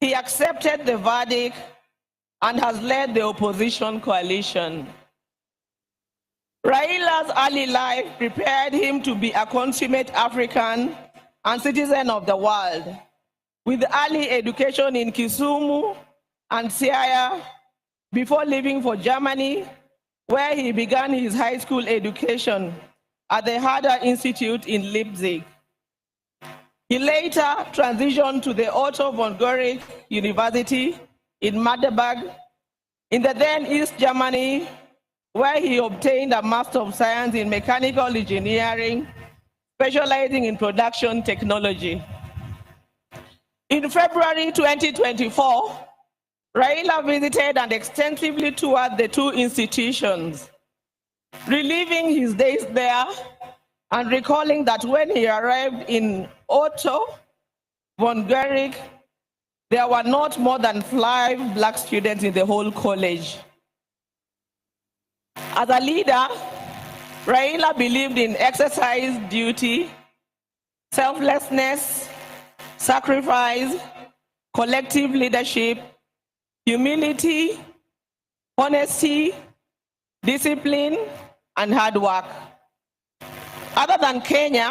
He accepted the verdict and has led the opposition coalition. Raila's early life prepared him to be a consummate African and citizen of the world, with early education in Kisumu and Siaya before leaving for Germany, where he began his high school education at the Herder Institute in Leipzig. He later transitioned to the Otto von Guericke University in Magdeburg in the then East Germany, where he obtained a Master of Science in Mechanical Engineering, specializing in production technology. In February 2024, Raila visited and extensively toured the two institutions, reliving his days there and recalling that when he arrived in Otto von Guericke, there were not more than 5 Black students in the whole college. As a leader, Raila believed in exercise duty, selflessness, sacrifice, collective leadership, humility, honesty, discipline, and hard work. Other than Kenya,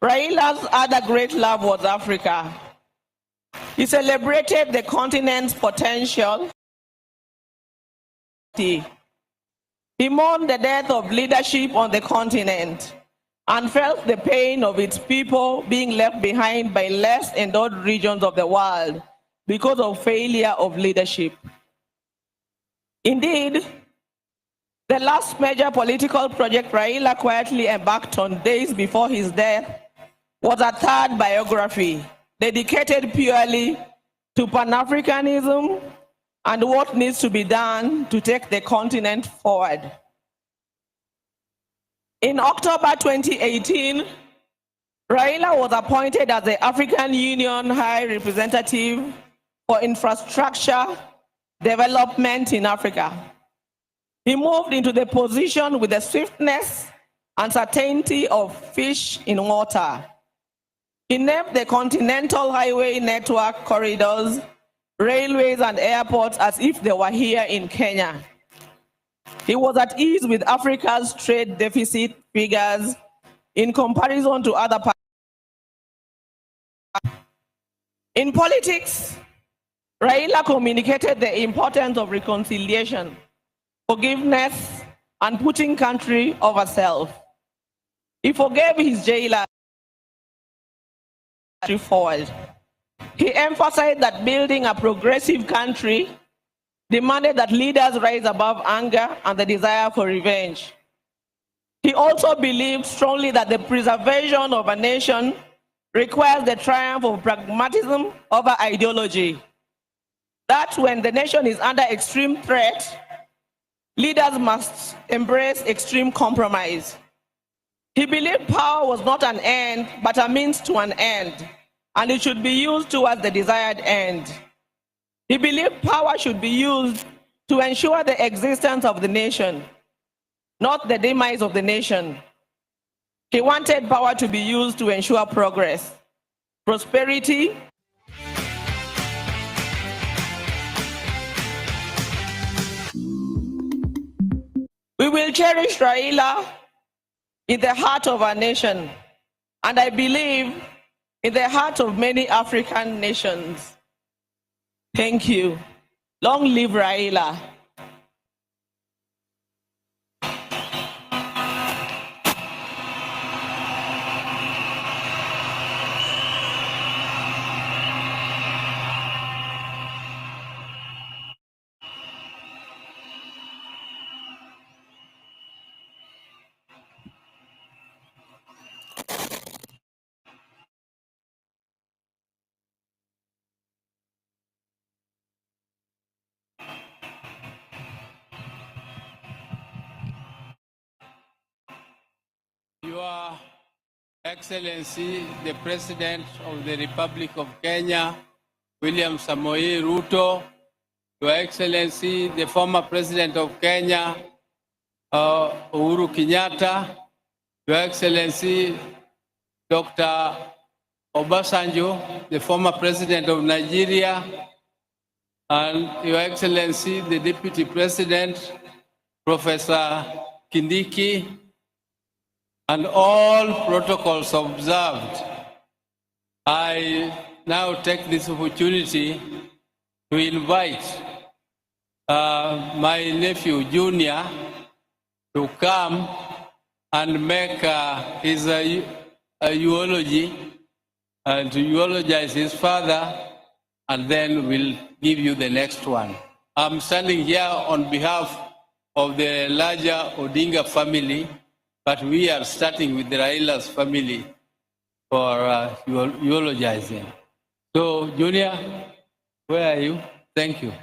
Raila's other great love was Africa. He celebrated the continent's potential. He mourned the death of leadership on the continent and felt the pain of its people being left behind by less endowed regions of the world because of failure of leadership. Indeed, the last major political project Raila quietly embarked on days before his death was a third biography dedicated purely to Pan-Africanism and what needs to be done to take the continent forward. In October 2018, Raila was appointed as the African Union High Representative for Infrastructure Development in Africa. He moved into the position with the swiftness and certainty of fish in water. He named the continental highway network corridors, railways, and airports as if they were here in Kenya. He was at ease with Africa's trade deficit figures in comparison to other parts. In politics, Raila communicated the importance of reconciliation, forgiveness, and putting country over self. He forgave his jailer forward. He emphasized that building a progressive country demanded that leaders rise above anger and the desire for revenge. He also believed strongly that the preservation of a nation requires the triumph of pragmatism over ideology. That when the nation is under extreme threat, leaders must embrace extreme compromise. He believed power was not an end, but a means to an end, and it should be used towards the desired end. He believed power should be used to ensure the existence of the nation, not the demise of the nation. He wanted power to be used to ensure progress, prosperity. We will cherish Raila in the heart of our nation, and I believe in the heart of many African nations. Thank you. Long live Raila. Your Excellency, the President of the Republic of Kenya, William Samoei Ruto, Your Excellency, the former President of Kenya, Uhuru Kenyatta, Your Excellency, Dr. Obasanjo, the former president of Nigeria, and Your Excellency, the Deputy President, Professor Kindiki, and all protocols observed, I now take this opportunity to invite my nephew Junior to come and make his eulogy and to eulogize his father, and then we'll give you the next one. I'm standing here on behalf of the larger Odinga family, but we are starting with the Raila's family for eulogizing. So, Junior, where are you? Thank you.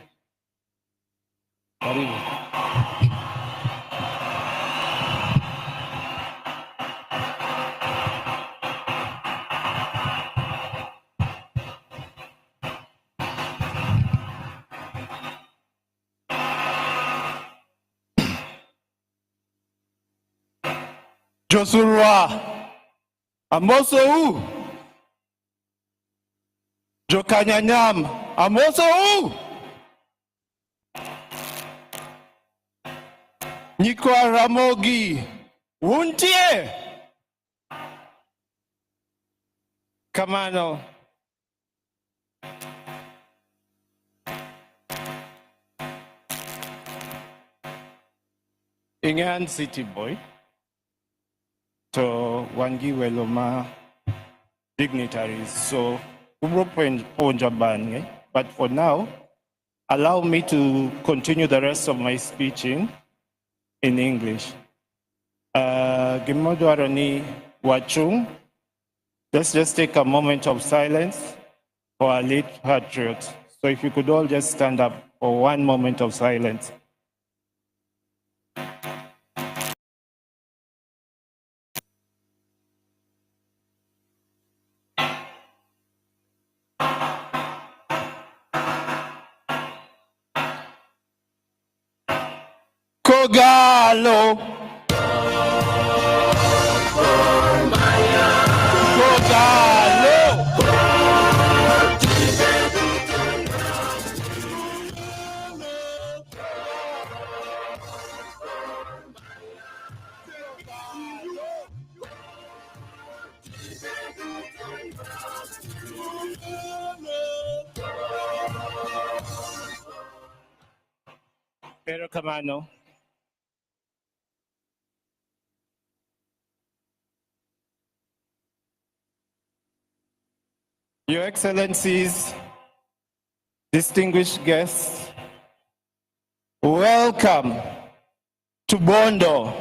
Josurwa Amoso Jokanyanyam Amoso Nikwa Ramogi Wuntie Kamano Ingan City Boy to Wangi Weloma dignitaries. So, but for now, allow me to continue the rest of my speech in English. Gimodwarani Wachung, let's just take a moment of silence for our late patriots. So if you could all just stand up for one moment of silence. Kogalo. Kogalo. Pero Kamano. Your Excellencies, distinguished guests, welcome to Bondo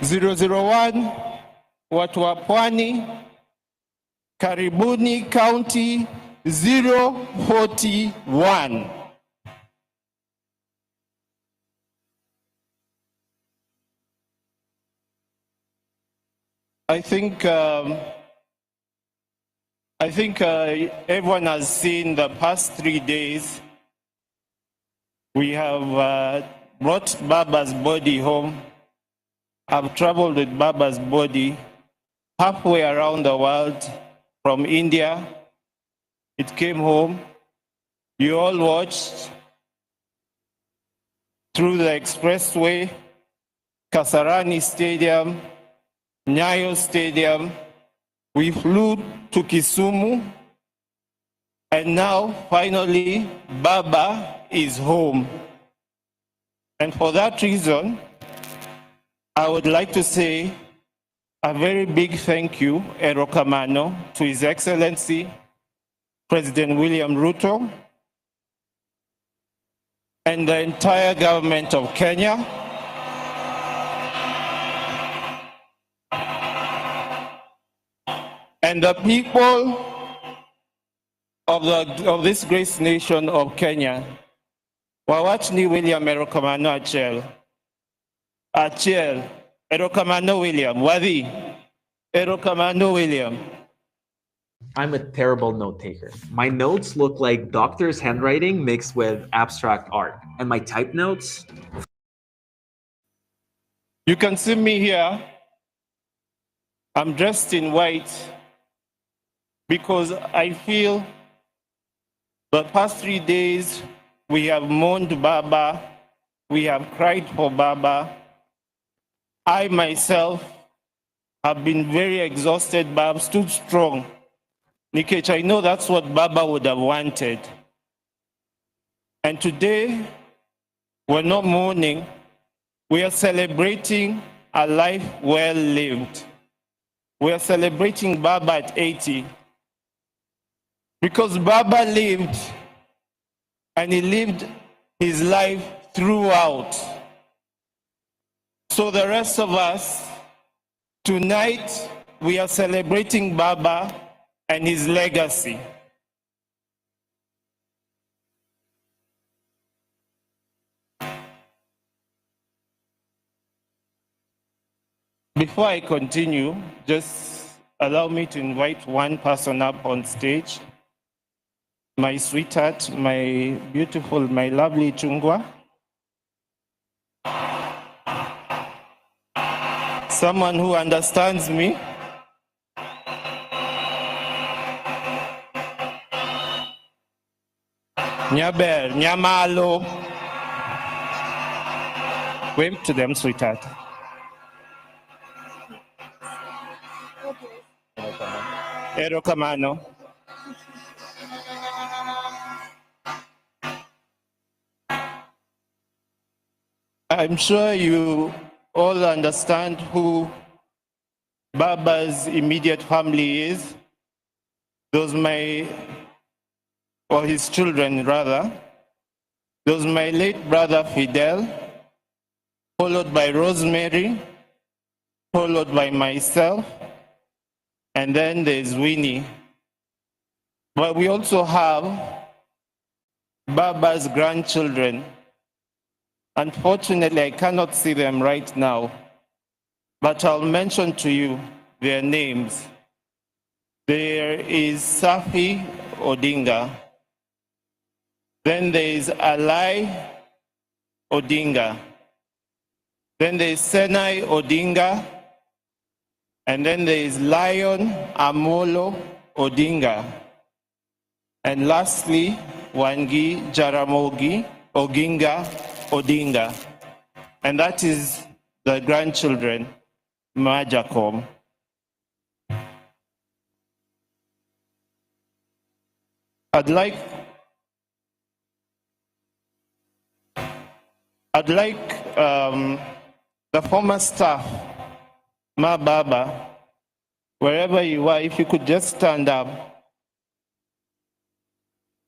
001, watu wa Pwani, Karibuni County 041. I think everyone has seen the past 3 days. We have brought Baba's body home. I've traveled with Baba's body halfway around the world from India. It came home. You all watched through the expressway, Kasarani Stadium, Nyayo Stadium. We flew to Kisumu, and now finally Baba is home. And for that reason, I would like to say a very big thank you, Erokamano, to His Excellency President William Ruto and the entire government of Kenya. And the people of this great nation of Kenya. Wawachni William Erokamano Achel, Erokamano William, Wadi, Erokamano William. I'm a terrible note taker. My notes look like doctor's handwriting mixed with abstract art. And my type notes? You can see me here. I'm dressed in white because I feel the past 3 days we have mourned Baba, we have cried for Baba. I myself have been very exhausted, but I've stood strong. Nikech, I know that's what Baba would have wanted. And today, we're not mourning, we are celebrating a life well lived. We are celebrating Baba at 80. Because Baba lived, and he lived his life throughout. So the rest of us, tonight, we are celebrating Baba and his legacy. Before I continue, just allow me to invite one person up on stage. My sweetheart, my beautiful, my lovely Chungwa. Someone who understands me. Nyaber, Nyamalo. Wave to them, sweetheart. Ero Kamano. I'm sure you all understand who Baba's immediate family is. Those or his children rather. Those my late brother Fidel, followed by Rosemary, followed by myself, and then there's Winnie. But we also have Baba's grandchildren. Unfortunately, I cannot see them right now, but I'll mention to you their names. There is Safi Odinga. Then there is Alai Odinga. Then there is Senai Odinga. And then there is Lion Amolo Odinga. And lastly, Wangi Jaramogi Oginga Odinga. And that is the grandchildren, Majakom. I'd like the former staff, Ma Baba, wherever you are, if you could just stand up.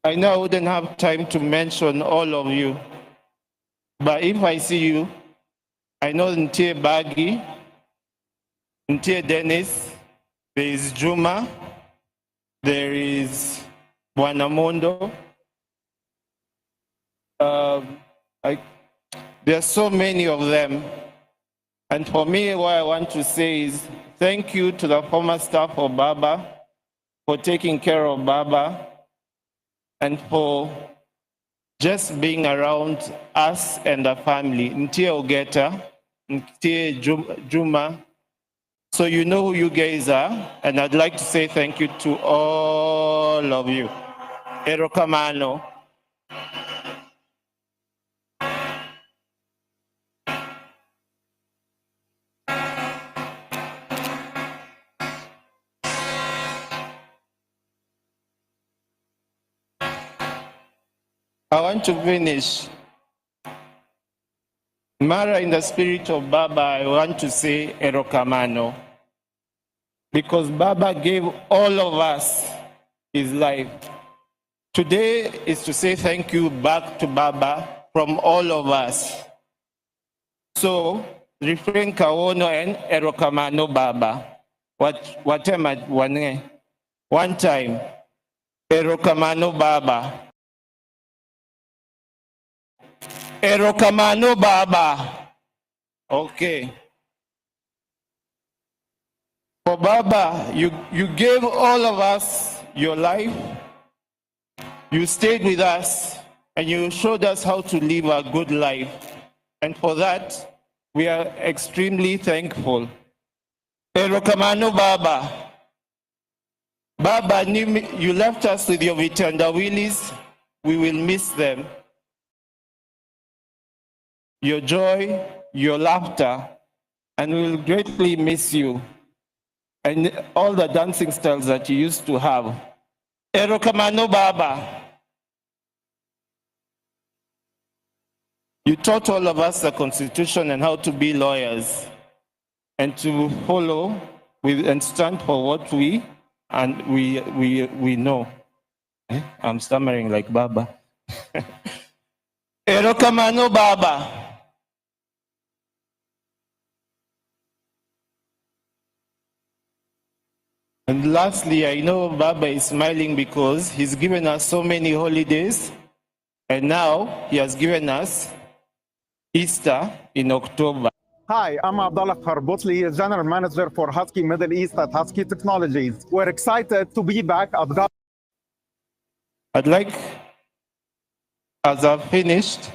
I know I wouldn't have time to mention all of you, but if I see you, I know Ntie Bagi, Ntie Dennis, there is Juma, there is Buanamondo. There are so many of them. And for me, what I want to say is thank you to the former staff of Baba for taking care of Baba and for just being around us and the family. Ntie Ogeta, Ntie Juma. So you know who you guys are, and I'd like to say thank you to all of you. Erokamano. I want to finish. Mara, in the spirit of Baba, I want to say Erokamano. Because Baba gave all of us his life. Today is to say thank you back to Baba from all of us. So, refrain kaono and Erokamano Baba. Whatever one time. Erokamano Baba. Erokamano Baba. Okay. For Baba, you gave all of us your life. You stayed with us and you showed us how to live a good life. And for that, we are extremely thankful. Erokamano Baba. Baba, you left us with your vitandawilis. We will miss them. Your joy, your laughter, and we will greatly miss you and all the dancing styles that you used to have. Erokamano Baba. You taught all of us the Constitution and how to be lawyers and to follow and stand for what we know. I'm stammering like Baba. Erokamano Baba. And lastly, I know Baba is smiling because he's given us so many holidays, and now he has given us Easter in October. Hi, I'm Abdullah Kharbutli, General Manager for Husky Middle East at Husky Technologies. We're excited to be back at the... I'd like, as I've finished,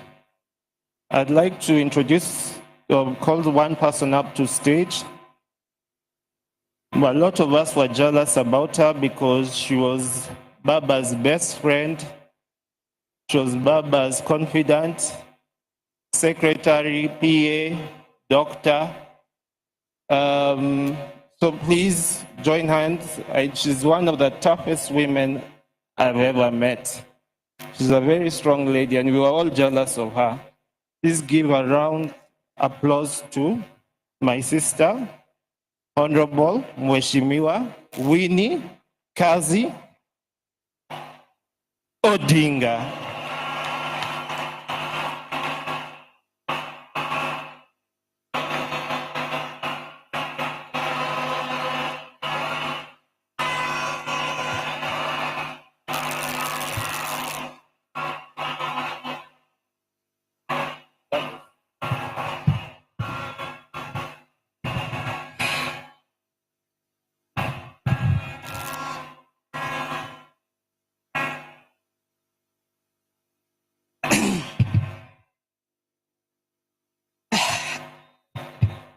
I'd like to introduce, call one person up to stage. But a lot of us were jealous about her because she was Baba's best friend. She was Baba's confidant, secretary, PA, doctor. So please join hands. She's one of the toughest women I've ever met. She's a very strong lady and we were all jealous of her. Please give a round applause to my sister, Honorable Mheshimiwa Winnie Kazi Odinga.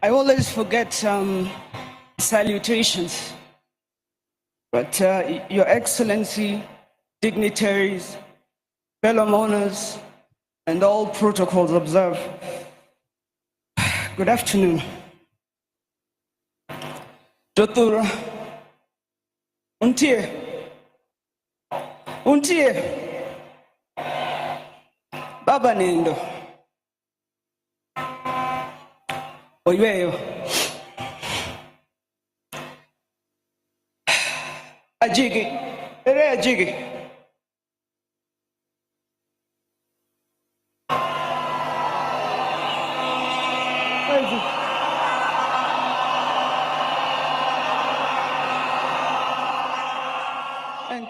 I always forget salutations, but Your Excellency, dignitaries, fellow mourners, and all protocols observed. Good afternoon. Jotura, untie, Baba Nendo. Oyweyo ajigi ere ajigi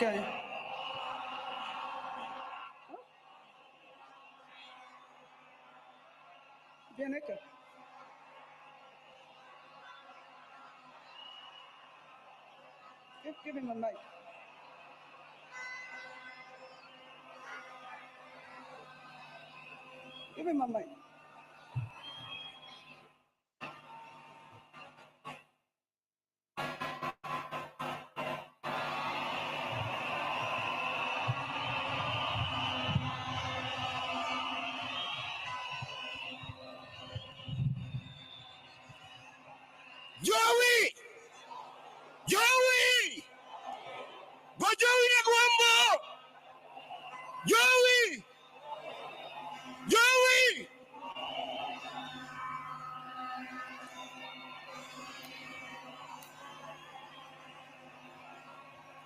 okay. Bianca. Give him a mic. Give him a mic. Joey! Joey! Joey Agwambo! Joey! Joey!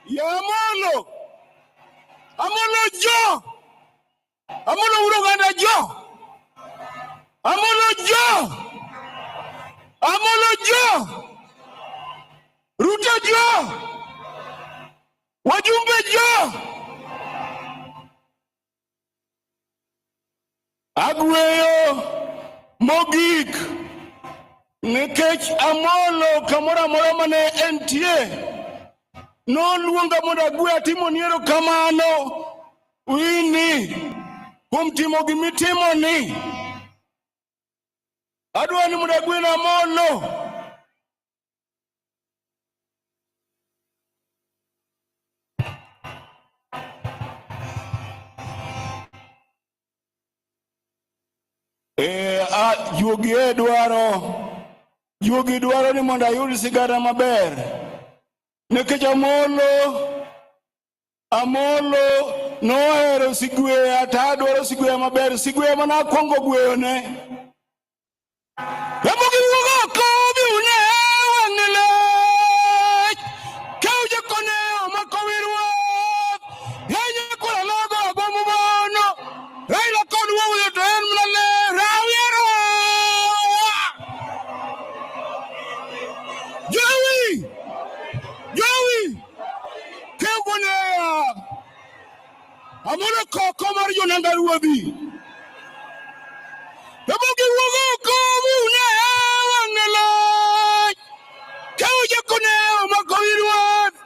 Yamolo! Amolo Jo! Amolo Uruganda Jo! Amolo Jo! Amolo Jo! Ruta Jo! Wajumbe Jo! Agweyo Mogik Nikech Amolo Kamora Moromane NTA no luonga mondo agwe atimo niero kamano Wini kuom timo gimitimo ni adwa ni mondo agwe na Amolo Juogi dwaro ni mondo ayud sigara maber. Nikech Amolo nohero sigweya, to adwaro sigweya maber, sigweya mana akwongo gweyone. Ramogi wuok oko biune wang'e lech, ka ojekone omako wi ruoth, yanye kula logo agomo bono, Raila kod wuoyo to en mana ler, rawiero. Jowi, kegonea, Amolo koko mar jonanga ruodhi. Ramogi wuok oko biune wang'e lech, ka ojekone omako wi ruoth,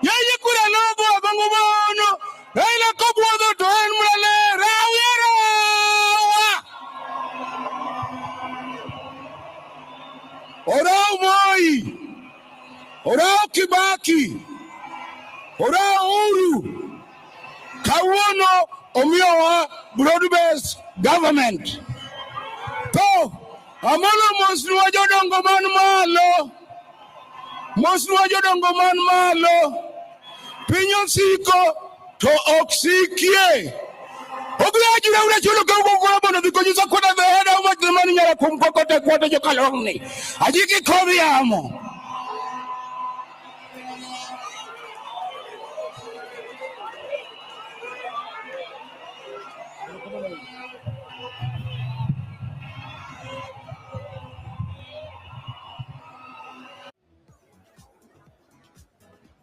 yanye kula logo agomo bono, Raila kod wuoyo to en mana ler, rawiero. Orao Moi, orao Kibaki, orao Uhuru, kawuono omiyowa broad-based government. To Amolo mosnwa jodongo man malo, piny osiko to ok sikie. Obiajira ura chulo ka ugo bono dikonyisa kwada the head how much the money nyara kumkokote kwada jokalongni. Ajiki kobi amo.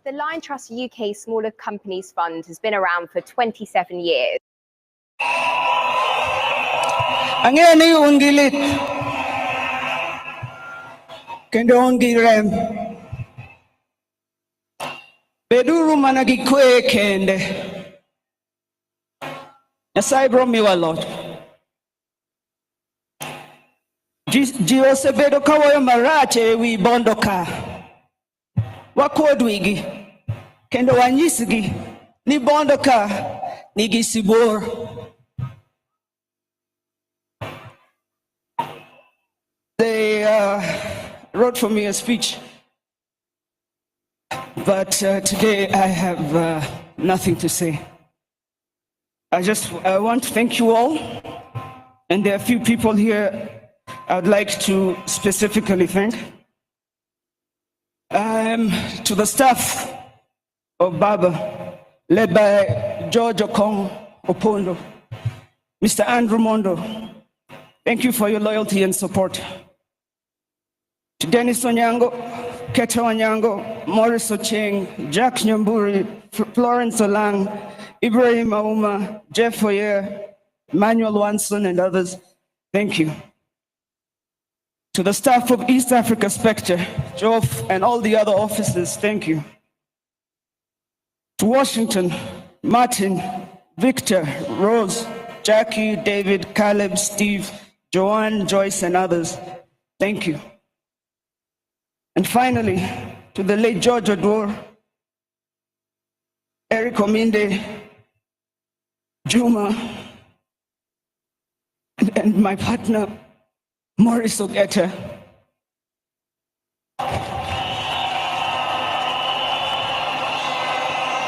The Lion Trust UK Smaller Companies Fund has been around for 27 years. Ang'eyo ni un gi lit kendo un gi rem. Beduru mana gi kwe kende. Nyasaye biro miwa loch. Ji osebedo ka wuoyo marach ewi Bondo ka. Wakuod wigi kendo wanyisgi ni Bondo ka nigi sibuor. They wrote for me a speech, but today I have nothing to say. I want to thank you all, and there are a few people here I'd like to specifically thank. To the staff of Baba, led by George Okong Opondo, Mr. Andrew Mondo, thank you for your loyalty and support. To Dennis Onyango, Keta Onyango, Morris Ocheng, Jack Nyamburi, Florence Olang, Ibrahim Auma, Jeff Foyer, Manuel Wanson, and others, thank you. To the staff of East Africa Spectre, Joff, and all the other officers, thank you. To Washington, Martin, Victor, Rose, Jackie, David, Caleb, Steve, Joanne, Joyce, and others, thank you. And finally, to the late George Odor, Eric Ominde, Juma, and my partner, Morris Ogeta.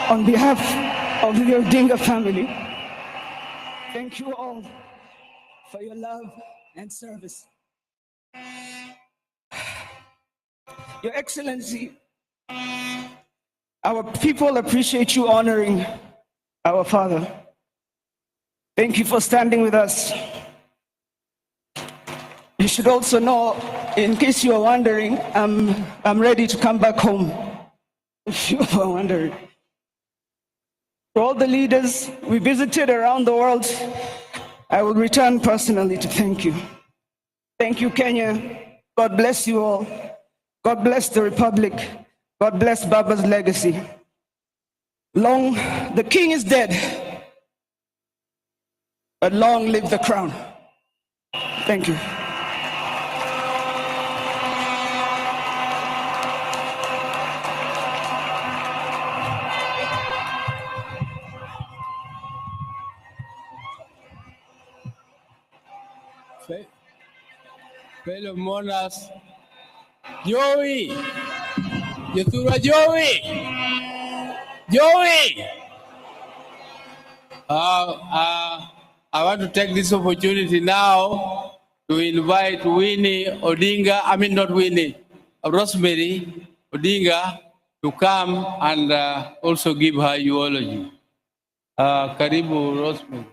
On behalf of the Odinga family, thank you all for your love and service. Your Excellency, our people appreciate you honoring our father. Thank you for standing with us. You should also know, in case you are wondering, I'm ready to come back home, if you are wondering. To all the leaders we visited around the world, I will return personally to thank you. Thank you, Kenya. God bless you all. God bless the Republic. God bless Baba's legacy. Long, the king is dead, but long live the crown. Thank you. fellow mourners, Joey, Yatura Joey. I want to take this opportunity now to invite Winnie Odinga, I mean not Winnie, Rosemary Odinga to come and also give her eulogy. Karibu Rosemary.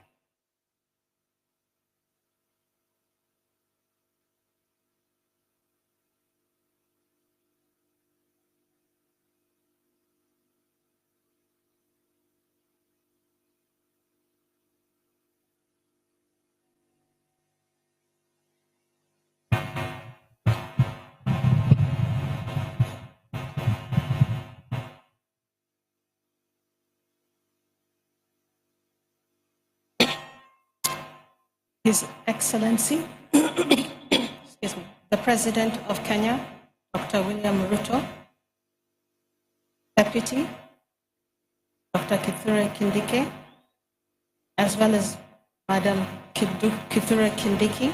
His Excellency, excuse me, the President of Kenya, Dr. William Ruto, Deputy, Dr. Kithure Kindiki, as well as Madam Kithure Kindiki,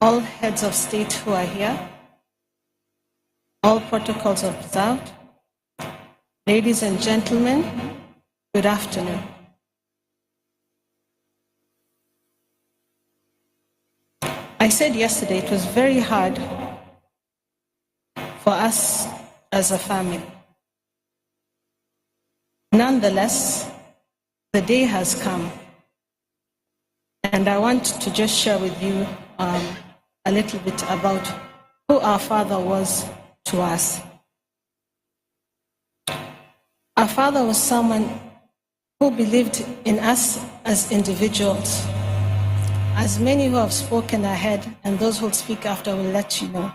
all heads of state who are here, all protocols observed. Ladies and gentlemen, good afternoon. I said yesterday it was very hard for us as a family. Nonetheless, the day has come, and I want to just share with you a little bit about who our father was to us. Our father was someone who believed in us as individuals. As many who have spoken ahead and those who will speak after will let you know.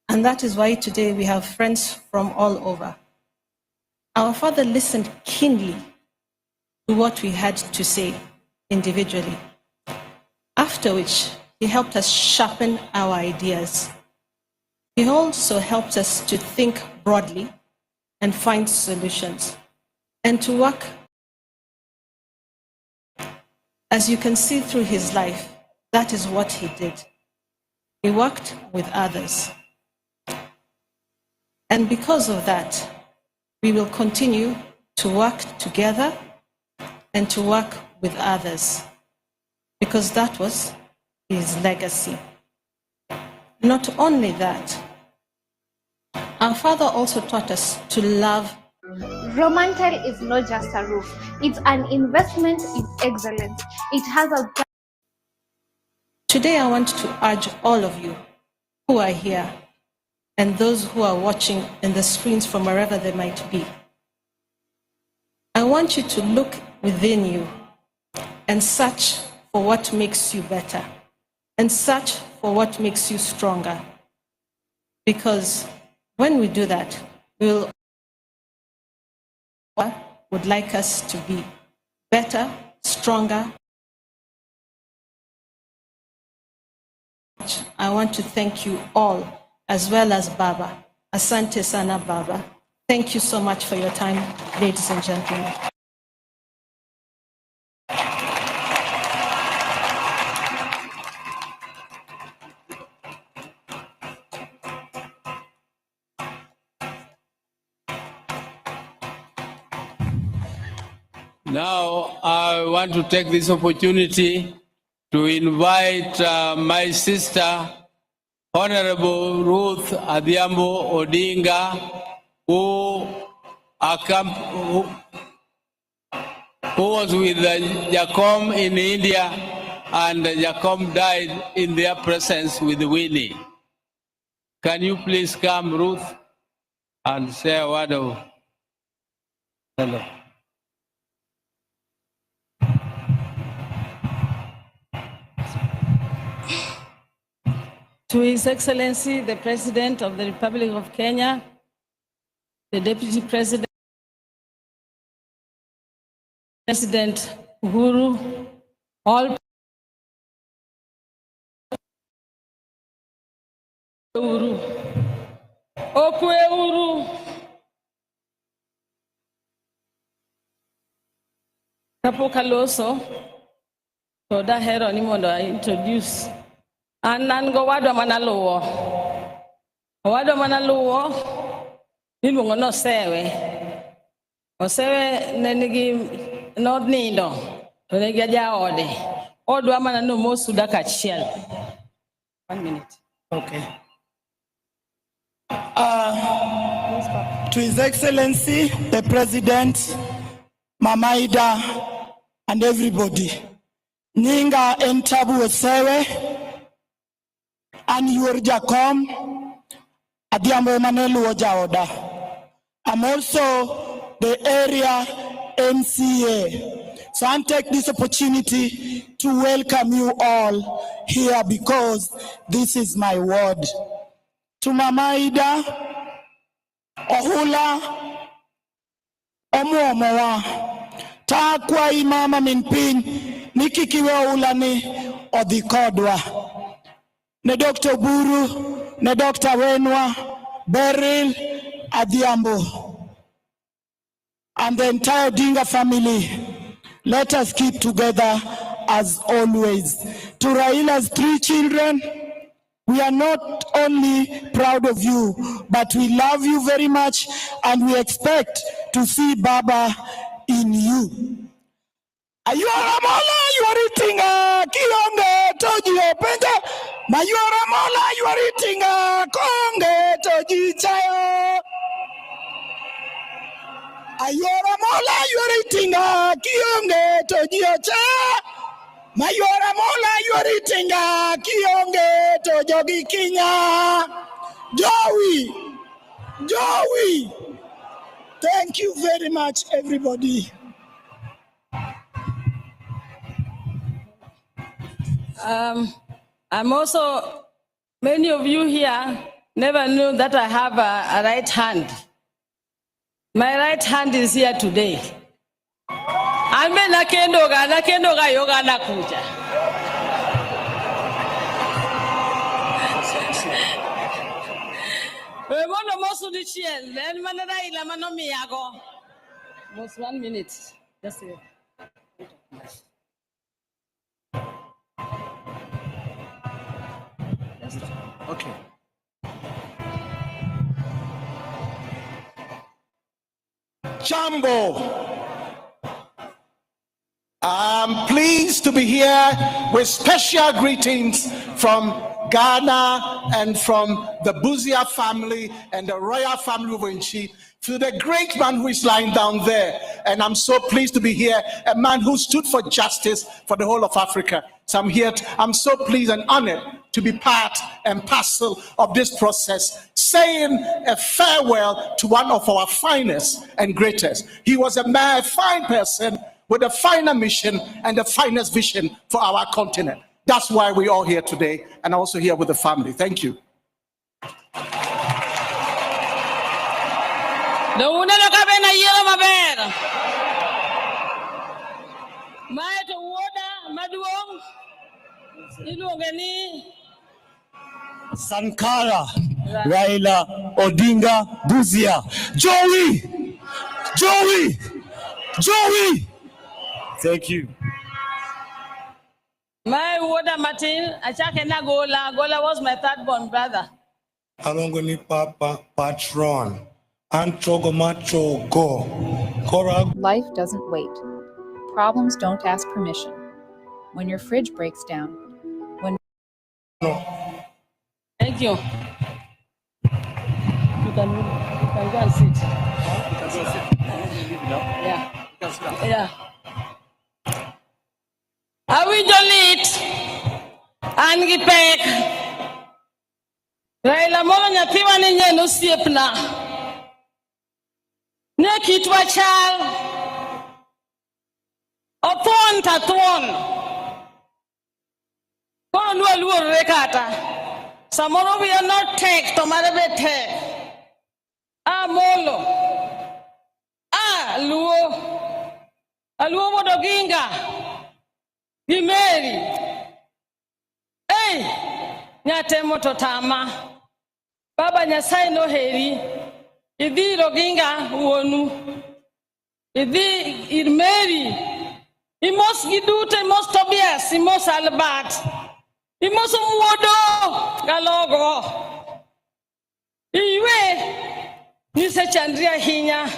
And that is why today we have friends from all over. Our father listened keenly to what we had to say individually, after which he helped us sharpen our ideas. He also helped us to think broadly and find solutions and to work. As you can see through his life, that is what he did. He worked with others. And because of that, we will continue to work together and to work with others, because that was his legacy. Not only that, our father also taught us to love. Romantel is not just a roof, it's an investment in excellence. It has a... Today I want to urge all of you who are here and those who are watching in the screens from wherever they might be. I want you to look within you and search for what makes you better and search for what makes you stronger. Because when we do that, we would like us to be better, stronger. I want to thank you all, as well as Baba. Asante sana, Baba. Thank you so much for your time, ladies and gentlemen. Now, I want to take this opportunity to invite my sister, Honorable Ruth Adhiambo Odinga, who was with Jacom in India, and Jacom died in their presence with Winnie. Can you please come, Ruth, and say a word of hello? To His Excellency, the President of the Republic of Kenya, the Deputy President, President Uhuru, all Uhuru, Okwe Uhuru, Kapo Kaloso, So that hero ni mondo I introduce. Anan go wado manaluwo. Wado manaluwo iluongo no sewe. Osewe ne nigi nindo to ne gi jaode. Odwa mana no mosu daka achiel. 1 minute. Okay. To His Excellency, the President, Mama Ida, and everybody. Ninga Entabu Wesewe, and Yurjakom, Adiambo Manelu Ojaoda. I'm also the area MCA. So I take this opportunity to welcome you all here because this is my ward. To Mama Ida, Ohula, Omuomowa, Takwa Imama Minpin, Nikikiwe Ulani, Odikodwa. Ne Dr. Buru, ne Dr. Wenwa, Beryl, Adiambo, and the entire Odinga family. Let us keep together as always. To Raila's 3 children, we are not only proud of you, but we love you very much and we expect to see Baba in you. Ayora mola, you are eating kionge toji openda. Mayora mola, you are eating konge toji chayo. Ayora mola, you are eating kionge toji ocha. Mayora mola, you are eating kionge tojogi kinya. Joey. Thank you very much, everybody. I'm also, many of you here never knew that I have a right hand. My right hand is here today. Ame nakendoga yoga nakuja. Wemono mosu di chiel, then manada ila manomi yago. Most 1 minute. That's it. Okay. Jambo. I'm pleased to be here with special greetings from Ghana and from the Buzia family and the royal family of Inchi to the great man who is lying down there. And I'm so pleased to be here, a man who stood for justice for the whole of Africa. So I'm so pleased and honored to be part and parcel of this process, saying a farewell to one of our finest and greatest. He was a fine person with a finer mission and the finest vision for our continent. That's why we're all here today, and also here with the family. Thank you. Sankara, Raila Odinga, Buzia. Joey! Thank you. My water Martin, Achakena Gola was my third born brother. Alongoni Papa Patron. Antrogo Macho Go. Life doesn't wait. Problems don't ask permission. When your fridge breaks down, Thank you. You can go and sit. Yeah. I will delete and get back. Raila Mola Nyapiwa Ninja no siepna. Nekitwa chal. Upon Tatuan. Kono luo rekata. Samoro we are not take to marabete. Molo. Luo Odinga. Mary. Hey, nyate moto tama. Baba Nyasai no heri. Idi Odinga wonu. Idi Mary. Imos Gidute, Imos Tobias, Imos Albert, Imos Mwodo, Galogo. Iwe, Nisa Chandria Hinya,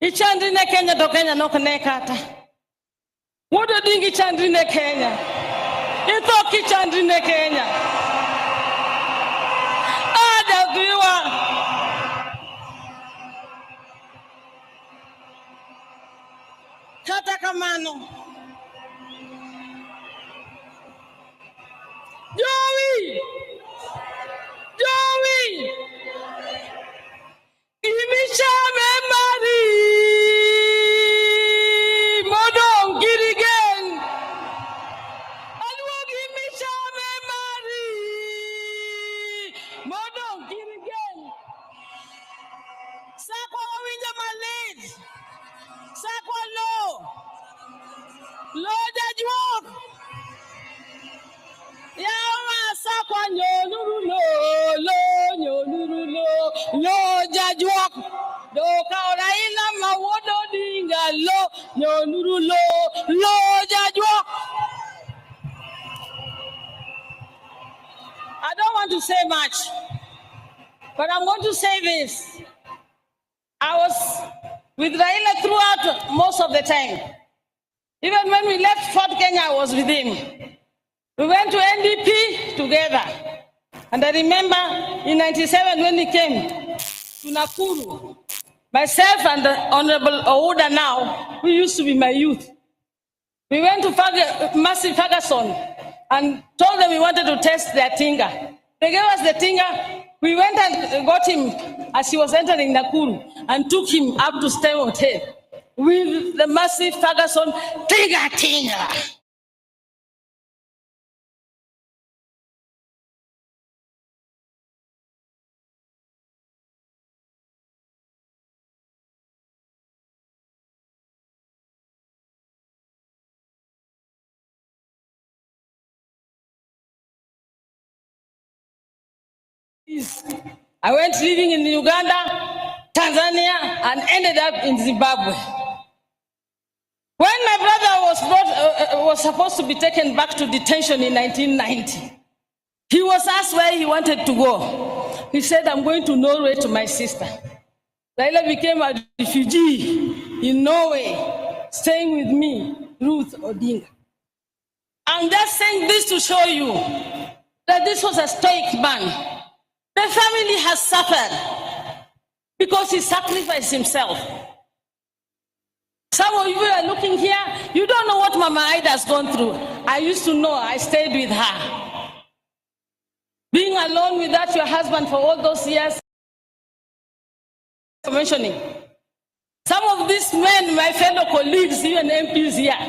Ichandri ne Kenya do Kenya no Kanekata. Wodo Dingi Chandri ne Kenya, Itoki Chandri ne Kenya. Ada Viwa. Kata kamano. Joey! Imishame Mari! Modong Girigen! Alwag Imishame Mari! Modong Girigen! Sakwa Winja Malid! Sakwa Lo Jajuok! Yawa Sakwa Nyolurulo! Lo Jajuok! Do Raila Odinga lo Jajuok! I don't want to say much, but I'm going to say this. I was with Raila throughout most of the time. Even when we left Fort Kenya, I was with him. We went to NDP together. And I remember in 97 when he came to Nakuru, myself and the Honorable Opoda now, we used to be my youth. We went to Massive Ferguson and told them we wanted to test their Tinga. They gave us the Tinga. We went and got him as he was entering Nakuru and took him up to Stay Hotel with the Massive Ferguson Tinga. I went living in Uganda, Tanzania, and ended up in Zimbabwe. When my brother was supposed to be taken back to detention in 1990, he was asked where he wanted to go. He said, I'm going to Norway to my sister. Raila became a refugee in Norway, staying with me, Ruth Odinga. I'm just saying this to show you that this was a stoic man. The family has suffered because he sacrificed himself. Some of you are looking here, you don't know what Mama Ida has gone through. I used to know, I stayed with her. Being alone without your husband for all those years, mentioning. Some of these men, my fellow colleagues, even MPs here,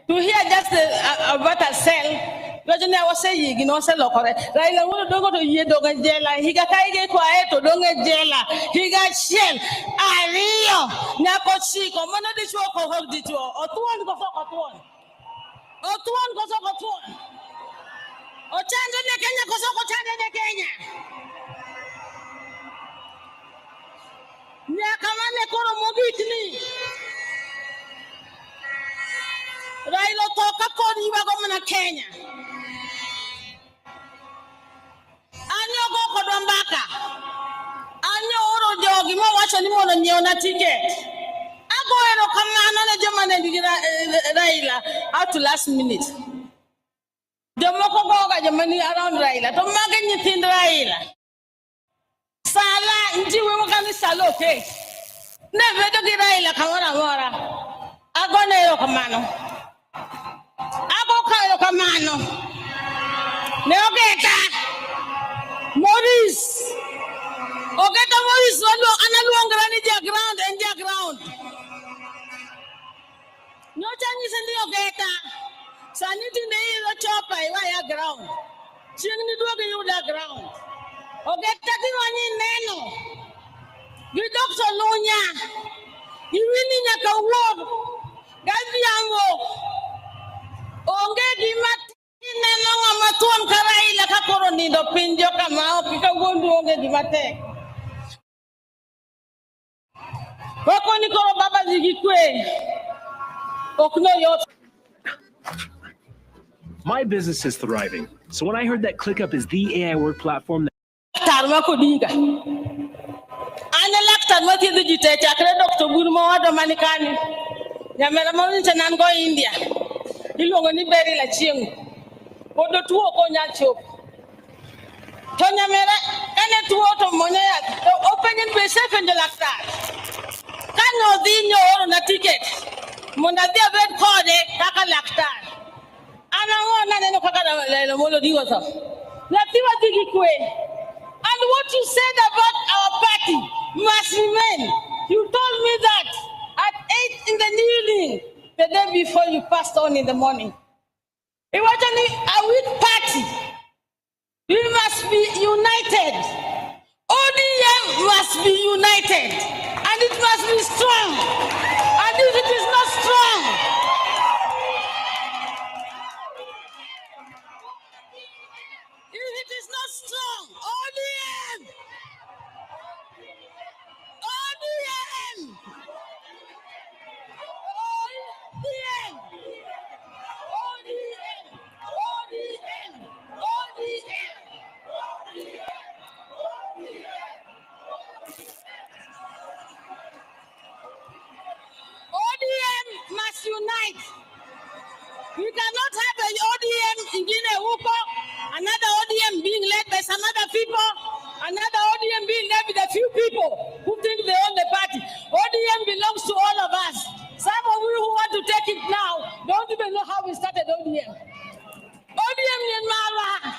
to hear just about a cell, I was saying, you know, Raila Odinga to ye doga jela. He got kaige kwae to doga jela. He got shell. Ario na kochi ko mana de chwo ko hok di chwo. Otuan ko so otuan. Otuan ko so otuan. Ochanje ne Kenya ko so ochanje ne Kenya. Nya kamane koro mogitni. Raila toka ko ni ba ko mana Kenya. Anyo go kodombaka. Anyo oro jogi mo wacho ni mono nyeo na ticket. Ago ero kamano na joma ne Raila out to last minute. Jomoko go ga joma ni around Raila to mage nyithind Raila. Sala njiwe mo kan salo ke. Ne vedo gi Raila kamora mora. Ago ne ero kamano. Ago ka ero kamano. Ne ogeta. Maurice, Ogeta Maurice, analuangrani their ground and their ground. No Chinese in the Ogeta. Sanity the chopper, why ground. Chingni do you the ground. Ogeta Diwani Neno. You Doctor Lonya. You really like a word. Gaviango. Onge Mat. Neno amatuan Raila kakoro ni do pinjo kama opika gondu onge dimate. Wako ni koro baba zigikwe. Okno yot. My business is thriving. So when I heard that ClickUp is the AI work platform that India. Ilongo ni beri la chiengu. Bodo tuo ko nya chop. Tonya mera kane tuo to monya ya. Open and be safe and laktar. Kano di nyo na ticket. Mona dia red code kaka laktar. Ana ngona neno kaka la molo di wasa. Latiwa digi kwe. And what you said about our party must remain. You told me that at 8 in the evening, the day before you passed on in the morning. It was a weak party. We must be united. ODM must be united. And it must be strong. And if it is not strong, ODM! ODM! ODM! ODM must unite. We cannot have an ODM in Guinea-Wuko, another ODM being led by some other people, another ODM being led by a few people who think they own the party. ODM belongs to all of us. Some of you who want to take it now don't even know how we started ODM. ODM in Mara.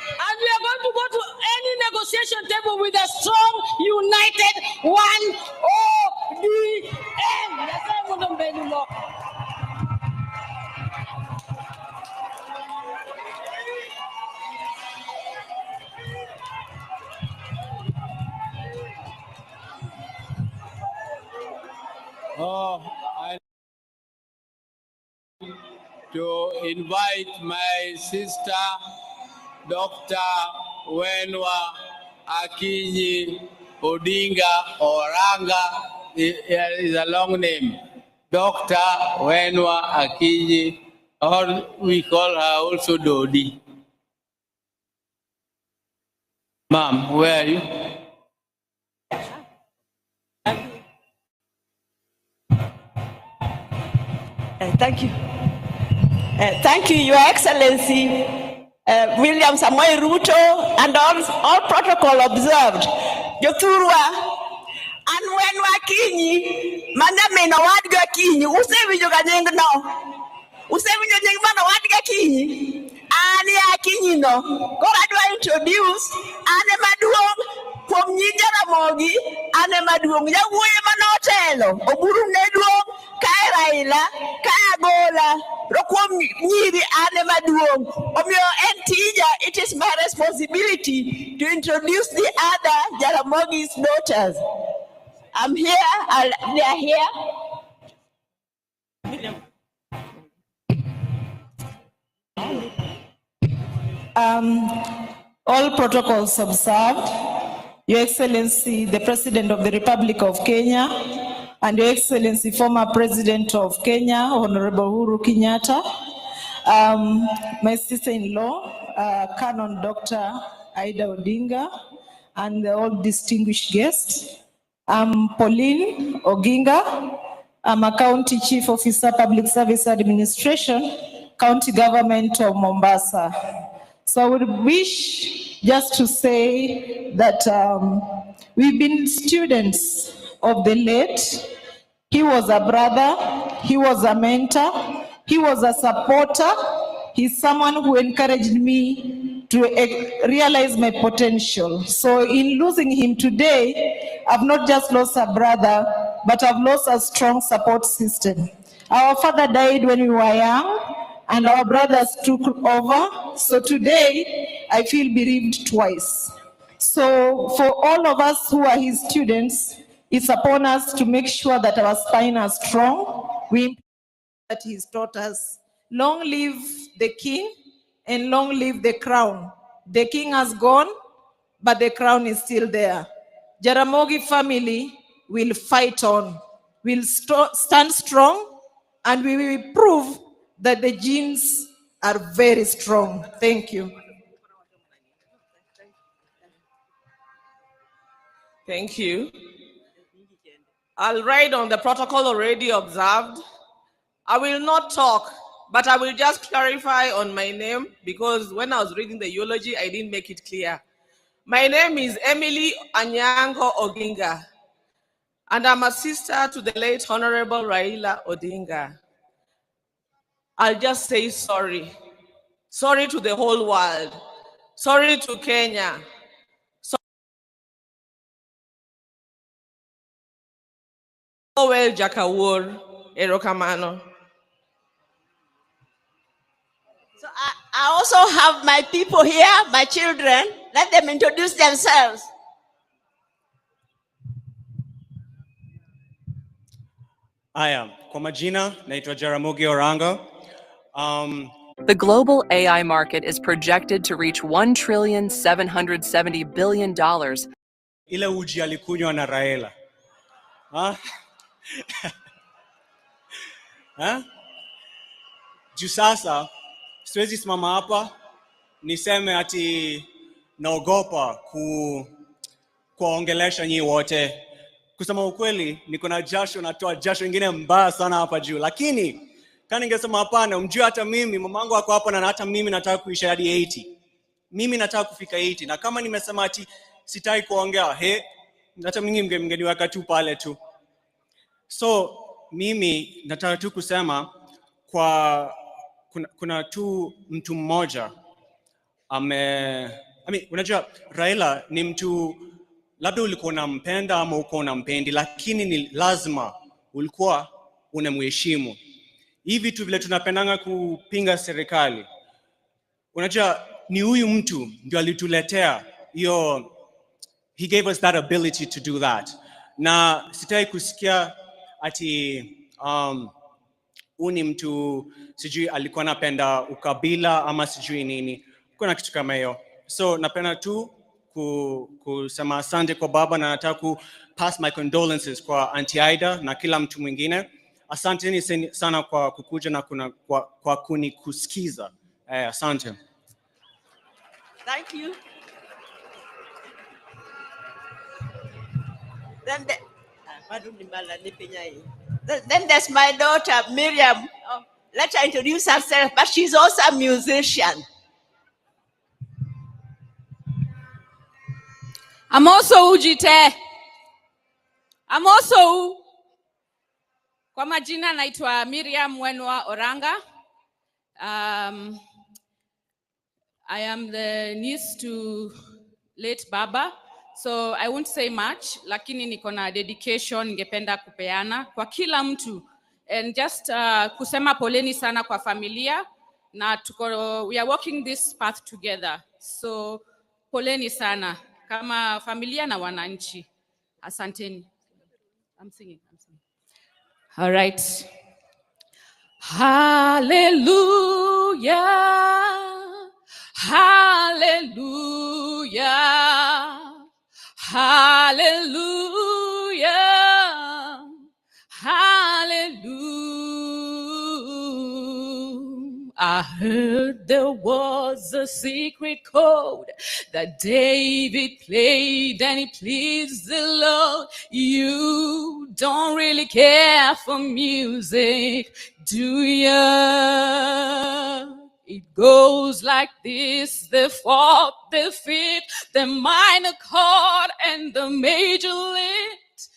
And we are going to go to any negotiation table with a strong, united one ODM. That's why I wouldn't be anymore. To invite my sister, Dr. Wenwa Akinyi Odinga Oranga, is a long name. Dr. Wenwa Akinyi, or we call her also Dodi. Ma'am, where are you? Thank you. Thank you, Your Excellency, William Samoei Ruto, and all protocol observed. Jothurwa, and when Wakinyi, Mandamena Wadga Kinyi, Usevi Joganeng no, Usevi Joganeng Wadga Kinyi, Ani Akinyi no, Goradwa introduce, Ane Maduong, from Jaramogi, Ane Maduong, Yawoye Manotelo, Oburu Nedwong, Kai Raila, Kai Agola, Rokom Niri Ane Maduong. It is my responsibility to introduce the other Jaramogi's daughters. I'm here, they are here. All protocols observed. Your Excellency, the President of the Republic of Kenya, and Your Excellency, former President of Kenya, Honorable Uhuru Kenyatta, my sister-in-law, Canon Dr. Raila Odinga, and all distinguished guests. I'm Pauline Oginga. I'm a County Chief Officer, Public Service Administration, County Government of Mombasa. So I would wish just to say that we've been students of the late. He was a brother, he was a mentor, he was a supporter. He's someone who encouraged me to realize my potential. So in losing him today, I've not just lost a brother, but I've lost a strong support system. Our father died when we were young, and our brothers took over. So today, I feel bereaved twice. So for all of us who are his students, it's upon us to make sure that our spine is strong. We that he's taught us. Long live the king and long live the crown. The king has gone, but the crown is still there. Jaramogi family will fight on. We'll stand strong, and we will prove that the genes are very strong. Thank you. Thank you. I'll write on the protocol already observed. I will not talk, but I will just clarify on my name because when I was reading the eulogy, I didn't make it clear. My name is Emily Anyango Odinga, and I'm a sister to the late Honorable Raila Odinga. I'll just say sorry. Sorry to the whole world. Sorry to Kenya. Well, Jakawur, Erokamano. So I also have my people here, my children. Let them introduce themselves. Aya, kwa majina, naitwa Jaramogi Orango. The global AI market is projected to reach $1,770 billion. Ile uji alikunywa na Raila. Ha? Ha? Juu sasa, siwezi simama hapa, niseme ati naogopa kuongelesha nyi wote. Kusema ukweli, niko na jasho, natoa jasho ingine mbaya sana hapa juu. Lakini, kama ningesema hapana, mjue hata mimi, mamangu ako hapa na hata mimi nataka kuishi hadi 80. Mimi nataka kufika 80. Na kama nimesema ati sitaki kuongea, hata mimi mngeniweka tu pale tu. So, mimi nataka tu kusema kuna tu mtu mmoja unajua Raila ni mtu labda ulikuwa unampenda ama uko unampendi, lakini ni lazima ulikuwa unamheshimu. Hivi vitu vile tunapendanga kupinga serikali, unajua ni huyu mtu ndio alituletea hiyo, he gave us that ability to do that. Na sitaki kusikia ati uni mtu sijui alikuwa anapenda ukabila ama sijui nini, kuna kitu kama hiyo. So napenda tu kusema asante kwa baba, na nataka ku pass my condolences kwa Auntie Aida na kila mtu mwingine. Asanteni sana kwa kukuja na kwa kunikusikiza. Asante. Thank you. Then there's my daughter, Miriam. Let her introduce herself, but she's also a musician. I'm also Ujite. I'm also kwa majina naitwa Miriam Wenwa Oranga. I am the niece to late Baba, so I won't say much, lakini niko na dedication ningependa kupeana kwa kila mtu, and just kusema poleni sana kwa familia, na we are walking this path together, so poleni sana kama familia na wananchi. Asanteni. I'm singing. All right. Hallelujah. Hallelujah. Hallelujah. Hallelujah. I heard there was a secret chord that David played and it pleased the Lord. You don't really care for music, do ya? It goes like this: the fourth, the fifth, the minor chord, and the major lift.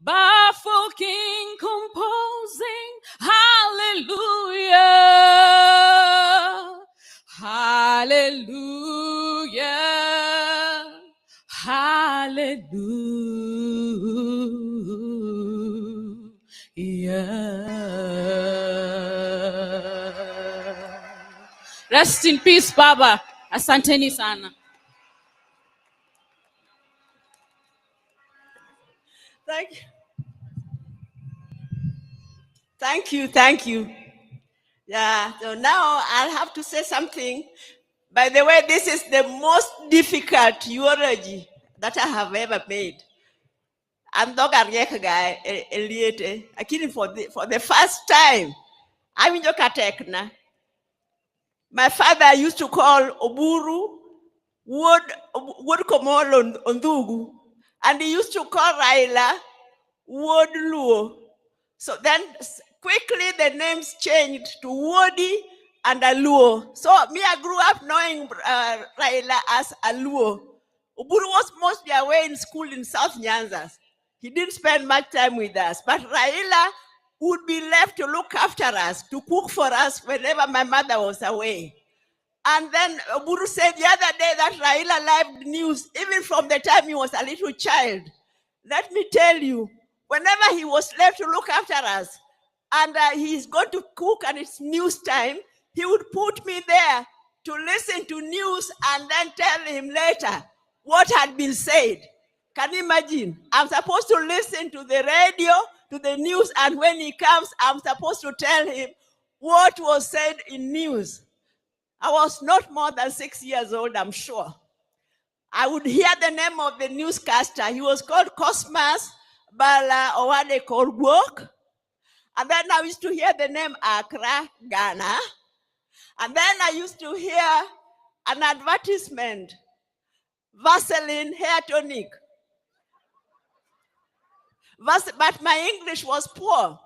Baffle King composing, hallelujah, hallelujah, hallelujah. Rest in peace, Baba. Asanteni sana. Thank you. Yeah, so now I'll have to say something. By the way, this is the most difficult eulogy that I have ever made. I'm not a guy, actually for the first time, I'm in your katekna. My father used to call Oburu Wood Komolo Ondugu, and he used to call Raila Wood Luo. So then quickly the names changed to Wodi and Aluo. So me, I grew up knowing Raila as Aluo. Oburu was mostly away in school in South Nyanza. He didn't spend much time with us, but Raila would be left to look after us, to cook for us whenever my mother was away. And then Oburu said the other day that Raila lived news, even from the time he was a little child. Let me tell you, whenever he was left to look after us, and he's going to cook and it's news time, he would put me there to listen to news and then tell him later what had been said. Can you imagine? I'm supposed to listen to the radio, to the news, and when he comes, I'm supposed to tell him what was said in news. I was not more than 6 years old, I'm sure. I would hear the name of the newscaster. He was called Cosmas Bala Owade Korgwok. And then I used to hear the name Accra, Ghana. And then I used to hear an advertisement, Vaseline hair tonic. But my English was poor.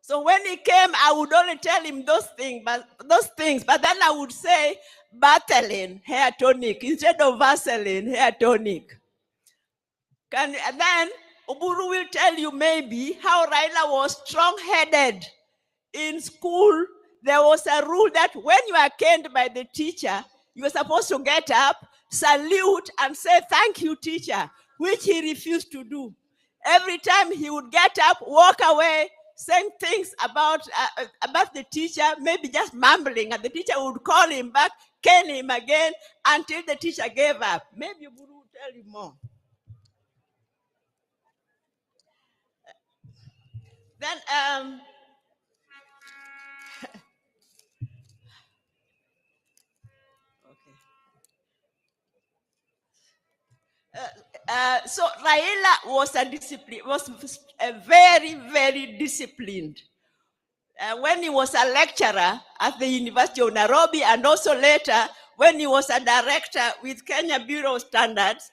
So when he came, I would only tell him those things, but then I would say Vaseline hair tonic instead of Vaseline hair tonic. And then Oburu will tell you maybe how Raila was strong-headed. In school, there was a rule that when you are caned by the teacher, you were supposed to get up, salute, and say, "Thank you, teacher," which he refused to do. Every time he would get up, walk away, saying things about the teacher, maybe just mumbling, and the teacher would call him back, cane him again, until the teacher gave up. Maybe Oburu will tell you more. Then, so Raila was a very, very disciplined. When he was a lecturer at the University of Nairobi, and also later when he was a director with Kenya Bureau of Standards,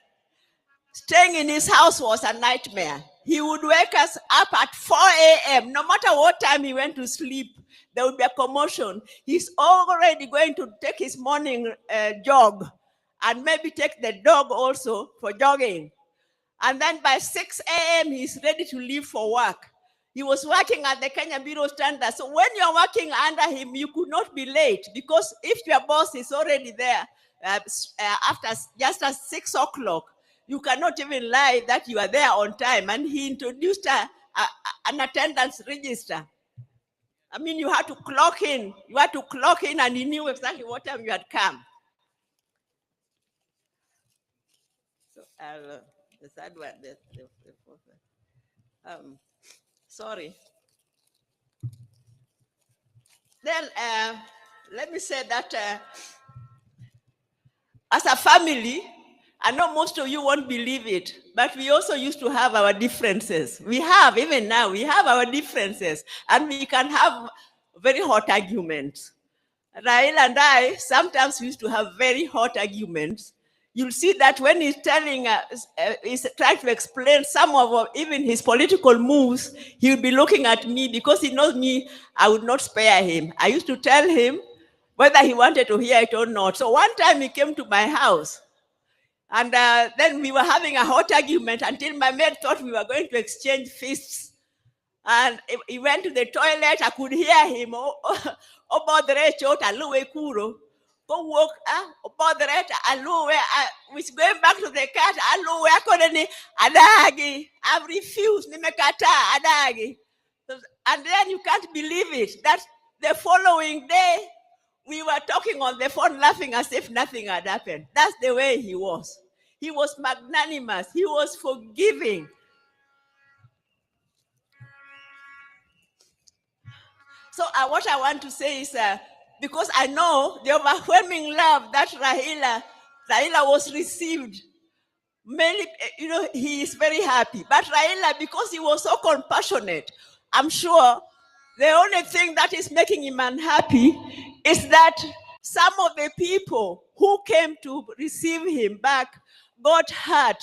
staying in his house was a nightmare. He would wake us up at 4 a.m. No matter what time he went to sleep, there would be a commotion. He's already going to take his morning jog and maybe take the dog also for jogging. And then by 6 a.m., he's ready to leave for work. He was working at the Kenya Bureau of Standards. So when you're working under him, you could not be late, because if your boss is already there after just at 6 o'clock, you cannot even lie that you are there on time. And he introduced an attendance register. I mean, you had to clock in. You had to clock in, and he knew exactly what time you had come. So, the third one, the fourth one. Sorry. Then let me say that as a family, I know most of you won't believe it, but we also used to have our differences. We have, even now, we have our differences, and we can have very hot arguments. Raila and I sometimes used to have very hot arguments. You'll see that when he's telling us, he's trying to explain some of even his political moves, he'll be looking at me, because he knows me, I would not spare him. I used to tell him whether he wanted to hear it or not. So one time he came to my house, and then we were having a hot argument until my maid thought we were going to exchange fists. And he went to the toilet. I could hear him. Which going back to the cat, I've refused. And then you can't believe it, that the following day, we were talking on the phone, laughing as if nothing had happened. That's the way he was. He was magnanimous. He was forgiving. So what I want to say is, because I know the overwhelming love that Raila was received, many, he is very happy. But Raila, because he was so compassionate, I'm sure the only thing that is making him unhappy is that Some of the people who came to receive him back got hurt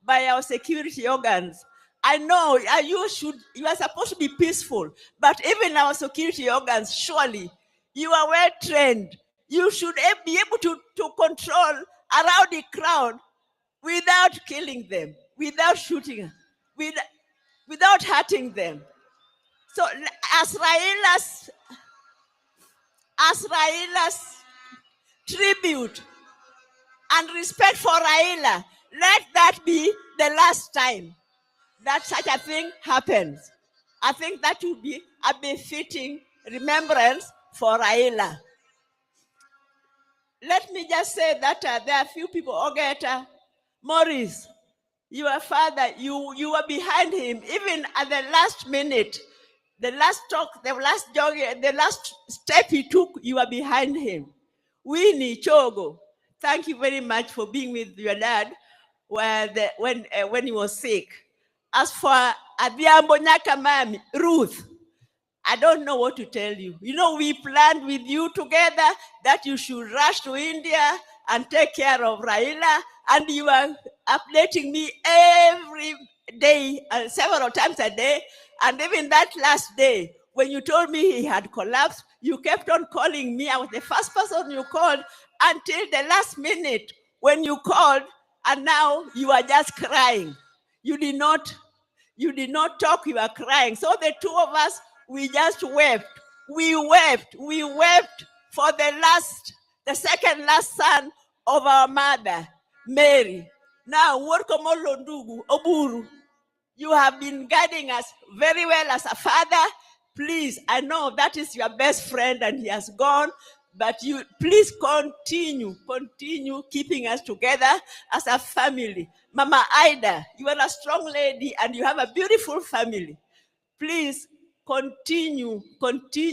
by our security organs. I know you are supposed to be peaceful, but even our security organs, surely you are well trained. You should be able to control around the crowd without killing them, without shooting, without hurting them. So as Raila's tribute and respect for Raila, let that be the last time that such a thing happens. I think that would be a befitting remembrance for Raila. Let me just say that there are few people, Ogeta, Morris, your father, you were behind him, even at the last minute, the last talk, the last jog, the last step he took, you were behind him. Winnie Chogo, thank you very much for being with your dad when he was sick. As for Adhiambo Nyakamami, Ruth, I don't know what to tell you. You know, we planned with you together that you should rush to India and take care of Raila, and you are updating me every day, several times a day, and even that last day, when you told me he had collapsed, you kept on calling me. I was the first person you called until the last minute when you called, and now you are just crying. You did not talk, you were crying. So the two of us, we just wept. We wept for the second last son of our mother, Mary. Now, Oburu, you have been guiding us very well as a father. Please, I know that is your best friend and he has gone, but you please continue keeping us together as a family. Mama Ida, you are a strong lady and you have a beautiful family. Please continue putting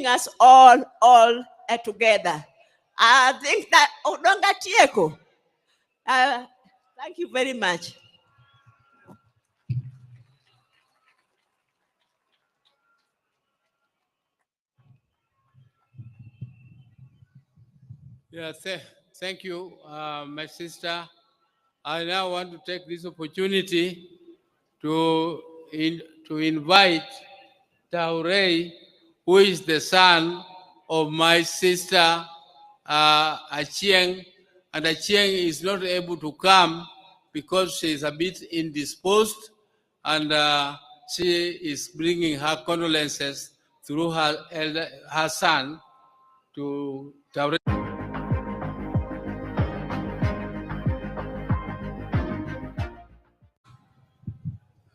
us all together. I think that Odonga Tieko. Thank you very much. Yeah, thank you, my sister. I now want to take this opportunity to invite Taurei, who is the son of my sister Achieng, and Achieng is not able to come because she is a bit indisposed, and she is bringing her condolences through her son to Taurei.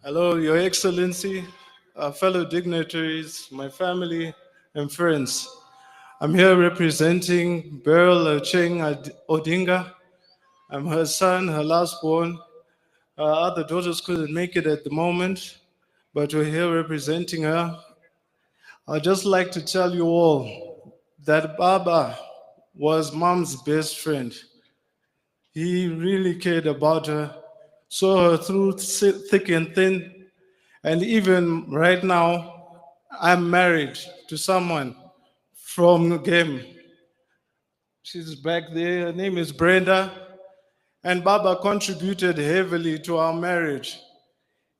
Hello, Your Excellency, fellow dignitaries, my family and friends. I'm here representing Beryl Cheng Odinga. I'm her son, her last born. Other daughters couldn't make it at the moment, but we're here representing her. I'd just like to tell you all that Baba was mom's best friend. He really cared about her, saw her through thick and thin. And even right now, I'm married to someone from Game. She's back there. Her name is Brenda. And Baba contributed heavily to our marriage.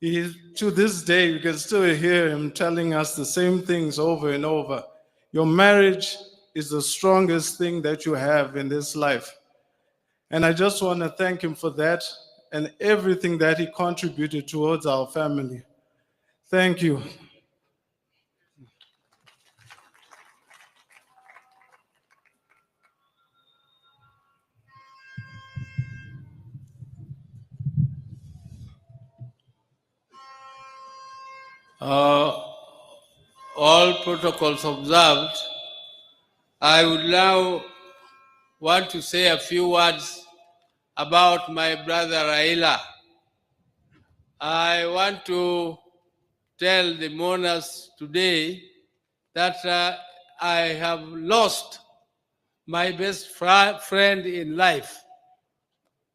To this day, you can still hear him telling us the same things over and over. Your marriage is the strongest thing that you have in this life. And I just want to thank him for that and everything that he contributed towards our family. Thank you. All protocols observed, I would now want to say a few words about my brother Raila. I want to tell the mourners today that I have lost my best friend in life.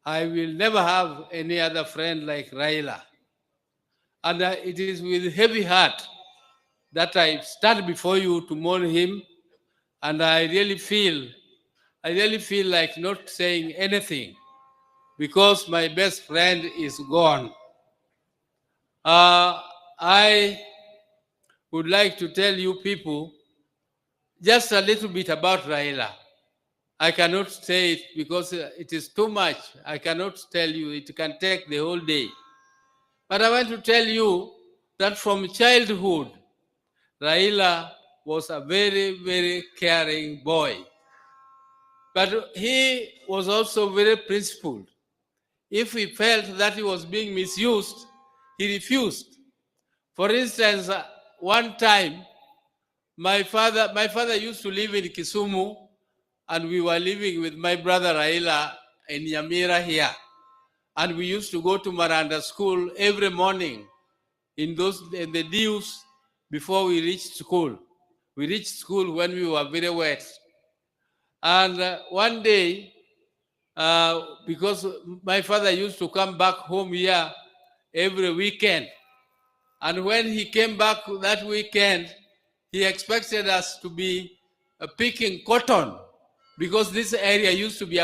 I will never have any other friend like Raila. And it is with heavy heart that I stand before you to mourn him and I really feel like not saying anything because my best friend is gone. I would like to tell you people just a little bit about Raila. I cannot say it because it is too much. I cannot tell you. It can take the whole day. But I want to tell you that from childhood, Raila was a very, very caring boy. But he was also very principled. If he felt that he was being misused, he refused. For instance, one time, my father used to live in Kisumu, and we were living with my brother Raila in Nyamira here. And we used to go to Maranda school every morning in the dews before we reached school. We reached school when we were very wet. And one day, because my father used to come back home here every weekend, and when he came back that weekend, he expected us to be picking cotton, because this area used to be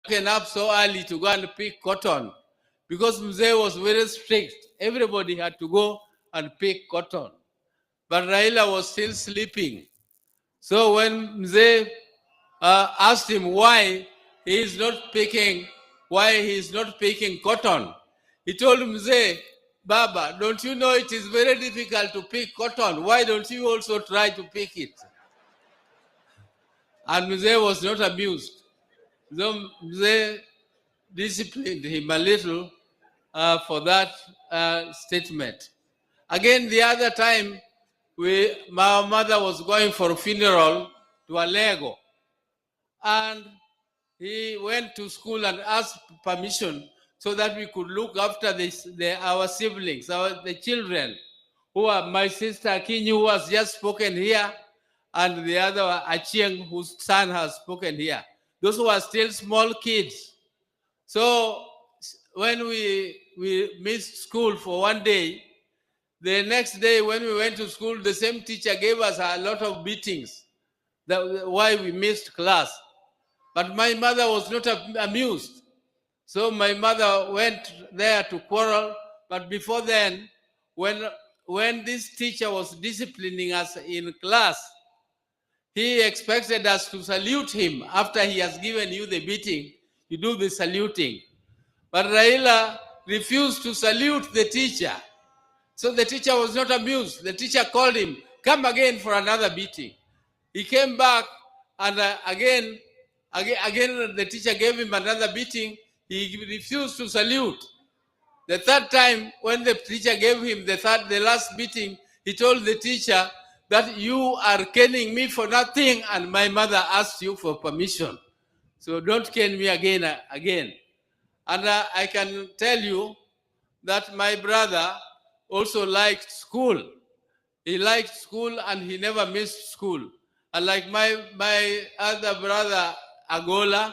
waken up so early to go and pick cotton, because Mzee was very strict. Everybody had to go and pick cotton. But Raila was still sleeping. So when Mzee asked him why he is not picking cotton, he told Mzee, Baba, don't you know it is very difficult to pick cotton? Why don't you also try to pick it? And Mzee was not amused. So Mzee disciplined him a little for that statement. Again, the other time, my mother was going for a funeral to Alego, and he went to school and asked permission so that we could look after our siblings, the children, who are my sister Akinyi, who has just spoken here, and the other Achieng, whose son has spoken here. Those who are still small kids. So when we missed school for one day, the next day when we went to school, the same teacher gave us a lot of beatings, why we missed class. But my mother was not amused. So my mother went there to quarrel. But before then, when this teacher was disciplining us in class, he expected us to salute him. After he has given you the beating, you do the saluting. But Raila refused to salute the teacher. So the teacher was not amused. The teacher called him, come again for another beating. He came back, and again, the teacher gave him another beating. He refused to salute. The third time, when the teacher gave him the last beating, he told the teacher that you are caning me for nothing, and my mother asked you for permission. So don't cane me again. And I can tell you that my brother also liked school. He liked school and he never missed school. Unlike my other brother, Agola,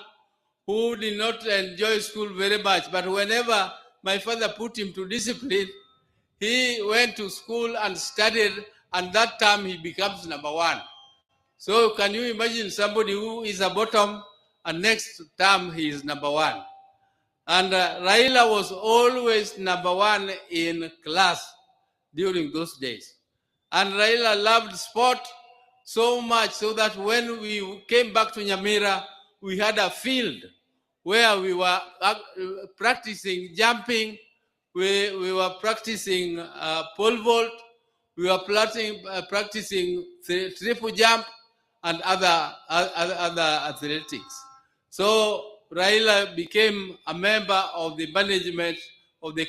who did not enjoy school very much, but whenever my father put him to discipline, he went to school and studied, and that time he becomes number one. So can you imagine somebody who is a bottom and next term he is number one? And Raila was always number one in class during those days. And Raila loved sport so much so that when we came back to Nyamira, we had a field where we were practicing jumping, we were practicing pole vault, we were practicing triple jump and other athletics. So Raila became a member of the management of the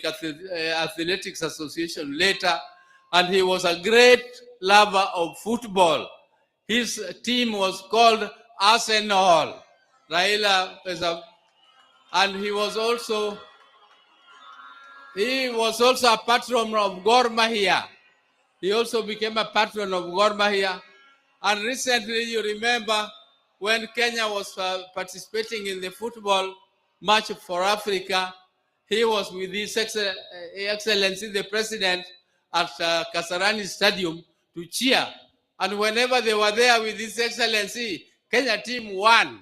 Athletics Association later, and he was a great lover of football. His team was called Arsenal. Raila was and he was also a patron of Gor Mahia. He also became a patron of Gor Mahia. And recently, you remember when Kenya was participating in the football match for Africa, he was with His Excellency the President, at Kasarani Stadium to cheer. And whenever they were there with His Excellency, Kenya team won.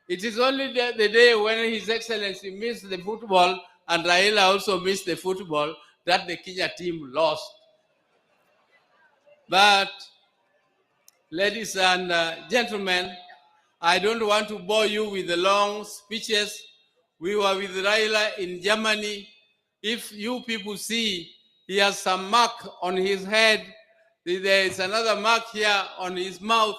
It is only the day when His Excellency missed the football and Raila also missed the football that the Kenya team lost. But, ladies and gentlemen, I don't want to bore you with the long speeches. We were with Raila in Germany. If you people see, he has some mark on his head. There is another mark here on his mouth.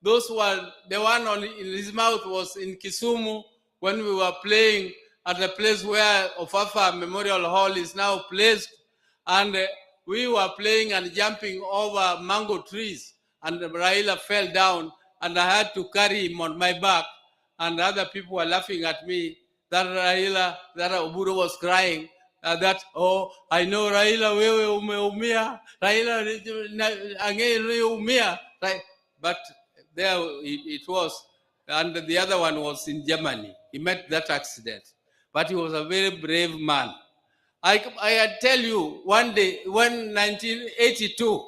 Those were, the one in his mouth was in Kisumu when we were playing at the place where Ofafa Memorial Hall is now placed. And we were playing and jumping over mango trees. And Raila fell down and I had to carry him on my back. And other people were laughing at me that Raila, that Oburu was crying. That, oh, I know Raila, wewe umeumia. Raila, umia. Right? But there it was. And the other one was in Germany. He met that accident. But he was a very brave man. I tell you, one day, when 1982,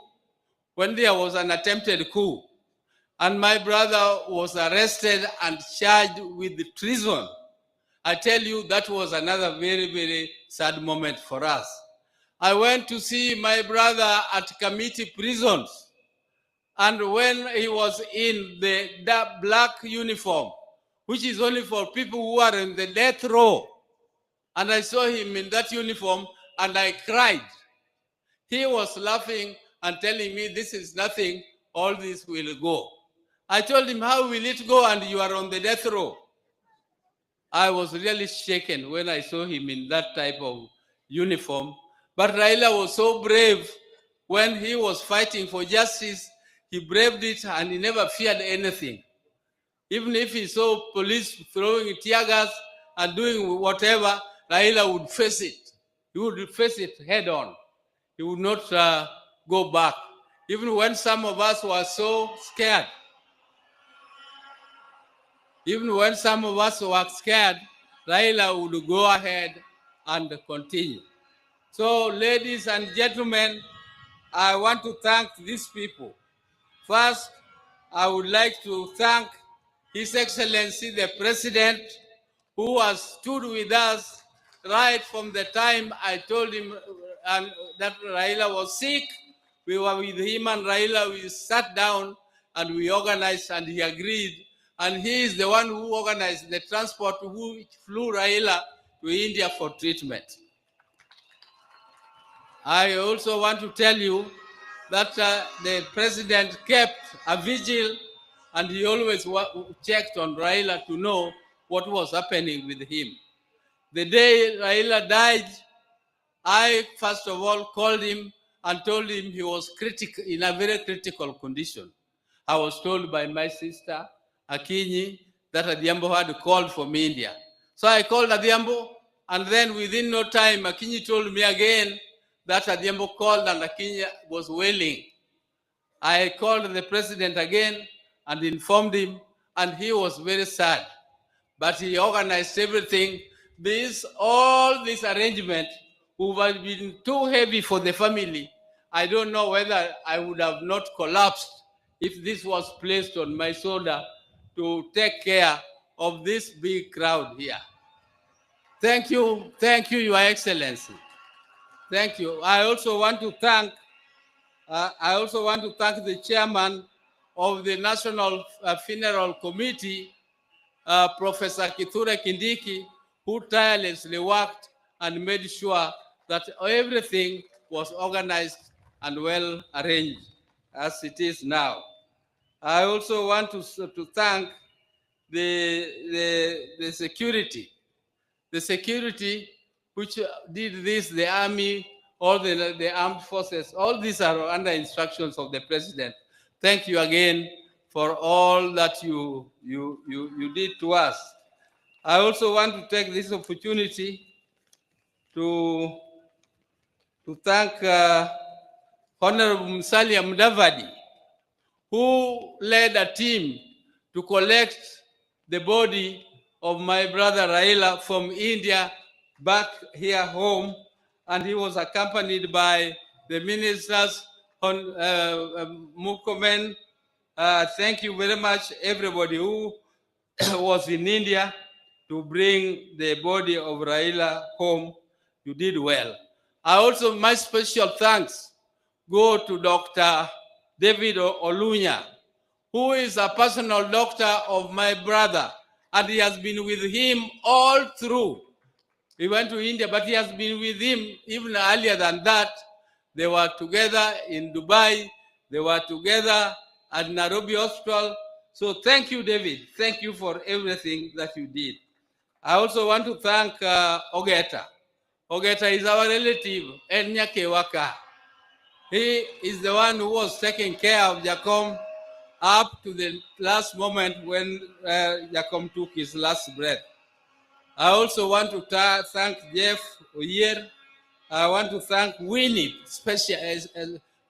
when there was an attempted coup, and my brother was arrested and charged with treason, I tell you, that was another very, very sad moment for us. I went to see my brother at committee prisons, and when he was in the black uniform, which is only for people who are in the death row, and I saw him in that uniform, and I cried. He was laughing and telling me, this is nothing, all this will go. I told him, how will it go and you are on the death row? I was really shaken when I saw him in that type of uniform. But Raila was so brave when he was fighting for justice. He braved it and he never feared anything. Even if he saw police throwing tear gas and doing whatever, Raila would face it. He would face it head on. He would not go back. Even when some of us were so scared, Raila would go ahead and continue. So, ladies and gentlemen, I want to thank these people. First, I would like to thank His Excellency the President, who has stood with us right from the time I told him that Raila was sick. We were with him and Raila, we sat down and we organized and he agreed. And he is the one who organized the transport who flew Raila to India for treatment. I also want to tell you that the president kept a vigil and he always checked on Raila to know what was happening with him. The day Raila died, I first of all called him and told him he was in a very critical condition. I was told by my sister, Akinyi, that Adhiambo had called from India. So I called Adhiambo, and then within no time, Akinyi told me again that Adhiambo called and Akinyi was wailing. I called the president again and informed him, and he was very sad. But he organized everything. All this arrangement would have been too heavy for the family. I don't know whether I would have not collapsed if this was placed on my shoulder to take care of this big crowd here. Thank you, Your Excellency. Thank you. I also want to thank the chairman of the National Funeral Committee, Professor Kithure Kindiki, who tirelessly worked and made sure that everything was organized and well arranged as it is now. I also want to thank the security which did this, the army, all the armed forces. All these are under instructions of the president. Thank you again for all that you did to us. I also want to take this opportunity to thank Honorable Musalia Mudavadi, who led a team to collect the body of my brother Raila from India back here home, and he was accompanied by the ministers, Mukomen. Thank you very much, everybody who was in India to bring the body of Raila home. You did well. My special thanks go to Dr. David Olunya, who is a personal doctor of my brother, and he has been with him all through. He went to India, but he has been with him even earlier than that. They were together in Dubai. They were together at Nairobi Hospital. So thank you, David. Thank you for everything that you did. I also want to thank Ogeta. Ogeta is our relative, Enyakewaka. He is the one who was taking care of Jacom up to the last moment when Jacom took his last breath. I also want to thank Jeff Oyer. I want to thank Winnie,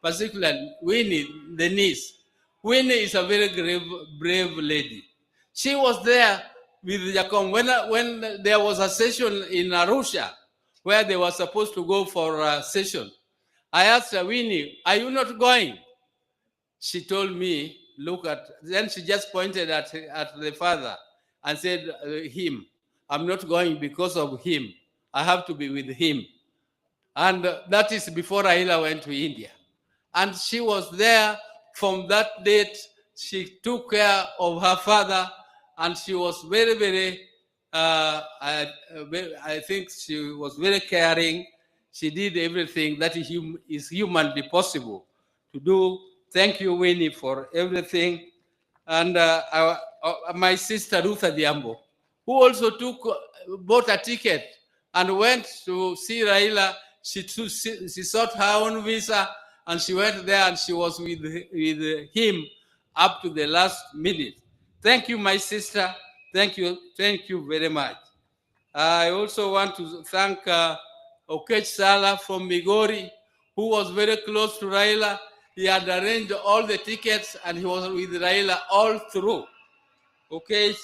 particularly Winnie, the niece. Winnie is a very brave lady. She was there with Jacom when there was a session in Arusha where they were supposed to go for a session. I asked her, Winnie, are you not going? She told me, then she just pointed at the father and said, him. I'm not going because of him. I have to be with him. And that is before Raila went to India. And she was there from that date. She took care of her father, and she was very, very, I think she was very caring. She did everything that is humanly possible to do. Thank you, Winnie, for everything. And my sister, Ruth Adiambo, who also bought a ticket and went to see Raila. She sought her own visa, and she went there, and she was with him up to the last minute. Thank you, my sister. Thank you very much. I also want to thank Okech Sala from Migori, who was very close to Raila. He had arranged all the tickets, and he was with Raila all through. Okay,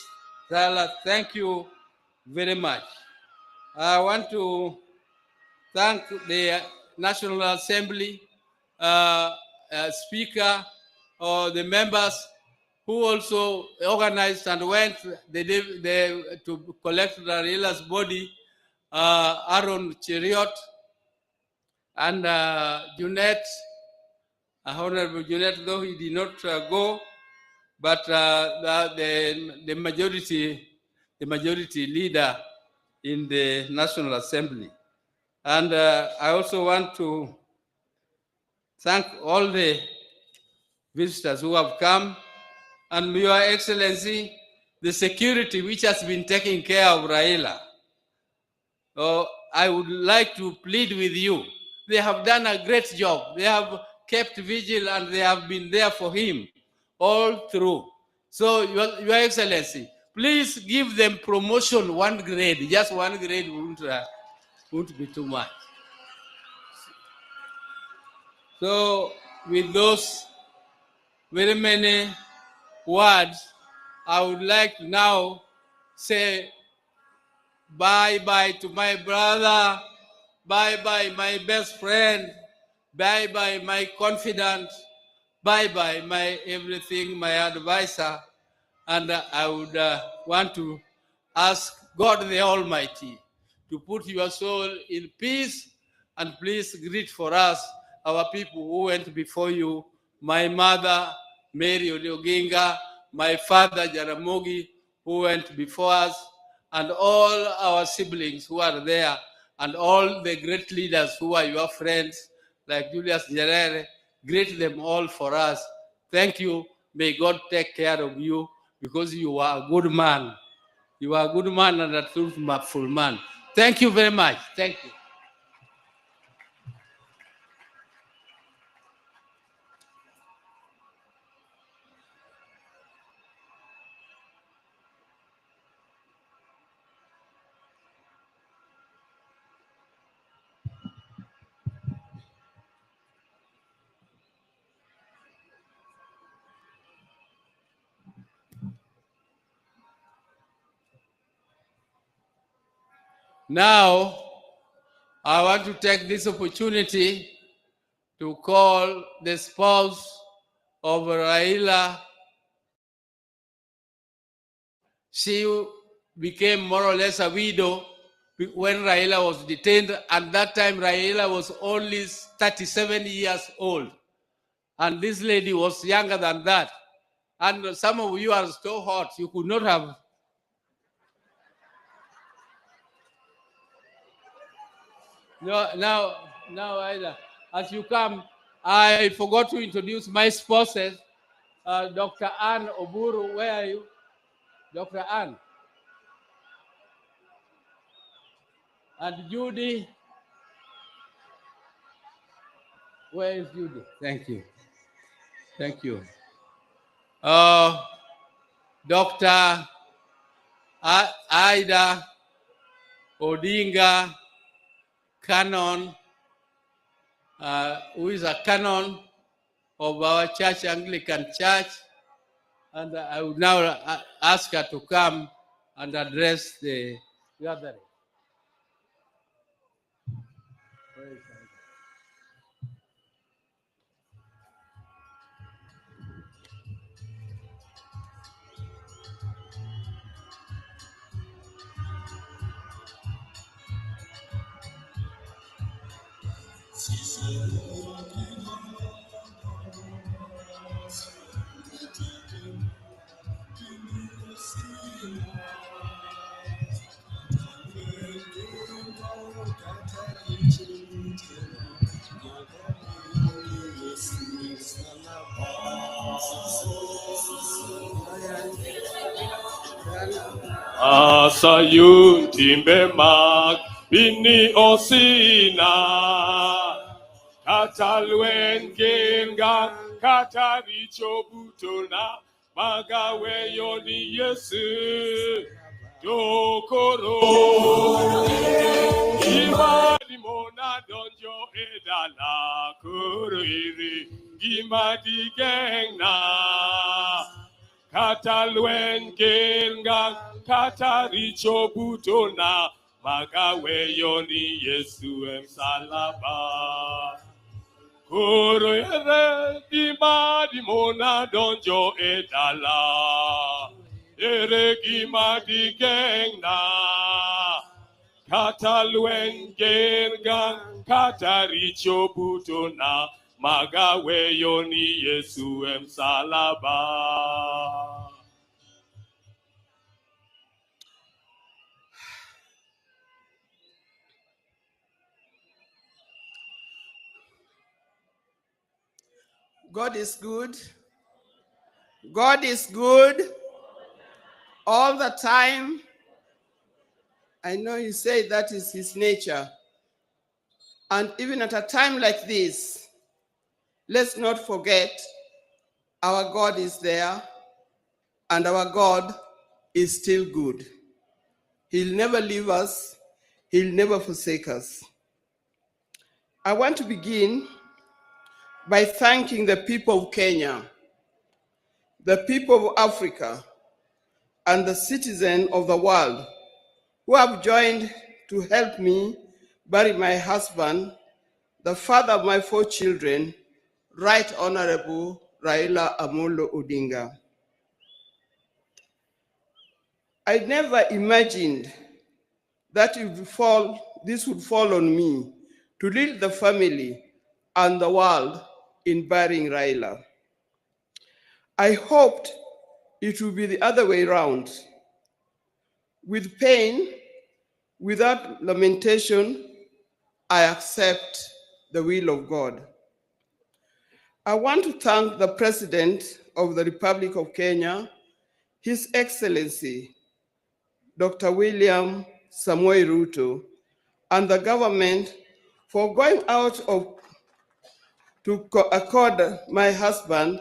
Sala, thank you very much. I want to thank the National Assembly Speaker, or the members who also organized and went to collect Raila's body, Aaron Cheriot and Junet, Honorable Junet, though he did not go, but the majority leader in the National Assembly. And I also want to thank all the visitors who have come, and Your Excellency, the security which has been taking care of Raila. I would like to plead with you. They have done a great job. They have kept vigil, and they have been there for him all through. So, Your Excellency, please give them promotion 1 grade. Just 1 grade won't be too much. So, with those very many words, I would like to now say bye-bye to my brother, bye-bye my best friend, bye-bye my confidant, bye-bye my everything, my advisor. And I would want to ask God the Almighty to put your soul in peace, and please greet for us our people who went before you, my mother, Mary Odinga, my father, Jaramogi, who went before us, and all our siblings who are there, and all the great leaders who are your friends, like Julius Nyerere. Greet them all for us. Thank you. May God take care of you, because you are a good man. You are a good man and a truthful man. Thank you very much. Thank you. Now, I want to take this opportunity to call the spouse of Raila. She became more or less a widow when Raila was detained, and that time Raila was only 37 years old. And this lady was younger than that. And some of you are so hot, you could not have. No, now, Ida, as you come, I forgot to introduce my spouses. Dr. Ann Oburu, where are you? Dr. Ann. And Judy. Where is Judy? Thank you. Thank you. Dr. Ida Odinga, canon, who is a canon of our church, Anglican Church. And I would now ask her to come and address the gathering. Asayun timbe mak bini osina katalwen genga kataricho butona magawe yoni yesu dokoro imadi mona donjo edala kuriri imadi gengna katalwen genga kataricho butona magawe yoni yesu emsalaba koro ere imadi mona donjo edala ere imadi gengna katalwen genga kataricho butona magawe yoni yesu emsalaba. God is good. God is good all the time. I know you say that is his nature. And even at a time like this, let's not forget our God is there and our God is still good. He'll never leave us. He'll never forsake us. I want to begin by thanking the people of Kenya, the people of Africa, and the citizens of the world who have joined to help me bury my husband, the father of my 4 children, Right Honorable Raila Odinga. I never imagined that this would fall on me to lead the family and the world in burying Raila. I hoped it would be the other way around. With pain, without lamentation, I accept the will of God. I want to thank the President of the Republic of Kenya, His Excellency, Dr. William Samoei Ruto, and the government for going out to accord my husband,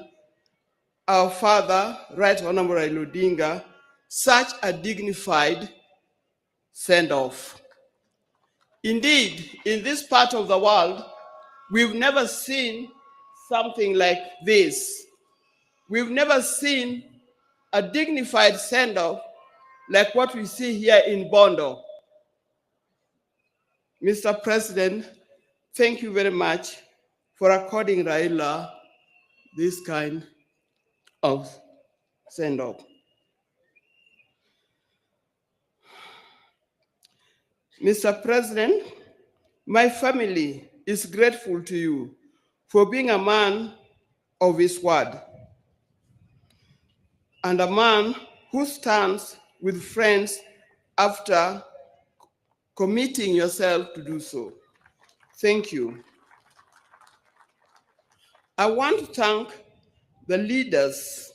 our father, Right Honorable Raila Odinga, such a dignified send-off. Indeed, in this part of the world, we've never seen something like this. We've never seen a dignified send-off like what we see here in Bondo. Mr. President, thank you very much for according Raila this kind of send-off. Mr. President, my family is grateful to you for being a man of his word and a man who stands with friends after committing yourself to do so. Thank you. I want to thank the leaders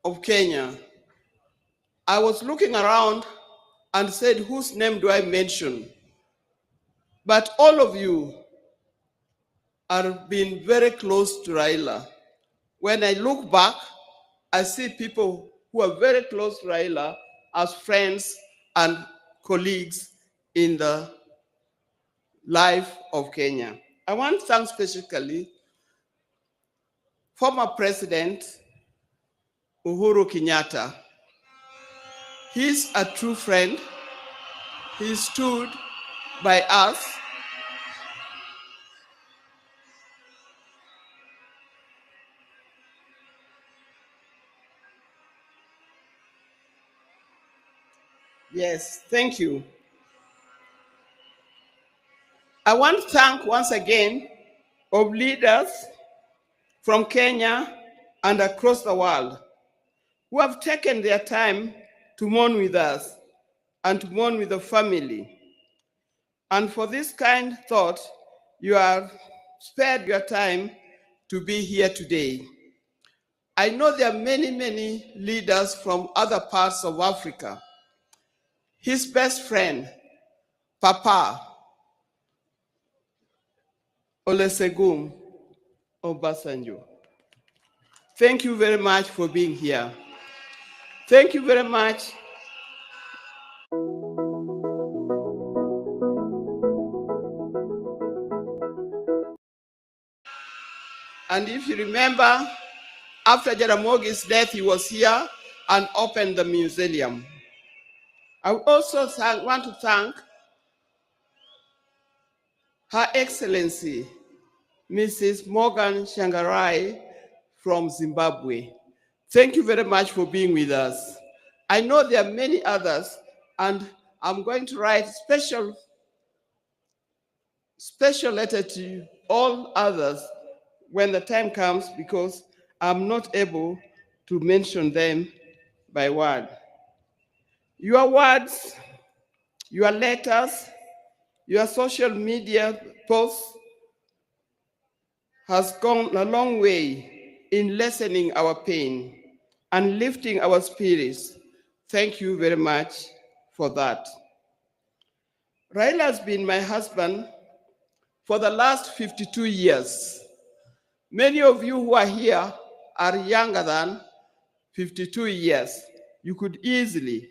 of Kenya. I was looking around and said, whose name do I mention? But all of you are being very close to Raila. When I look back, I see people who are very close to Raila as friends and colleagues in the life of Kenya. I want to thank specifically former President Uhuru Kenyatta. He's a true friend. He stood by us. Yes, thank you. I want to thank once again of leaders from Kenya and across the world who have taken their time to mourn with us and to mourn with the family. And for this kind thought, you have spared your time to be here today. I know there are many, many leaders from other parts of Africa. His best friend, Papa Olusegun Obasanjo. Thank you very much for being here. Thank you very much. And if you remember, after Jaramogi's death, he was here and opened the museum. I also want to thank Her Excellency, Mrs. Morgan Shangarai from Zimbabwe. Thank you very much for being with us. I know there are many others, and I'm going to write special letter to all others when the time comes, because I'm not able to mention them by word. Your words, your letters, your social media posts has gone a long way in lessening our pain and lifting our spirits. Thank you very much for that. Raila has been my husband for the last 52 years. Many of you who are here are younger than 52 years. You could easily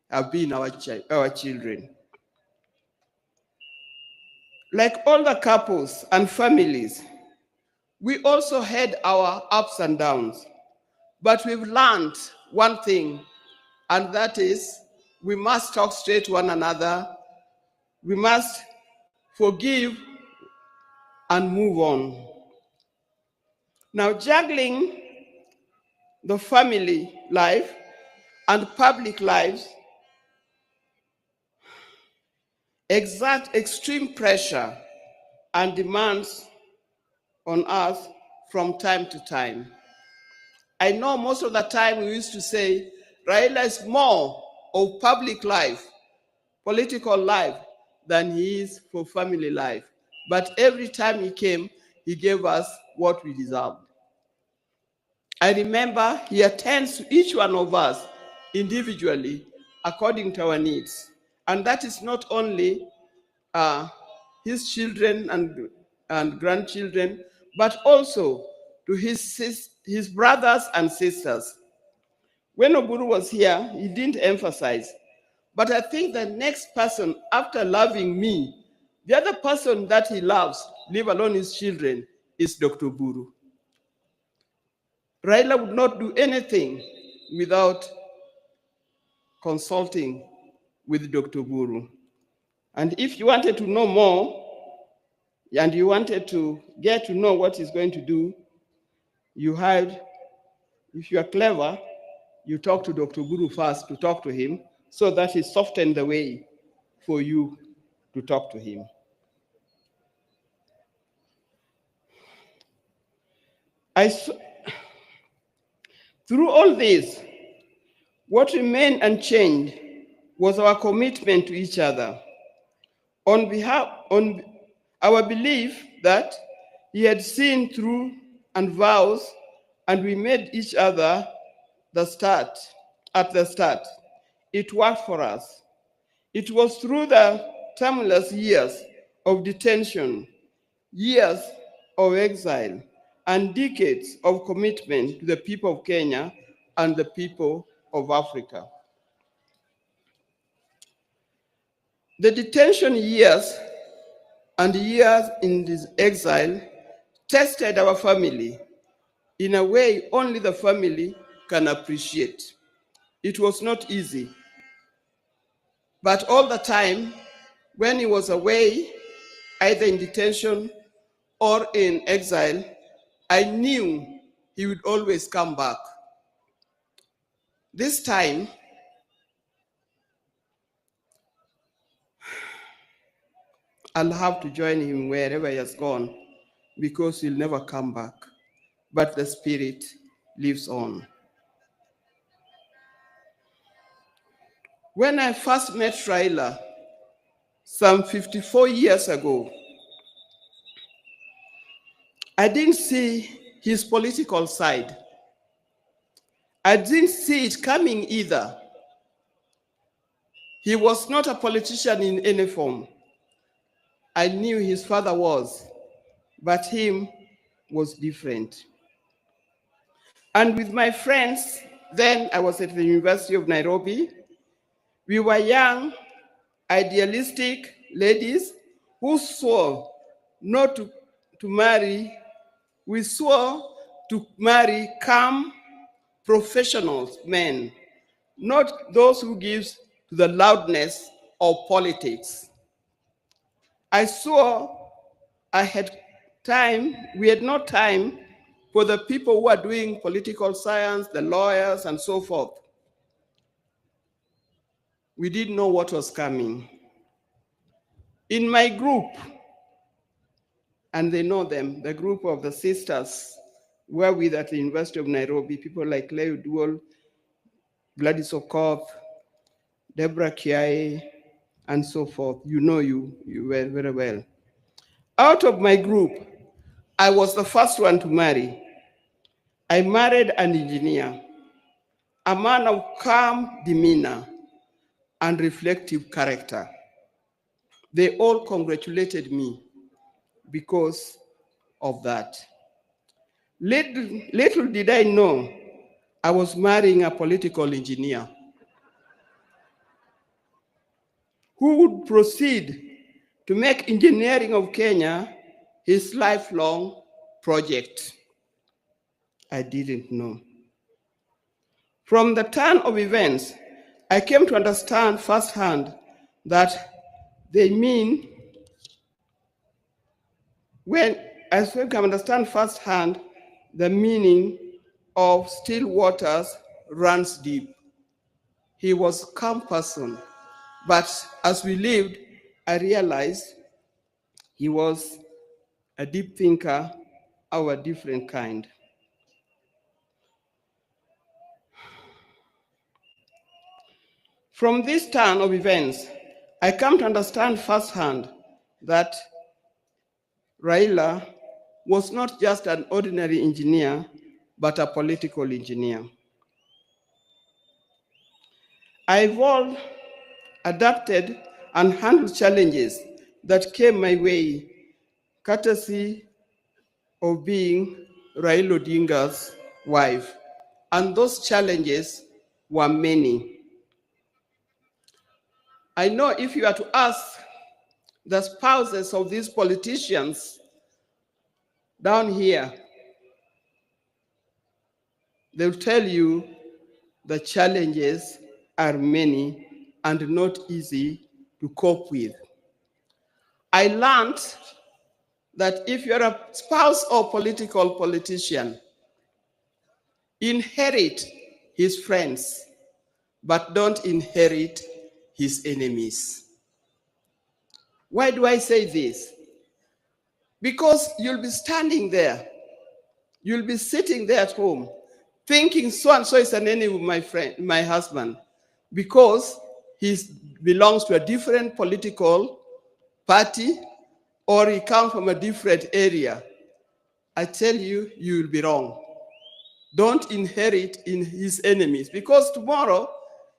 have been our children. Like all the couples and families, we also had our ups and downs, but we've learned one thing, and that is we must talk straight to one another. We must forgive and move on. Now, juggling the family life and public lives exert extreme pressure and demands on us from time to time. I know most of the time we used to say Raila is more of public life, political life, than he is for family life. But every time he came, he gave us what we deserved. I remember he attends to each one of us individually according to our needs. And that is not only his children and grandchildren, but also to his brothers and sisters. When Oburu was here, he didn't emphasize, but I think the next person after loving me, the other person that he loves, leave alone his children, is Dr. Buru. Raila would not do anything without consulting with Dr. Buru. And if you wanted to know more, and you wanted to get to know what he's going to do, you had, if you are clever, you talk to Dr. Guru first to talk to him so that he softened the way for you to talk to him. Through all this, what remained unchanged was our commitment to each other. On our belief that he had seen through and vows, and we made each other at the start. It worked for us. It was through the tumultuous years of detention, years of exile, and decades of commitment to the people of Kenya and the people of Africa. The detention years and years in this exile tested our family in a way only the family can appreciate. It was not easy. But all the time, when he was away, either in detention or in exile, I knew he would always come back. This time, I'll have to join him wherever he has gone because he'll never come back. But the spirit lives on. When I first met Raila, some 54 years ago, I didn't see his political side. I didn't see it coming either. He was not a politician in any form. I knew his father was, but him was different. And with my friends, then I was at the University of Nairobi, we were young, idealistic ladies who swore not to marry. We swore to marry calm, professional men, not those who give to the loudness of politics. I swore we had no time for the people who are doing political science, the lawyers, and so forth. We didn't know what was coming. In my group, and they know them, the group of the sisters were with at the University of Nairobi, people like Leo Duol, Gladys Okoth, Deborah Kiai, and so forth. You know you well, very well. Out of my group, I was the first one to marry. I married an engineer, a man of calm demeanor and reflective character. They all congratulated me because of that. Little did I know I was marrying a political engineer who would proceed to make engineering of Kenya his lifelong project. I didn't know. From the turn of events, I came to understand firsthand that they mean I can understand firsthand the meaning of still waters runs deep. He was a calm person, but as we lived, I realized he was a deep thinker of a different kind. From this turn of events, I come to understand firsthand that Raila was not just an ordinary engineer, but a political engineer. I evolved, adapted, and handled challenges that came my way, courtesy of being Raila Odinga's wife. And those challenges were many. I know if you are to ask the spouses of these politicians down here, they'll tell you the challenges are many and not easy to cope with. I learned that if you're a spouse or politician, inherit his friends, but don't inherit his enemies. Why do I say this? Because you'll be standing there, you'll be sitting there at home, thinking so and so is an enemy of my husband, because he belongs to a different political party or he comes from a different area. I tell you, you will be wrong. Don't inherit in his enemies, because tomorrow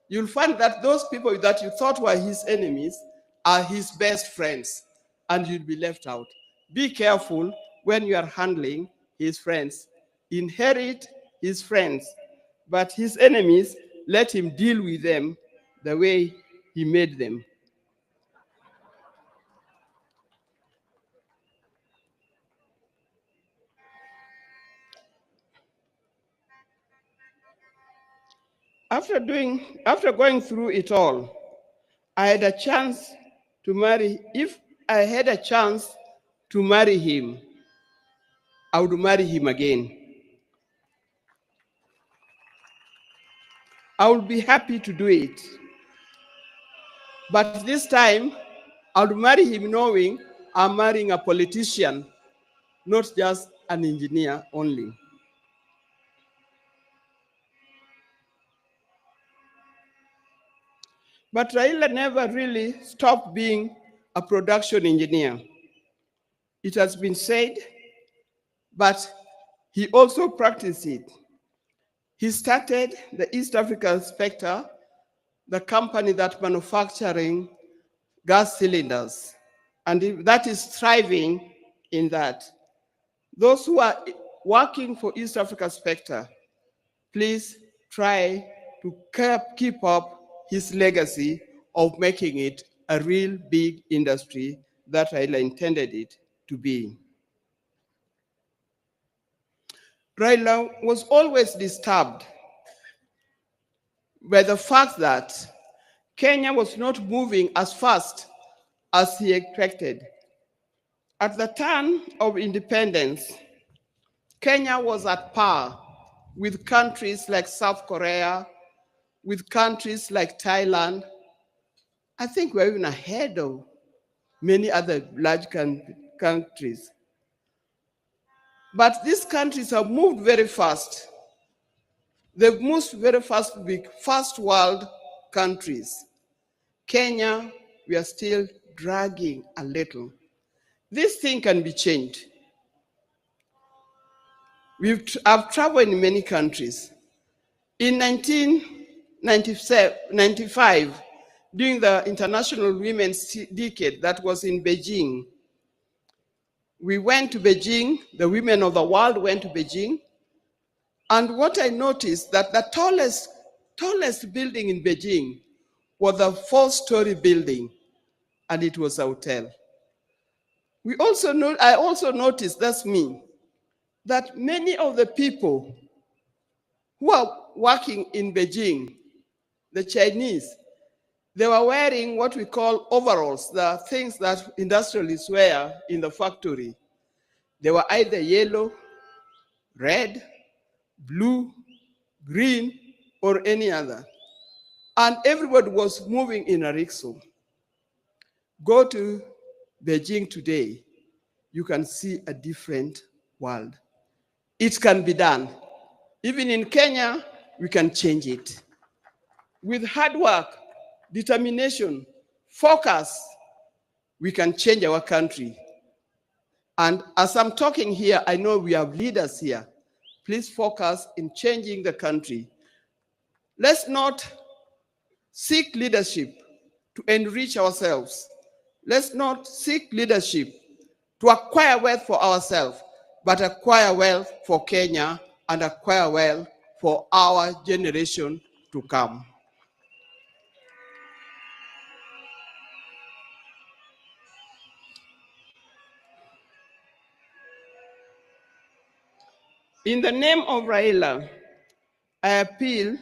you'll find that those people that you thought were his enemies are his best friends, and you'll be left out. Be careful when you are handling his friends. Inherit his friends, but his enemies, let him deal with them the way he made them. After going through it all, I had a chance to marry. If I had a chance to marry him, I would marry him again. I would be happy to do it. But this time, I would marry him knowing I'm marrying a politician, not just an engineer only. But Raila never really stopped being a production engineer. It has been said, but he also practiced it. He started the East Africa Spectre, the company that manufacturing gas cylinders, and that is thriving in that. Those who are working for East Africa Spectre, please try to keep up his legacy of making it a real big industry that Raila intended it to be. Raila was always disturbed by the fact that Kenya was not moving as fast as he expected. At the turn of independence, Kenya was at par with countries like South Korea, with countries like Thailand. I think we're even ahead of many other large countries. But these countries have moved very fast. They've moved very fast to be first world countries. Kenya, we are still dragging a little. This thing can be changed. I've traveled in many countries. In 1995, during the International Women's Decade that was in Beijing, we went to Beijing, the women of the world went to Beijing, and what I noticed that the tallest building in Beijing was a 4-story building, and it was a hotel. I also noticed, that's me, that many of the people who are working in Beijing, the Chinese, they were wearing what we call overalls, the things that industrialists wear in the factory. They were either yellow, red, blue, green, or any other. And everybody was moving in a rickshaw. Go to Beijing today, you can see a different world. It can be done. Even in Kenya, we can change it. With hard work, determination, focus, we can change our country. And as I'm talking here, I know we have leaders here. Please focus in changing the country. Let's not seek leadership to enrich ourselves. Let's not seek leadership to acquire wealth for ourselves, but acquire wealth for Kenya and acquire wealth for our generation to come. In the name of Raila, I appeal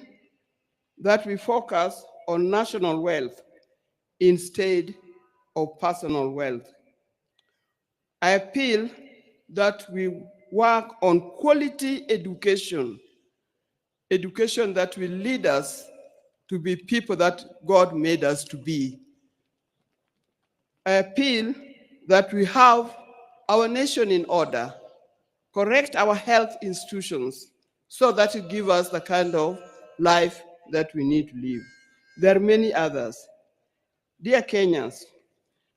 that we focus on national wealth instead of personal wealth. I appeal that we work on quality education, education that will lead us to be people that God made us to be. I appeal that we have our nation in order, correct our health institutions so that it gives us the kind of life that we need to live. There are many others. Dear Kenyans,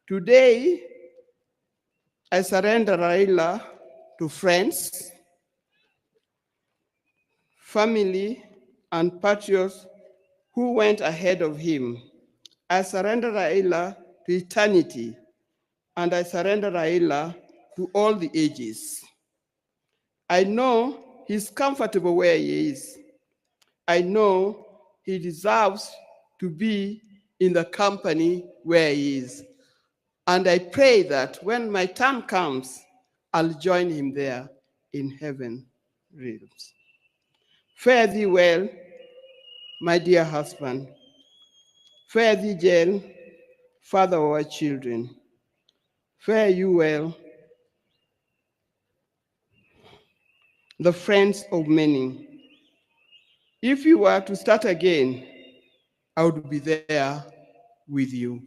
today I surrender Raila to friends, family, and patriots who went ahead of him. I surrender Raila to eternity, and I surrender Raila to all the ages. I know he's comfortable where he is. I know he deserves to be in the company where he is. And I pray that when my time comes, I'll join him there in heaven realms. Fare thee well, my dear husband. Fare thee well, father of our children. Fare you well, the friends of many. If you were to start again, I would be there with you.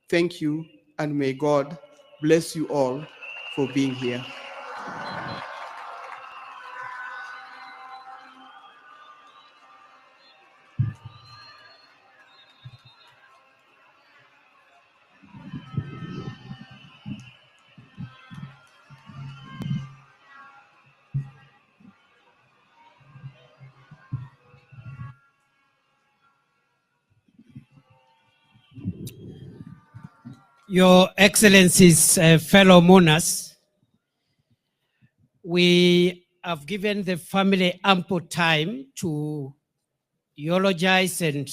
Thank you, and may God bless you all for being here. Your Excellencies, fellow mourners, we have given the family ample time to eulogize and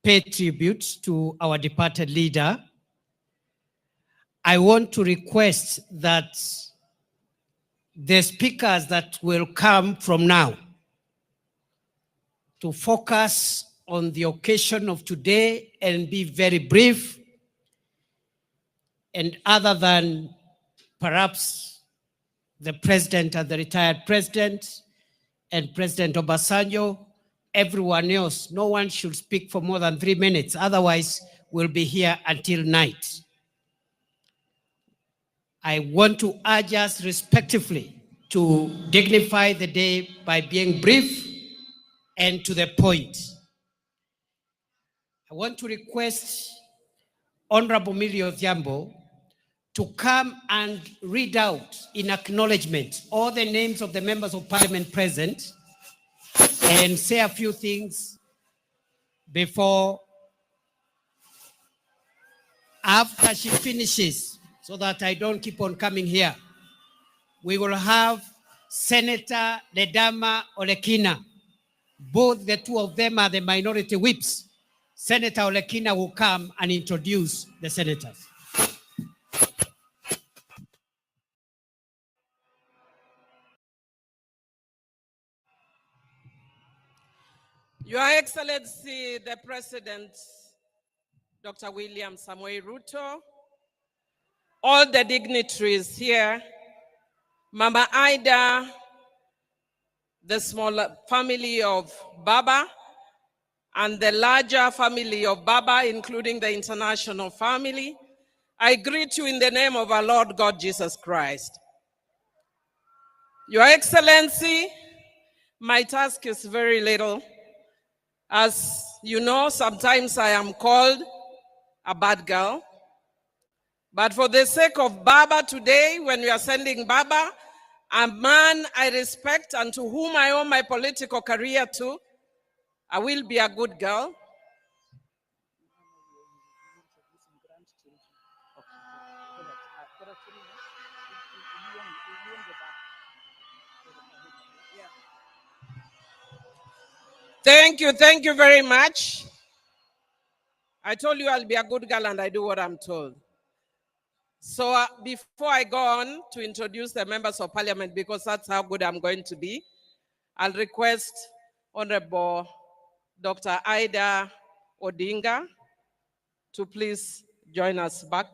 pay tribute to our departed leader. I want to request that the speakers that will come from now to focus on the occasion of today and be very brief, and other than perhaps the president and the retired president and President Obasanjo, everyone else, no one should speak for more than 3 minutes. Otherwise, we'll be here until night. I want to urge us respectively to dignify the day by being brief and to the point. I want to request Honorable Millie Odhiambo to come and read out in acknowledgement all the names of the members of parliament present and say a few things before, after she finishes, so that I don't keep on coming here. We will have Senator Ledama Olekina. Both the two of them are the minority whips. Senator Olekina will come and introduce the senators. Your Excellency, the President, Dr. William Samoei Ruto, all the dignitaries here, Mama Ida, the smaller family of Baba, and the larger family of Baba, including the international family, I greet you in the name of our Lord God Jesus Christ. Your Excellency, my task is very little. As you know, sometimes I am called a bad girl. But for the sake of Baba today, when we are sending Baba, a man I respect and to whom I owe my political career to, I will be a good girl. Thank you very much. I told you I'll be a good girl and I do what I'm told. So before I go on to introduce the members of parliament, because that's how good I'm going to be, I'll request Honorable Dr. Raila Odinga to please join us back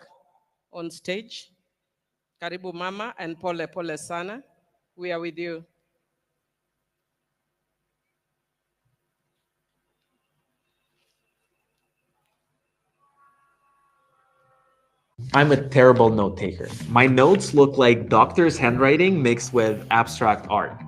on stage. Karibu mama, and pole pole sana. We are with you. I'm a terrible note taker. My notes look like doctor's handwriting mixed with abstract art.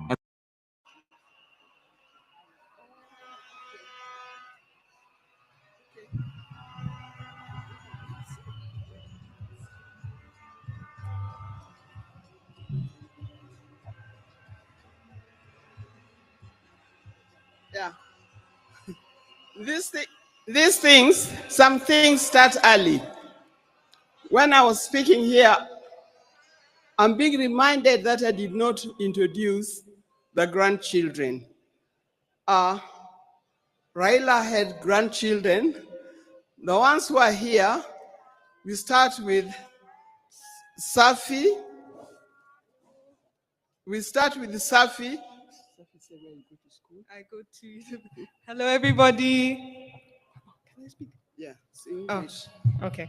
Yeah. Some things start early. When I was speaking here, I'm being reminded that I did not introduce the grandchildren. Raila had grandchildren. The ones who are here, we start with Safi. Safi. I go to. Hello, everybody. Can I speak? Yeah. Oh, okay.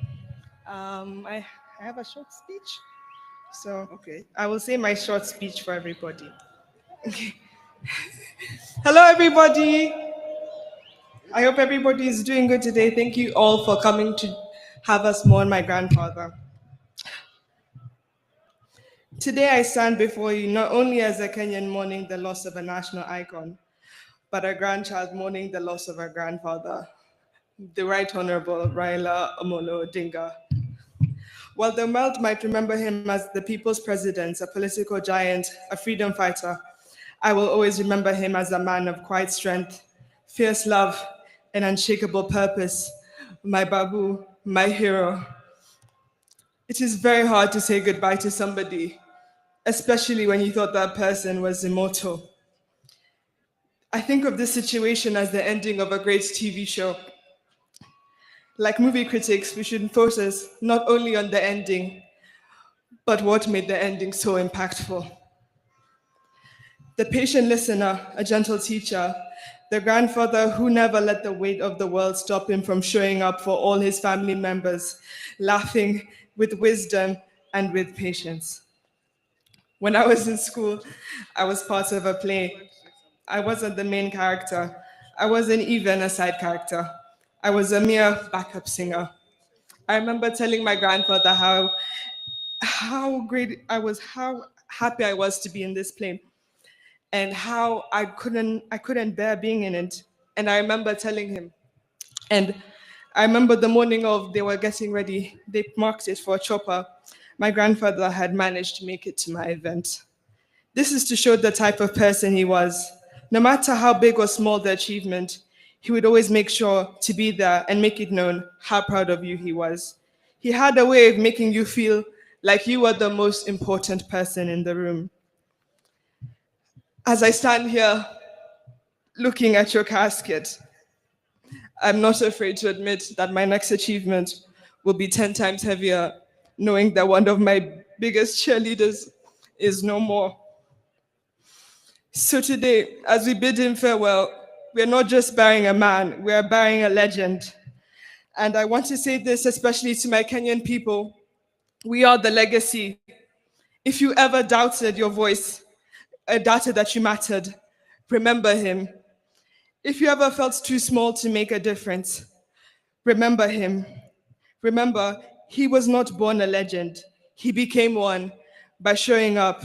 I have a short speech, so okay. I will say my short speech for everybody. Okay. Hello, everybody. I hope everybody is doing good today. Thank you all for coming to have us mourn my grandfather. Today, I stand before you not only as a Kenyan mourning the loss of a national icon, but a grandchild mourning the loss of our grandfather, the Right Honorable Raila Odinga. While the world might remember him as the people's president, a political giant, a freedom fighter, I will always remember him as a man of quiet strength, fierce love, and unshakable purpose. My Babu, my hero. It is very hard to say goodbye to somebody, especially when you thought that person was immortal. I think of this situation as the ending of a great TV show. Like movie critics, we should focus not only on the ending, but what made the ending so impactful. The patient listener, a gentle teacher, the grandfather who never let the weight of the world stop him from showing up for all his family members, laughing with wisdom and with patience. When I was in school, I was part of a play. I wasn't the main character. I wasn't even a side character. I was a mere backup singer. I remember telling my grandfather how great I was, how happy I was to be in this play, and how I couldn't bear being in it. And I remember telling him. And I remember the morning of they were getting ready, they marked it for a chopper. My grandfather had managed to make it to my event. This is to show the type of person he was. No matter how big or small the achievement, he would always make sure to be there and make it known how proud of you he was. He had a way of making you feel like you were the most important person in the room. As I stand here looking at your casket, I'm not afraid to admit that my next achievement will be 10 times heavier, knowing that one of my biggest cheerleaders is no more. So today, as we bid him farewell, we're not just burying a man, we're burying a legend. And I want to say this especially to my Kenyan people. We are the legacy. If you ever doubted your voice, doubted that you mattered, remember him. If you ever felt too small to make a difference, remember him. Remember, he was not born a legend. He became one by showing up,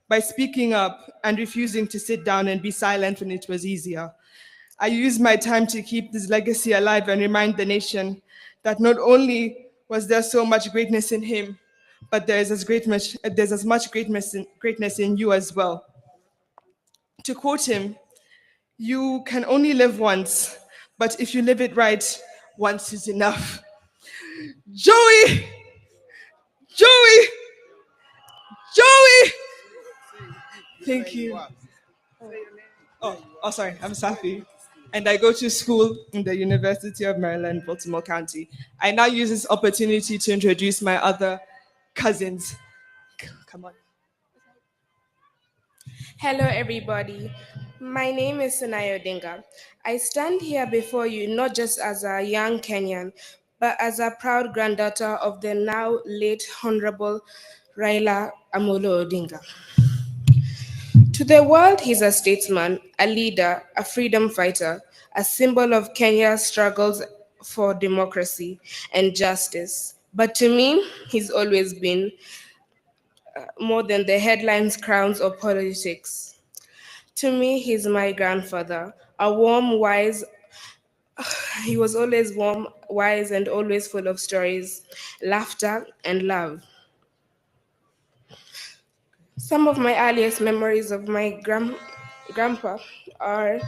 by speaking up and refusing to sit down and be silent when it was easier. I use my time to keep this legacy alive and remind the nation that not only was there so much greatness in him, but there's as much greatness in you as well. To quote him, you can only live once, but if you live it right, once is enough. Joey! Joey! Joey! Thank you. Oh, sorry, I'm Safi. And I go to school in the University of Maryland, Baltimore County. I now use this opportunity to introduce my other cousins. Come on. Hello, everybody. My name is Raila Odinga. I stand here before you not just as a young Kenyan, but as a proud granddaughter of the now late Honorable Raila Amolo Odinga. To the world, he's a statesman, a leader, a freedom fighter, a symbol of Kenya's struggles for democracy and justice. But to me, he's always been more than the headlines, crowns, or politics. To me, he's my grandfather, a warm, wise, he was always warm, wise, and always full of stories, laughter, and love. Some of my earliest memories of my grandpa are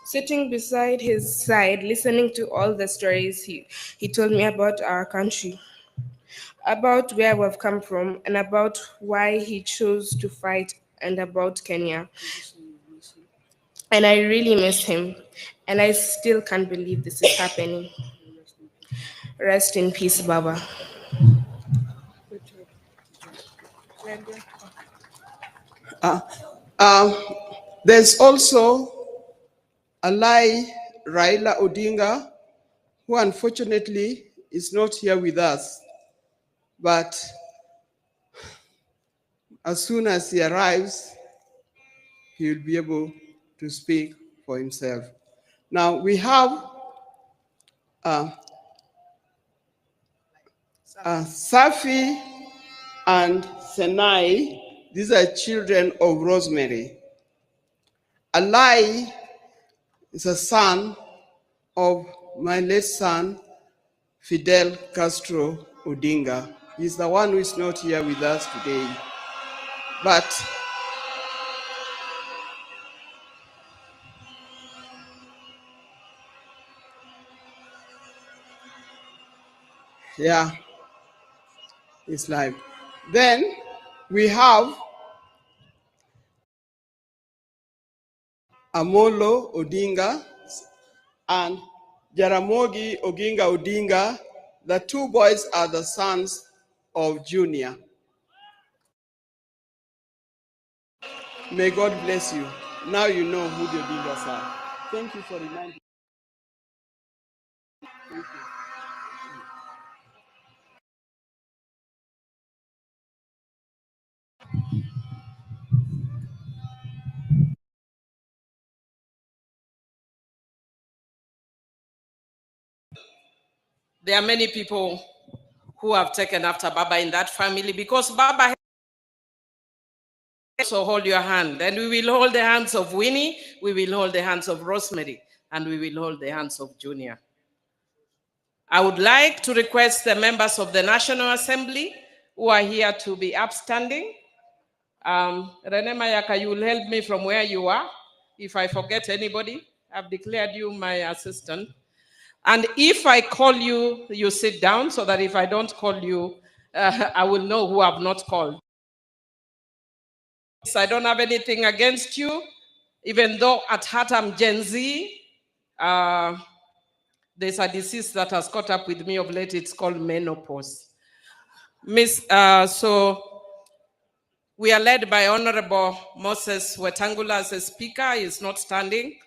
sitting beside his side, listening to all the stories he told me about our country, about where we've come from, and about why he chose to fight, and about Kenya. And I really miss him, and I still can't believe this is happening. Rest in peace, Baba. There's also Alai Raila Odinga, who unfortunately is not here with us. But as soon as he arrives, he will be able to speak for himself. Now we have Safi and Senai. These are children of Rosemary. Alai is a son of my late son, Fidel Castro Odinga. He's the one who is not here with us today. But yeah, it's live. Then we have Amolo Odinga and Jaramogi Oginga Odinga. The two boys are the sons of Junior. May God bless you. Now you know who the Odingas are. Thank you for reminding me. Thank you. There are many people who have taken after Baba in that family because Baba also hold your hand, and we will hold the hands of Winnie, we will hold the hands of Rosemary, and we will hold the hands of Junior. I would like to request the members of the National Assembly who are here to be upstanding. Rene Mayaka, you will help me from where you are. If I forget anybody, I've declared you my assistant. And if I call you, you sit down so that if I don't call you, I will know who I've not called. I don't have anything against you, even though at heart I'm Gen Z. There's a disease that has caught up with me of late. It's called menopause. So we are led by Honorable Moses Wetangula as a speaker. He is not standing.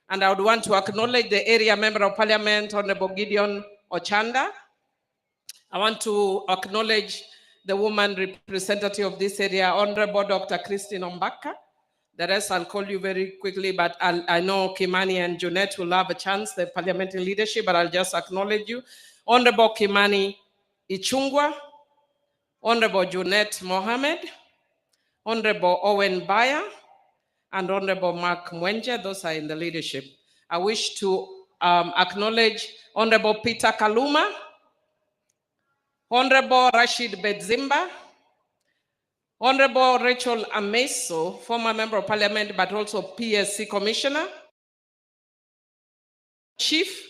And I would want to acknowledge the area member of parliament, Honorable Gideon Ochanda. I want to acknowledge the woman representative of this area, Honorable Dr. Christine Ombaka. The rest I'll call you very quickly, but I know Kimani and Junet will have a chance, the parliamentary leadership, but I'll just acknowledge you. Honorable Kimani Ichungwa, Honorable Junet Mohammed, Honorable Owen Baya, and Honorable Mark Mwenje. Those are in the leadership. I wish to acknowledge Honorable Peter Kaluma, Honorable Rashid Bedzimba, Honorable Rachel Ameso, former member of parliament, but also PSC commissioner, Chief,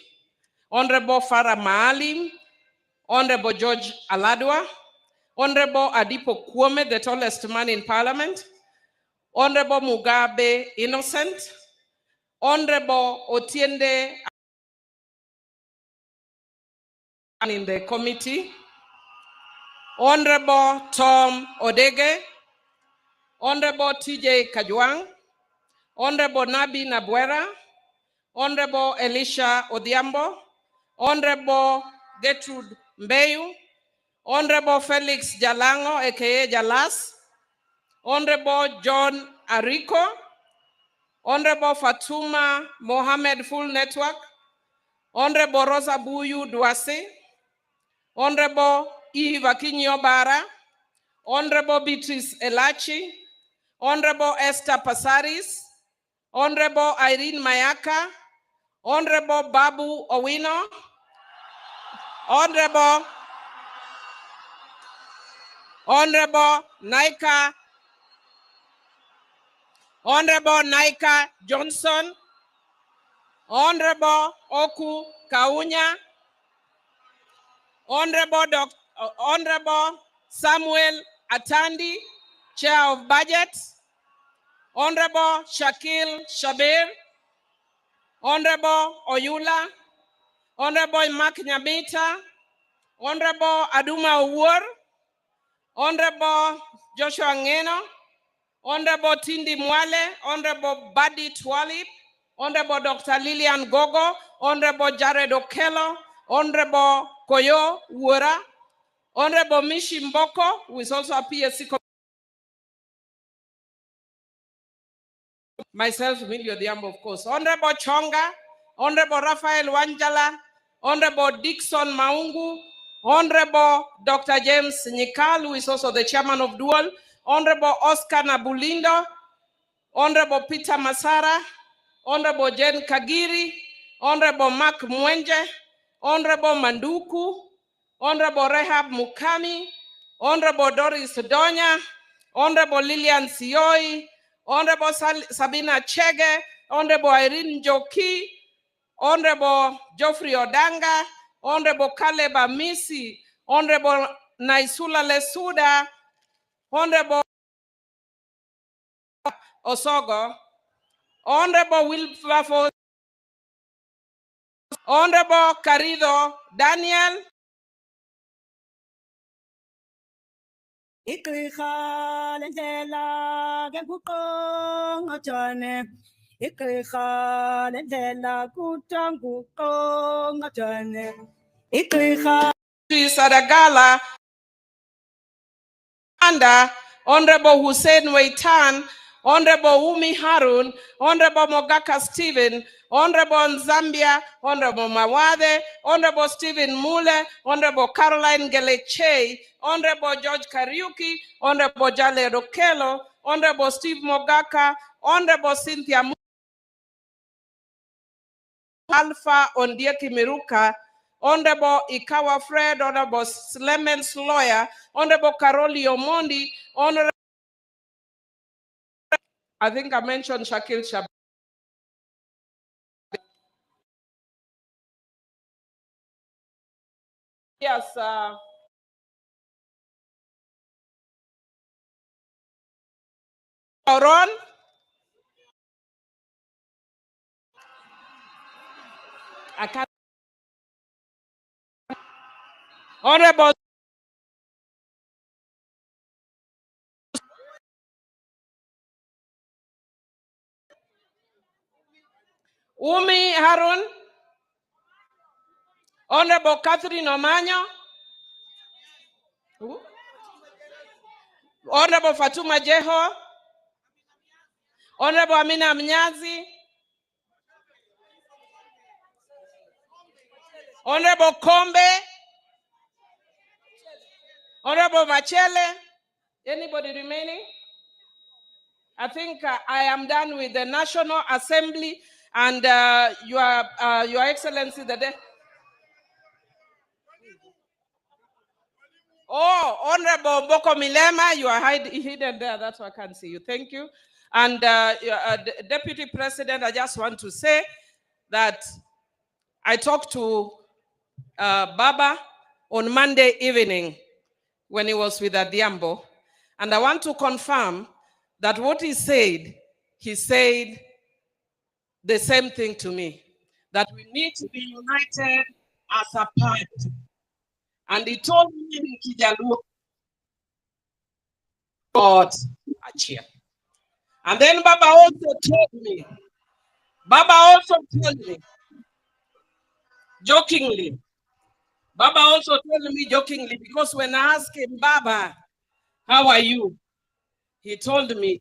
Honorable Farah Maalim, Honorable George Aladwa, Honorable Adipo Kwame, the tallest man in parliament, Honorable Mugabe Innocent, Honorable Otiende in the committee, Honorable Tom Odege, Honorable TJ Kajwang, Honorable Nabi Nabwera, Honorable Elisha Odhiambo, Honorable Gertrude Mbeyu, Honorable Felix Jalango, aka Jalas, Honorable John Ariko, Honorable Fatuma Mohammed Full Network, Honorable Rosa Buyu Duase, Honorable Eve Akinyo Bara, Honorable Beatrice Elachi, Honorable Esther Pasaris, Honorable Irene Mayaka, Honorable Babu Owino, Honorable Naika, Honorable Naika Johnson, Honorable Oku Kaunya, Honorable Samuel Atandi, Chair of Budget, Honorable Shakil Shabir, Honorable Oyula, Honorable Mark Nyabita, Honorable Aduma Uwar, Honorable Joshua Ngeno, Honorable Tindi Mwale, Honorable Buddy Twalib, Honorable Dr. Lillian Gogo, Honorable Jared Okello, Honorable Koyo Wura, Honorable Mishi Mboko, who is also a PSC. Myself, Emilio Diambo, of course. Honorable Chonga, Honorable Raphael Wanjala, Honorable Dixon Maungu, Honorable Dr. James Nyikal, who is also the chairman of Dual, Honorable Oscar Nabulindo, Honorable Peter Masara, Honorable Jen Kagiri, Honorable Mark Mwenje, Honorable Manduku, Honorable Rehab Mukami, Honorable Doris Donya, Honorable Lillian Sioi, Honorable Sabina Chege, Honorable Irene Joki, Honorable Geoffrey Odanga, Honorable Caleb Amisi, Honorable Naisula Lesuda, Honorable Osogo, Honorable Wilberforce, Honorable Carido Daniel, Sadagala, Honorable Hussein Waitan, Honorable Umi Harun, Honorable Mogaka Stephen, Honorable Zambia, Honorable Mawade, Honorable Stephen Mule, Honorable Caroline Geleche, Honorable George Kariuki, Honorable Jale Rokelo, Honorable Steve Mogaka, Honorable Cynthia Alpha Ondieki Miruka, Honorable Ikawa Fred, Honorable Clemens Lawyer, Honorable Caroli Omondi, Honorable, I think I mentioned Shakil Shab. Yes, Ron. I can't. Honorable Umi Harun, Honorable Catherine Omanyo, Honorable Fatuma Jeho, Honorable Amina Mnyazi, Honorable Kombe, Honorable Machele. Anybody remaining? I think I am done with the National Assembly and Your Excellency the day. Oh, Honorable Boko Milema, you are hidden there. That's why I can't see you. Thank you. And Deputy President, I just want to say that I talked to Baba on Monday evening when he was with Adiambo. And I want to confirm that what he said the same thing to me, that we need to be united as a party. And he told me in Kijalu, God, Achia. And then Baba also told me, jokingly, Baba also told me jokingly, because when I asked him, Baba, how are you? He told me,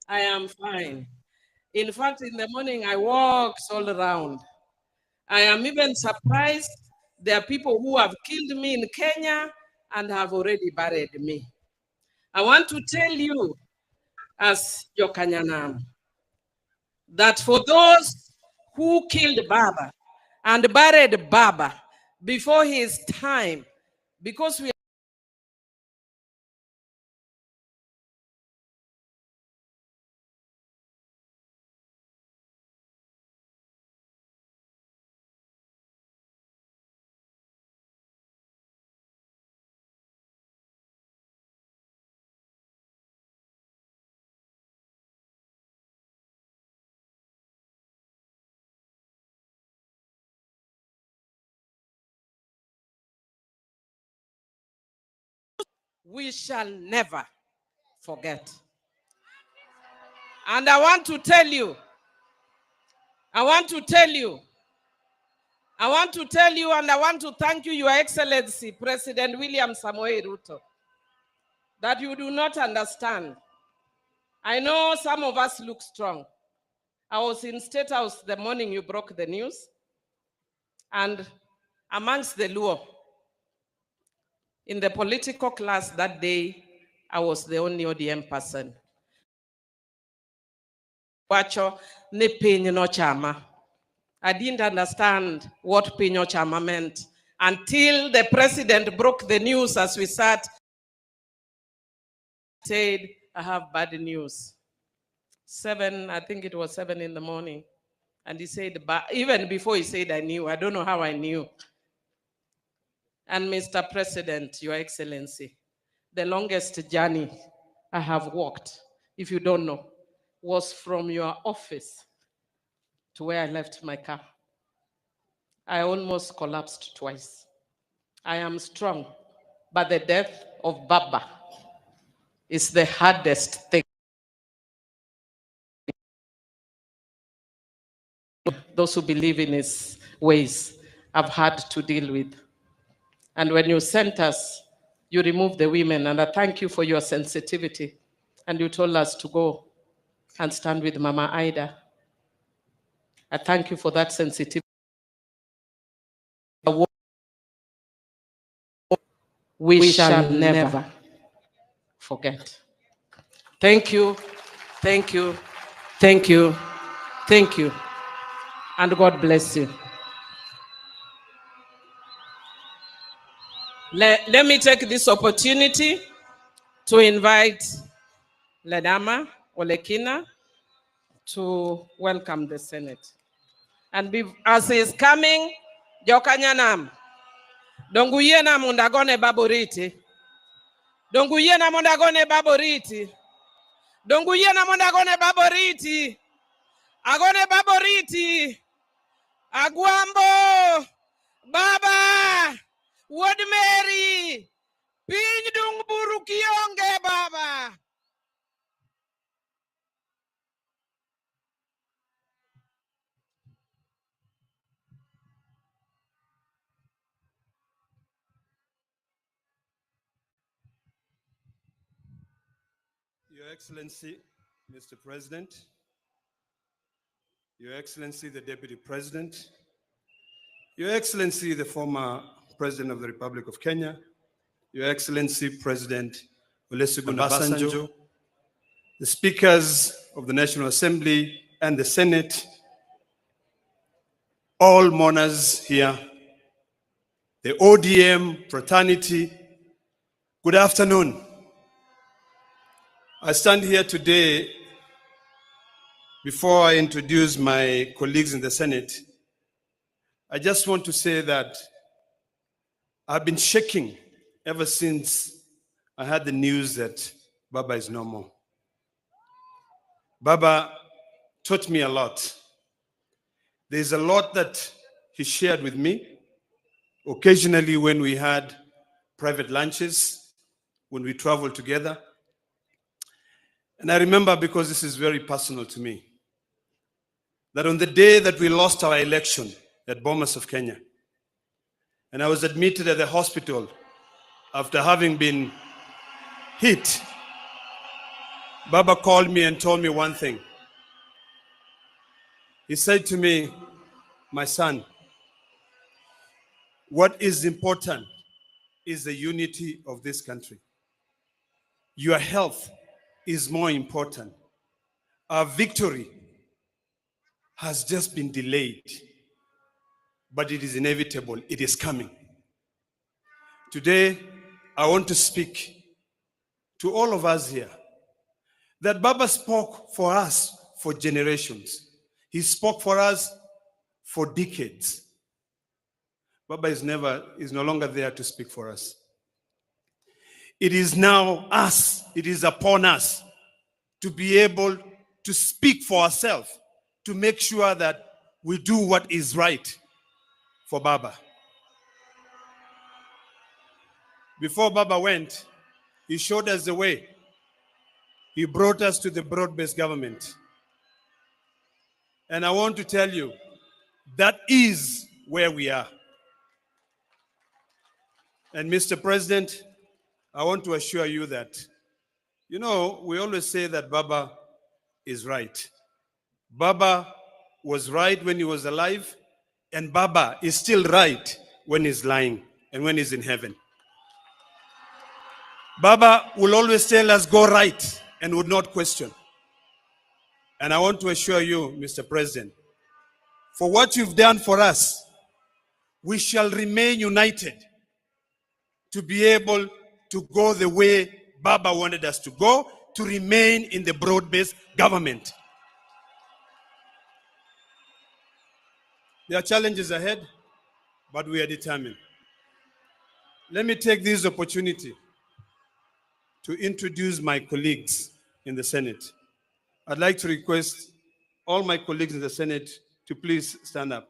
I am fine. In fact, in the morning, I walked all around. I am even surprised there are people who have killed me in Kenya and have already buried me. I want to tell you, as your Kanyanam, that for those who killed Baba and buried Baba before his time, because we shall never forget. And I want to tell you, and I want to thank you, Your Excellency, President William Samoei Ruto, that you do not understand. I know some of us look strong. I was in State House the morning you broke the news, and amongst the Luo, in the political class that day, I was the only ODM person. Wacho ne piny no chama. I didn't understand what piny no chama meant until the president broke the news as we sat, said, I have bad news. I think it was 7 in the morning. And he said, but even before he said, I knew. I don't know how I knew. And Mr. President, Your Excellency, the longest journey I have walked, if you don't know, was from your office to where I left my car. I almost collapsed twice. I am strong, but the death of Baba is the hardest thing. Those who believe in his ways have had to deal with. And when you sent us, you removed the women, and I thank you for your sensitivity. And you told us to go and stand with Mama Ida. I thank you for that sensitivity. We shall never forget. Thank you, thank you, thank you, thank you, and God bless you. Let me take this opportunity to invite Ledama Olekina to welcome the Senate. And as he is coming, Jokanyanam, Donguyena Mundagone Baboriti, Donguyena Mundagone Baboriti, Donguyena Mundagone Baboriti, Agone Baboriti, Aguambo, Baba, Wod Mary, Piny Dung Burukionge Baba. Your Excellency, Mr. President, Your Excellency, the Deputy President, Your Excellency, the former President of the Republic of Kenya, Your Excellency, President Olusegun Obasanjo, the Speakers of the National Assembly and the Senate, all mourners here, the ODM fraternity, good afternoon. I stand here today before I introduce my colleagues in the Senate. I just want to say that I've been shaking ever since I had the news that Baba is no more. Baba taught me a lot. There's a lot that he shared with me. Occasionally when we had private lunches, when we traveled together. And I remember, because this is very personal to me, that on the day that we lost our election at Bomas of Kenya, and I was admitted at the hospital after having been hit, Baba called me and told me one thing. He said to me, my son, what is important is the unity of this country. Your health is more important. Our victory has just been delayed, but it is inevitable. It is coming. Today, I want to speak to all of us here that Baba spoke for us for generations. He spoke for us for decades. Baba is no longer there to speak for us. It is now us, it is upon us to be able to speak for ourselves, to make sure that we do what is right for Baba. Before Baba went, he showed us the way. He brought us to the broad-based government. And I want to tell you, that is where we are. And Mr. President, I want to assure you that, you know, we always say that Baba is right. Baba was right when he was alive, and Baba is still right when he's lying and when he's in heaven. Baba will always tell us, go right, and would not question. And I want to assure you, Mr. President, for what you've done for us, we shall remain united to be able to go the way Baba wanted us to go, to remain in the broad-based government. There are challenges ahead, but we are determined. Let me take this opportunity to introduce my colleagues in the Senate. I'd like to request all my colleagues in the Senate to please stand up.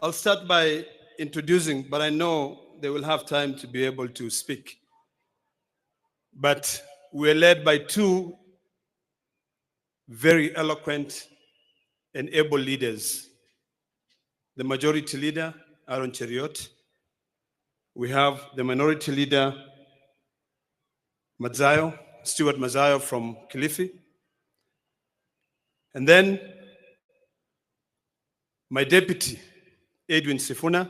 I'll start by introducing, but I know they will have time to be able to speak. But we're led by two very eloquent and able leaders. The majority leader, Aaron Cheriot. We have the minority leader, Stuart Mazayo from Kilifi. And then my deputy, Edwin Sifuna.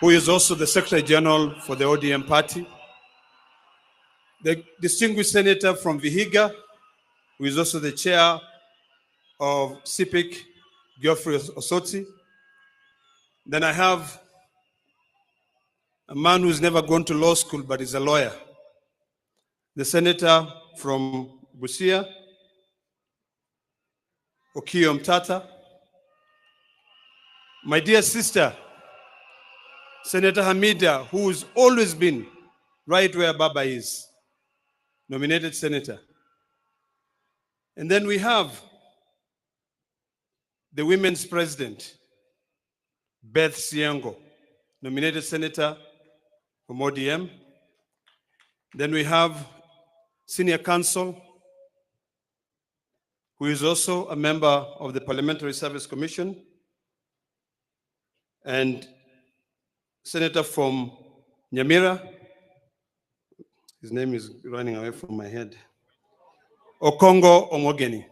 Who is also the Secretary General for the ODM party. The distinguished senator from Vihiga, who is also the chair of CPIC, Geoffrey Osotsi. Then I have a man who's never gone to law school, but is a lawyer. The senator from Busia, Okiya Mtata. My dear sister, Senator Hamida, who's always been right where Baba is, nominated senator. And then we have the women's president, Beth Siango, nominated senator from ODM. Then we have senior counsel, who is also a member of the Parliamentary Service Commission, and senator from Nyamira, his name is running away from my head, Okongo Omogeni.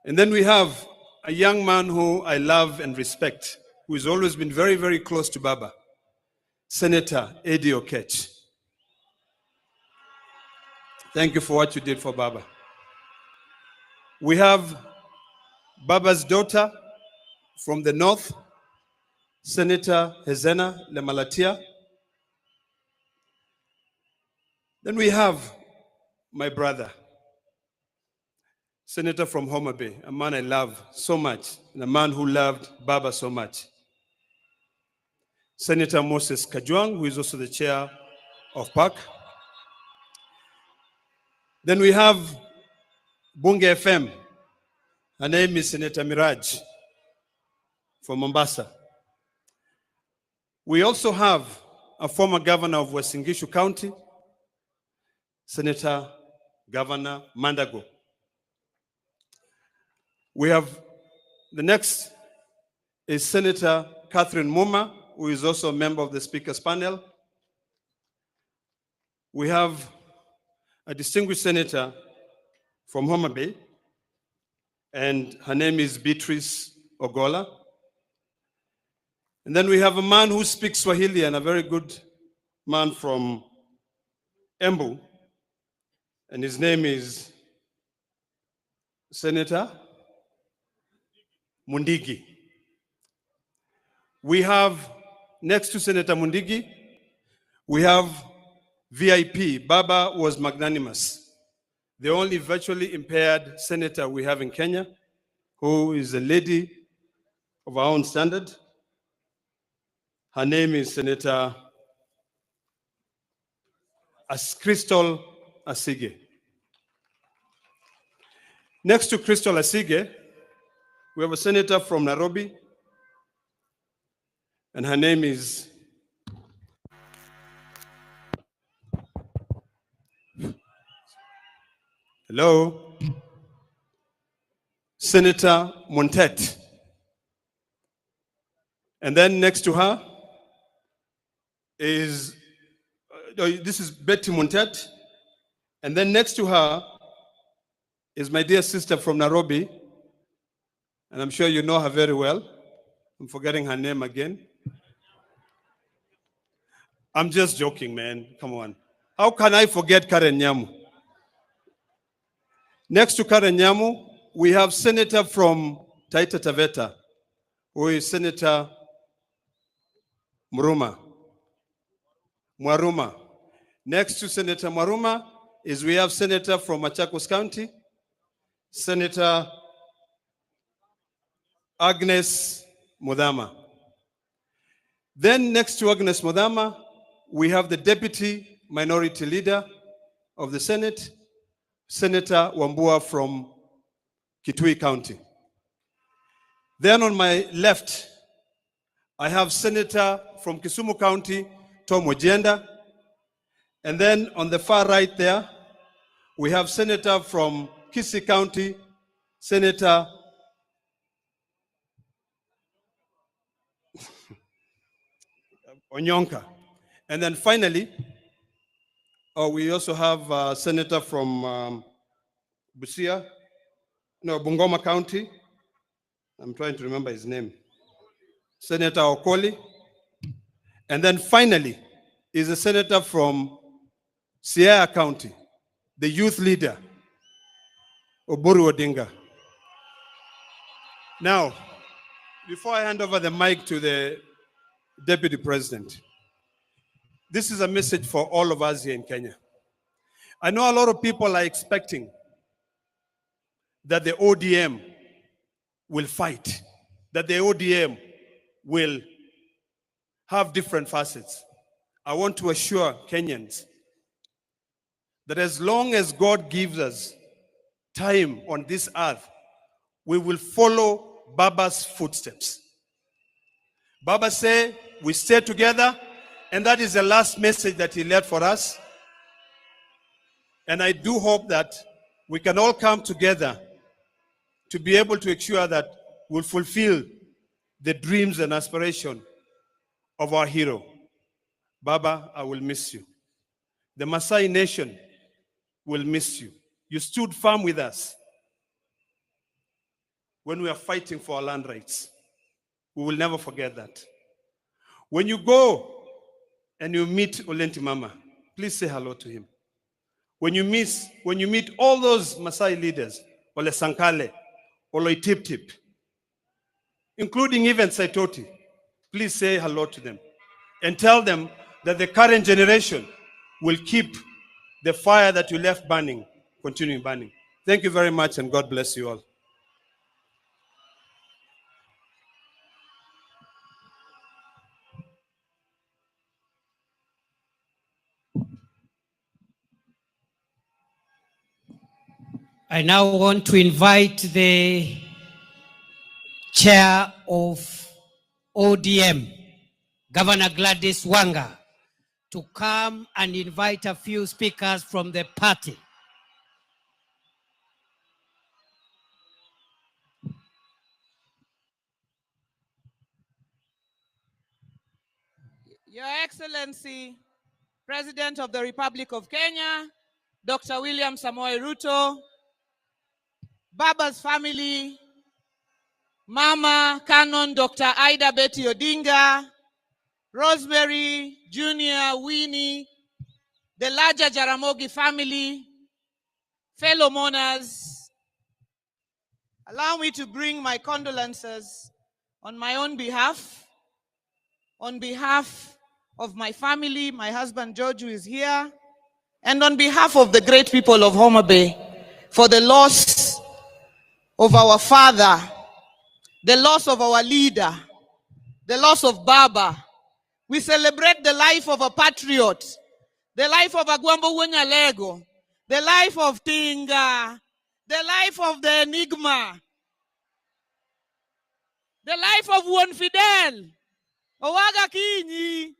And then we have a young man who I love and respect, who has always been very, very close to Baba, Senator Eddie Okech. Thank you for what you did for Baba. We have Baba's daughter from the north, Senator Hezena Lemalatia. Then we have my brother, Senator from Homa Bay, a man I love so much, and a man who loved Baba so much. Senator Moses Kajwang, who is also the chair of PAC. Then we have Bunge FM. Her name is Senator Miraj from Mombasa. We also have a former governor of Uasin Gishu County, Senator Governor Mandago. We have the next is Senator Catherine Muma, who is also a member of the Speaker's panel. We have a distinguished senator from Homa Bay, and her name is Beatrice Ogola. And then we have a man who speaks Swahili, and a very good man from Embu, and his name is Senator Mundigi. We have, next to Senator Mundigi, we have VIP. Baba was magnanimous. The only virtually impaired senator we have in Kenya, who is a lady of our own standard. Her name is Senator Crystal Asige. Next to Crystal Asige, we have a senator from Nairobi, and her name is Senator Montet. And then next to her is, this is Betty Montet. And then next to her is my dear sister from Nairobi. And I'm sure you know her very well. I'm forgetting her name again. I'm just joking, man. Come on. How can I forget Karen Nyamu? Next to Karen Nyamu, we have Senator from Taita Taveta, who is Senator Mwaruma. Next to Senator Mwaruma is we have Senator from Machakos County, Senator Agnes Mudhama. Then next to Agnes Mudhama, we have the Deputy Minority Leader of the Senate, Senator Wambua from Kitui County. Then on my left, I have Senator from Kisumu County, Tom Ojenda. And then on the far right there, we have Senator from Kisii County, Senator Onyonka. And then finally, we also have a senator from Bungoma County. I'm trying to remember his name. Senator Okoli. And then finally is a senator from Siaya County, the youth leader, Raila Odinga. Now, before I hand over the mic to the Deputy President, this is a message for all of us here in Kenya. I know a lot of people are expecting that the ODM will fight, that the ODM will have different facets. I want to assure Kenyans that as long as God gives us time on this earth, we will follow Baba's footsteps. Baba said, we stay together, and that is the last message that he left for us. And I do hope that we can all come together to be able to ensure that we'll fulfill the dreams and aspirations of our hero. Baba, I will miss you. The Maasai nation will miss you. You stood firm with us when we are fighting for our land rights. We will never forget that. When you go and you meet Olenti Mama, please say hello to him. When you meet all those Maasai leaders, Ole Sankale, Ole Tip, including even Saitoti, please say hello to them and tell them that the current generation will keep the fire that you left burning, continuing burning. Thank you very much, and God bless you all. I now want to invite the chair of ODM, Governor Gladys Wanga, to come and invite a few speakers from the party. Your Excellency, President of the Republic of Kenya, Dr. William Samoei Ruto, Baba's family, Mama Canon Dr. Ida Betty Odinga, Rosemary, Junior, Winnie, the larger Jaramogi family, fellow mourners, allow me to bring my condolences on my own behalf, on behalf of my family, my husband George who is here, and on behalf of the great people of Homa Bay for the loss of our father, the loss of our leader, the loss of Baba. We celebrate the life of a patriot, the life of Agwambo Wenyalego, the life of Tinga, the life of the Enigma, the life of Juan Fidel, Owaga Kinyi.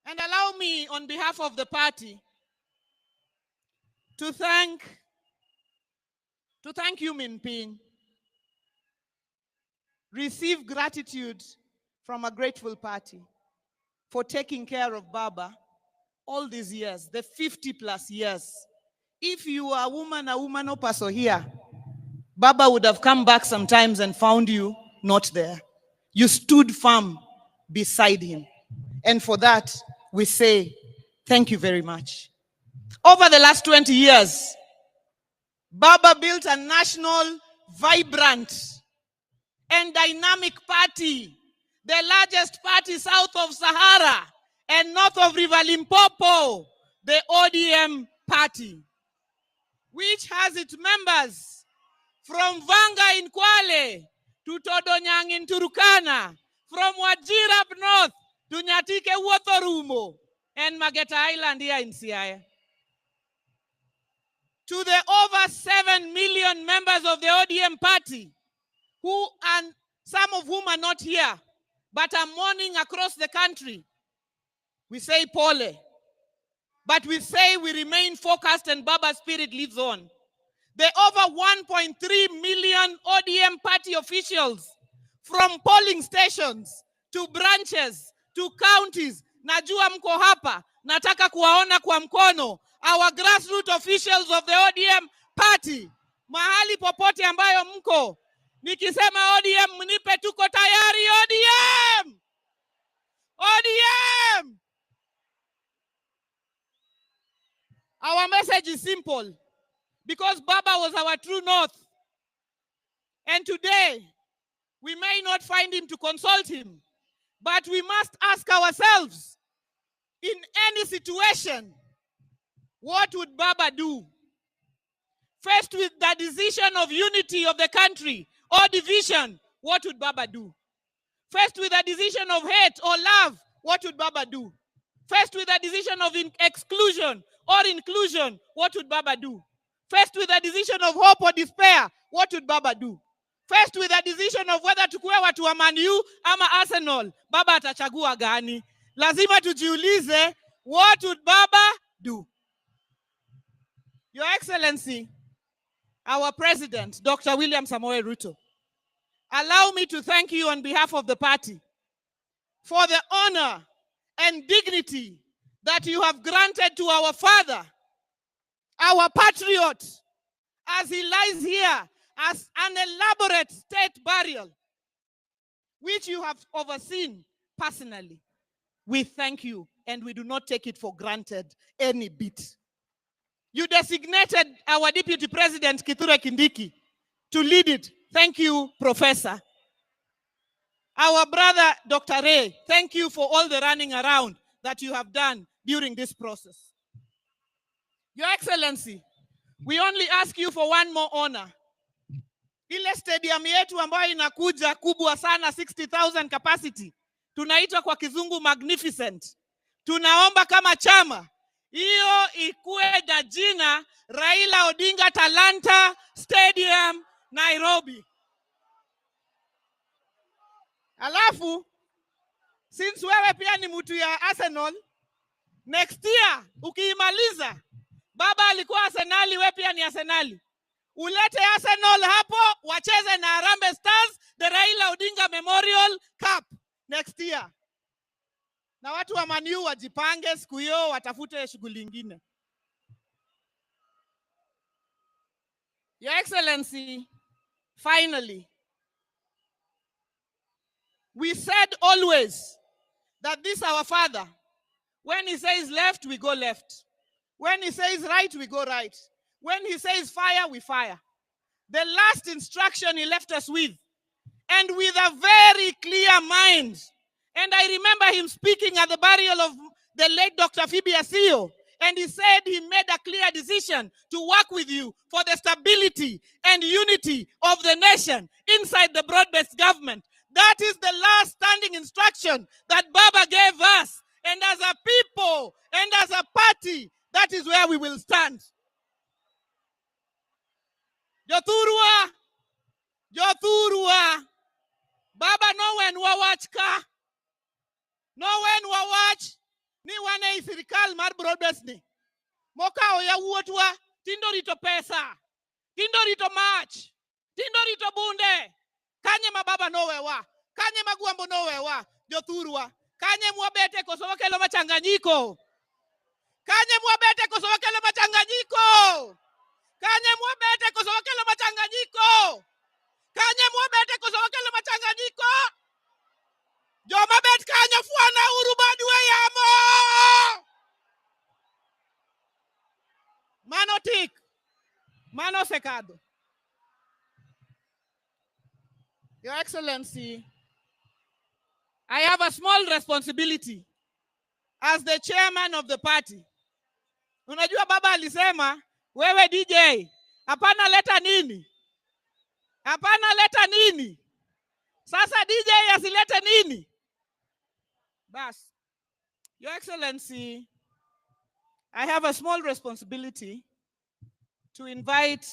And allow me, on behalf of the party, to thank you, Min Ping. Receive gratitude from a grateful party for taking care of Baba all these years, the 50 plus years. If you are a woman or person here, Baba would have come back sometimes and found you not there. You stood firm beside him. And for that, we say, thank you very much. Over the last 20 years, Baba built a national, vibrant, and dynamic party, the largest party south of Sahara and north of River Limpopo, the ODM party, which has its members from Vanga in Kwale to Todonyang in Turkana, from Wajir up north to Nyatike Wotorumo and Mageta Island here in Siaya. To the over 7 million members of the ODM party, who and some of whom are not here, but are mourning across the country, we say pole. But we say we remain focused and Baba's spirit lives on. The over 1.3 million ODM party officials, from polling stations to branches to counties, najua mko hapa, nataka kuwaona kwa mkono, our grassroots officials of the ODM party, mahali popote ambayo mko, nikisema ODM mnipe tuko tayari. ODM! ODM! Our message is simple, because Baba was our true north. And today, we may not find him to consult him, but we must ask ourselves, in any situation, what would Baba do? Faced with the decision of unity of the country or division, what would Baba do? Faced with a decision of hate or love, what would Baba do? Faced with a decision of exclusion or inclusion, what would Baba do? Faced with a decision of hope or despair, what would Baba do? Faced with a decision of whether tukuwe watu wa Man U ama Arsenal, Baba atachagua gani? Lazima tujiulize, what would Baba do? Your Excellency, our President, Dr. William Samoei Ruto, allow me to thank you on behalf of the party for the honor and dignity that you have granted to our father, our patriot, as he lies here as an elaborate state burial, which you have overseen personally. We thank you, and we do not take it for granted any bit. You designated our Deputy President, Kithure Kindiki, to lead it. Thank you, Professor. Our brother, Dr. Ray, thank you for all the running around that you have done during this process. Your Excellency, we only ask you for one more honor. Ile stadium yetu ambayo inakuja kubwa sana, 60,000 capacity, tunaitwa kwa kizungu magnificent. Tunaomba kama chama, hiyo ikuwe na jina Raila Odinga Talanta Stadium, Nairobi. Alafu, since wewe pia ni mtu ya Arsenal, next year ukiimaliza, baba alikuwa Arsenali, wewe pia ni Arsenali, ulete Arsenal hapo wacheze na Harambee Stars the Raila Odinga Memorial Cup next year. Na watu wa Man U wajipange siku hiyo, watafute shughuli nyingine. Your Excellency, finally, we said always that this our father, when he says left, we go left. When he says right, we go right. When he says fire, we fire. The last instruction he left us with, and with a very clear mind. And I remember him speaking at the burial of the late Dr. Phoebe Asio, and he said he made a clear decision to work with you for the stability and unity of the nation inside the broad-based government. That is the last standing instruction that Baba gave us. And as a people and as a party, that is where we will stand. Jothurwa, Jothurwa, Baba no when watch ka, no when watch, ni wane isirikal mar broadbased ni. Moka oya wuotwa, tindo rito pesa, tindo rito march, tindo rito bunde. Kanye mababa no wewa, kanye magwambo no wewa, Jothurwa, kanye mwabete koso kelo machanganyiko. Kanye mwabete koso kelo machanganyiko. Kanye mwabete koso kelo machanganyiko. Kanye mwabete koso kelo machanganyiko. Joma bet kanye fuana urubadwe yamo. Mano tik, mano secado. Your Excellency, I have a small responsibility as the chairman of the party. Unajua baba alisema, wewe DJ, hapana leta nini? Hapana leta nini? Sasa DJ asilete nini? Bas. Your Excellency, I have a small responsibility to invite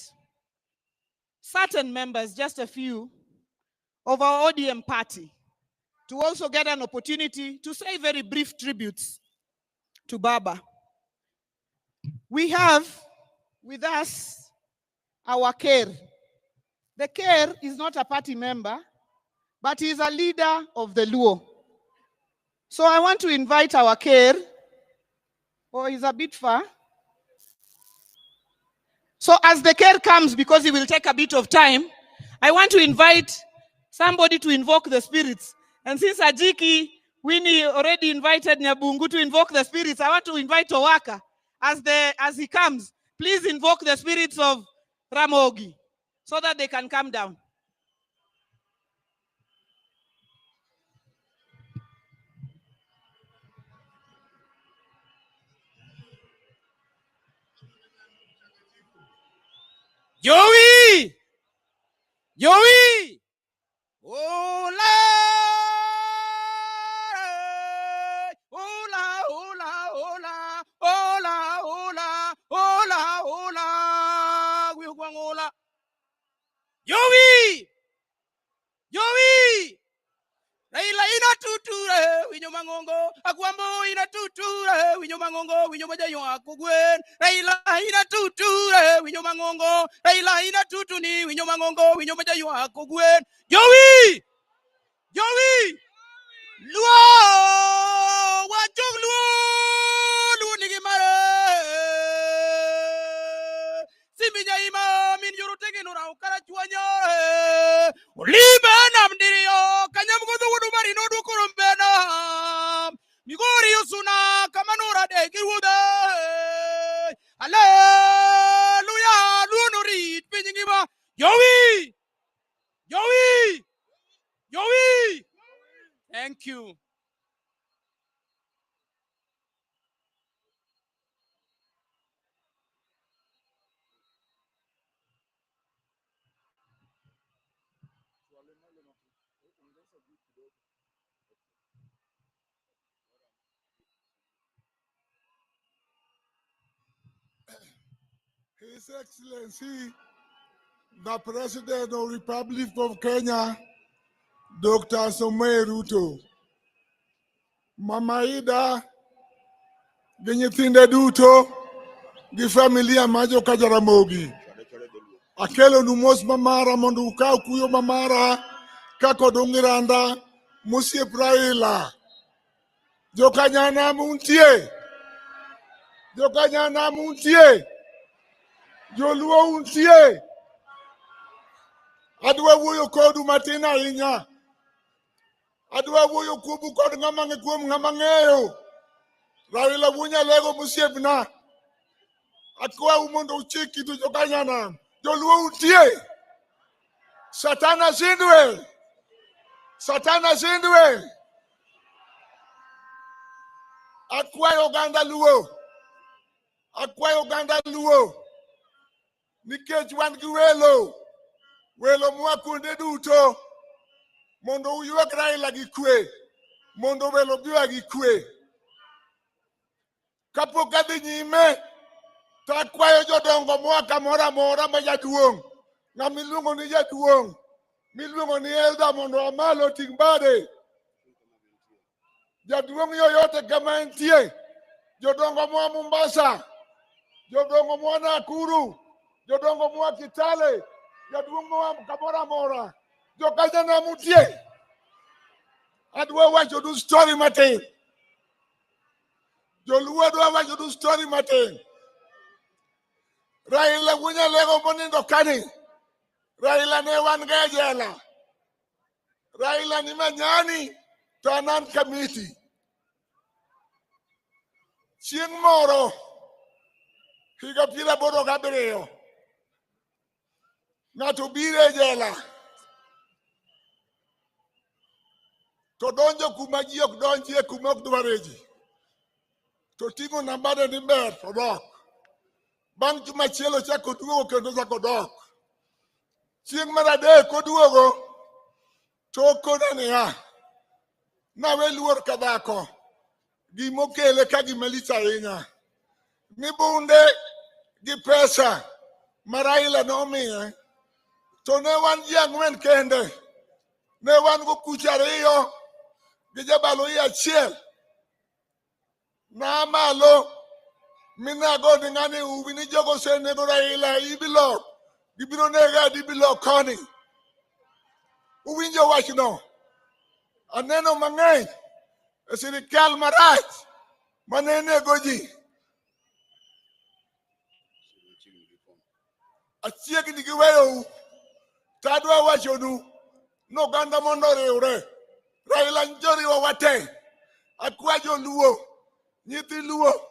certain members, just a few, of our ODM party to also get an opportunity to say very brief tributes to Baba. We have with us our Care. The Care is not a party member, but he is a leader of the Luo. So I want to invite our Care, or he's a bit far. So as the Care comes, because he will take a bit of time, I want to invite somebody to invoke the spirits. And since Ajiki, Winnie already invited Nyabungu to invoke the spirits, I want to invite Owaka as he comes. Please invoke the spirits of Ramogi so that they can come down. Joey! Joey! Hola! Hola, hola, hola, hola, hola, hola, hola, hola. Joey! Joey! Raila ina tuture, winyo mangongo, akwambo ina tuture, winyo mangongo, winyo majayo akugwen. Raila ina tuture, winyo mangongo, Raila ina tutuni, winyo mangongo, winyo majayo akugwen. Joey! Joey! Luo! Wachung luo! Luo nigi mare! Siminya ima min yuru tegi nura ukara chuanya. Olibe namdirio kanyam godo wudu mari no du kurumbena. Migori usuna kamanura de giruda. Hallelujah! Luo nuri pinyingima. Joey! Joey! Joey! Thank you. His Excellency, the President of the Republic of Kenya, Dr. Samoei Ruto. Mama Ida, gi nyithinde duto, gi familia ma joka Jaramogi. Akelo nu mos mamara mondo ukaw kuyo mamara kako dungiranda musiep Raila. Joka nyana muntie. Joka nyana muntie. Joluo untie. Adwa wuoyo kodu matin ahinya. Adwa wuoyo kuomu kod ng'ama ng'eyo. Raila wunya lego musiepna. Akwa mondo uchik itu joka nyana. Joluo untie. Satana zindwe. Satana zindwe. Akwayo ganda luo. Akwayo ganda luo. Nikech wan gi welo. Welo mwa kuonde duto. Mondo uyuak Raila gi kwe. Mondo welo biwa gi kwe. Kapok adhi nyime, to akwayo jodongo mwa kamoro amora ma jaduong'. Ng'ama iluongo ni jaduong'. Miluongo ni Elda mondo amalo ting' bade. Jaduong' yoyote kama entie. Jodongo mwa Mombasa. Jodongo mwa Nakuru. Jodongo mwa Kitale. Jaduong' mwa kamoro amora. Joka nyana mutie. Adwa wacho du story matin. Joluo adwa wacho du story matin. Raila wunya lego monindo kani. Raila ne wan ga jela. Raila ni manyani to anan kamiti. Chieng' moro higa 87 ng'ato bire jela. To donjo kuma ji ok donjie kuma ok dware ji. To ting'o nambade ni ber to dok. Bang' juma chielo chako duogo kendo chako dok. Chieng' mar adek koduogo to okona niya. Nawe luor ka dhako. Gimokele ka gima lich ahinya. Ni bunde gi pesa ma Raila nomiye. To ne wan ji ang'wen kende. Ne wan go kucha ariyo gi jabalo achiel. Na malo minago ni ng'ani ubi ni jogo senego Raila ibilo. Gibiro nega dibilo koni. Uwinjo wach no. Aneno mang'eny e sirikal marach manenego ji. Achiegni gi weyo to adwa wachonu noganda mondo oriwre. Raila njoriwa wate. Akwa joluo. Nyithi luo.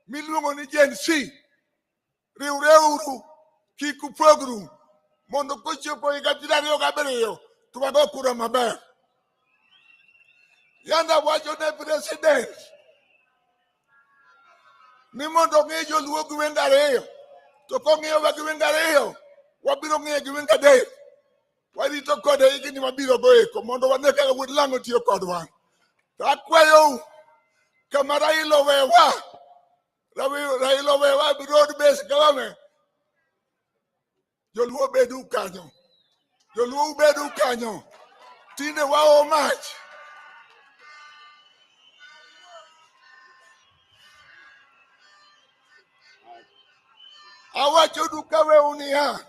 Miluongo ni Gen Z. Riwre uru. Kik upogru. Mondo kochopo higa 27 to wago kura maber. Yanda wacho ne president. Ni mondo ng'e joluo gi wenge ariyo. To kong'iyo wa gi wenge ariyo, wabiro ng'iyo gi wenge adek. Warito kode higni mabiro goeko mondo wane kaka wuod lang'o tiyo kodwa. To akwayo kama Raila owewa. Raila owewa broad based government. Joluo bedu kanyo. Joluo bedu kanyo. Tinde wao mach. Awacho duka we unia.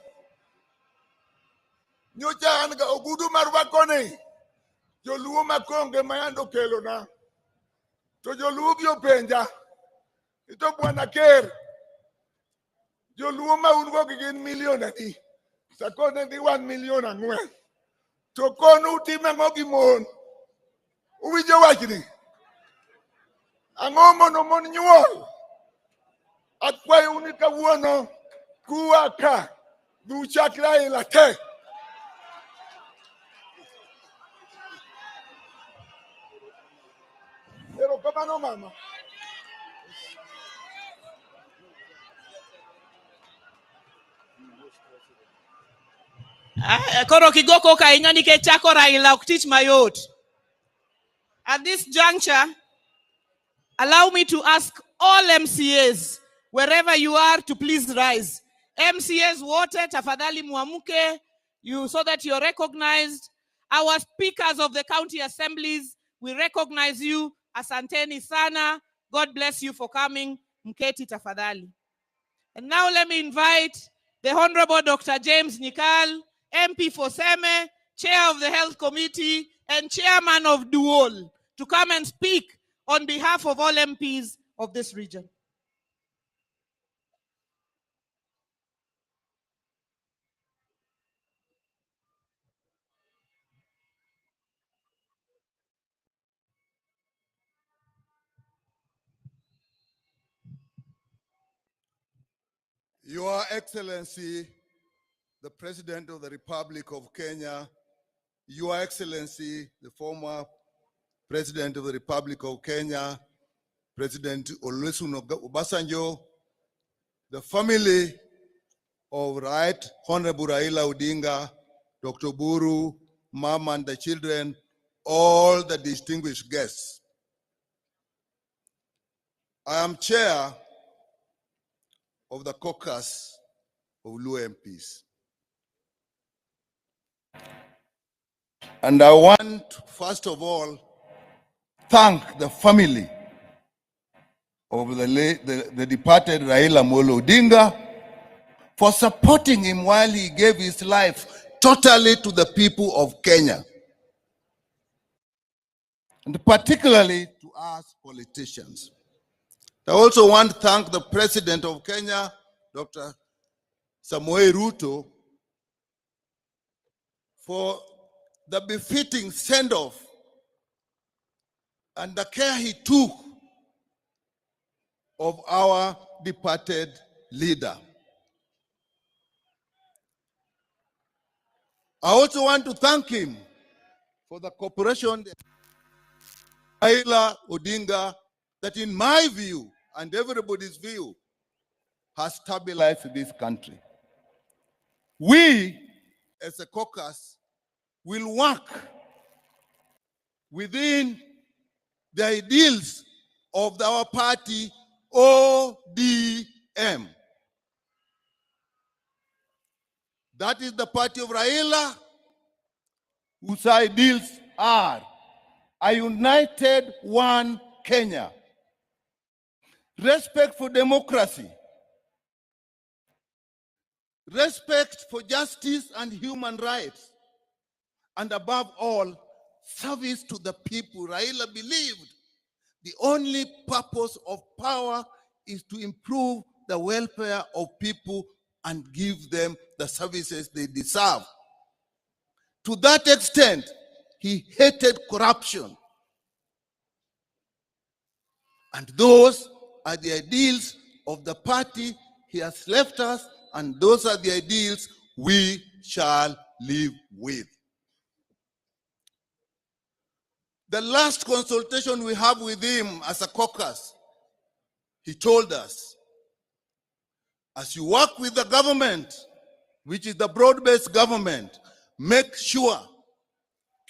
Nyocha an ga ogudu mar wakoni. Joluo makonge mayando kelo na. To joluo gi openja. Ito bwana ker. Joluo ma ungo gi gin milion adi. Sakone di 1 million ang'wen. To konu time ng'o gi mon. Uwinjo wachni. Ang'o mondo mon nyuol. Akwayo ni kawuono kuwa ka duchak Raila te. Pero kamano mama. Koro kigoko kainya nikech chako Raila ok tich mayot. At this juncture, allow me to ask all MCAs, wherever you are, to please rise. MCAs wote, tafadhali muamuke, so that you're recognized. Our speakers of the county assemblies, we recognize you Asanteni sana. God bless you for coming. Mketi tafadhali. And now let me invite the Honorable Dr. James Nyikal, MP for Seme, Chair of the Health Committee, and Chairman of Duol, to come and speak on behalf of all MPs of this region. Your Excellency, the President of the Republic of Kenya, Your Excellency, the former President of the Republic of Kenya, President Olusegun Obasanjo, the family of Right Honorable Raila Odinga, Dr. Buru, Mom and the children, all the distinguished guests. I am chair of the caucus of Luo MPs. And I want, first of all, thank the family of the departed Raila Odinga for supporting him while he gave his life totally to the people of Kenya, and particularly to us politicians. I also want to thank the President of Kenya, Dr. Samoei Ruto, for the befitting send-off and the care he took of our departed leader. I also want to thank him for the cooperation Raila Odinga, that in my view and everybody's view has stabilized this country. We, as a caucus, will work within the ideals of our party, ODM. That is the party of Raila, whose ideals are a united one Kenya, respect for democracy, respect for justice and human rights, and above all, service to the people. Raila believed the only purpose of power is to improve the welfare of people and give them the services they deserve. To that extent, he hated corruption. And those are the ideals of the party he has left us, and those are the ideals we shall live with. The last consultation we have with him as a caucus, he told us, as you work with the government, which is the broad-based government, make sure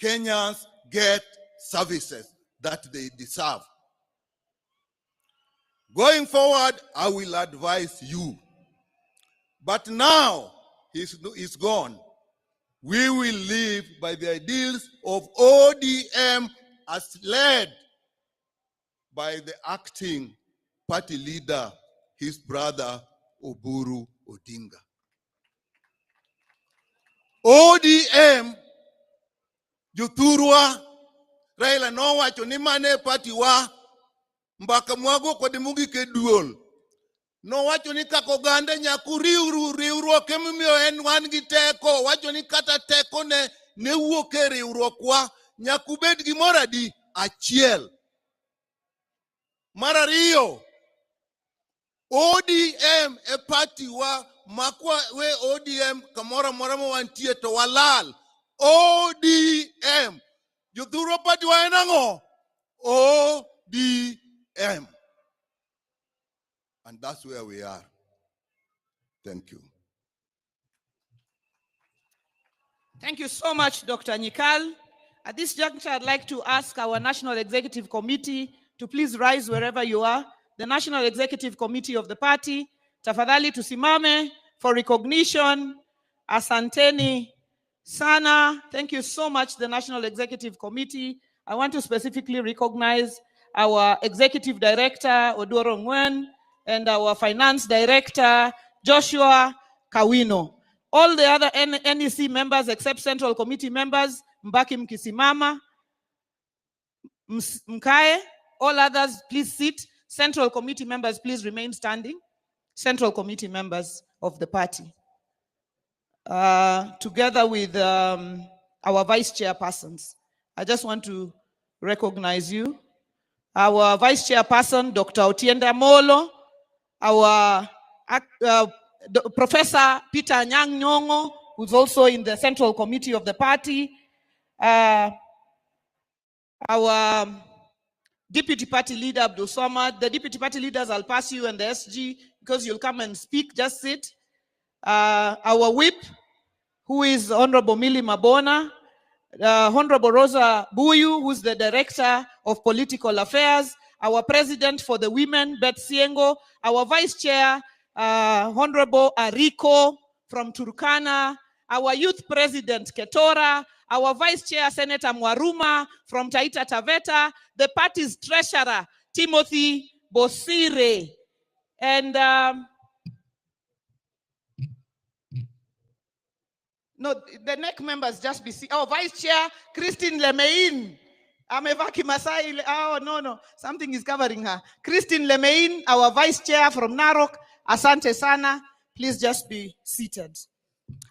Kenyans get services that they deserve. Going forward, I will advise you. But now he's gone. We will live by the ideals of ODM as led by the acting party leader, his brother, Oburu Odinga. ODM, Juturwa, Raila no wacho ni mane party wa, mbaka mwago kod mugi ke duol. No wacho ni kako gande nyaku riwruok emimiyo en wan gi teko. Wacho ni kata teko ne wuok e riwruok wa nyaku bed gi moradi achiel. Mar ariyo, ODM e party wa makwa we ODM kamora mora mo wantie to walal. ODM. Jodhuro party wa en ang'o? ODM. And that's where we are. Thank you. Thank you so much, Dr. Nyikal. At this juncture, I'd like to ask our National Executive Committee to please rise wherever you are. The National Executive Committee of the party, tafadhali tusimame for recognition. Asanteni sana. Thank you so much, the National Executive Committee. I want to specifically recognize our Executive Director, Odoro Ngwen, and our Finance Director, Joshua Kawino. All the other NEC members except Central Committee members, mbaki mkisimama, mkae. All others, please sit. Central Committee members, please remain standing. Central Committee members of the party. Together with our Vice Chairpersons. I just want to recognize you. Our Vice Chairperson, Dr. Otienda Molo, our Professor Peter Anyang' Nyong'o, who's also in the Central Committee of the party, our Deputy Party Leader, Abdul Samad. The Deputy Party Leaders, I'll pass you and the SG because you'll come and speak, just sit. Our Whip, who is Honorable Millie Mabona, Honorable Rosa Buyu, who's the Director of Political Affairs, our President for the Women, Beth Siengo, our Vice Chair, Honorable Ariko from Turkana, our Youth President Ketora, our Vice Chair Senator Mwaruma from Taita Taveta, the party's Treasurer Timothy Bosire, and no, the next members just be our Vice Chair Christine Lemein. Amevaki Masai. Oh no, something is covering her. Christine Lemein, our Vice Chair from Narok. Asante sana. Please just be seated.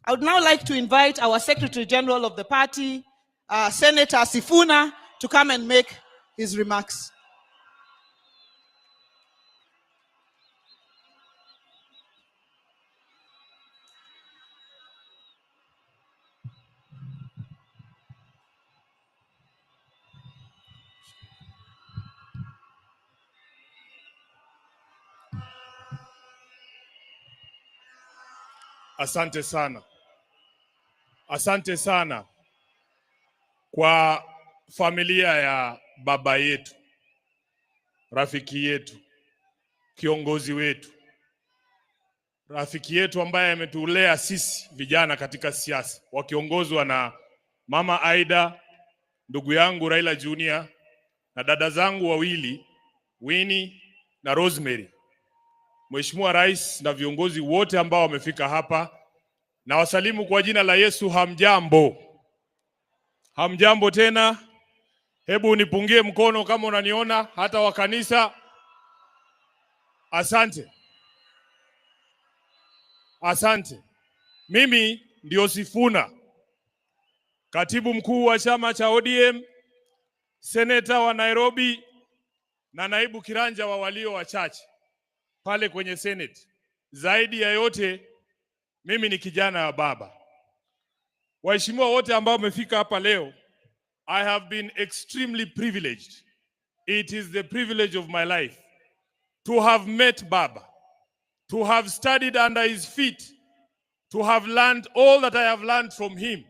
I would now like to invite our Secretary General of the party, Senator Sifuna, to come and make his remarks. Asante sana. Asante sana kwa familia ya baba yetu, rafiki yetu, kiongozi wetu, rafiki yetu ambaye ametulea sisi vijana katika siasa, wakiongozwa na Mama Aida, ndugu yangu Raila Junior, na dada zangu wawili Winnie na Rosemary. Mheshimiwa Rais na viongozi wote ambao wamefika hapa, na wasalimu kwa jina la Yesu. Hamjambo? Hamjambo tena? Hebu nipungie mkono kama unaniona, hata wa kanisa. Asante. Asante. Mimi ndio Sifuna, katibu mkuu wa chama cha ODM, seneta wa Nairobi na naibu kiranja wa walio wachache pale kwenye Senate. Zaidi ya yote, mimi ni kijana wa baba. Waheshimiwa wote ambao wamefika hapa leo, I have been extremely privileged. It is the privilege of my life to have met Baba, to have studied under his feet, to have learned all that I have learned from him,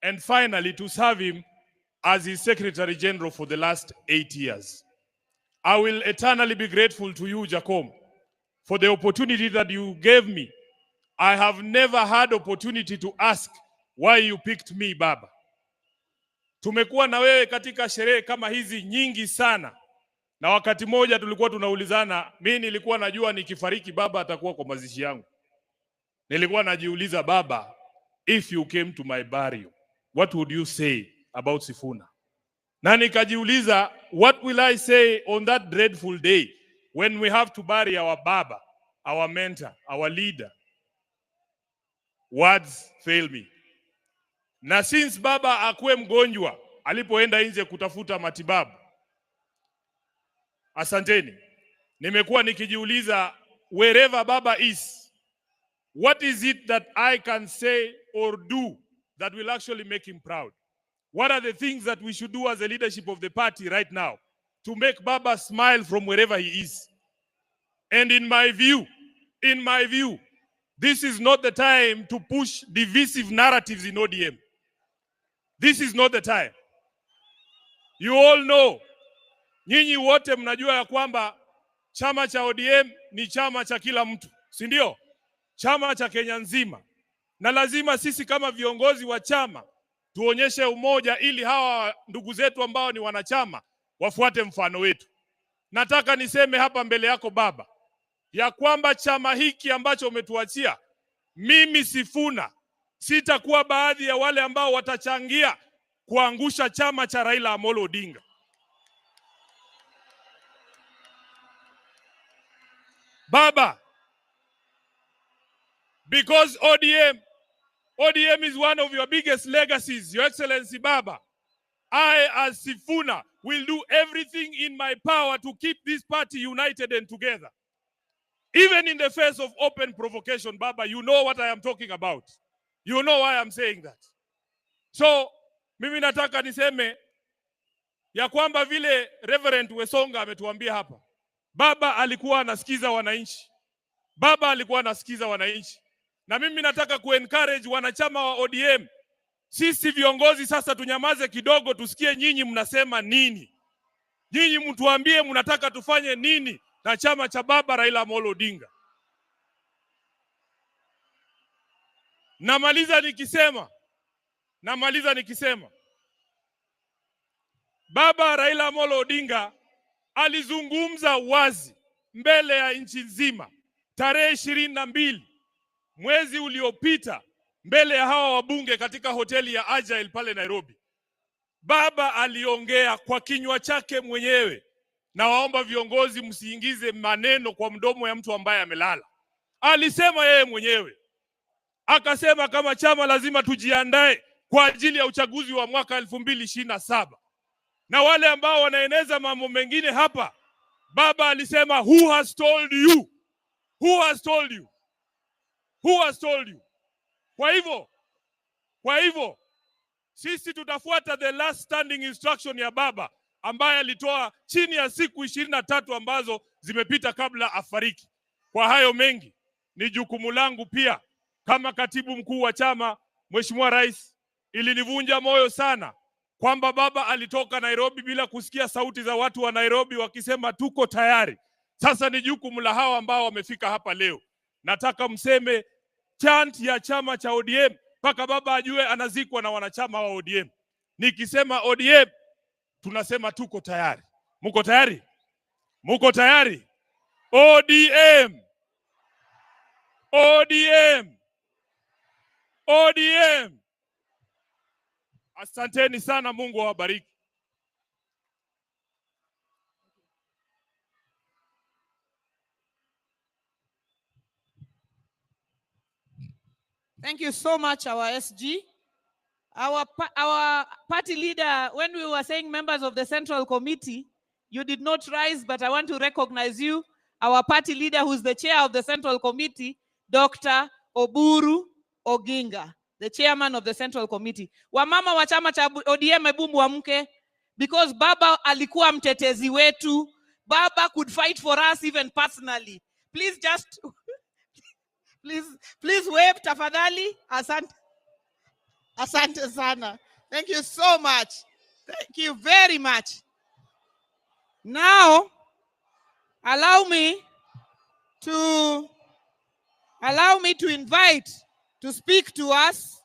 and finally to serve him as his Secretary General for the last 8 years. I will eternally be grateful to you, Jacob, for the opportunity that you gave me. I have never had opportunity to ask why you picked me, Baba. Tumekuwa na wewe katika sherehe kama hizi nyingi sana, na wakati moja tulikuwa tunaulizana, mimi nilikuwa najua nikifariki Baba atakuwa kwa mazishi yangu. Nilikuwa najiuliza, Baba, if you came to my burial, what would you say about Sifuna? Na nikajiuliza, what will I say on that dreadful day when we have to bury our Baba, our mentor, our leader? Words fail me. Na since Baba akuwe mgonjwa alipoenda nje kutafuta matibabu, asanteni, nimekuwa nikijiuliza, wherever Baba is, what is it that I can say or do that will actually make him proud? What are the things that we should do as a leadership of the party right now to make Baba smile from wherever he is? And in my view, this is not the time to push divisive narratives in ODM. This is not the time. You all know, nyinyi wote mnajua ya kwamba chama cha ODM ni chama cha kila mtu, si ndio? Chama cha Kenya nzima. Na lazima sisi kama viongozi wa chama tuonyeshe umoja ili hawa ndugu zetu ambao ni wanachama wafuate mfano wetu. nataka niseme hapa mbele yako Baba, ya kwamba chama hiki ambacho umetuachia, mimi Sifuna sitakuwa baadhi ya wale ambao watachangia kuangusha chama cha Raila Amolo Odinga. Baba, because ODM is one of your biggest legacies, Your Excellency Baba. I, as Sifuna, will do everything in my power to keep this party united and together. Even in the face of open provocation, Baba, you know what I am talking about. You know why I'm saying that. So, mimi nataka niseme ya kwamba vile Reverend Wesonga ametuambia hapa, Baba alikuwa anasikiza wananchi. Baba alikuwa anasikiza wananchi. Na mimi nataka kuencourage wanachama wa ODM. Sisi viongozi sasa tunyamaze kidogo, tusikie nyinyi mnasema nini. Nyinyi mtuambie mnataka tufanye nini na chama cha Baba Raila Amolo Odinga. Namaliza nikisema Baba Raila Amolo Odinga alizungumza wazi mbele ya nchi nzima tarehe 22 mwezi uliopita mbele ya hawa wabunge katika hoteli ya Agile pale Nairobi. Baba aliongea kwa kinywa chake mwenyewe, na waomba viongozi msiingize maneno kwa mdomo ya mtu ambaye amelala. Alisema yeye mwenyewe, akasema kama chama lazima tujiandae kwa ajili ya uchaguzi wa mwaka 2027. Na wale ambao wanaeneza mambo mengine hapa, Baba alisema, who has told you? Who has told you? Who has told you? Kwa hivyo sisi tutafuata the last standing instruction ya Baba ambaye alitoa chini ya siku 23 ambazo zimepita kabla afariki. Kwa hayo mengi, ni jukumu langu pia kama katibu mkuu wa chama, Mheshimiwa Rais, ilinivunja moyo sana kwamba Baba alitoka Nairobi bila kusikia sauti za watu wa Nairobi wakisema tuko tayari. Sasa ni jukumu la hawa ambao wamefika hapa leo. Nataka mseme chant ya chama cha ODM mpaka Baba ajue anazikwa na wanachama wa ODM. Nikisema ODM, tunasema tuko tayari. Muko tayari? Muko tayari? ODM! ODM! ODM! Asanteni sana, Mungu awabariki. Thank you so much, our SG. Our party leader, when we were saying members of the Central Committee, you did not rise, but I want to recognize you. Our party leader, who's the chair of the Central Committee, Dr. Oburu Oginga, the chairman of the Central Committee. Wamama wa chama cha ODM hebu muamke, because Baba alikuwa mtetezi wetu. Baba could fight for us even personally. Please just... Please wave tafadhali. Asante sana. Thank you so much. Thank you very much. Now, allow me to invite to speak to us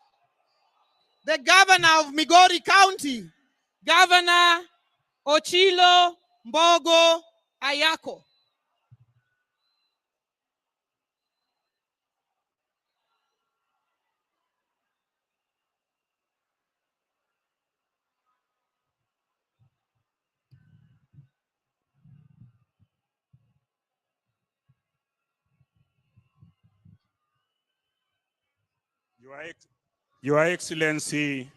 the governor of Migori County, Governor Ochilo Mbogo Ayako. Your Excellency,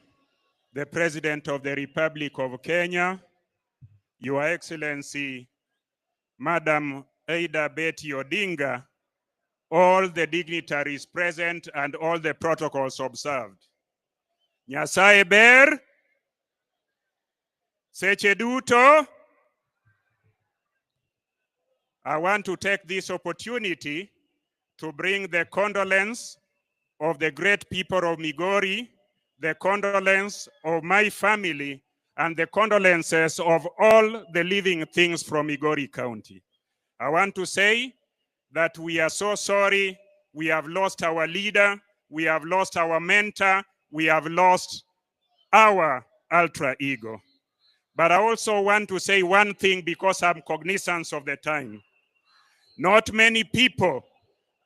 the President of the Republic of Kenya, Your Excellency, Madam Aida Betty Odinga, all the dignitaries present and all the protocols observed. Nyasaye ber, seche duto. I want to take this opportunity to bring the condolence of the great people of Migori, the condolence of my family, and the condolences of all the living things from Migori County. I want to say that we are so sorry. We have lost our leader. We have lost our mentor. We have lost our alter ego. But I also want to say one thing because I'm cognizant of the time. Not many people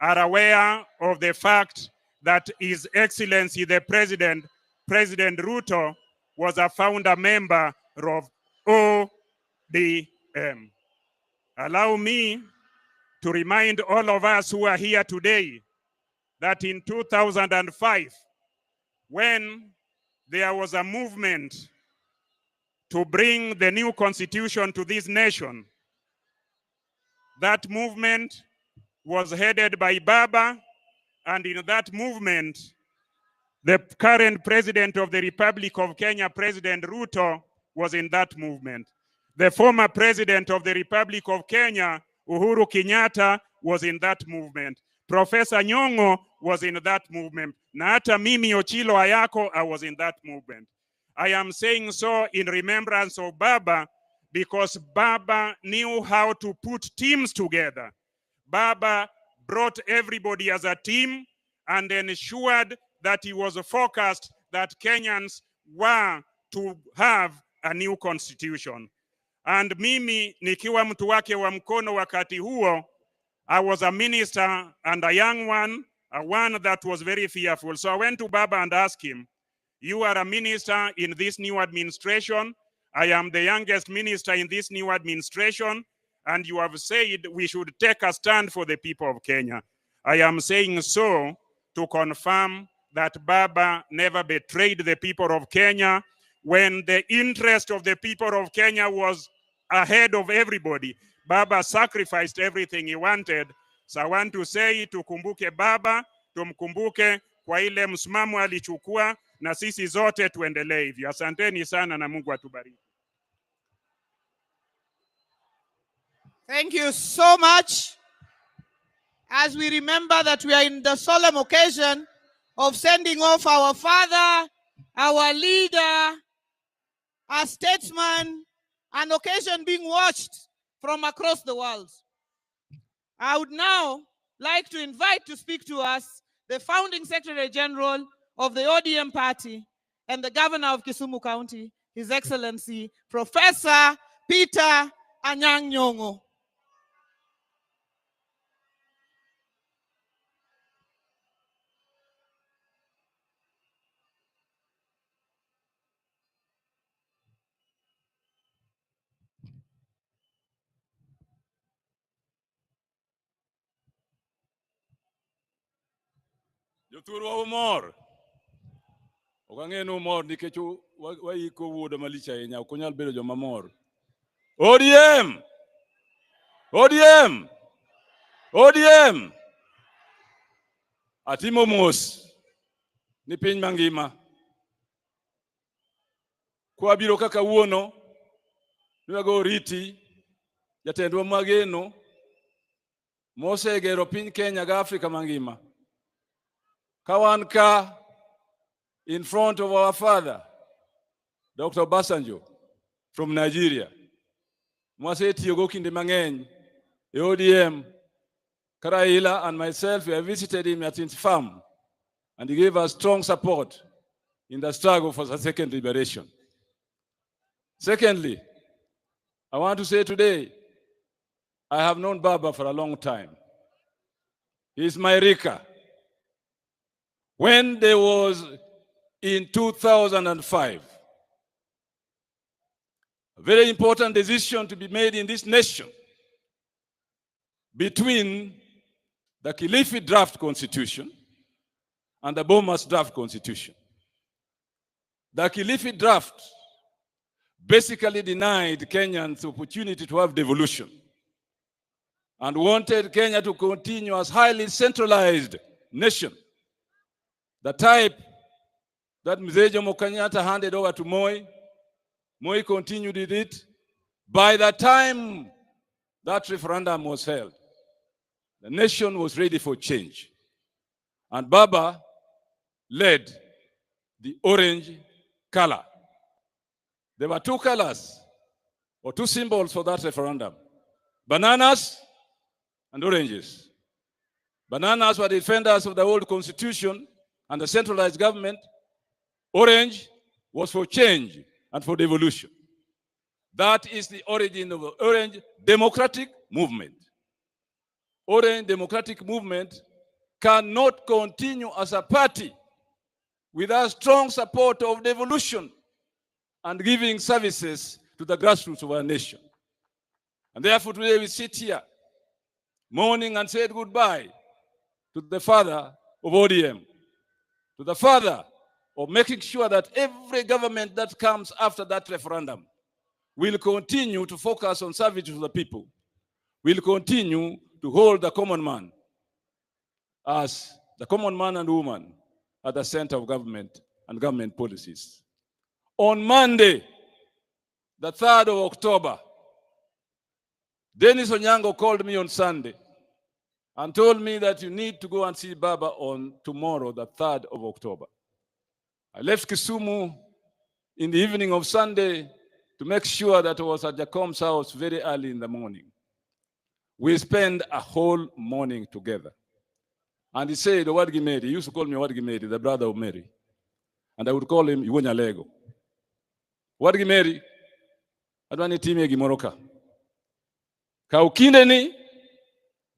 are aware of the fact that His Excellency the President, President Ruto, was a founder member of ODM. Allow me to remind all of us who are here today that in 2005, when there was a movement to bring the new constitution to this nation, that movement was headed by Baba, and in that movement, the current president of the Republic of Kenya, President Ruto, was in that movement. The former president of the Republic of Kenya, Uhuru Kenyatta, was in that movement. Professor Nyong'o was in that movement. Na hata mimi Ochilo Ayako, I was in that movement. I am saying so in remembrance of Baba because Baba knew how to put teams together. Baba brought everybody as a team and ensured that he was focused that Kenyans were to have a new constitution. And mimi nikiwa mtu wake wa mkono wakati huo, I was a minister and a young one, a one that was very fearful. So I went to Baba and asked him, you are a minister in this new administration. I am the youngest minister in this new administration. And you have said we should take a stand for the people of Kenya. I am saying so to confirm that Baba never betrayed the people of Kenya when the interest of the people of Kenya was ahead of everybody. Baba sacrificed everything he wanted. So I want to say tukumbuke Baba, tumkumbuke kwa ile msimamo alichukua na sisi zote tuendelee hivyo. Asanteni sana na Mungu atubariki. Thank you so much. As we remember that we are in the solemn occasion of sending off our father, our leader, our statesman, an occasion being watched from across the world. I would now like to invite to speak to us the founding Secretary General of the ODM party and the Governor of Kisumu County, His Excellency, Professor Peter Anyang' Nyong'o. Jothurwa umor. Okang'eno umor nikech waiko wuoda malich ahinya, ok onyal bedo joma mor. ODM! ODM! ODM! Atimo mos ni piny mangima. Kwa biro kaka wuono, nwago riti, jatendwa mageno, mosegero piny Kenya ga Afrika mangima. Kawanka in front of our father, Dr. Basanjo from Nigeria. Mwasetiyogo kinde mang'eny, ODM, Raila and myself, we have visited him at his farm, and he gave us strong support in the struggle for the second liberation. Secondly, I want to say today, I have known Baba for a long time. He is my Rika. When there was in 2005, a very important decision to be made in this nation between the Kilifi draft constitution and the Bomas draft constitution. The Kilifi draft basically denied Kenyans the opportunity to have devolution and wanted Kenya to continue as highly centralized nation, the type that Mzee Jomo Kenyatta handed over to Moi. Moi continued with it. By the time that referendum was held, the nation was ready for change. And Baba led the orange color. There were two colors, or two symbols for that referendum: bananas and oranges. Bananas were defenders of the old constitution and the centralized government. Orange was for change and for devolution. That is the origin of the Orange Democratic Movement. Orange Democratic Movement cannot continue as a party without strong support of devolution and giving services to the grassroots of our nation. And therefore today we sit here mourning and said goodbye to the father of ODM, to the father of making sure that every government that comes after that referendum will continue to focus on service to the people, will continue to hold the common man as the common man and woman at the center of government and government policies. On Monday, the 3rd of October, Dennis Onyango called me on Sunday and told me that you need to go and see Baba on tomorrow, the 3rd of October. I left Kisumu in the evening of Sunday to make sure that I was at Jacom's house very early in the morning. We spent a whole morning together. And he said, Wadgi Mary, he used to call me Wadgi Mary, the brother of Mary. And I would call him Iwonya Lego. Wadgi Mary, adwani time gimoroka. Kaukinde ni,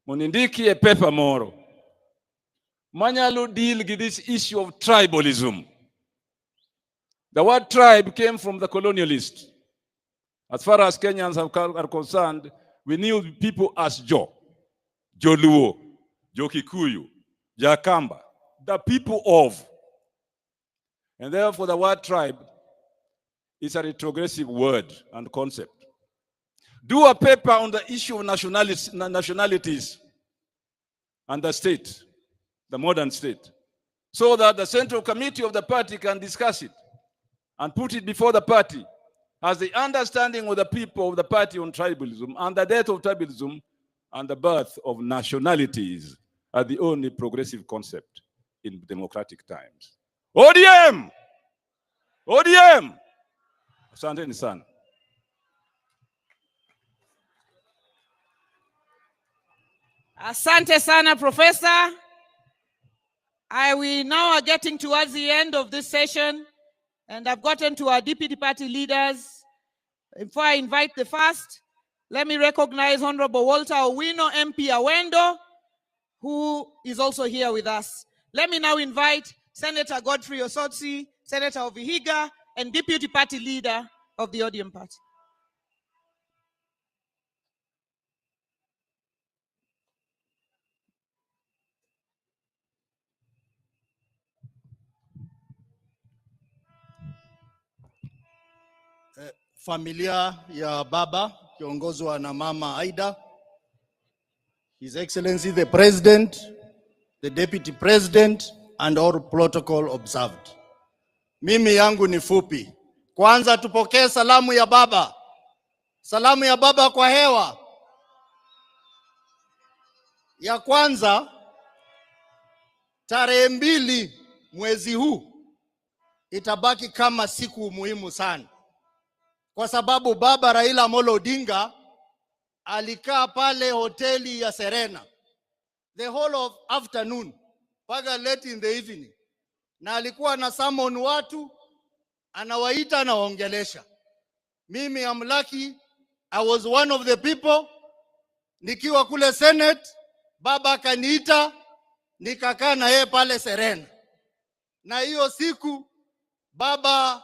monindiki e pepa moro. Manyalo deal with this issue of tribalism. The word tribe came from the colonialists. As far as Kenyans are concerned, we knew people as Jo, Jo Luo, Jo Kikuyu, Jakamba, the people of. And therefore the word tribe is a retrogressive word and concept. Do a paper on the issue of nationalities and the state, the modern state, so that the central committee of the party can discuss it and put it before the party as the understanding of the people of the party on tribalism and the death of tribalism and the birth of nationalities are the only progressive concept in democratic times. ODM! ODM! Asanteni sana. Asante sana, Professor. We now are getting towards the end of this session, and I've gotten to our deputy party leaders. Before I invite the first, let me recognize Honorable Walter Owino, MP Awendo, who is also here with us. Let me now invite Senator Godfrey Osotsi, Senator of Vihiga, and deputy party leader of the ODM party. Familia ya baba kiongozwa na mama Aida, His Excellency the President, the Deputy President, and all protocol observed. Mimi yangu ni fupi. Kwanza tupokee salamu ya baba. Salamu ya baba kwa hewa. Ya kwanza, tarehe 2 mwezi huu itabaki kama siku muhimu sana. Kwa sababu baba Raila Odinga alikaa pale hoteli ya Serena the whole of afternoon mpaka late in the evening, na alikuwa na summon watu, anawaita na waongelesha. Mimi am lucky, I was one of the people. Nikiwa kule Senate, baba akaniita, nikakaa na yeye pale Serena, na hiyo siku baba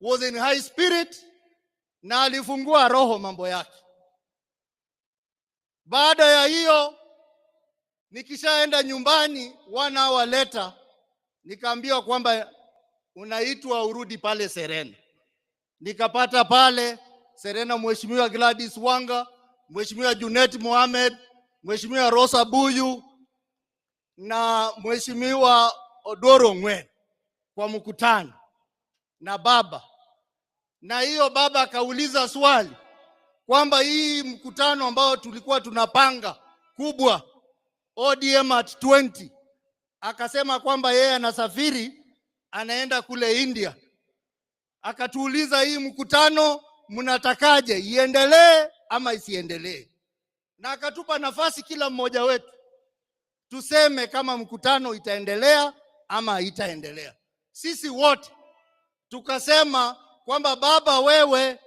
was in high spirit na alifungua roho mambo yake. Baada ya hiyo nikishaenda nyumbani 1 hour later nikaambiwa kwamba unaitwa urudi pale Serena. Nikapata pale Serena Mheshimiwa Gladys Wanga, Mheshimiwa Junet Mohamed, Mheshimiwa Rosa Buyu na Mheshimiwa Odoro Ngwen kwa mkutano na baba. Na hiyo baba akauliza swali kwamba hii mkutano ambao tulikuwa tunapanga kubwa ODM at 20, akasema kwamba yeye anasafiri anaenda kule India. Akatuuliza hii mkutano mnatakaje, iendelee ama isiendelee? Na akatupa nafasi kila mmoja wetu tuseme kama mkutano itaendelea ama haitaendelea. Sisi wote tukasema kwamba baba, wewe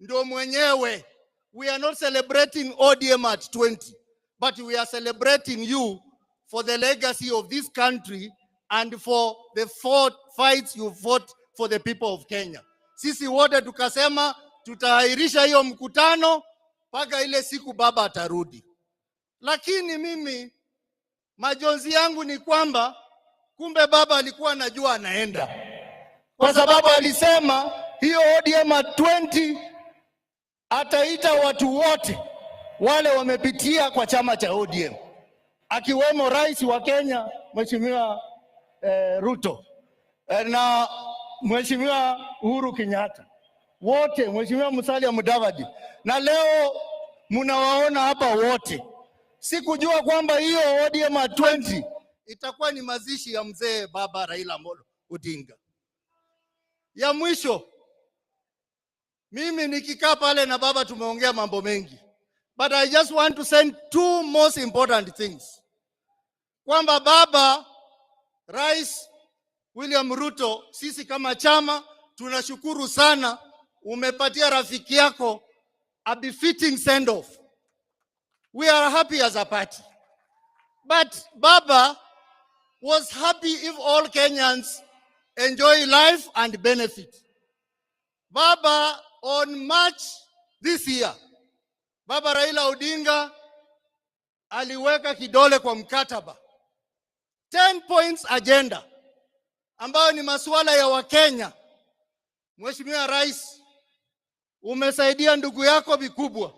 ndio mwenyewe. We are not celebrating ODM at 20, but we are celebrating you for the legacy of this country and for the fights you fought for the people of Kenya. Sisi wote tukasema tutaahirisha hiyo mkutano mpaka ile siku baba atarudi. Lakini mimi majonzi yangu ni kwamba kumbe baba alikuwa anajua anaenda, kwa sababu alisema hiyo ODM at 20 ataita watu wote wale wamepitia kwa chama cha ODM, akiwemo rais wa Kenya Mheshimiwa Ruto na Mheshimiwa Uhuru Kenyatta, wote, Mheshimiwa Musalia Mudavadi, na leo mnawaona hapa wote. Sikujua kwamba hiyo ODM at 20 itakuwa ni mazishi ya mzee baba Raila Odinga. Ya mwisho, mimi nikikaa pale na baba tumeongea mambo mengi, but I just want to send two most important things. Kwamba baba Rais William Ruto, sisi kama chama tunashukuru sana, umepatia rafiki yako a befitting send off. We are happy as a party, but baba was happy if all Kenyans enjoy life and benefit. Baba, on March this year, baba Raila Odinga aliweka kidole kwa mkataba 10 points agenda ambayo ni masuala ya Wakenya. Mheshimiwa Rais, umesaidia ndugu yako vikubwa,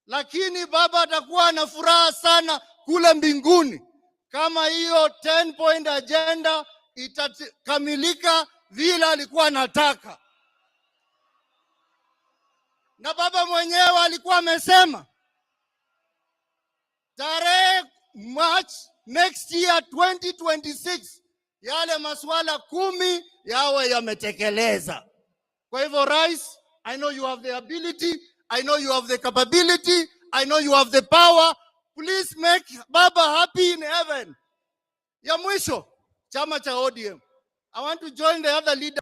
lakini baba atakuwa na furaha sana kule mbinguni kama hiyo 10 point agenda itakamilika vile alikuwa anataka. Na baba mwenyewe alikuwa amesema tarehe March next year 2026 yale masuala 10 yawe yametekeleza. Kwa hivyo Rais, I know you have the ability, I know you have the capability, I know you have the power. Please make baba happy in heaven. Ya mwisho, chama cha ODM. I want to join the other leader.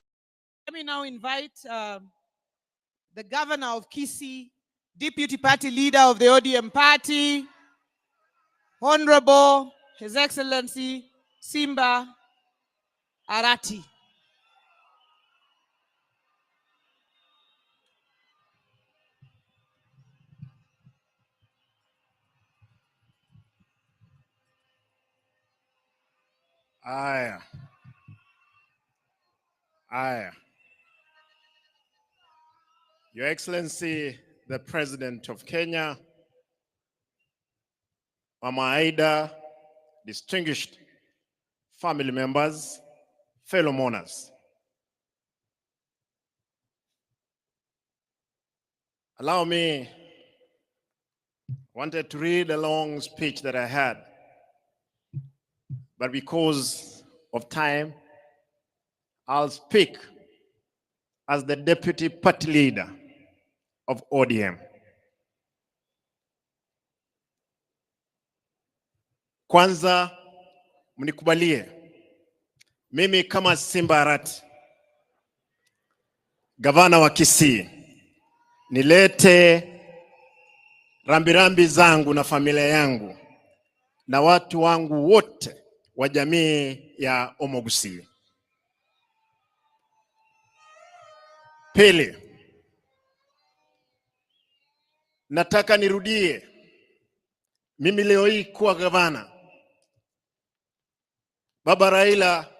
Let me now invite the governor of Kisii, deputy party leader of the ODM party, Honorable His Excellency Simba Arati. Aya. Your Excellency, the President of Kenya, Mama Aida, distinguished family members, fellow mourners. Allow me, I wanted to read a long speech that I had, but because of time, I'll speak as the deputy party leader of ODM. Kwanza mnikubalie mimi kama Simba Arati, gavana wa Kisii, nilete rambirambi zangu na familia yangu na watu wangu wote wa jamii ya Omogusi. Pili, nataka nirudie mimi leo hii kuwa gavana. Baba Raila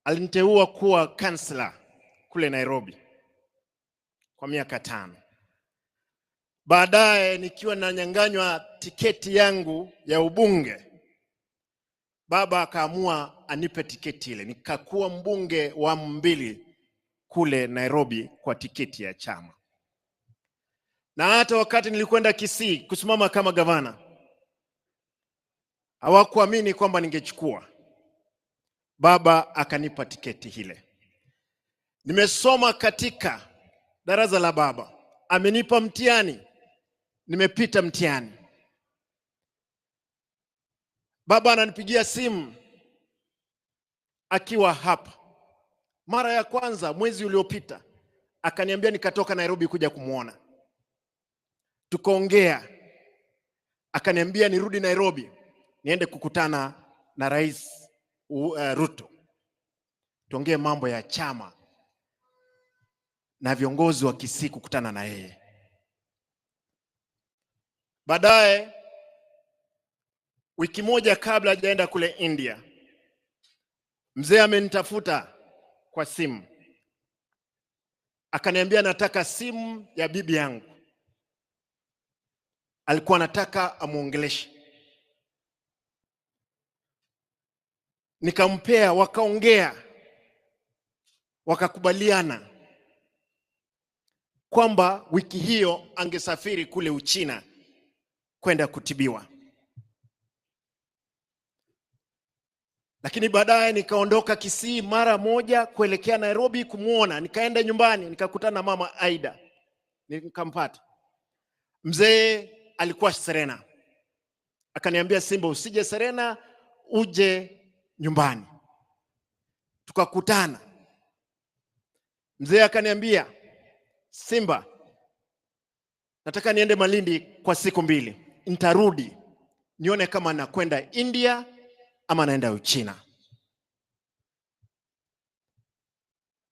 aliniteua kuwa kansela kule Nairobi kwa miaka 5. Baadaye nikiwa nanyang'anywa tiketi yangu ya ubunge, baba akaamua anipe tiketi ile. Nikakuwa mbunge wa 2 kule Nairobi kwa tiketi ya chama. Na hata wakati nilikwenda Kisii kusimama kama gavana, hawakuamini kwamba ningechukua. Baba akanipa tiketi ile. Nimesoma katika darasa la baba. Amenipa mtihani. Nimepita mtihani. Baba ananipigia simu akiwa hapa. Mara ya kwanza mwezi uliopita akaniambia nikatoka Nairobi kuja kumuona. Tukaongea, akaniambia nirudi Nairobi niende kukutana na Rais Ruto, tuongee mambo ya chama na viongozi wa Kisii kukutana na yeye. Baadaye wiki moja kabla hajaenda kule India, mzee amenitafuta kwa simu, akaniambia nataka simu ya bibi yangu. Alikuwa anataka amuongeleshe. Nikampea, wakaongea, wakakubaliana kwamba wiki hiyo angesafiri kule Uchina kwenda kutibiwa. Lakini baadaye nikaondoka Kisii mara moja kuelekea Nairobi kumuona. Nikaenda nyumbani, nikakutana na mama Aida, nikampata. Mzee alikuwa Serena, akaniambia Simba, usije Serena, uje nyumbani. Tukakutana. Mzee akaniambia, Simba, nataka niende Malindi kwa siku 2. Nitarudi nione kama nakwenda India ama naenda Uchina.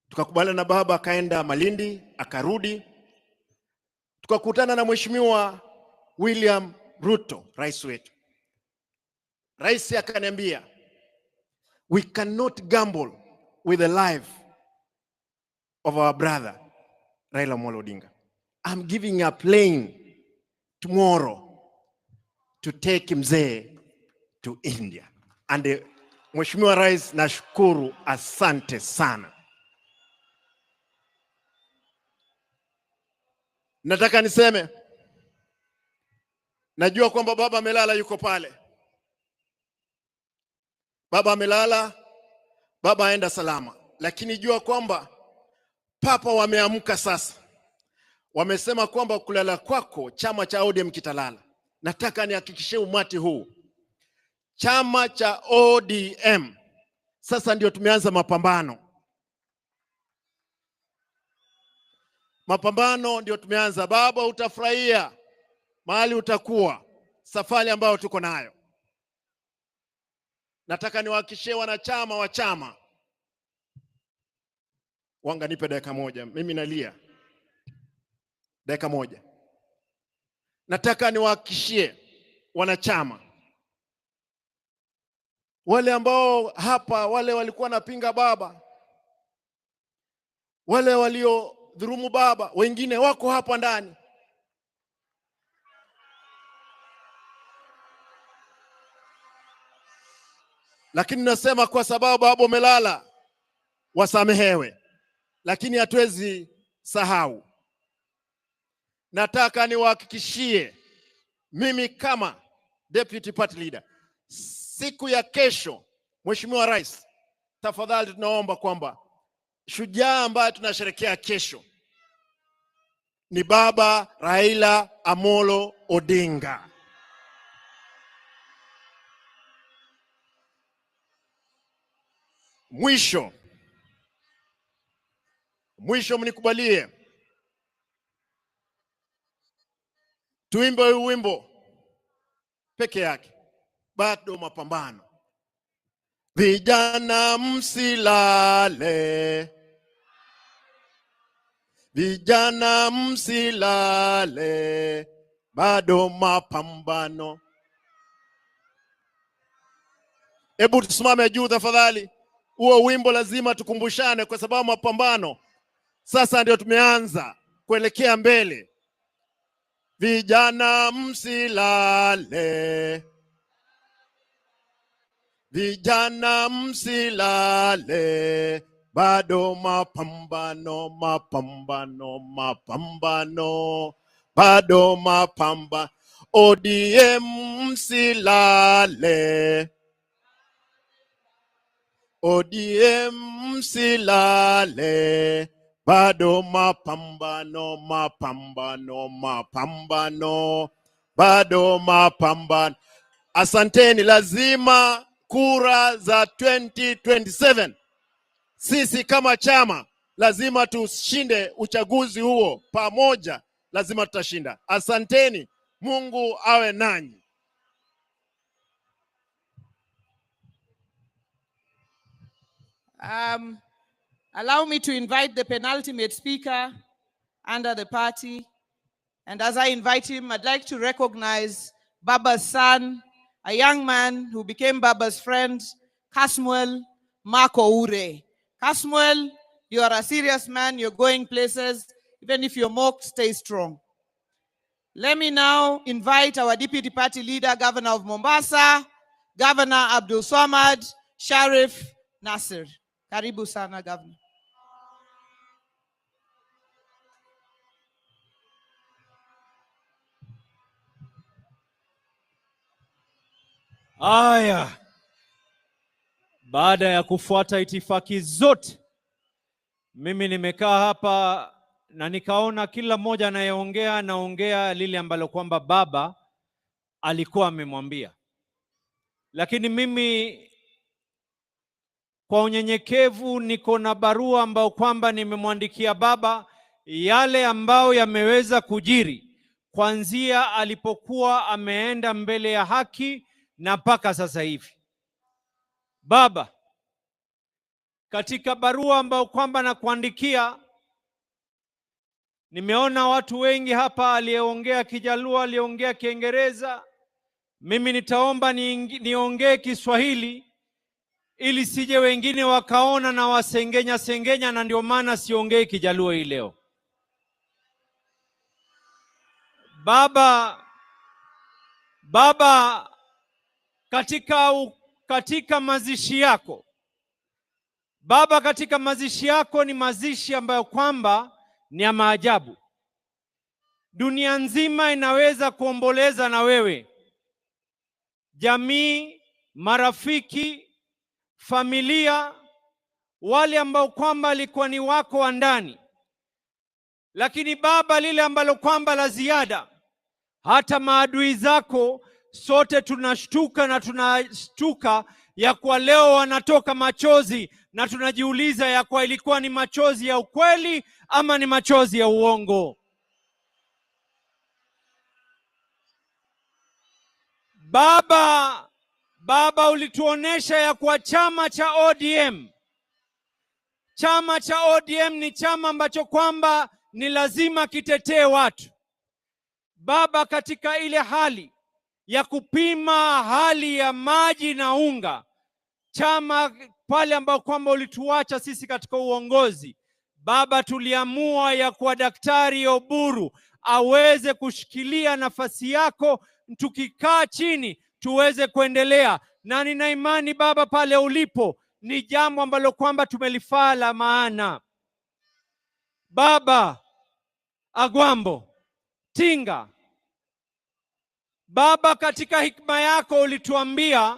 Tukakubaliana na baba, akaenda Malindi, akarudi. Tukakutana na Mheshimiwa William Ruto, rais wetu. Rais akaniambia, we cannot gamble with the life of our brother Raila Odinga. I'm giving a plane tomorrow to take mzee to India. And Mheshimiwa Rais, nashukuru, asante sana. Nataka niseme, najua kwamba baba amelala, yuko pale. Baba amelala, baba aenda salama. Lakini jua kwamba papa wameamka sasa. Wamesema kwamba kulala kwako chama cha ODM kitalala. Nataka nihakikishie umati huu, chama cha ODM sasa ndio tumeanza mapambano. Mapambano ndio tumeanza. Baba, utafurahia mahali utakuwa, safari ambayo tuko nayo. Nataka niwahakikishie wanachama wa chama. Wanga, nipe dakika moja, mimi nalia. Dakika moja. Nataka niwahakikishie wanachama, wale ambao hapa, wale walikuwa napinga baba, wale walio dhurumu baba, wengine wako hapa ndani. Lakini nasema kwa sababu baba umelala, wasamehewe. Lakini hatuwezi sahau. Nataka niwahakikishie, mimi kama deputy party leader, siku ya kesho, Mheshimiwa Rais, tafadhali tunaomba kwamba shujaa ambaye tunasherehekea kesho ni baba Raila Amolo Odinga. Mwisho mnikubalie tuimbe huu wimbo peke yake, bado mapambano. Vijana msilale, vijana msilale, bado mapambano. Hebu tusimame juu tafadhali. Huo wimbo lazima tukumbushane, kwa sababu mapambano sasa ndio tumeanza kuelekea mbele. Vijana msilale, vijana msilale, bado mapambano, mapambano, mapambano, bado mapambano. ODM msilale, ODM msilale, bado mapambano, mapambano, mapambano, bado mapambano. Asanteni. Lazima kura za 2027 sisi kama chama lazima tushinde uchaguzi huo pamoja, lazima tutashinda. Asanteni, Mungu awe nanyi. Allow me to invite the penultimate speaker under the party. And as I invite him, I'd like to recognize Baba's son, a young man who became Baba's friend, Kasmuel Marco Ure. Kasmuel, you are a serious man, you're going places. Even if you're mocked, stay strong. Let me now invite our deputy party leader, Governor of Mombasa, Governor Abdul Swamad Sharif Nasir. Karibu sana, Governor. Aya, baada ya kufuata itifaki zote, mimi nimekaa hapa na nikaona kila mmoja anayeongea anaongea lile ambalo kwamba baba alikuwa amemwambia. Lakini mimi kwa unyenyekevu niko na barua ambayo kwamba nimemwandikia baba, yale ambayo yameweza kujiri kuanzia alipokuwa ameenda mbele ya haki na mpaka sasa hivi. Baba, katika barua ambayo kwamba nakuandikia, nimeona watu wengi hapa, aliyeongea Kijaluo, aliyeongea Kiingereza. Mimi nitaomba niongee Kiswahili ili sije wengine wakaona na wasengenya, na ndio maana siongei Kijaluo hii leo. Baba, katika mazishi yako baba, katika mazishi yako ni mazishi ambayo kwamba ni ya maajabu. Dunia nzima inaweza kuomboleza na wewe, jamii, marafiki, familia, wale ambao kwamba alikuwa ni wako wa ndani. Lakini baba, lile ambalo kwamba la ziada, hata maadui zako sote tunashtuka na tunashtuka ya kwa leo wanatoka machozi, na tunajiuliza ya kwa ilikuwa ni machozi ya ukweli ama ni machozi ya uongo. Baba, ulituonesha ya kwa chama cha ODM ni chama ambacho kwamba ni lazima kitetee watu. Baba, katika ile hali ya kupima hali ya maji na unga, chama pale ambao kwamba ulituacha sisi katika uongozi, baba, tuliamua ya kwa Daktari Oburu aweze kushikilia nafasi yako, tukikaa chini tuweze kuendelea. Na nina imani baba, pale ulipo ni jambo ambalo kwamba tumelifaa la maana. Baba Agwambo Tinga, baba, katika hikma yako ulituambia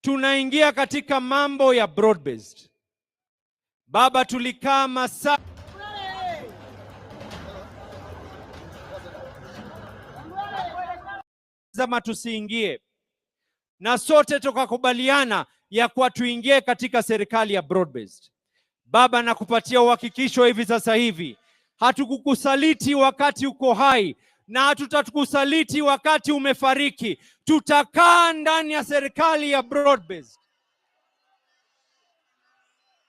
tunaingia katika mambo ya broad based. Baba, tulikaa masaa zama tusiingie, na sote tukakubaliana ya kuwa tuingie katika serikali ya broad based. Baba, nakupatia uhakikisho hivi sasa hivi, hatukukusaliti wakati uko hai na hatutakusaliti wakati umefariki. Tutakaa ndani ya serikali ya broad based.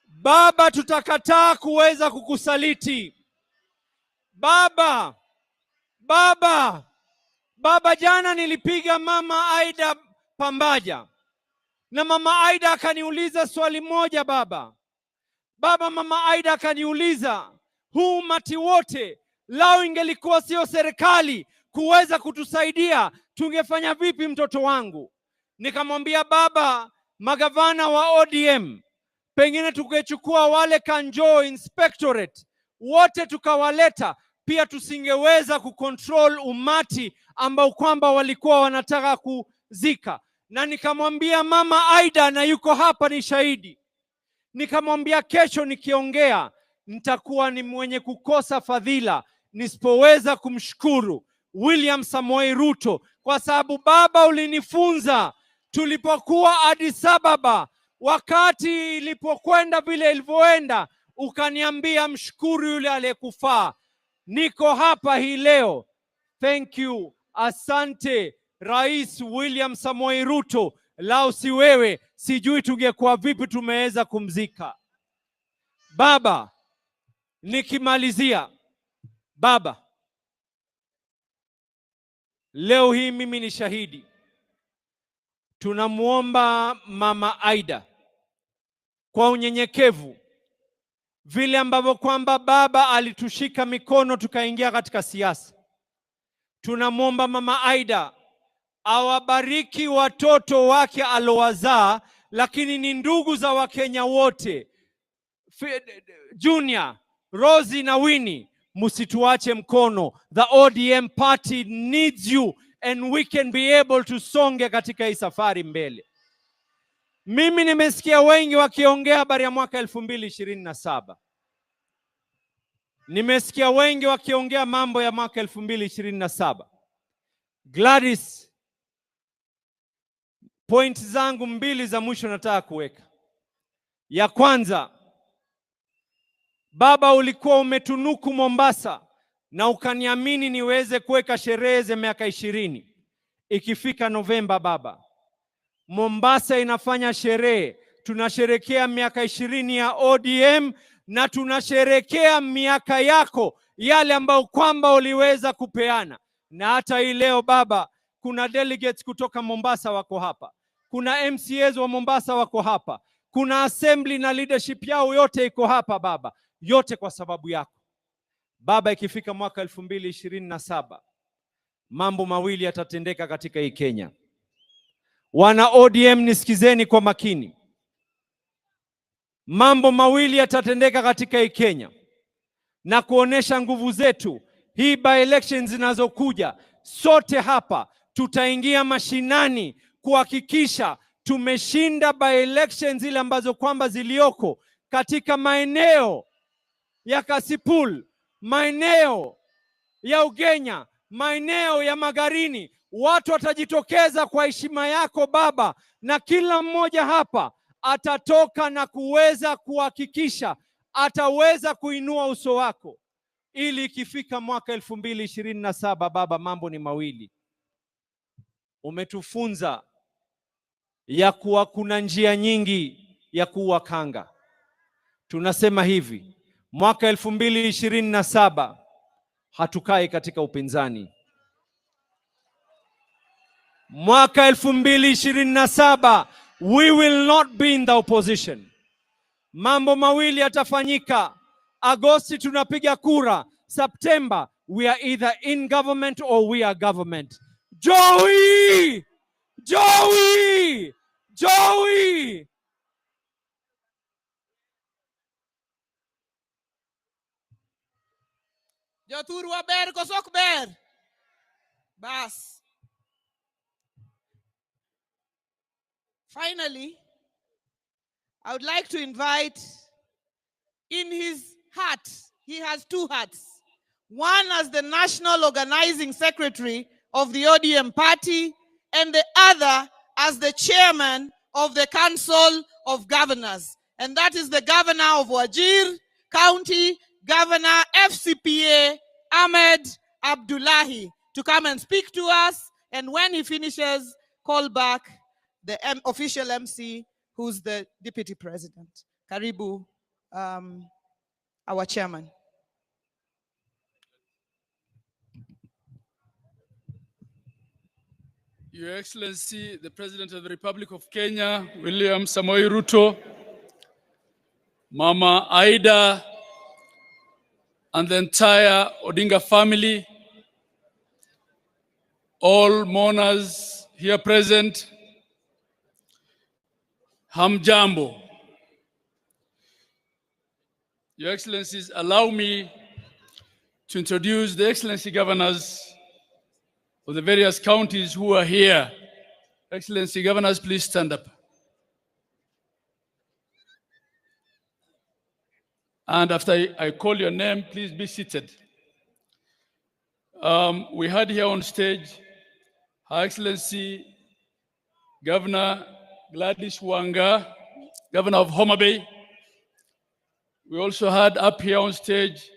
Baba, tutakataa kuweza kukusaliti. Baba, jana nilipiga mama Aida Pambaja na mama Aida akaniuliza swali moja baba, mama Aida akaniuliza, huu umati wote lao ingelikuwa sio serikali kuweza kutusaidia tungefanya vipi mtoto wangu? Nikamwambia baba, magavana wa ODM pengine tukechukua wale Kanjo Inspectorate wote tukawaleta, pia tusingeweza kucontrol umati ambao kwamba walikuwa wanataka kuzika. Na nikamwambia mama Aida, na yuko hapa ni shahidi, nikamwambia kesho nikiongea nitakuwa ni mwenye kukosa fadhila nisipoweza kumshukuru William Samoei Ruto, kwa sababu baba, ulinifunza tulipokuwa Addis Ababa, wakati ilipokwenda vile ilivyoenda, ukaniambia mshukuru yule aliyekufaa. Niko hapa hii leo. Thank you, asante Rais William Samoei Ruto. Lao si wewe, sijui tungekuwa vipi tumeweza kumzika. Baba, nikimalizia, Baba, leo hii mimi ni shahidi. Tunamuomba Mama Aida kwa unyenyekevu, vile ambavyo kwamba baba alitushika mikono tukaingia katika siasa. Tunamuomba Mama Aida awabariki watoto wake alowazaa, lakini ni ndugu za Wakenya wote. Junior, Rosie na Winnie, musituache mkono. The ODM party needs you and we can be able to songe katika hii safari mbele. Mimi nimesikia wengi wakiongea habari ya mwaka 2027. Nimesikia wengi wakiongea mambo ya mwaka 2027. Gladys, point zangu mbili za mwisho nataka kuweka. Ya kwanza, baba, ulikuwa umetunuku Mombasa na ukaniamini niweze kuweka sherehe za miaka 20. Ikifika Novemba, baba, Mombasa inafanya sherehe. Tunasherekea miaka 20 ya ODM na tunasherekea miaka yako yale ambayo kwamba uliweza kupeana. Na hata hii leo baba, kuna delegates kutoka Mombasa wako hapa. Kuna MCAs wa Mombasa wako hapa. Kuna assembly na leadership yao yote iko hapa baba. Yote kwa sababu yako. Baba, ikifika mwaka 2027, mambo mawili yatatendeka katika hii Kenya. Wana ODM nisikizeni kwa makini. Mambo mawili yatatendeka katika hii Kenya na kuonesha nguvu zetu. Hii by elections zinazokuja, sote hapa tutaingia mashinani kuhakikisha tumeshinda by elections zile ambazo kwamba zilioko katika maeneo ya Kasipul, maeneo ya Ugenya, maeneo ya Magarini. Watu watajitokeza kwa heshima yako baba, na kila mmoja hapa atatoka na kuweza kuhakikisha ataweza kuinua uso wako, ili ikifika mwaka 2027 baba, mambo ni mawili. Umetufunza ya kuwa kuna njia nyingi ya kuwa kanga. Tunasema hivi, mwaka 2027 hatukai katika upinzani. Mwaka 2027 we will not be in the opposition. Mambo mawili yatafanyika. Agosti tunapiga kura. September we are either in government or we are government. Joey! Joey! Joey! Jothur waber kosok ber. Bas. Finally, I would like to invite, in his hat, he has two hats. One as the National Organizing Secretary of the ODM party, and the other as the chairman of the Council of Governors. And that is the governor of Wajir County, Governor FCPA Ahmed Abdullahi, to come and speak to us. And when he finishes, call back the official MC, who's the deputy president. Karibu, our chairman. Your Excellency, the President of the Republic of Kenya, William Samoei Ruto, Mama Aida, and the entire Odinga family, all mourners here present, Hamjambo. Your Excellencies, allow me to introduce the Excellency Governors of the various counties who are here. Excellency Governors, please stand up. And after I call your name, please be seated. We had here on stage Her Excellency Governor Gladys Wanga, Governor of Homa Bay. We also had up here on stage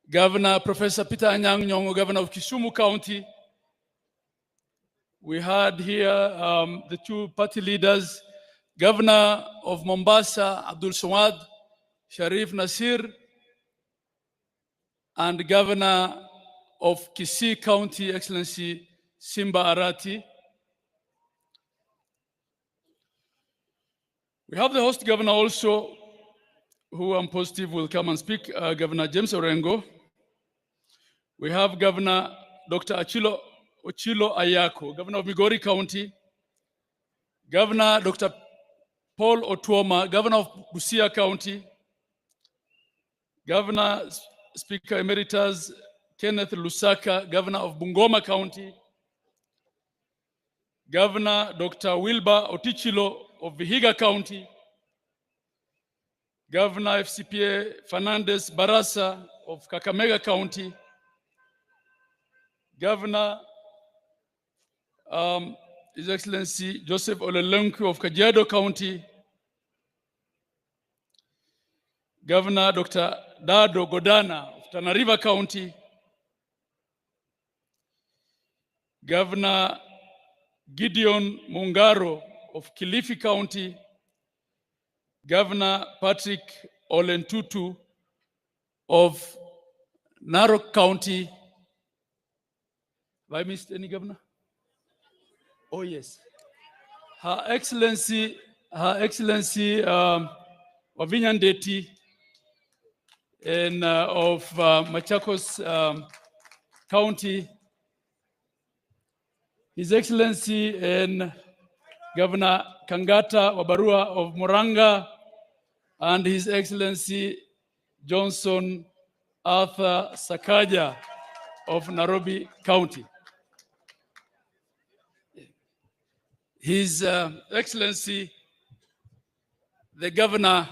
Governor Professor Peter Anyang' Nyong'o, Governor of Kisumu County. We had here the two party leaders, Governor of Mombasa, Abdul Swamad Sharif Nasir, and Governor of Kisii County, Excellency Simba Arati. We have the host governor also, who I'm positive will come and speak, Governor James Orengo. We have Governor Dr. Ochilo Ayako, Governor of Migori County. Governor Dr. Paul Otuoma, Governor of Busia County. Governor Speaker Emeritus Kenneth Lusaka, Governor of Bungoma County. Governor Dr. Wilbur Otichilo of Vihiga County. Governor FCPA Fernandez Barasa of Kakamega County. Governor His Excellency Joseph Olelenku of Kajiado County. Governor Dr. Dado Godana of Tana River County. Governor Gideon Mungaro of Kilifi County. Governor Patrick Olentutu of Narok County. Have I missed any governor? Oh yes. Her Excellency Wavinya Ndeti of Machakos County. His Excellency Governor Kangata Wabarua of Muranga, and His Excellency Johnson Arthur Sakaja of Nairobi County. His Excellency, the Governor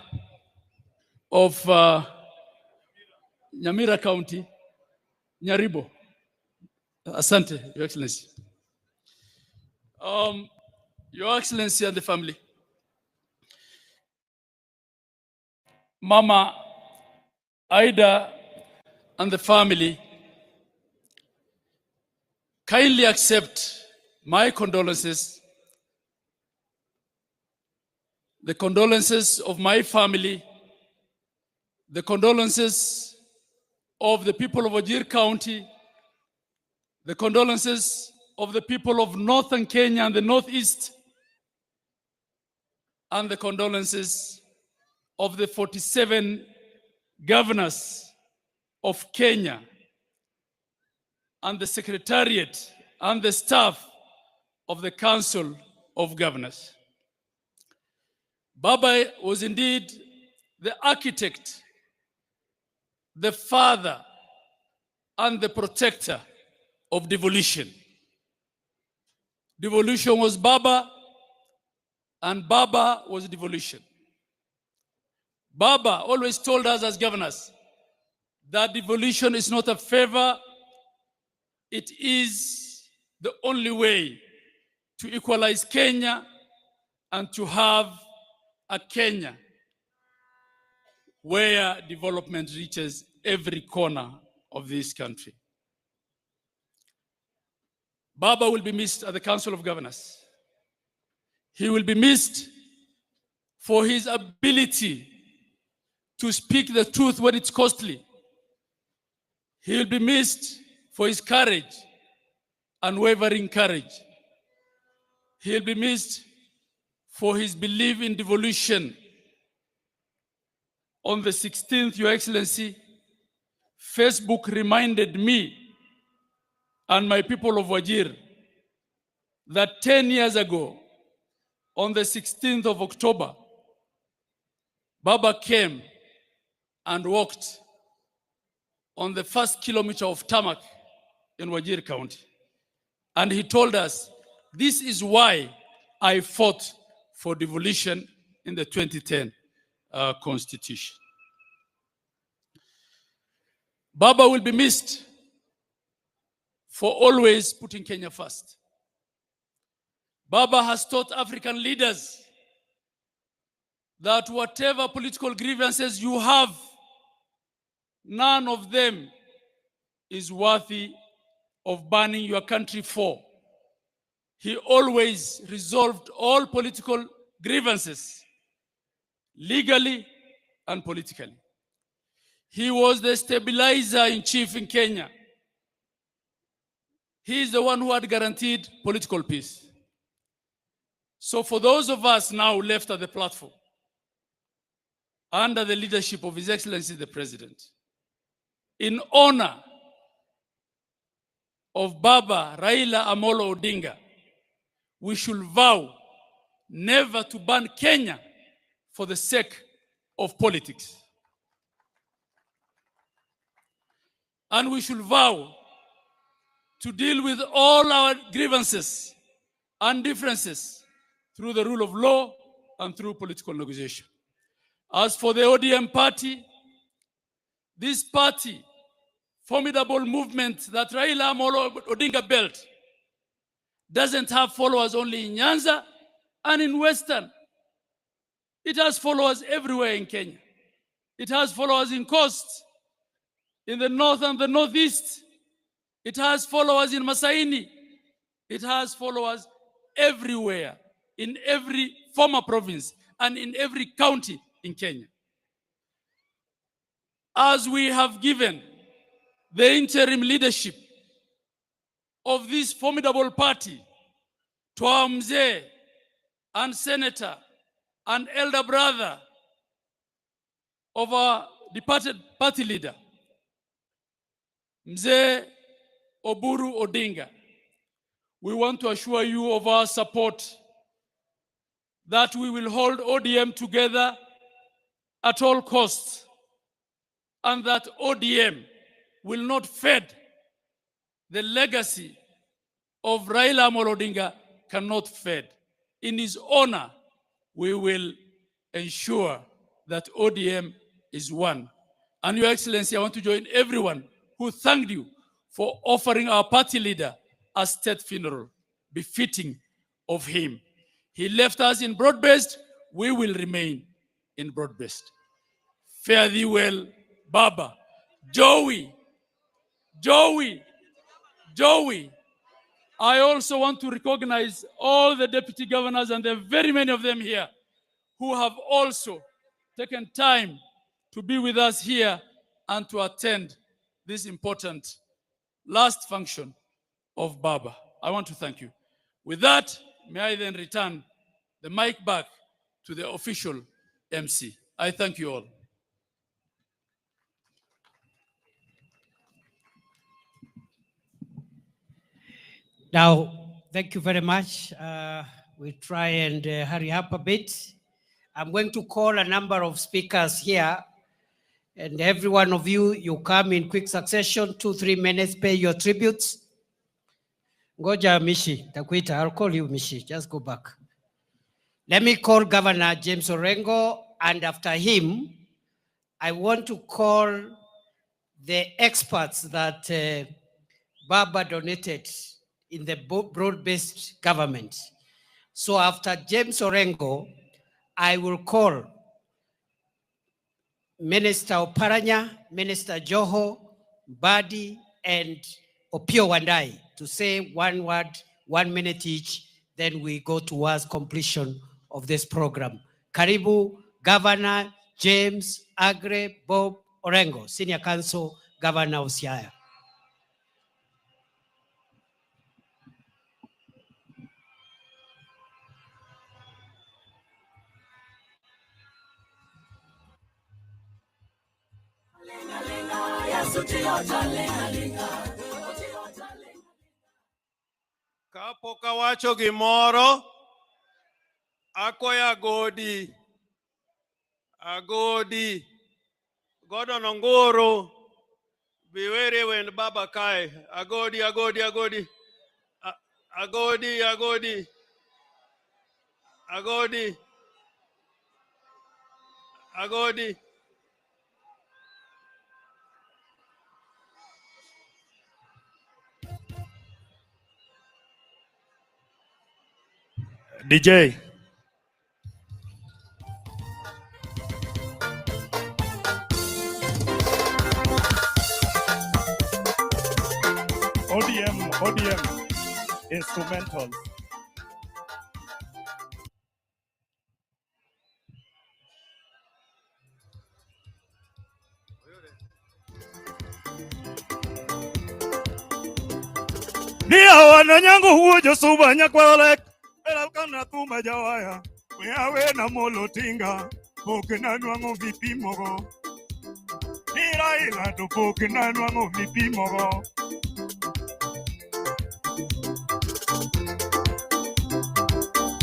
of Nyamira County, Nyaribo. Asante, Your Excellency. Your Excellency and the family. Mama Ida and the family, kindly accept my condolences, the condolences of my family, the condolences of the people of Wajir County, the condolences of the people of Northern Kenya and the Northeast, and the condolences of the 47 governors of Kenya and the Secretariat and the staff of the Council of Governors. Baba was indeed the architect, the father, and the protector of devolution. Devolution was Baba, and Baba was devolution. Baba always told us as governors that devolution is not a favor, it is the only way to equalize Kenya and to have a Kenya where development reaches every corner of this country. Baba will be missed at the Council of Governors. He will be missed for his ability to speak the truth when it's costly. He will be missed for his courage, unwavering courage. He will be missed for his belief in devolution. On the 16th, Your Excellency, Facebook reminded me and my people of Wajir that 10 years ago, on the 16th of October, Baba came and walked on the first kilometer of tarmac in Wajir County. And he told us, this is why I fought for devolution in the 2010 Constitution. Baba will be missed for always putting Kenya first. Baba has taught African leaders that whatever political grievances you have, none of them is worthy of burning your country for. He always resolved all political grievances legally and politically. He was the stabilizer in chief in Kenya. He is the one who had guaranteed political peace. So for those of us now left at the platform, under the leadership of His Excellency the President, in honor of Baba Raila Amolo Odinga, we should vow never to ban Kenya for the sake of politics. And we should vow to deal with all our grievances and differences through the rule of law and through political negotiation. As for the ODM party, this party, formidable movement that Raila Amolo Odinga built, doesn't have followers only in Nyanza and in Western. It has followers everywhere in Kenya. It has followers in Coast, in the North and the Northeast. It has followers in Masaini. It has followers everywhere, in every former province and in every county in Kenya. As we have given the interim leadership of this formidable party to our mzee and senator and elder brother of our departed party leader, Mzee Oburu Odinga, we want to assure you of our support, that we will hold ODM together at all costs, and that ODM will not fade. The legacy of Raila Amolo Odinga cannot fade. In his honor, we will ensure that ODM is one. And Your Excellency, I want to join everyone who thanked you for offering our party leader a state funeral befitting of him. He left us in broad-based, we will remain in broad-based. Fare thee well, Baba. Joey. I also want to recognize all the deputy governors, and there are very many of them here, who have also taken time to be with us here and to attend this important last function of Baba. I want to thank you. With that, may I then return the mic back to the official MC. I thank you all. Now, thank you very much. We'll try and hurry up a bit. I'm going to call a number of speakers here, and every one of you, you come in quick succession, 2-3 minutes, pay your tributes. Ngoja Mishi, takuita, I'll call you Mishi, just go back. Let me call Governor James Orengo, and after him, I want to call the experts that Baba donated in the broad-based government. So after James Orengo, I will call Minister Oparanya, Minister Joho, Badi, and Opio Wandai to say one word, 1 minute each, then we go towards completion of this program. Karibu, Governor James Agre Bob Orengo, Senior Counsel, Governor of Siaya. Kapo kawacho gimoro, akoya agodi, godo nongoro, biwere wen baba kai, agodi, agodi. DJ. ODM instrumentals. Nia wana nyango huo josuba nyakwalek elakana tuma jawaya wewe na molotinga poke na nwango vipimogo ni Raila to poke na nwango vipimogo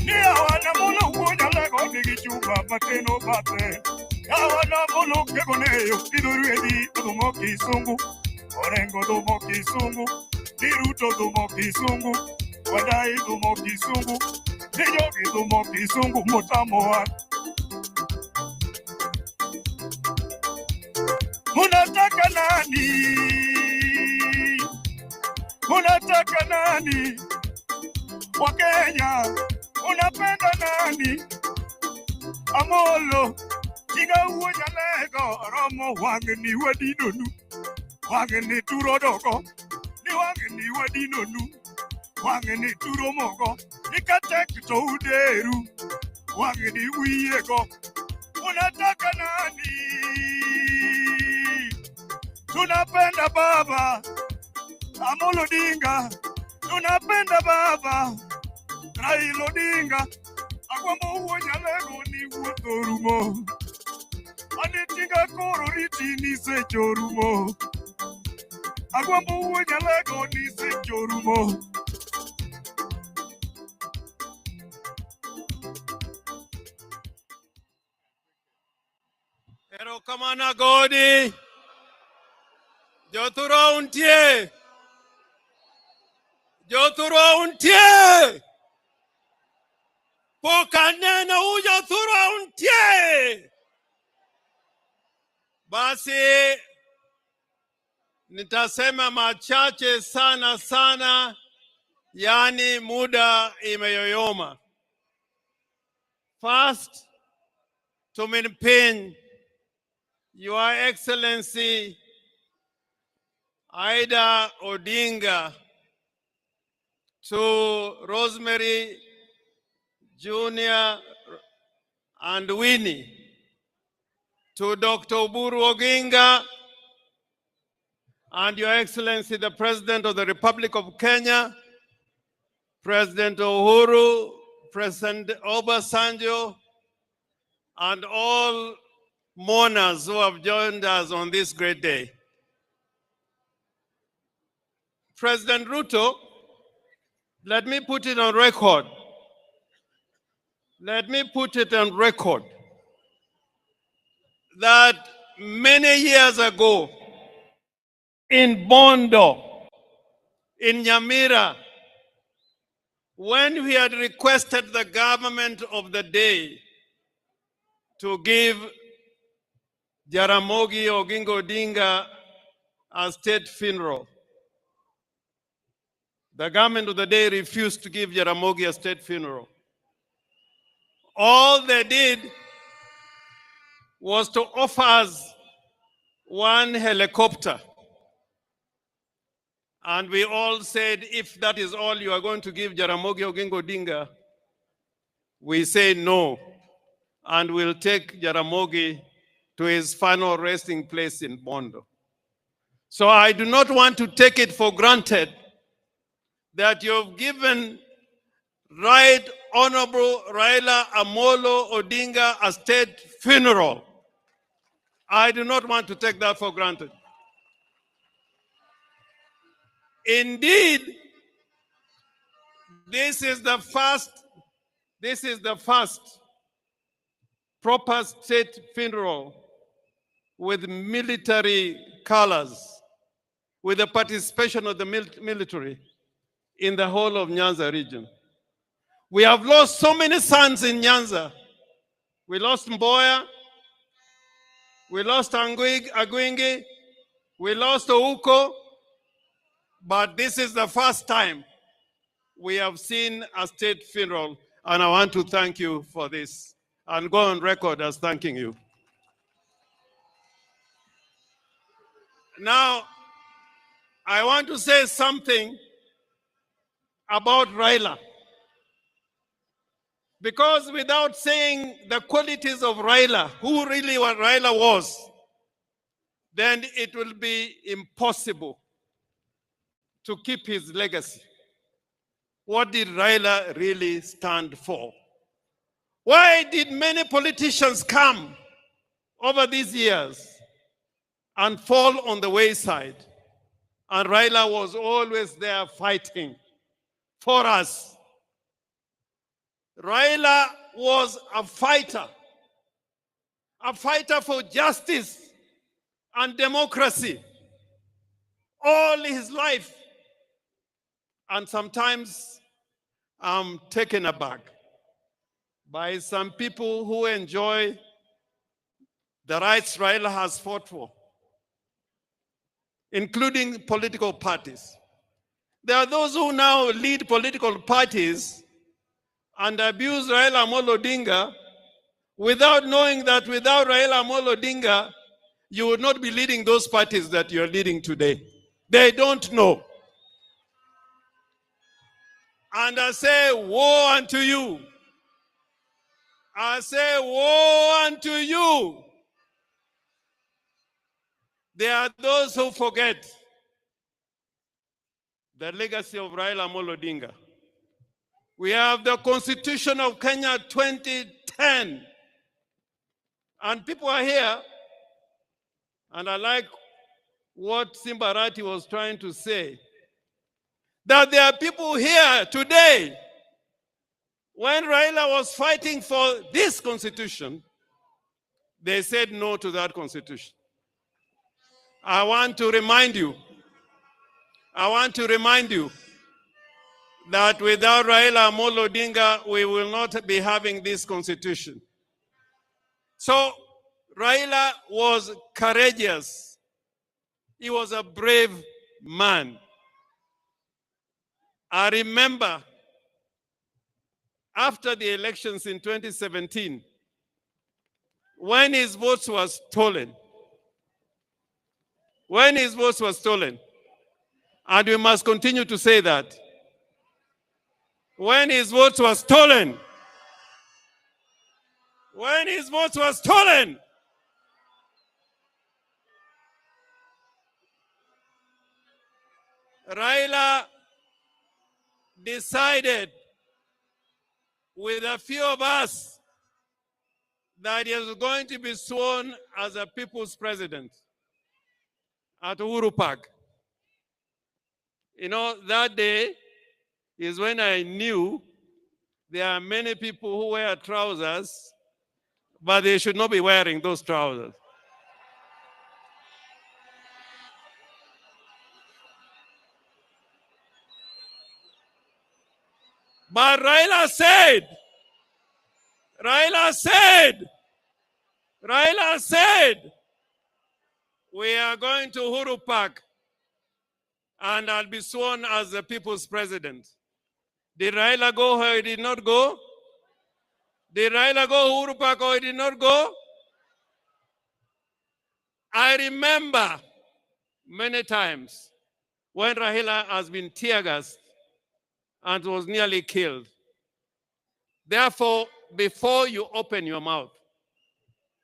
nia wana molo huo nyalego bigi chuba mateno bate ya wana molo kegoneyo piduredi tumo kisungu orengo tumo kisungu Niruto tumo kisungu, wadai tumo kisungu, nijogi tumo kisungu, mutamoa. Munataka nani? Munataka nani? Wakenya, unapenda nani? Amolo, tiga uonya lego, romo wangeni wadinonu, wangeni turodoko. Ni wangeni wadinonu, wangeni turomogo, nikatek to uderu, wangeni wiyego, unataka nani? Tunapenda baba, Amolo Odinga, tunapenda baba, Raila Odinga, akwambo uonya lego ni wuotorumo, anitinga koro riti ni sechorumo. Agwambo uonya lego ni sechorumo. Erokamano Godi. Jothuro untie. Jothuro untie. Pokanena u Jothuro untie. Basi nitasema machache sana, yani muda imeyoyoma. First, to maintain Your Excellency Raila Odinga, to Rosemary Jr. and Winnie, to Dr. Oburu Oginga, and Your Excellency, the President of the Republic of Kenya, President Uhuru, President Obasanjo, and all mourners who have joined us on this great day. President Ruto, let me put it on record. Let me put it on record that many years ago, in Bondo, in Nyamira, when we had requested the government of the day to give Jaramogi Oginga Odinga a state funeral, the government of the day refused to give Jaramogi a state funeral. All they did was to offer us one helicopter. And we all said, if that is all you are going to give Jaramogi Oginga Odinga, we say no. And we'll take Jaramogi to his final resting place in Bondo. So I do not want to take it for granted that you've given Right Honorable Raila Amolo Odinga a state funeral. I do not want to take that for granted. Indeed, this is the first proper state funeral with military colors, with the participation of the military in the whole of Nyanza region. We have lost so many sons in Nyanza. We lost Mboya, we lost Agwingi, we lost Ouko, but this is the first time we have seen a state funeral, and I want to thank you for this and go on record as thanking you. Now, I want to say something about Raila. Because without saying the qualities of Raila, who really what Raila was, then it will be impossible to keep his legacy. What did Raila really stand for? Why did many politicians come over these years and fall on the wayside? And Raila was always there fighting for us. Raila was a fighter for justice and democracy all his life. And sometimes I'm taken aback by some people who enjoy the rights Raila has fought for, including political parties. There are those who now lead political parties and abuse Raila Odinga without knowing that without Raila Odinga, you would not be leading those parties that you're leading today. They don't know. And I say, woe unto you. I say, woe unto you. There are those who forget the legacy of Raila Odinga. We have the Constitution of Kenya 2010. And people are here, and I like what Simbarati was trying to say, that there are people here today, when Raila was fighting for this constitution, they said no to that constitution. I want to remind you that without Raila Odinga, we will not be having this constitution. So Raila was courageous. He was a brave man. I remember after the elections in 2017, when his votes were stolen, and we must continue to say that, when his votes were stolen, Raila decided with a few of us that he was going to be sworn as a people's president at Uhuru Park. You know, that day is when I knew there are many people who wear trousers, but they should not be wearing those trousers. But Raila said, we are going to Uhuru Park and I'll be sworn as the people's president. Did Raila go or he did not go? Did Raila go Uhuru Park or he did not go? I remember many times when Raila has been tear gassed and was nearly killed. Therefore, before you open your mouth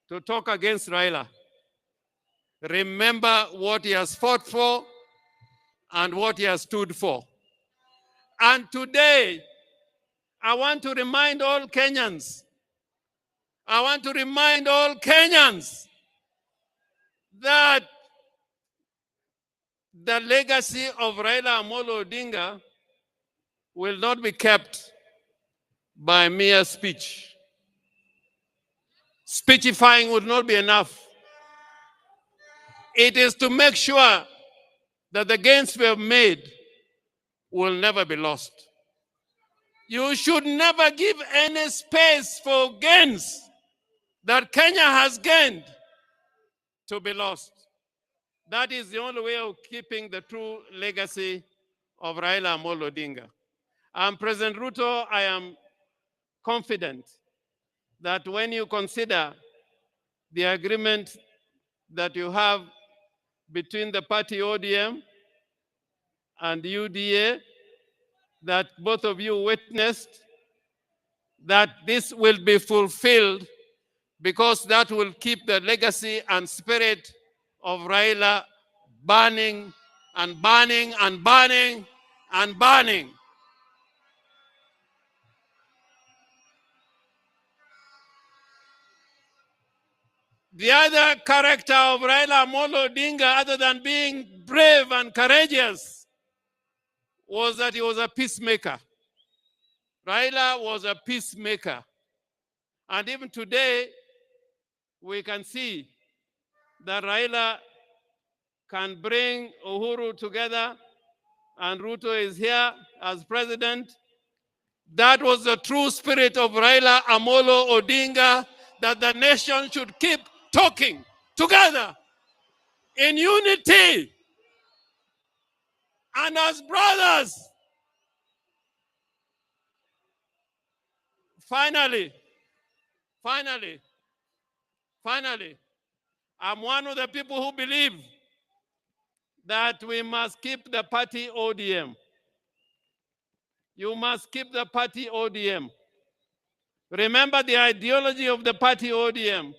to talk against Raila, remember what he has fought for and what he has stood for. And today, I want to remind all Kenyans, that the legacy of Raila Amolo Odinga will not be kept by mere speech. Speechifying would not be enough. It is to make sure that the gains we have made will never be lost. You should never give any space for gains that Kenya has gained to be lost. That is the only way of keeping the true legacy of Raila Amolo Odinga. And President Ruto, I am confident that when you consider the agreement that you have between the party ODM and UDA, that both of you witnessed, that this will be fulfilled, because that will keep the legacy and spirit of Raila burning and burning and burning and burning. The other character of Raila Odinga, other than being brave and courageous, was that he was a peacemaker. Raila was a peacemaker. And even today, we can see that Raila can bring Uhuru together, and Ruto is here as president. That was the true spirit of Raila Amolo Odinga, that the nation should keep talking together in unity and as brothers. Finally, I'm one of the people who believe that we must keep the party ODM. You must keep the party ODM. Remember the ideology of the party ODM.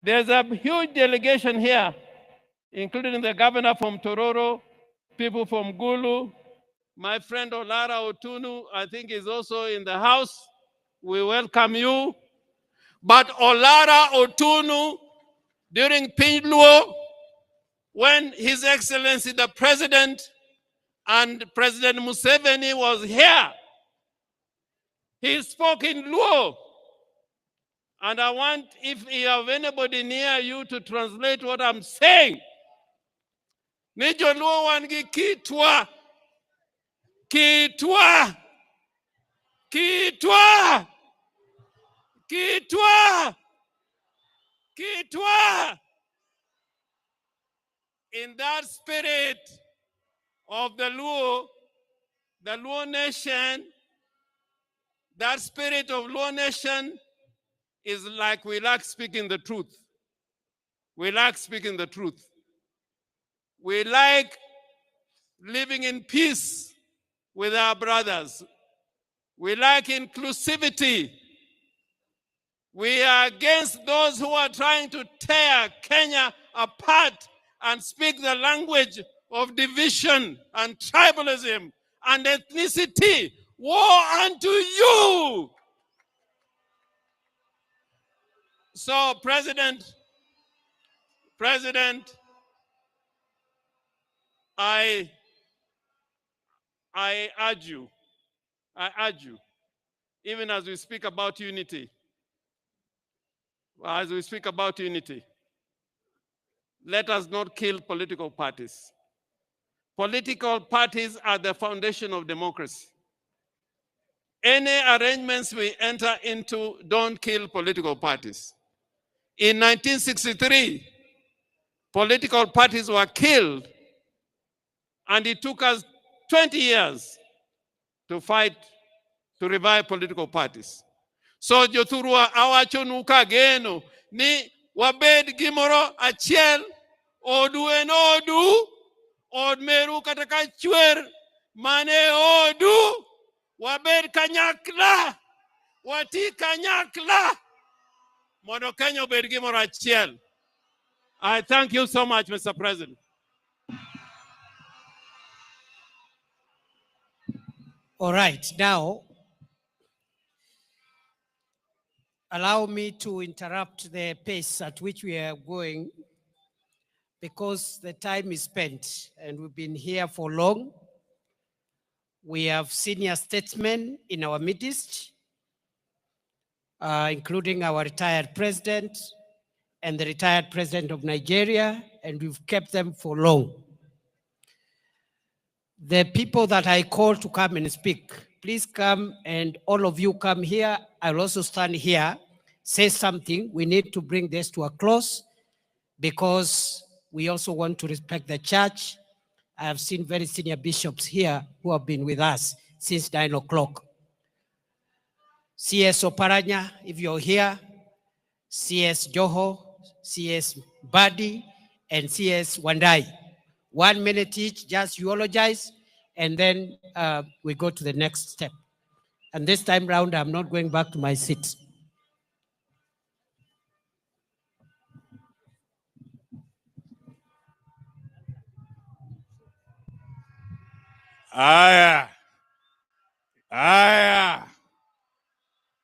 There's a huge delegation here, including the governor from Tororo, people from Gulu. My friend Olara Otunu, I think, is also in the house. We welcome you. But Olara Otunu, during Pinluo, when His Excellency the President and President Museveni was here, he spoke in Luo. And I want, if you have anybody near you, to translate what I'm saying. Nijo Luo wangi kitwa, kitwa, kitwa, kitwa, kitwa. In that spirit of the Luo nation, that spirit of Luo nation is like we like speaking the truth. We like speaking the truth. We like living in peace with our brothers. We like inclusivity. We are against those who are trying to tear Kenya apart and speak the language of division and tribalism and ethnicity. Woe unto you! So, President, I urge you, even as we speak about unity, let us not kill political parties. Political parties are the foundation of democracy. Any arrangements we enter into, don't kill political parties. In 1963, political parties were killed, and it took us 20 years to fight to revive political parties. So jothurwa awachonuka geno ni wabed gimoro achiel, odu en odu, od meru kataka chwer mane odu, wabed kanyakla, wati kanyakla, mondo Kenya obed gimoro achiel. I thank you so much, Mr. President. All right, now, allow me to interrupt the pace at which we are going, because the time is spent and we've been here for long. We have senior statesmen in our midst, including our retired president and the retired president of Nigeria, and we've kept them for long. The people that I call to come and speak, please come, and all of you come here. I'll also stand here, say something. We need to bring this to a close because we also want to respect the church. I have seen very senior bishops here who have been with us since 9 o'clock. CS Oparanya, if you're here, CS Joho, CS Badi, and CS Wandai. 1 minute each, just eulogize, and then we go to the next step. And this time round, I'm not going back to my seat. Aya.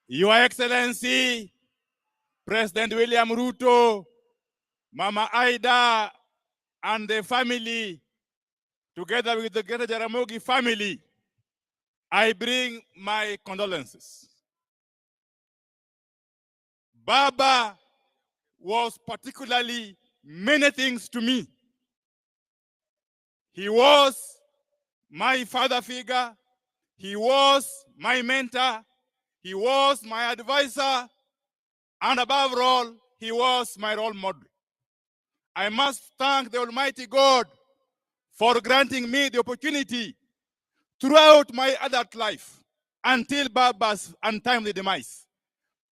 Your Excellency, President William Ruto, Mama Ida, and the family, together with the Greater Jaramogi family, I bring my condolences. Baba was particularly many things to me. He was my father figure. He was my mentor. He was my advisor. And above all, he was my role model. I must thank the Almighty God for granting me the opportunity throughout my adult life until Baba's untimely demise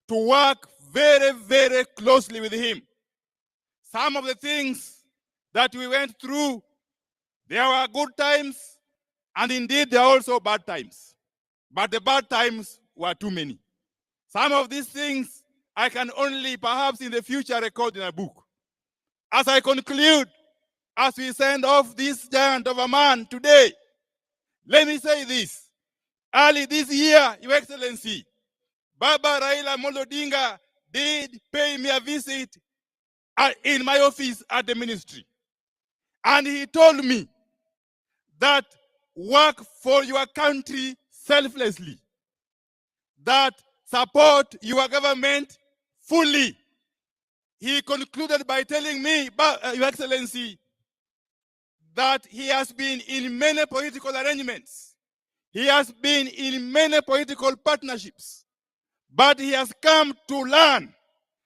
to work very, very closely with him. Some of the things that we went through, there were good times, and indeed there are also bad times. But the bad times were too many. Some of these things I can only perhaps in the future record in a book. As I conclude, as we send off this giant of a man today, let me say this. Early this year, Your Excellency, Baba Raila Odinga did pay me a visit in my office at the ministry. And he told me that work for your country selflessly, that support your government fully. He concluded by telling me, Your Excellency, that he has been in many political arrangements. He has been in many political partnerships. But he has come to learn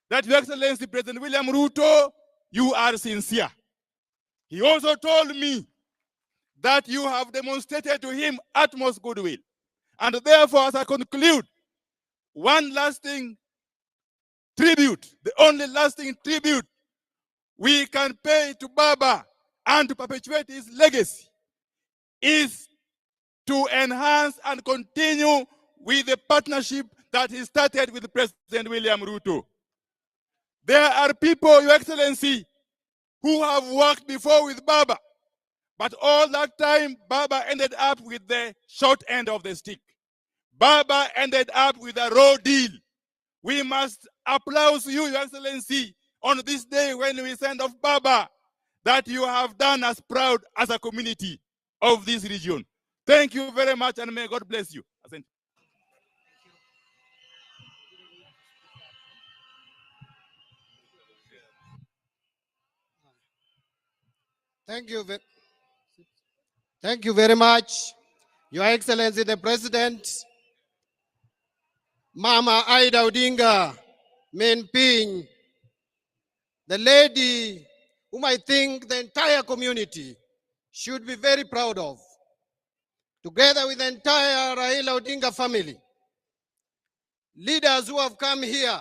that, Your Excellency, President William Ruto, you are sincere. He also told me that you have demonstrated to him utmost goodwill. And therefore, as I conclude, one lasting tribute, the only lasting tribute we can pay to Baba and to perpetuate his legacy is to enhance and continue with the partnership that he started with President William Ruto. There are people, Your Excellency, who have worked before with Baba, but all that time, Baba ended up with the short end of the stick. Baba ended up with a raw deal. We must applaud you, Your Excellency, on this day when we send off Baba, that you have done us proud as a community of this region. Thank you very much, and may God bless you. Thank you very much, Your Excellency the President, Mama Ida Odinga, Menping, the lady whom I think the entire community should be very proud of, together with the entire Raila Odinga family. Leaders who have come here,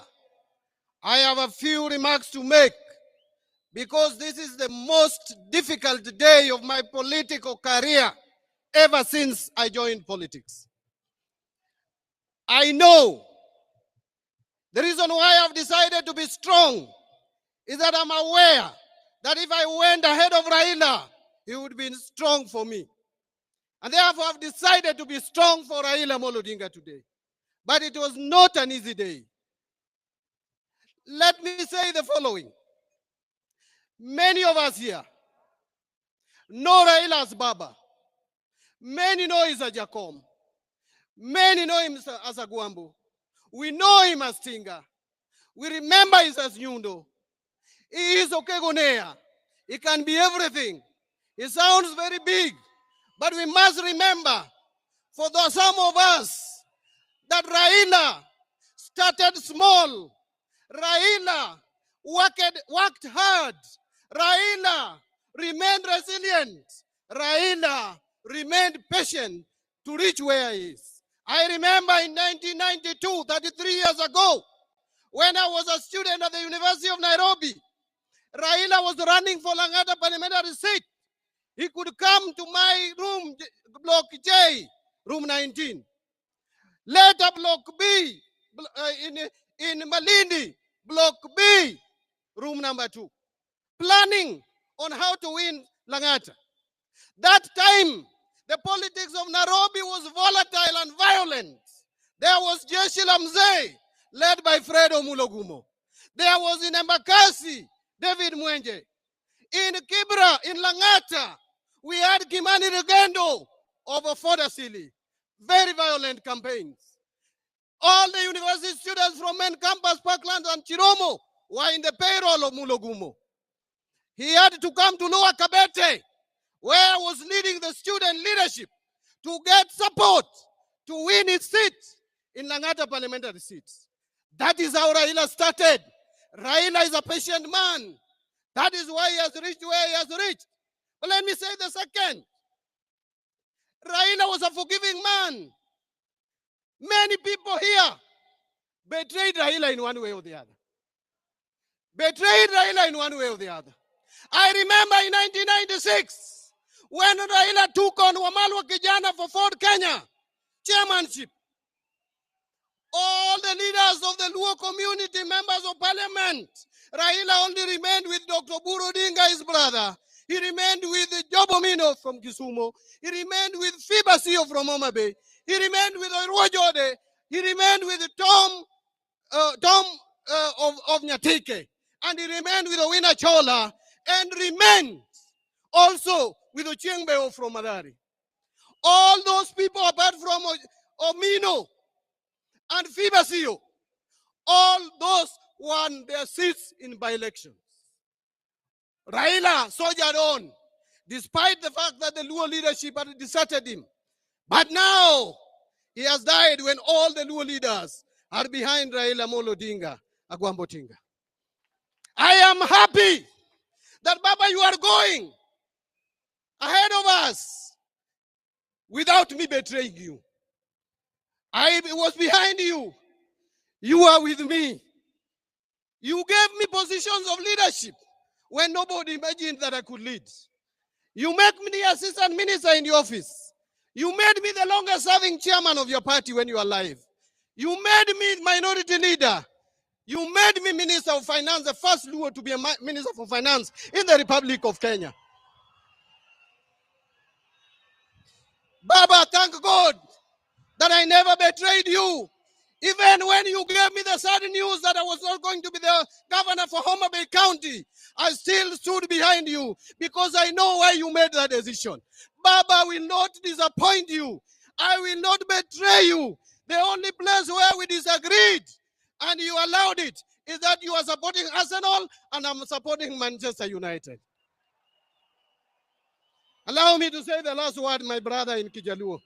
I have a few remarks to make because this is the most difficult day of my political career ever since I joined politics. I know the reason why I've decided to be strong is that I'm aware that if I went ahead of Raila, he would be strong for me. And therefore, I've decided to be strong for Raila Odinga today. But it was not an easy day. Let me say the following. Many of us here know Raila as Baba. Many know him as Jacom. Many know him as Agwambu. We know him as Tinga. We remember him as Nyundo. He is Okegonea. He can be everything. He sounds very big. But we must remember, for some of us, that Raila started small. Raila worked hard. Raila remained resilient. Raila remained patient to reach where he is. I remember in 1992, 33 years ago, when I was a student at the University of Nairobi, Raila was running for Lang'ata parliamentary seat. He could come to my room, block J, room 19. Later, block B, in Malindi, block B, room number 2. Planning on how to win Langata. That time, the politics of Nairobi was volatile and violent. There was Jeshi la Mzee, led by Fredo Mulogumo. There was in Embakasi, David Mwenje. In Kibra, in Langata, we had Kimani Regendo of Opoda. Very violent campaigns. All the university students from main campus, Parkland and Chiromo were in the payroll of Mulogumo. He had to come to Lower Kabete, where I was leading the student leadership to get support to win his seat in Langata parliamentary seats. That is how Raila started. Raila is a patient man. That is why he has reached where he has reached. But let me say the second. Raila was a forgiving man. Many people here betrayed Raila in one way or the other. Betrayed Raila in one way or the other. I remember in 1996, when Raila took on Wamalwa Kijana for Ford Kenya chairmanship, all the leaders of the Luo community, members of parliament, Raila only remained with Dr. Buru Odinga, his brother. He remained with Jobomino from Kisumu. He remained with Fibasio from Homa Bay. He remained with Orwajode. He remained with Tom of Nyatike. And he remained with Owina Chola. And remained also with Ochiengbeo from Madari. All those people, apart from Omino and Fibasio, all those won their seats in by-elections. Raila soldiered on, despite the fact that the Luo leadership had deserted him. But now, he has died when all the Luo leaders are behind Raila Odinga, Agwambotinga. I am happy that, Baba, you are going ahead of us without me betraying you. I was behind you. You are with me. You gave me positions of leadership when nobody imagined that I could lead. You made me the assistant minister in the office. You made me the longest serving chairman of your party when you were alive. You made me minority leader. You made me Minister of Finance, the first Luo to be a Minister for Finance in the Republic of Kenya. Baba, thank God that I never betrayed you. Even when you gave me the sad news that I was not going to be the governor for Homa Bay County, I still stood behind you because I know why you made that decision. Baba will not disappoint you. I will not betray you. The only place where we disagreed and you allowed it is that you are supporting Arsenal and I'm supporting Manchester United. Allow me to say the last word, my brother in Kijaluo.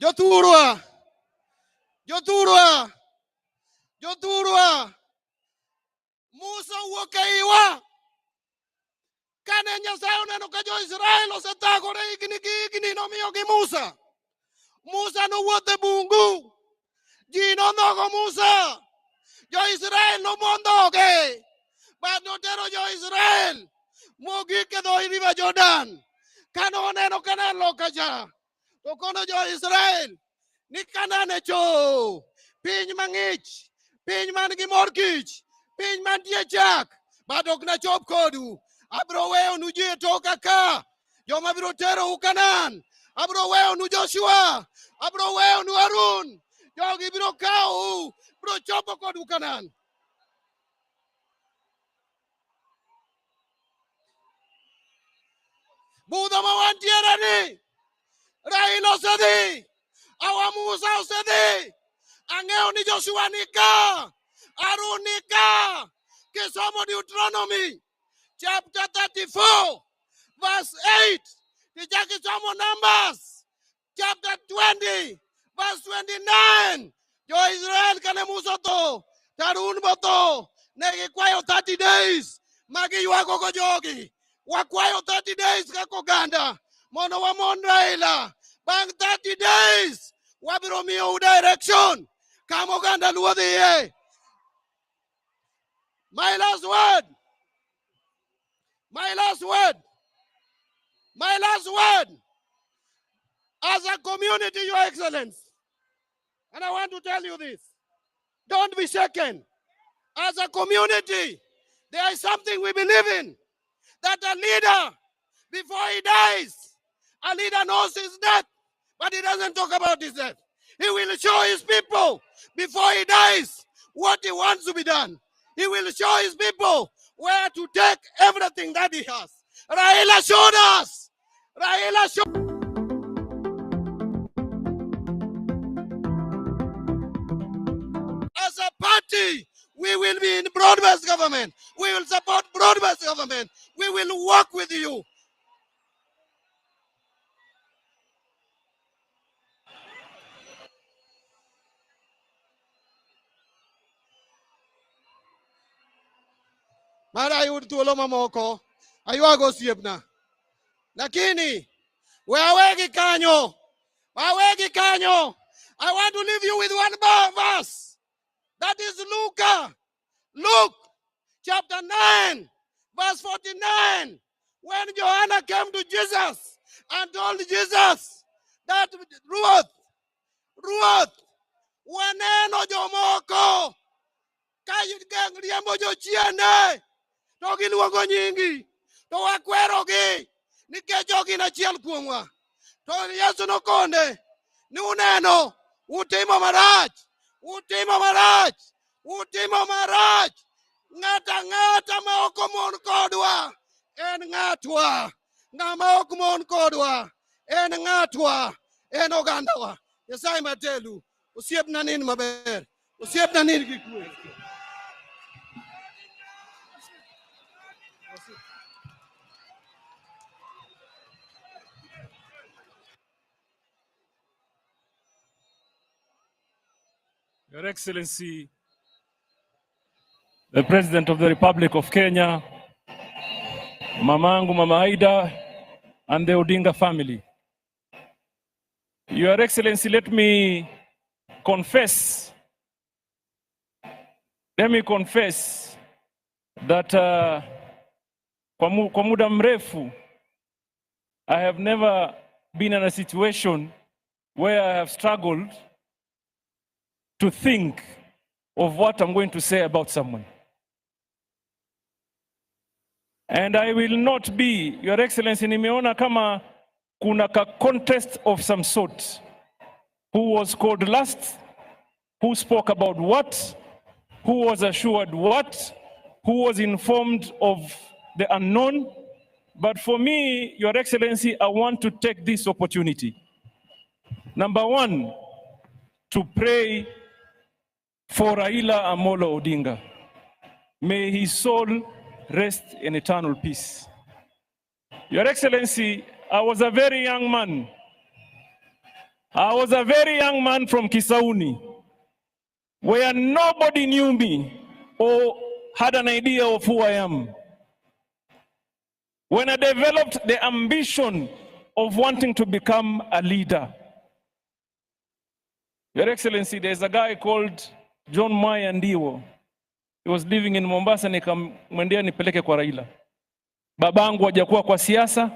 Joturwa, Joturwa, Joturwa, Musa Wakaiwa, Kanenya Sauna no Kajo Israel, Osatago, Igini no Mioki Musa, Musa no Wate Bungu, Gino no Musa, Yo Israel no Mondo, okay, but no Tero Yo Israel, Mogi Kedo Riva Jordan, Kanone no Canelo Kaja, Tokono Yo Israel. Nikanane cho, piny mang'ich, piny man gi morkich, piny man tie chak, badok na chop kodu, abro weyo nu ji toka ka, joma biro tero u Kanan, abro weyo nu Joshua, abro weyo nu Harun, jogi biro kao u, bro chopo kodu Kanan. Buda mawantiere ni, Raila osedhi, Awamusa osedhi, ang'eyo ni Joshua nika, Harun nika, kisomo Deuteronomy, chapter 34, verse 8, kijaki kisomo Numbers, chapter 20, verse 29, jo Israel kane Musa to, Harun boto, negi kwayo 30 days, magi yuago go jogi, wakwayo 30 days kako ganda, mono wa mon Raila, bang 30 days, wabiro miyo direction, kamo ganda luodhi ye. My last word. My last word. My last word. As a community, Your Excellency, and I want to tell you this, don't be shaken. As a community, there is something we believe in, that a leader, before he dies, a leader knows his death, but he doesn't talk about his death. He will show his people, before he dies, what he wants to be done. He will show his people where to take everything that he has. Raila showed us. Raila showed. As a party, we will be in broad-based government. We will support broad-based government. We will work with you. Mara yud tuolo mamoko, aywago siepna. Lakini, wawegi kanyo. Wawegi kanyo. I want to leave you with one verse. That is Luke chapter 9, verse 49. When Joanna came to Jesus and told Jesus that Ruth, waneno jomoko, ka riembo jochiende, to giluongo nyingi, to wakwerogi, nikech ok gin achiel kuomwa. To Yesu nokonde, ni uneno, utimo marach, utimo marach, utimo marach. Ng'ata ng'ata ma ok omon kodwa, en ng'atwa. Ng'ama ok mon kodwa, en ng'atwa, en ogandawa. Nyasaye matelu, osiepna nin maber, osiepna nin gi kwe. Your Excellency, the President of the Republic of Kenya, Mamangu, Mama Aida, and the Odinga family. Your Excellency, let me confess that kwa muda mrefu, I have never been in a situation where I have struggled to think of what I'm going to say about someone. And I will not be, Your Excellency, nimeona kama kuna ka contest of some sort. Who was called last? Who spoke about what? Who was assured what? Who was informed of the unknown? But for me, Your Excellency, I want to take this opportunity. Number one, to pray for Raila Amolo Odinga. May his soul rest in eternal peace. Your Excellency, I was a very young man. I was a very young man from Kisauni, where nobody knew me or had an idea of who I am. When I developed the ambition of wanting to become a leader, Your Excellency, there's a guy called John Maya Ndiwo. He was living in Mombasa, nikamwendea nipeleke kwa Raila. Babangu hajakuwa kwa siasa,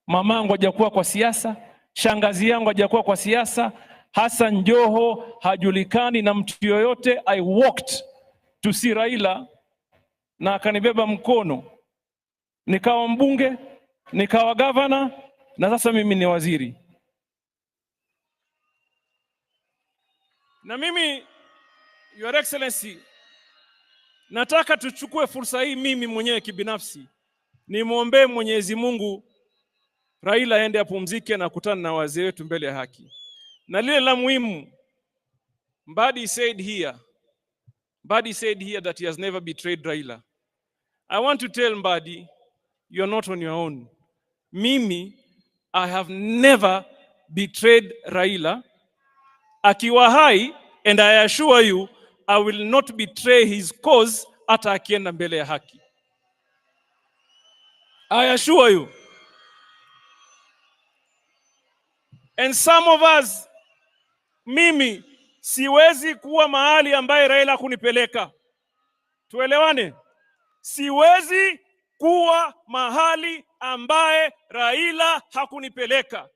mamangu hajakuwa kwa siasa, shangazi yangu hajakuwa kwa siasa, Hassan Joho hajulikani na mtu yoyote. I walked to see Raila na akanibeba mkono. Nikawa mbunge, nikawa governor, na sasa mimi ni waziri. Na mimi, Your Excellency, nataka tuchukue fursa hii mimi mwenyewe kibinafsi, nimwombee Mwenyezi Mungu Raila aende apumzike na kutana na wazee wetu mbele ya haki. Na lile la muhimu, Mbadi said here that he has never betrayed Raila. I want to tell Mbadi, you're not on your own. Mimi, I have never betrayed Raila. Akiwa hai, and I assure you, I will not betray his cause hata akienda mbele ya haki. I assure you. And some of us, mimi, siwezi kuwa mahali ambaye Raila kunipeleka. Tuelewane? Siwezi kuwa mahali ambaye Raila hakunipeleka.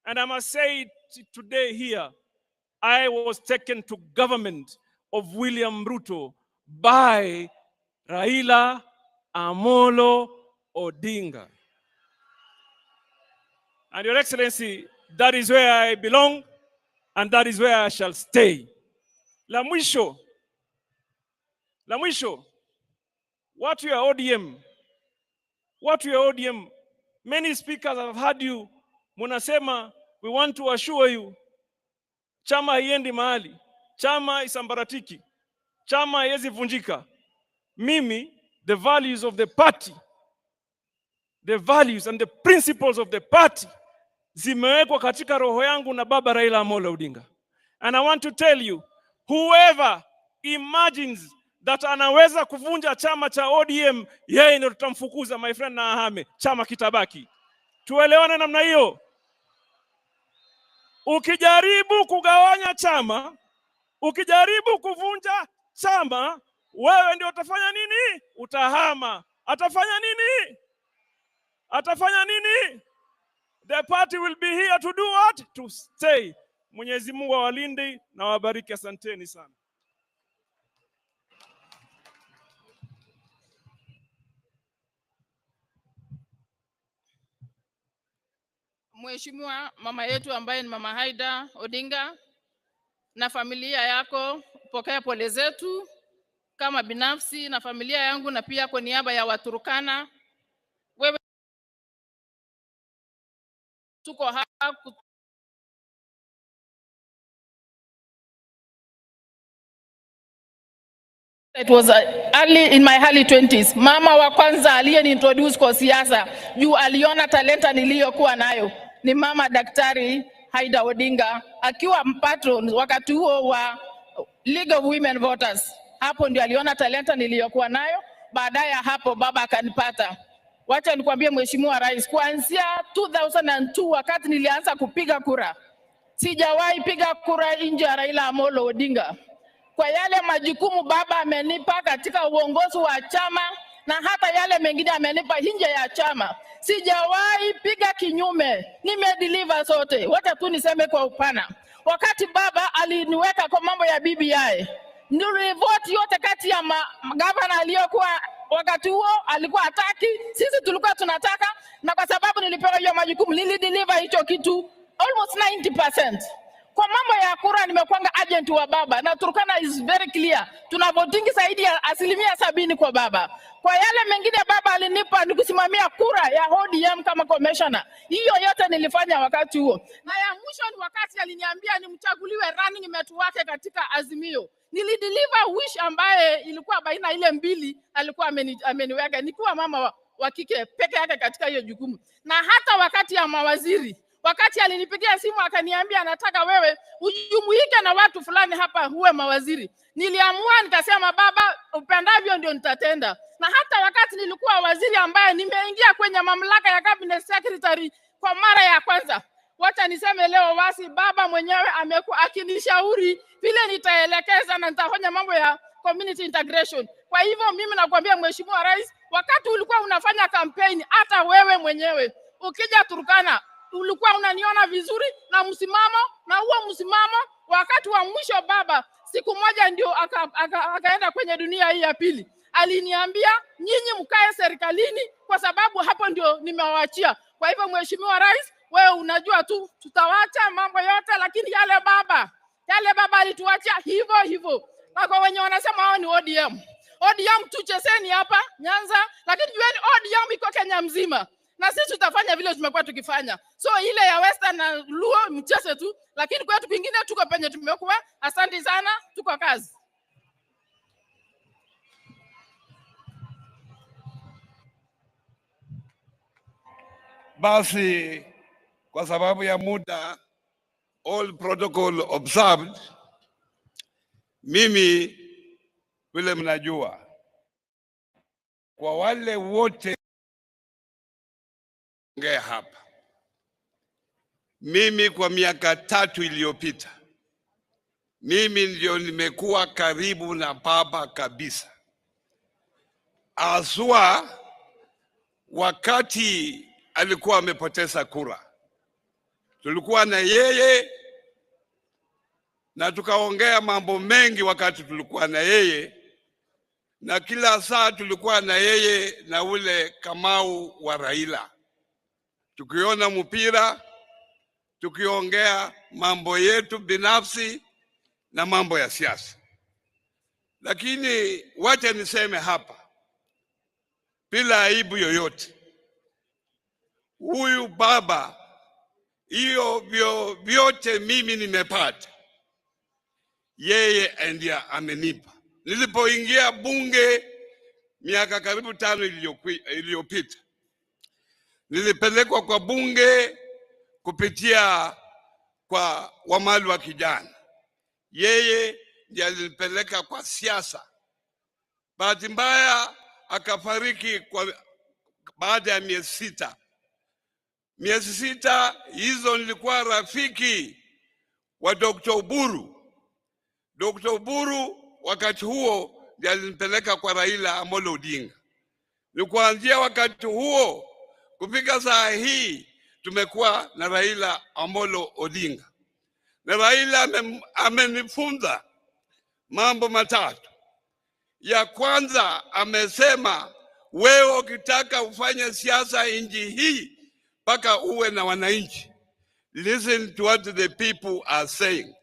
And I must say it today here, I was taken to government of William Ruto by Raila Amolo Odinga. And Your Excellency, that is where I belong and that is where I shall stay. La mwisho, watu ya ODM, many speakers have heard you, munasema, we want to assure you, chama haiendi mahali, chama isambaratiki, chama haiwezi vunjika. Mimi, the values of the party, the values and the principles of the party, zimewekwa katika roho yangu na Baba Raila Amolo Odinga. And I want to tell you, whoever imagines that anaweza kuvunja chama cha ODM, yeye ndio tutamfukuza, my friend, na ahame, chama kitabaki. Tuelewane namna hiyo. Ukijaribu kugawanya chama, ukijaribu kuvunja chama, wewe ndio utafanya nini? Utahama. Atafanya nini? Atafanya nini? The party will be here to do what? To stay. Mwenyezi Mungu awalinde na wabariki. Asanteni sana. Mheshimiwa mama yetu ambaye ni Mama Raila Odinga na familia yako, pokea pole zetu kama binafsi na familia yangu na pia kwa niaba ya Waturkana. Wewe tuko hapa It was early in my early 20s. Mama wa kwanza aliyeniintroduce kwa siasa juu aliona talenta niliyokuwa nayo ni Mama Daktari Raila Odinga, akiwa mpatron wakati huo wa League of Women Voters. Hapo ndio aliona talenta niliyokuwa nayo. Baadaye hapo baba akanipata. Wacha nikwambie Mheshimiwa Rais, kuanzia 2002 wakati nilianza kupiga kura, sijawahi piga kura nje ya Raila Amolo Odinga. Kwa yale majukumu baba amenipa katika uongozi wa chama na hata yale mengine amenipa nje ya chama, sijawahi piga kinyume, nimedeliver zote. Wacha tu niseme kwa upana, wakati baba aliniweka kwa mambo ya BBI, nilivote yote kati ya gavana aliyokuwa wakati huo alikuwa hataki, sisi tulikuwa tunataka, na kwa sababu nilipewa hiyo majukumu nilideliver hicho kitu almost 90%. Kwa mambo ya kura nimekuanga agent wa baba na Turkana is very clear. Tuna voting zaidi ya 70% kwa baba. Kwa yale mengine baba alinipa ni kusimamia kura ya ODM kama commissioner. Hiyo yote nilifanya wakati huo. Na ya mwisho ni wakati aliniambia nimchaguliwe running mate wake katika Azimio. Nilideliver wish ambaye ilikuwa baina ile mbili alikuwa ameniweka. Nikiwa mama wa kike peke yake katika hiyo jukumu. Na hata wakati ya mawaziri, wakati alinipigia simu akaniambia anataka wewe ujumuike na watu fulani hapa huwe mawaziri, niliamua nikasema baba upendavyo ndio nitatenda. Na hata wakati nilikuwa waziri ambaye nimeingia kwenye mamlaka ya cabinet secretary kwa mara ya kwanza, wacha niseme leo wasi baba mwenyewe amekuwa akinishauri vile nitaelekeza na nitafanya mambo ya community integration. Kwa hivyo mimi nakwambia Mheshimiwa Rais, wakati ulikuwa unafanya campaign, hata wewe mwenyewe ukija Turkana ulikuwa unaniona vizuri na msimamo, na huo msimamo wakati wa mwisho baba siku moja ndio akaenda kwenye dunia hii ya pili, aliniambia nyinyi mkae serikalini kwa sababu hapo ndio nimewaachia. Kwa hivyo Mheshimiwa Rais, wewe unajua tu tutawacha mambo yote, lakini yale baba alituacha hivyo hivyo. Na kwa wenye wanasema hao ni ODM tucheseni hapa Nyanza, lakini jueni ODM iko Kenya mzima. Na sisi tutafanya vile tumekuwa tukifanya. So ile ya Western na Luo mcheze tu, lakini kwetu kwingine tuko penye tumekuwa. Asante sana, tuko kazi. Basi kwa sababu ya muda, all protocol observed, mimi vile mnajua, kwa wale wote ngea hapa, mimi kwa miaka 3 iliyopita, mimi ndio nimekuwa karibu na baba kabisa. aswa wakati alikuwa amepoteza kura. Tulikuwa na yeye na tukaongea mambo mengi wakati tulikuwa na yeye, na kila saa tulikuwa na yeye na ule Kamau wa Raila, tukiona mpira, tukiongea mambo yetu binafsi na mambo ya siasa. Lakini wacha niseme hapa bila aibu yoyote, huyu baba, hiyo vyote mimi nimepata, yeye ndiye amenipa. Nilipoingia bunge miaka karibu 5 iliyopita, nilipelekwa kwa bunge kupitia kwa wamali wa kijana. Yeye ndiye alinipeleka kwa siasa. Bahati mbaya akafariki baada ya miezi 6. Miezi 6 hizo nilikuwa rafiki wa Dr. Oburu. Dr. Oburu wakati huo ndiye alinipeleka kwa Raila Amolo Odinga. Ni kuanzia wakati huo kufika saa hii tumekuwa na Raila Amolo Odinga. Na Raila amenifunza mambo matatu. Ya kwanza amesema, wewe ukitaka ufanye siasa nchi hii mpaka uwe na wananchi. Listen to what the people are saying.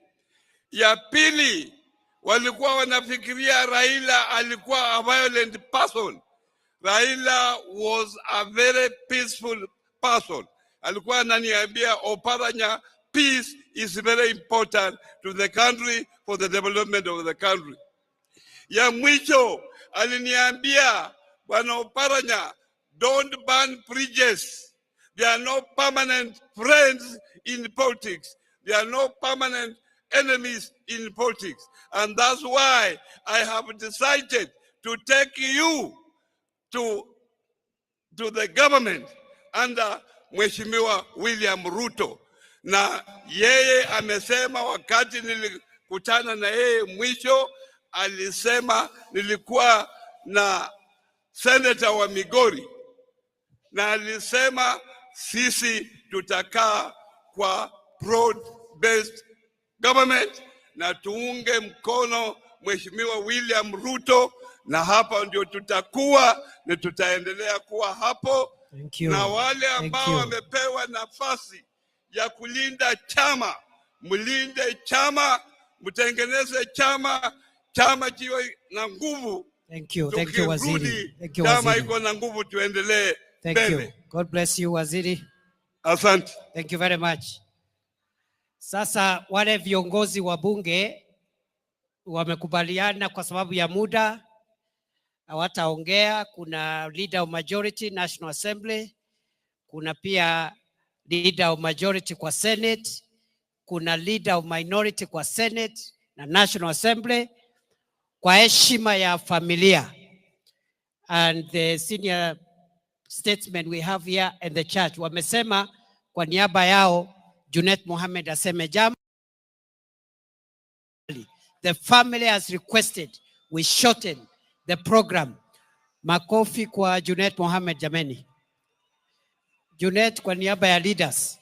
Ya pili, walikuwa wanafikiria Raila alikuwa a violent person. Raila was a very peaceful person. Alikuwa ananiambia, Oparanya, peace is very important to the country for the development of the country. Ya mwisho aliniambia, Bwana Oparanya, don't burn bridges. There are no permanent friends in politics. There are no permanent enemies in politics. And that's why I have decided to take you to the government under Mheshimiwa William Ruto. Na yeye amesema wakati nilikutana na yeye mwisho, alisema nilikuwa na senator wa Migori, na alisema sisi tutakaa kwa broad-based government na tuunge mkono Mheshimiwa William Ruto, na hapa ndio tutakuwa na tutaendelea kuwa hapo. Na wale ambao wamepewa nafasi ya kulinda chama, mlinde chama, mtengeneze chama kiwe na nguvu. Thank you Waziri. Chama iko na nguvu, tuendelee mbele. God bless you Waziri. Asante. Thank you very much. Sasa wale viongozi wa bunge wamekubaliana kwa sababu ya muda hawataongea. Kuna leader of majority National Assembly, kuna pia leader of majority kwa Senate, kuna leader of minority kwa Senate na National Assembly, kwa heshima ya familia and the senior statesmen we have here and the church. Wamesema kwa niaba yao Junet Mohamed aseme jambo. The family has requested we shorten the program. Makofi kwa Junet Mohamed jameni. Junet kwa niaba ya leaders.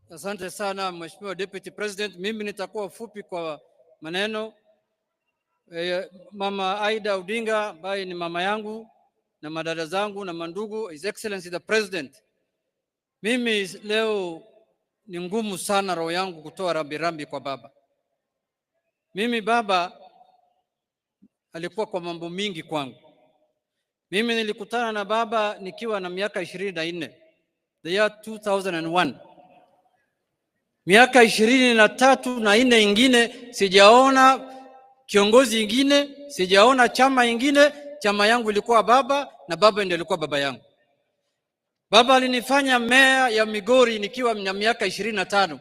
Asante sana Mheshimiwa Deputy President. Mimi nitakuwa fupi kwa maneno. Mama Aida Odinga ambaye ni mama yangu na madada zangu na mandugu, His Excellency the President. Mimi leo ni ngumu sana roho yangu kutoa rambirambi kwa baba. Mimi baba alikuwa kwa mambo mingi kwangu. Mimi nilikutana na baba nikiwa na miaka 24, the year 2001. Miaka 23 na 4 ingine sijaona kiongozi ingine, sijaona chama ingine. Chama yangu ilikuwa baba na baba ndiye alikuwa baba yangu. Baba alinifanya meya ya Migori nikiwa na miaka 25.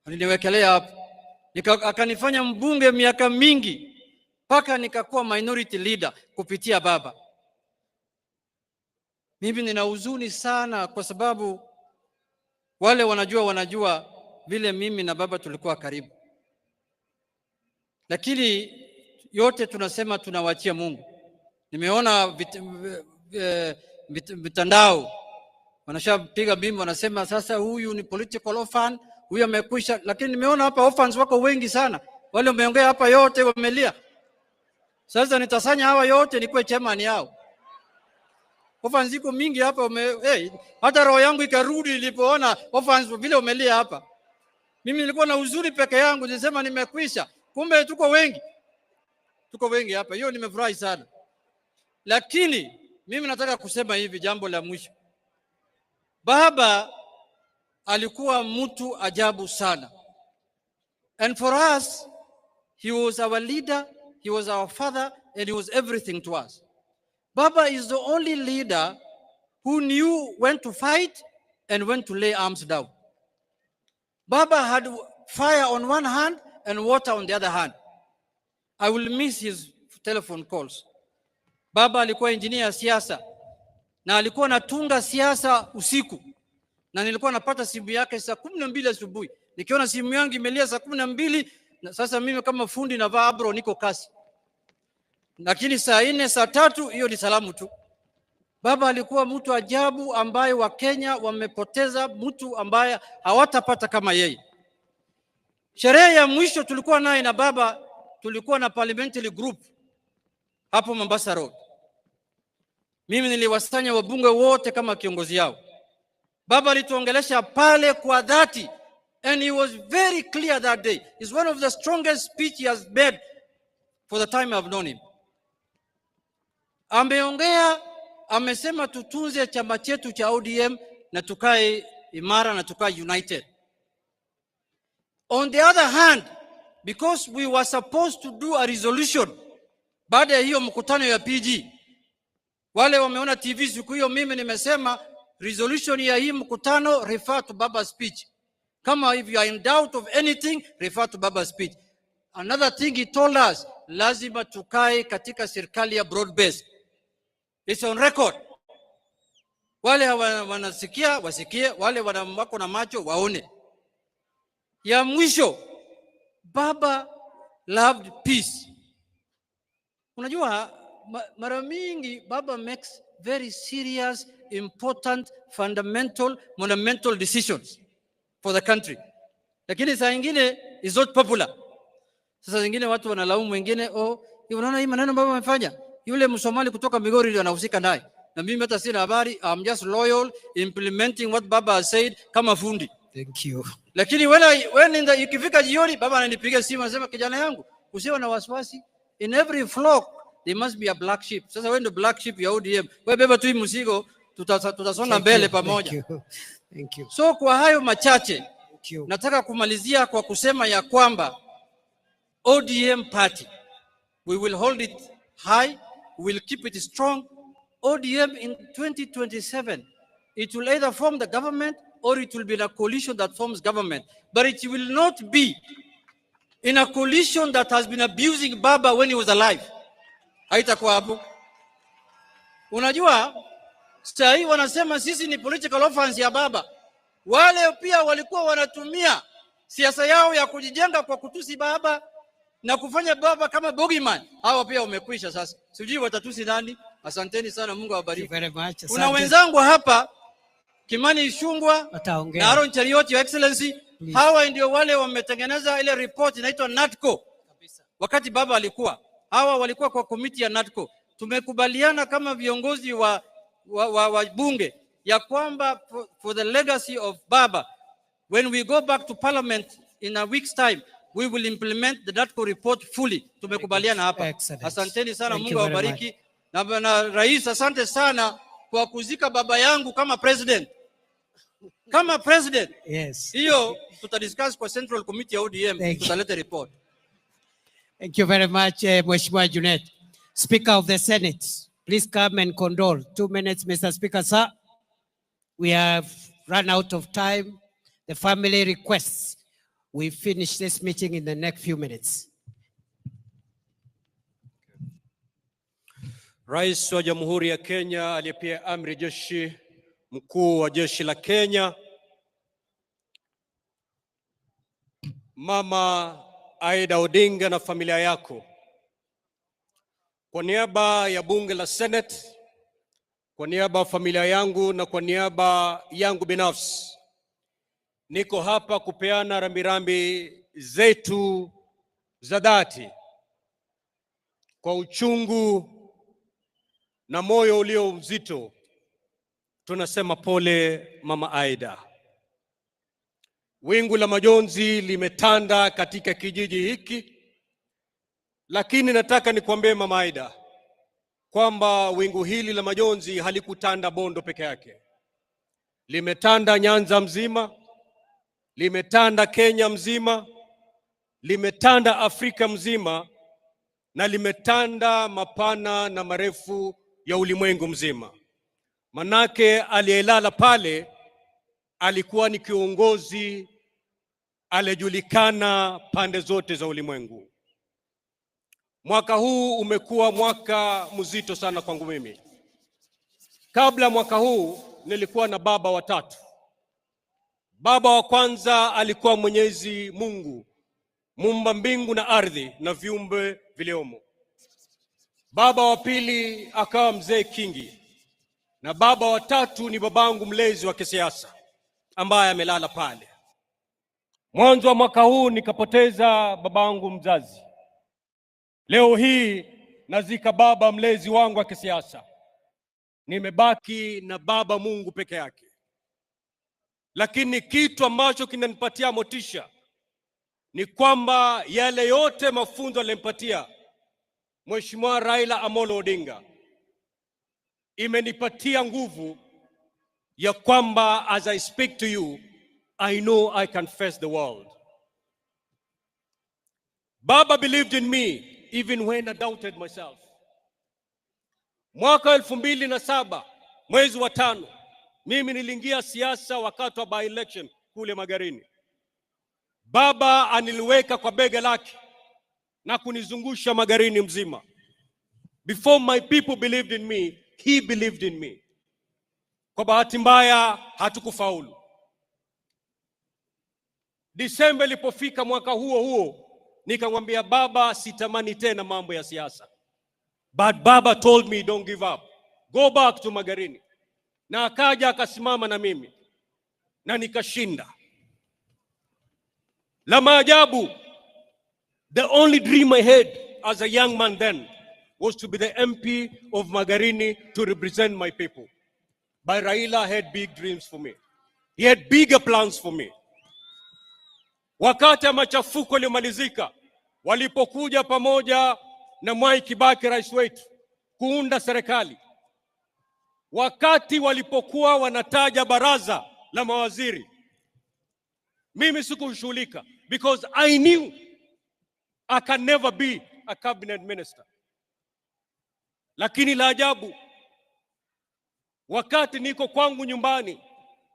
Aliniwekelea hapo. Akanifanya mbunge miaka mingi mpaka nikakuwa minority leader kupitia baba. Mimi nina huzuni sana kwa sababu wale wanajua vile mimi na baba tulikuwa karibu, lakini yote tunasema tunawachia Mungu. Nimeona mitandao wanashapiga bimbo, wanasema sasa huyu ni political orphan, huyu amekwisha. Lakini nimeona hapa orphans wako wengi sana, wale wameongea hapa yote wamelia. Sasa nitasanya hawa yote nikuwe chairman yao. Orphans ziko mingi hapa hata roho yangu ikarudi nilipoona orphans vile umelia hapa. Mimi nilikuwa na uzuri peke yangu, nilisema nimekwisha, kumbe tuko wengi hapa. Hiyo nimefurahi sana. Lakini mimi nataka kusema hivi, jambo la mwisho. Baba alikuwa mtu ajabu sana. And for us, he was our leader, he was our father, and he was everything to us. Baba is the only leader who knew when to fight and when to lay arms down. Baba had fire on one hand and water on the other hand. I will miss his telephone calls. Baba alikuwa engineer ya siasa na alikuwa anatunga siasa usiku, na nilikuwa napata simu yake saa 12 asubuhi. Nikiona simu yangu imelia saa 12, na sasa mimi kama fundi navaa abro niko kasi. Lakini saa 4 saa 3 hiyo ni salamu tu. Baba alikuwa mtu ajabu ambaye Wakenya wamepoteza mtu ambaye hawatapata kama yeye. Sherehe ya mwisho tulikuwa naye na baba, tulikuwa na parliamentary group hapo Mombasa Road. Mimi niliwasanya wabunge wote kama kiongozi yao. Baba alituongelesha pale kwa dhati, and he was very clear that day. It's one of the strongest speech he has made for the time I've known him. Ameongea, amesema tutunze chama chetu cha ODM na tukae imara na tukae united. On the other hand, because we were supposed to do a resolution baada ya hiyo mkutano ya PG, wale wameona TV siku hiyo, mimi nimesema resolution ya hii mkutano refer to Baba's speech. Kama if you are in doubt of anything, refer to Baba's speech. Another thing he told us, lazima tukae katika serikali ya broad base. It's on record. Wale wanasikia wasikie, wale wako na macho waone. Ya mwisho, Baba loved peace. Unajua mara mingi Baba makes very serious, important, fundamental, monumental decisions for the country. Lakini saa nyingine is not popular. Sasa zingine watu wanalaumu wengine, unaona hii maneno Baba amefanya, yule Msomali kutoka Migori ndio anahusika naye. Na mimi hata sina habari, I'm just loyal implementing what Baba has said kama fundi. Thank you. Lakini ikifika jioni Baba ananipigia simu anasema, kijana yangu usiwe na wasiwasi, in every flock there must be a black sheep. Sasa wewe ndio black sheep ya ODM. Wewe beba tu mzigo, tutasonga mbele pamoja. Thank you. So kwa hayo machache nataka kumalizia kwa kusema ya kwamba ODM party, we will hold it high, we will keep it strong. ODM in 2027, it will either form the government or it will be in a coalition that forms government. But it will not be in a coalition that has been abusing Baba when he was alive. Haitakuwa hapo. Unajua, sasa hii wanasema sisi ni political orphans ya Baba. Wale pia walikuwa wanatumia siasa yao ya kujijenga kwa kutusi Baba na kufanya Baba kama bogeyman. Hawa pia wamekwisha sasa. Sijui watatusi nani. Asanteni sana, Mungu awabariki. Kuna wenzangu hapa Kimani Ichung'wah na Aaron Cheriot, Your Excellency. Hawa ndio wale wametengeneza ile report inaitwa NADCO. Wakati Baba alikuwa, hawa walikuwa kwa komiti ya NADCO. Tumekubaliana kama viongozi wa bunge ya kwamba for the legacy of Baba, when we go back to parliament in a week's time, we will implement the NADCO report fully. Tumekubaliana hapa. Asanteni sana, Mungu awabariki. Na Rais, asante sana kwa kuzika baba yangu kama president. Kama president. Yes. Hiyo tutadiscuss kwa Central Committee ya ODM, tutaleta report. Thank you very much, Mheshimiwa Junet. Speaker of the Senate, please come and condole. 2 minutes, Mr. Speaker, sir. We have run out of time. The family requests we finish this meeting in the next few minutes. Rais wa Jamhuri ya Kenya aliyepia amri jeshi mkuu wa jeshi la Kenya Mama Raila Odinga na familia yako, kwa niaba ya bunge la Senate, kwa niaba ya familia yangu na kwa niaba yangu binafsi, niko hapa kupeana rambirambi zetu za dhati kwa uchungu na moyo ulio mzito. Tunasema pole Mama Aida. Wingu la majonzi limetanda katika kijiji hiki, lakini nataka nikwambie Mama Aida kwamba wingu hili la majonzi halikutanda Bondo peke yake. Limetanda Nyanza mzima, limetanda Kenya mzima, limetanda Afrika mzima, na limetanda mapana na marefu ya ulimwengu mzima. Manake aliyelala pale alikuwa ni kiongozi aliyejulikana pande zote za ulimwengu. Mwaka huu umekuwa mwaka mzito sana kwangu mimi. Kabla mwaka huu nilikuwa na baba watatu. Baba wa kwanza alikuwa Mwenyezi Mungu, muumba mbingu na ardhi na viumbe viliomo. Baba wa pili akawa Mzee Kingi, na baba wa tatu ni babangu mlezi wa kisiasa ambaye amelala pale. Mwanzo wa mwaka huu nikapoteza babangu mzazi. Leo hii nazika baba mlezi wangu wa kisiasa. Nimebaki na baba Mungu peke yake. Lakini kitu ambacho kinanipatia motisha ni kwamba yale yote mafunzo alimpatia Mheshimiwa Raila Amolo Odinga imenipatia nguvu ya kwamba as I speak to you, I know I can face the world. Baba believed in me even when I doubted myself. Mwaka 2007 mwezi wa 5, mimi niliingia siasa wakati wa by election kule Magarini. Baba aniliweka kwa bega lake na kunizungusha Magarini mzima. Before my people believed in me, he believed in me. Kwa bahati mbaya hatukufaulu. Disemba ilipofika mwaka huo, nikamwambia baba sitamani tena mambo ya siasa. But baba told me don't give up. Go back to Magarini. Na akaja akasimama na mimi na nikashinda. La maajabu, the only dream I had as a young man then was to be the MP of Magarini to represent my people. But Raila had big dreams for me. He had bigger plans for me. Wakati ya machafuko yalimalizika, walipokuja pamoja na Mwai Kibaki rais wetu kuunda serikali, wakati walipokuwa wanataja baraza la mawaziri, mimi sikushughulika because I knew I can never be a cabinet minister. Lakini la ajabu, wakati niko kwangu nyumbani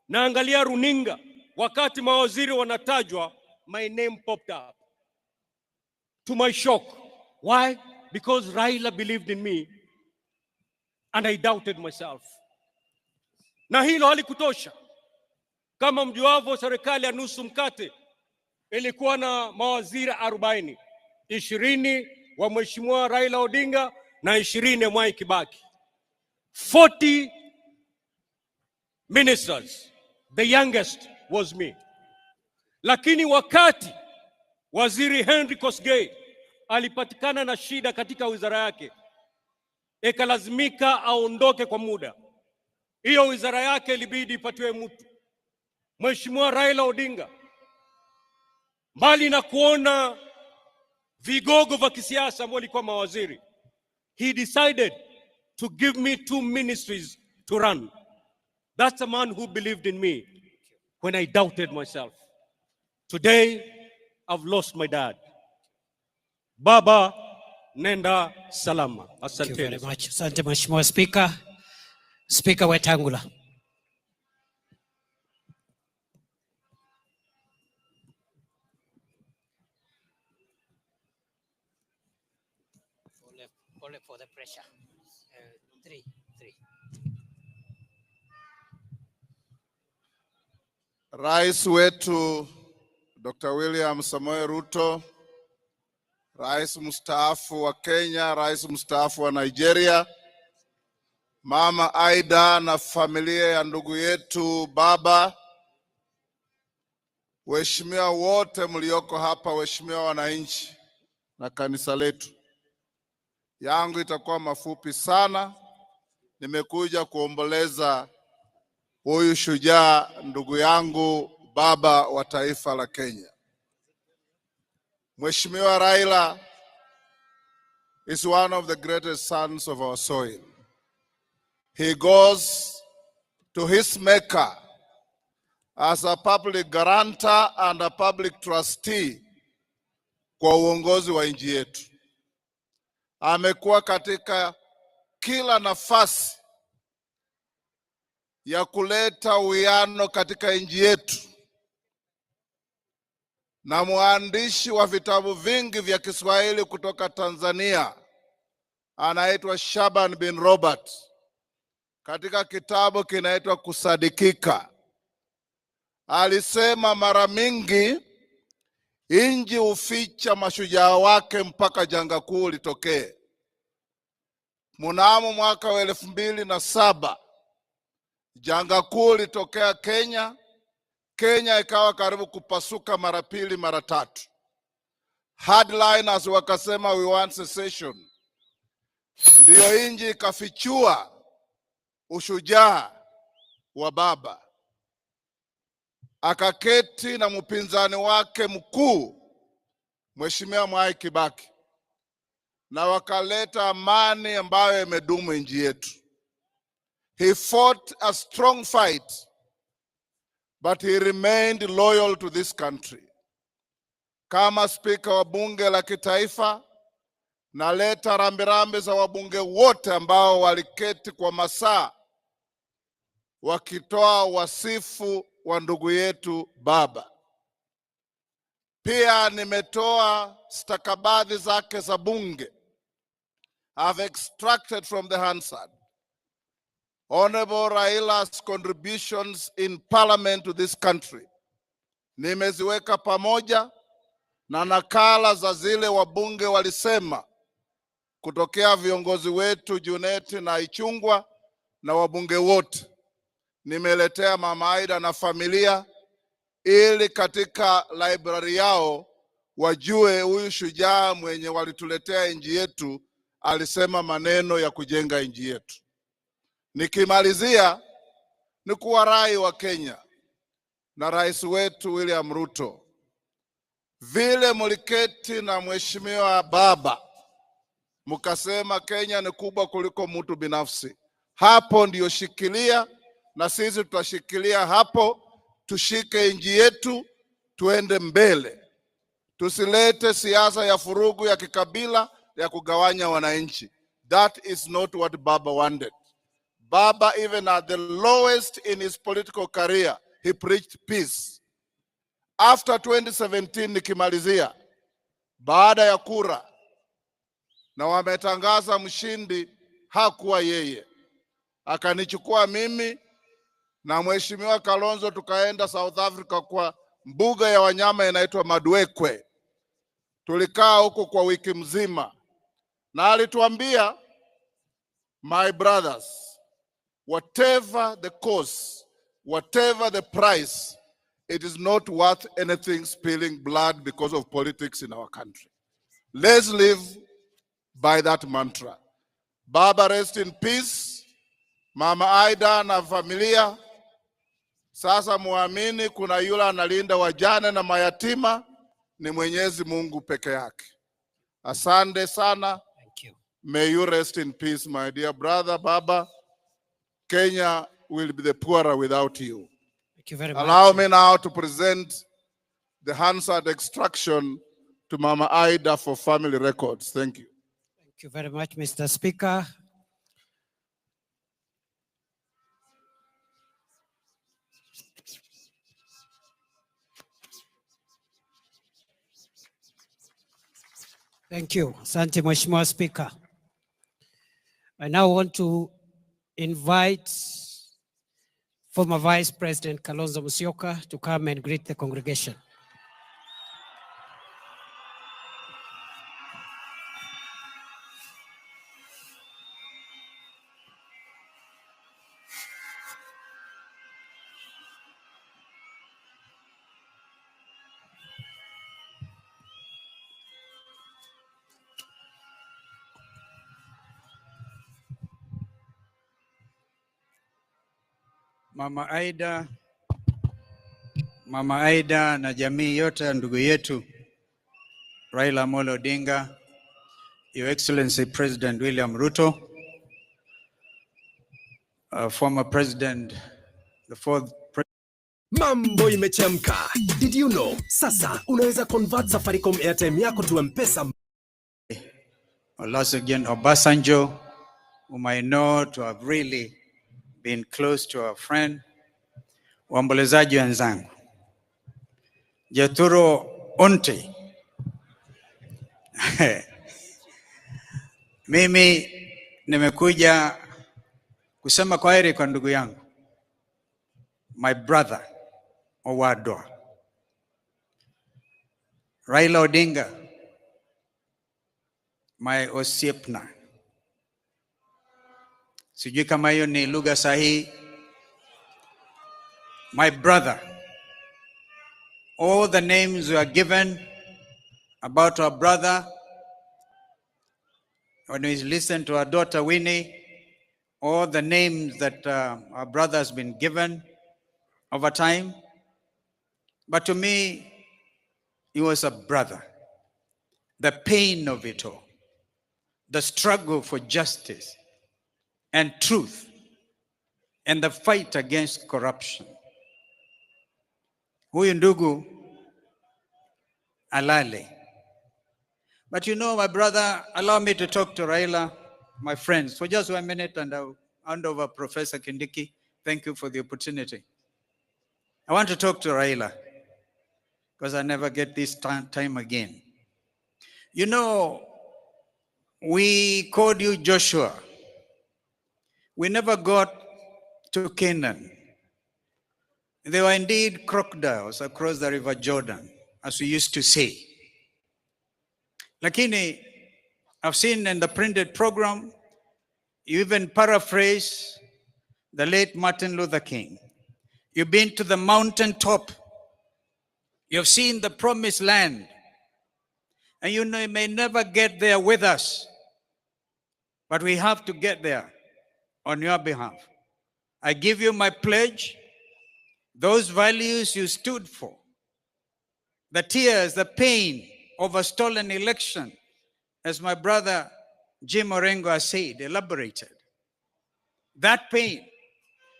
naangalia runinga, wakati mawaziri wanatajwa, my name popped up. To my shock. Why? Because Raila believed in me and I doubted myself. Na hilo halikutosha. Kama mjuavyo, serikali ya nusu mkate ilikuwa na mawaziri 40, 20 wa Mheshimiwa Raila Odinga na 20 ya Mwai Kibaki. 40 ministers. The youngest was me. Lakini wakati waziri Henry Kosgei alipatikana na shida katika wizara yake, ikalazimika aondoke kwa muda. Hiyo wizara yake ilibidi ipatiwe mtu. Mheshimiwa Raila Odinga, mbali na kuona vigogo vya kisiasa ambao walikuwa mawaziri, he decided to give me 2 ministries to run. That's a man who believed in me when I doubted myself. Today, I've lost my dad. Baba, nenda salama. Asante. Thank you very much. Asante Mheshimiwa Speaker. Speaker Wetangula. Pole for the pressure. 3. Rais wetu Dr. William Samoei Ruto, Rais mstaafu wa Kenya, Rais mstaafu wa Nigeria, Mama Aida na familia ya ndugu yetu baba, waheshimiwa wote mlioko hapa, waheshimiwa wananchi na kanisa letu. Yangu itakuwa mafupi sana. Nimekuja kuomboleza huyu shujaa, ndugu yangu, baba wa taifa la Kenya. Mheshimiwa Raila is one of the greatest sons of our soil. He goes to his maker as a public guarantor and a public trustee kwa uongozi wa nchi yetu. Amekuwa katika kila nafasi ya kuleta uwiano katika nchi yetu, na mwandishi wa vitabu vingi vya Kiswahili kutoka Tanzania anaitwa Shaban bin Robert, katika kitabu kinaitwa Kusadikika, alisema mara mingi inji huficha mashujaa wake mpaka janga kuu litokee. Mnamo mwaka wa 2007 janga kuu litokea Kenya. Kenya ikawa karibu kupasuka mara pili mara tatu. Hardliners wakasema we want secession. Ndiyo inji ikafichua ushujaa wa baba. Akaketi na mpinzani wake mkuu Mheshimiwa Mwai Kibaki, na wakaleta amani ambayo imedumu nchi yetu. He fought a strong fight, but he remained loyal to this country. Kama spika wa bunge la kitaifa, naleta rambirambi za wabunge wote ambao waliketi kwa masaa wakitoa wasifu wa ndugu yetu baba. Pia nimetoa stakabadhi zake za bunge. I've extracted from the Hansard Honorable Raila's contributions in parliament to this country. Nimeziweka pamoja na nakala za zile wabunge walisema, kutokea viongozi wetu Juneti na Ichungwa na wabunge wote. Nimeletea Mama Aida na familia ili katika library yao wajue huyu shujaa mwenye walituletea nchi yetu alisema maneno ya kujenga nchi yetu. Nikimalizia ni kuwarai wa Kenya na rais wetu William Ruto, vile muliketi na mheshimiwa baba mukasema Kenya ni kubwa kuliko mtu binafsi. Hapo ndiyo shikilia, na sisi tutashikilia hapo. Tushike nchi yetu, tuende mbele. Tusilete siasa ya furugu ya kikabila ya kugawanya wananchi. That is not what Baba wanted. Baba, even at the lowest in his political career, he preached peace. After 2017, nikimalizia, baada ya kura na wametangaza mshindi, hakuwa yeye. Akanichukua mimi na mheshimiwa Kalonzo tukaenda South Africa kwa mbuga ya wanyama inaitwa Madwekwe. Tulikaa huko kwa wiki mzima, na alituambia, my brothers, whatever the cost, whatever the price, it is not worth anything spilling blood because of politics in our country. Let's live by that mantra. Baba, rest in peace. Mama Aida na familia, sasa muamini kuna yule analinda wajane na mayatima, ni Mwenyezi Mungu peke yake. Asante sana. Thank you. May you rest in peace, my dear brother. Baba, Kenya will be the poorer without you. Thank you very much. Allow me now to present the Hansard extraction to Mama Aida for family records. Thank you. Thank you very much, Mr. Speaker. Thank you. Asante Mheshimiwa Speaker. I now want to invite former Vice President Kalonzo Musyoka to come and greet the congregation. Mama Aida na jamii yote ya ndugu yetu Raila Odinga, Your Excellency President William Ruto, former President, the fourth Mambo imechemka. Did you know? Sasa unaweza convert Safaricom airtime yako to M-Pesa. Olusegun Obasanjo, whom I know to have really been close to our friend. Waombolezaji wenzangu, Jethuro Onte, mimi nimekuja kusema kwaheri kwa ndugu yangu, my brother Owadwa Raila Odinga, my osiepna. Sijui kama hiyo ni lugha sahihi. My brother. All the names were given about our brother. When we listen to our daughter Winnie, all the names that our brother has been given over time. But to me, he was a brother. The pain of it all, the struggle for justice and truth, and the fight against corruption. Huyu ndugu alale. But you know, my brother, allow me to talk to Raila, my friends, for just 1 minute, and I'll hand over Professor Kindiki. Thank you for the opportunity. I want to talk to Raila, because I never get this time again. You know, we called you Joshua. We never got to Canaan. There were indeed crocodiles across the river Jordan, as we used to say. Lakini, I've seen in the printed program, you even paraphrase the late Martin Luther King. You've been to the mountaintop. You've seen the promised land. And you know you may never get there with us, but we have to get there on your behalf. I give you my pledge. Those values you stood for, the tears, the pain of a stolen election, as my brother Jim Orengo has said, elaborated. That pain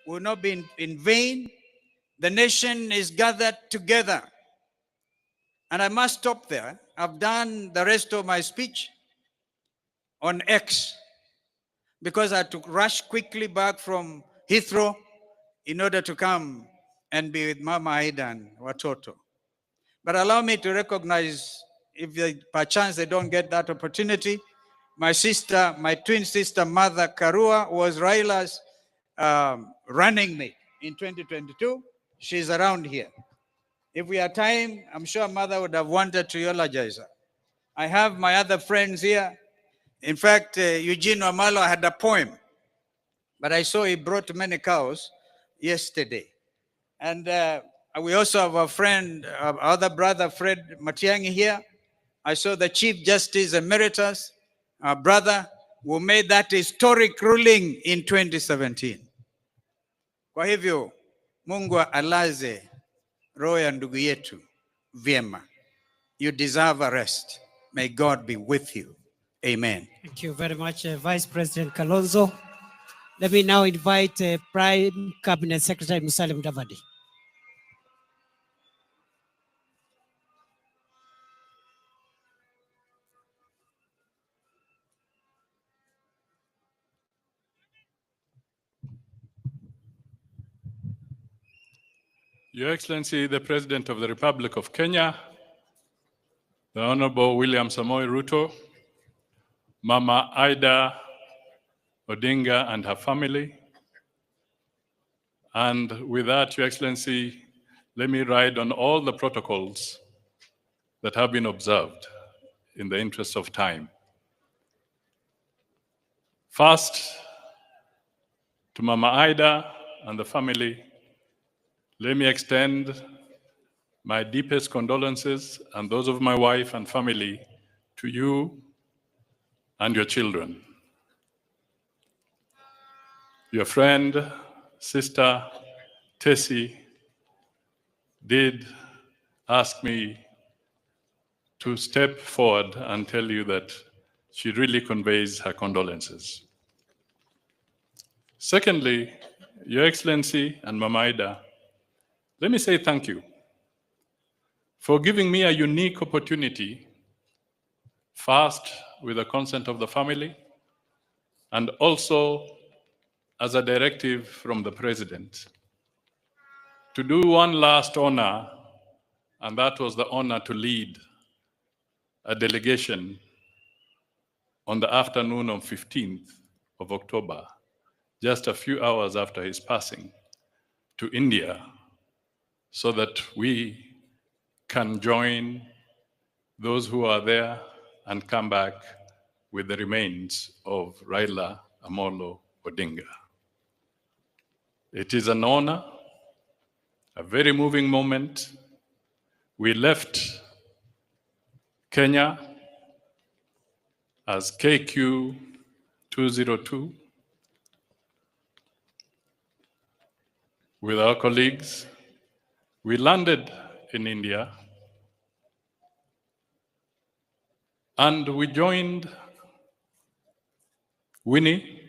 will not be in vain. The nation is gathered together. And I must stop there. I've done the rest of my speech on X because I had to rush quickly back from Heathrow in order to come and be with Mama Aida and Watoto. But allow me to recognize, if perchance they don't get that opportunity, my sister, my twin sister, Mother Karua, was Raila's running mate in 2022. She's around here. If we had time, I'm sure Mother would have wanted to eulogize her. I have my other friends here. In fact, Eugene Wamalo had a poem, but I saw he brought many cows yesterday. And we also have a friend, our other brother, Fred Matiang'i here. I saw the Chief Justice Emeritus, our brother, who made that historic ruling in 2017. Kwa hivyo, Mungu alaze roho ya ndugu yetu vyema. You deserve a rest. May God be with you. Amen. Thank you very much, Vice President Kalonzo. Let me now invite Prime Cabinet Secretary Musalia Mudavadi. Your Excellency, the President of the Republic of Kenya, the Honorable William Samoei Ruto, Mama Aida Odinga and her family. And with that, Your Excellency, let me ride on all the protocols that have been observed in the interest of time. First, to Mama Aida and the family, let me extend my deepest condolences and those of my wife and family to you and your children. Your friend, sister, Tessie did ask me to step forward and tell you that she really conveys her condolences. Secondly, Your Excellency and Mama Ida, let me say thank you for giving me a unique opportunity, first with the consent of the family, and also as a directive from the President, to do one last honor, and that was the honor to lead a delegation on the afternoon of 15th of October, just a few hours after his passing, to India, so that we can join those who are there and come back with the remains of Raila Amolo Odinga. It is an honor, a very moving moment. We left Kenya as KQ 202 with our colleagues. We landed in India and we joined Winnie,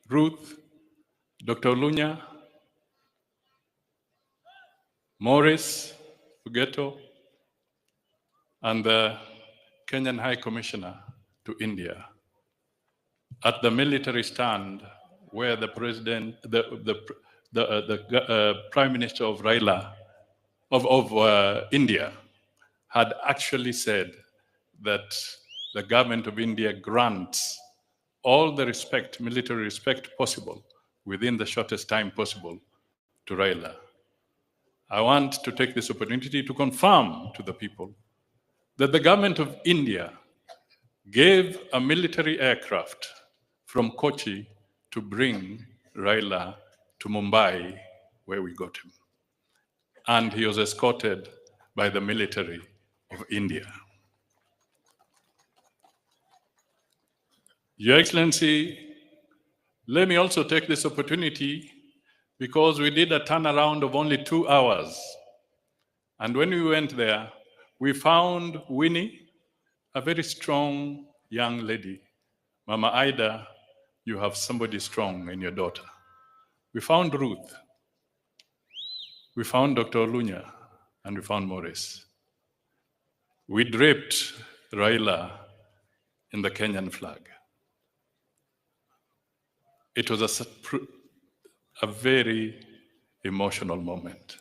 Ruth, Dr. Lunya, Morris, Ugeto, and the Kenyan High Commissioner to India at the military stand where the president, the Prime Minister of India had actually said that the government of India grants all the respect, military respect possible within the shortest time possible to Raila. I want to take this opportunity to confirm to the people that the government of India gave a military aircraft from Kochi to bring Raila to Mumbai, where we got him. And he was escorted by the military of India. Your Excellency, let me also take this opportunity because we did a turnaround of only 2 hours. And when we went there, we found Winnie, a very strong young lady. Mama Ida, you have somebody strong in your daughter. We found Ruth. We found Dr. Lunya, and we found Morris. We draped Raila in the Kenyan flag. It was a very emotional moment.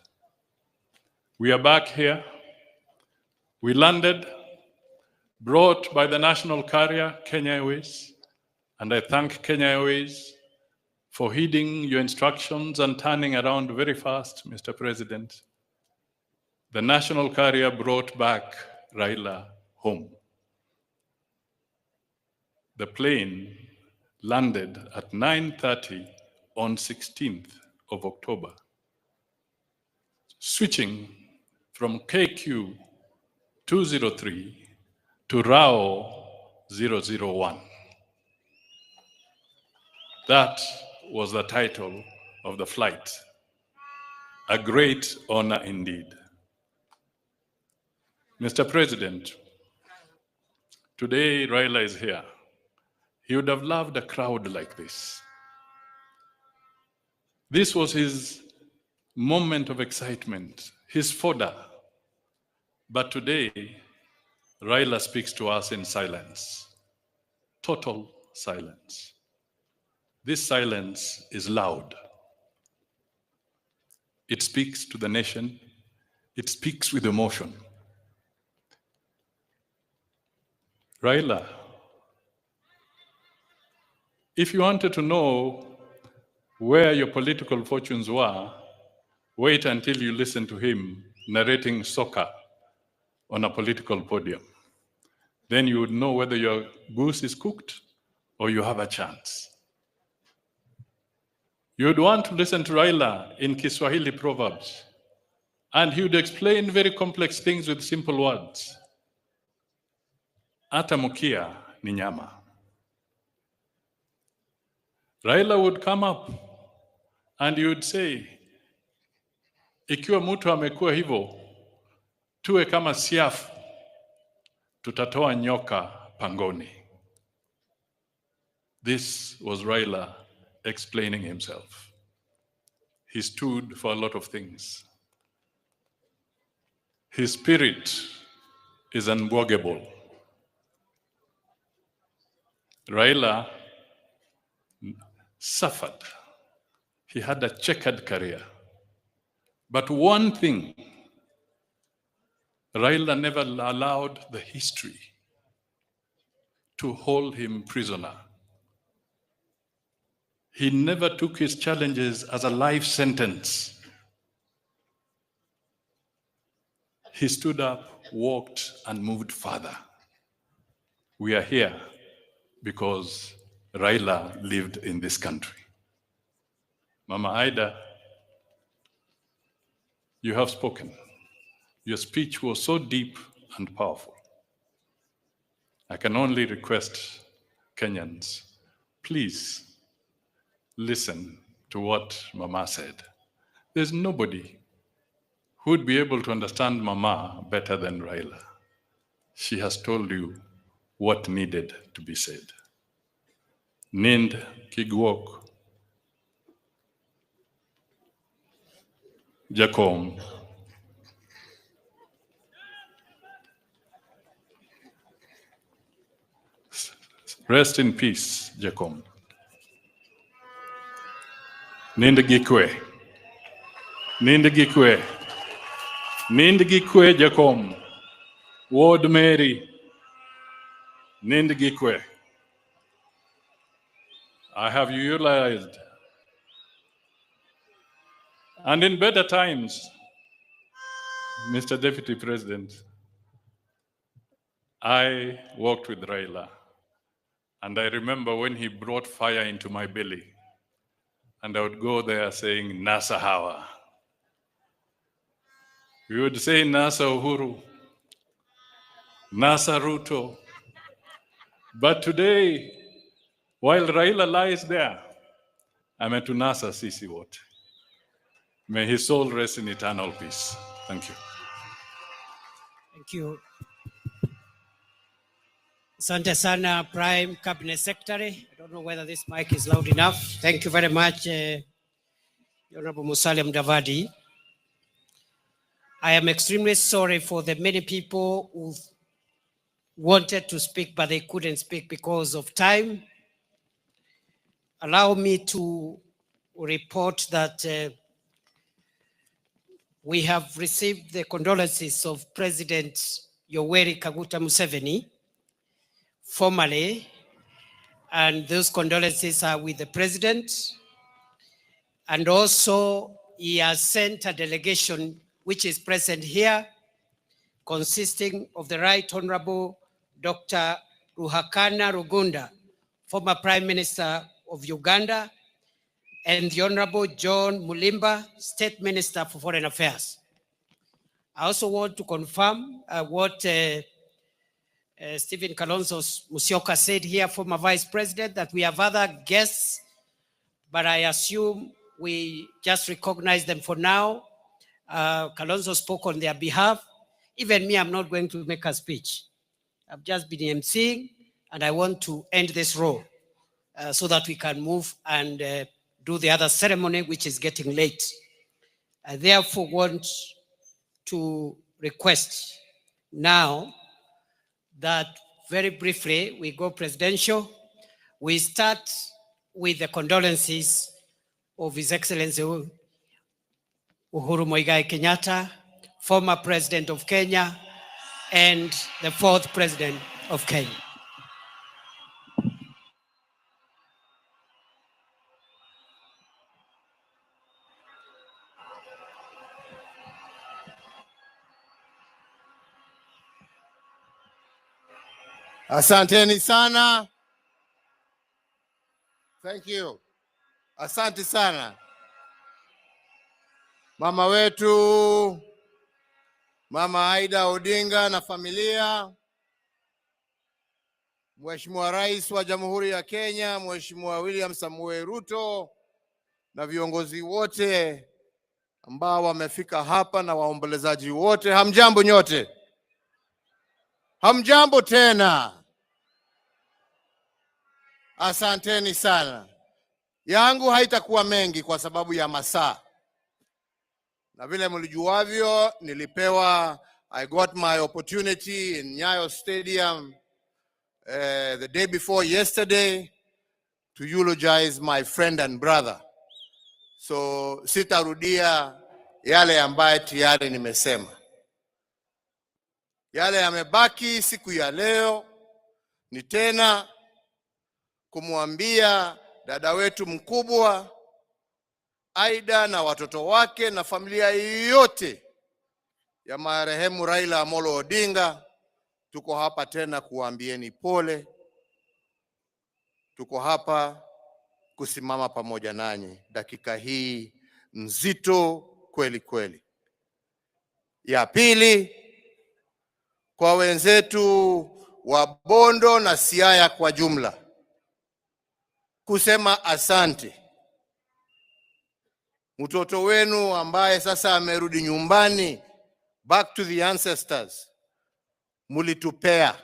We are back here. We landed, brought by the national carrier, Kenya Airways, and I thank Kenya Airways for heeding your instructions and turning around very fast, Mr. President. The national carrier brought back Raila home. The plane landed at 9:30 on 16th of October, switching from KQ 203 to RAO 001. That was the title of the flight. A great honor indeed. Mr. President, today Raila is here. He would have loved a crowd like this. This was his moment of excitement, his fodder. But today, Raila speaks to us in silence, total silence. This silence is loud. It speaks to the nation. It speaks with emotion. Raila, if you wanted to know where your political fortunes were, wait until you listen to him narrating soccer on a political podium. Then you would know whether your goose is cooked or you have a chance. You would want to listen to Raila in Kiswahili proverbs, and he would explain very complex things with simple words. Ata mukia ni nyama. Raila would come up and he would say, Ikiwa mtu amekuwa hivyo, tuwe kama siafu, tutatoa nyoka pangoni. This was Raila explaining himself. He stood for a lot of things. His spirit is unbogable. Raila suffered. He had a checkered career. But one thing, Raila never allowed the history to hold him prisoner. He never took his challenges as a life sentence. He stood up, walked, and moved further. We are here because Raila lived in this country. Mama Ida, you have spoken. Your speech was so deep and powerful. I can only request Kenyans, please listen to what Mama said. There's nobody who would be able to understand Mama better than Raila. She has told you what needed to be said. Nind Kigwok, Jacom, rest in peace, Jacom. Nind Gikwe, Nind Gikwe, Nind Gikwe, Jacom. Ward Mary, Nind Gikwe. I have utilized. And in better times, Mr. Deputy President, I worked with Raila. And I remember when he brought fire into my belly. And I would go there saying, Nasa Hawa. We would say Nasa Uhuru, Nasa Ruto. But today, while Raila lies there, I'm at Nasa Sisi Wote. May his soul rest in eternal peace. Thank you. Thank you. Asante sana, Prime Cabinet Secretary. I don't know whether this mic is loud enough. Thank you very much, Honorable Musalia Mudavadi. I am extremely sorry for the many people who wanted to speak, but they couldn't speak because of time. Allow me to report that we have received the condolences of President Yoweri Kaguta Museveni formally, and those condolences are with the President. And also, he has sent a delegation which is present here, consisting of the Right Honorable Dr. Ruhakana Rugunda, former Prime Minister of Uganda, and the Honorable John Mulimba, State Minister for Foreign Affairs. I also want to confirm what Stephen Kalonzo Musyoka said here, former Vice President, that we have other guests, but I assume we just recognize them for now. Kalonzo spoke on their behalf. Even me, I'm not going to make a speech. I've just been emceeing, and I want to end this role so that we can move and do the other ceremony, which is getting late. I therefore want to request now that very briefly we go presidential. We start with the condolences of His Excellency Uhuru Muigai Kenyatta, former President of Kenya, and the fourth President of Kenya. Asanteni sana. Thank you. Asante sana. Mama wetu, Mama Raila Odinga na familia, Mheshimiwa Rais wa Jamhuri ya Kenya, Mheshimiwa William Samoei Ruto na viongozi wote ambao wamefika hapa na waombolezaji wote, hamjambo nyote? Hamjambo tena. Asanteni sana. Yangu haitakuwa mengi kwa sababu ya masaa. Na vile mlijuavyo, I got my opportunity in Nyayo Stadium the day before yesterday to eulogize my friend and brother. So sitarudia yale ambaye tayari nimesema. Yale yamebaki siku ya leo ni tena kumwambia dada wetu mkubwa Aida na watoto wake na familia yote ya marehemu Raila Amolo Odinga, tuko hapa tena kuambieni pole. Tuko hapa kusimama pamoja nanyi dakika hii nzito kweli kweli. Ya pili, kwa wenzetu wa Bondo na Siaya kwa jumla, kusema asante. Mtoto wenu ambaye sasa amerudi nyumbani, back to the ancestors, mulitupea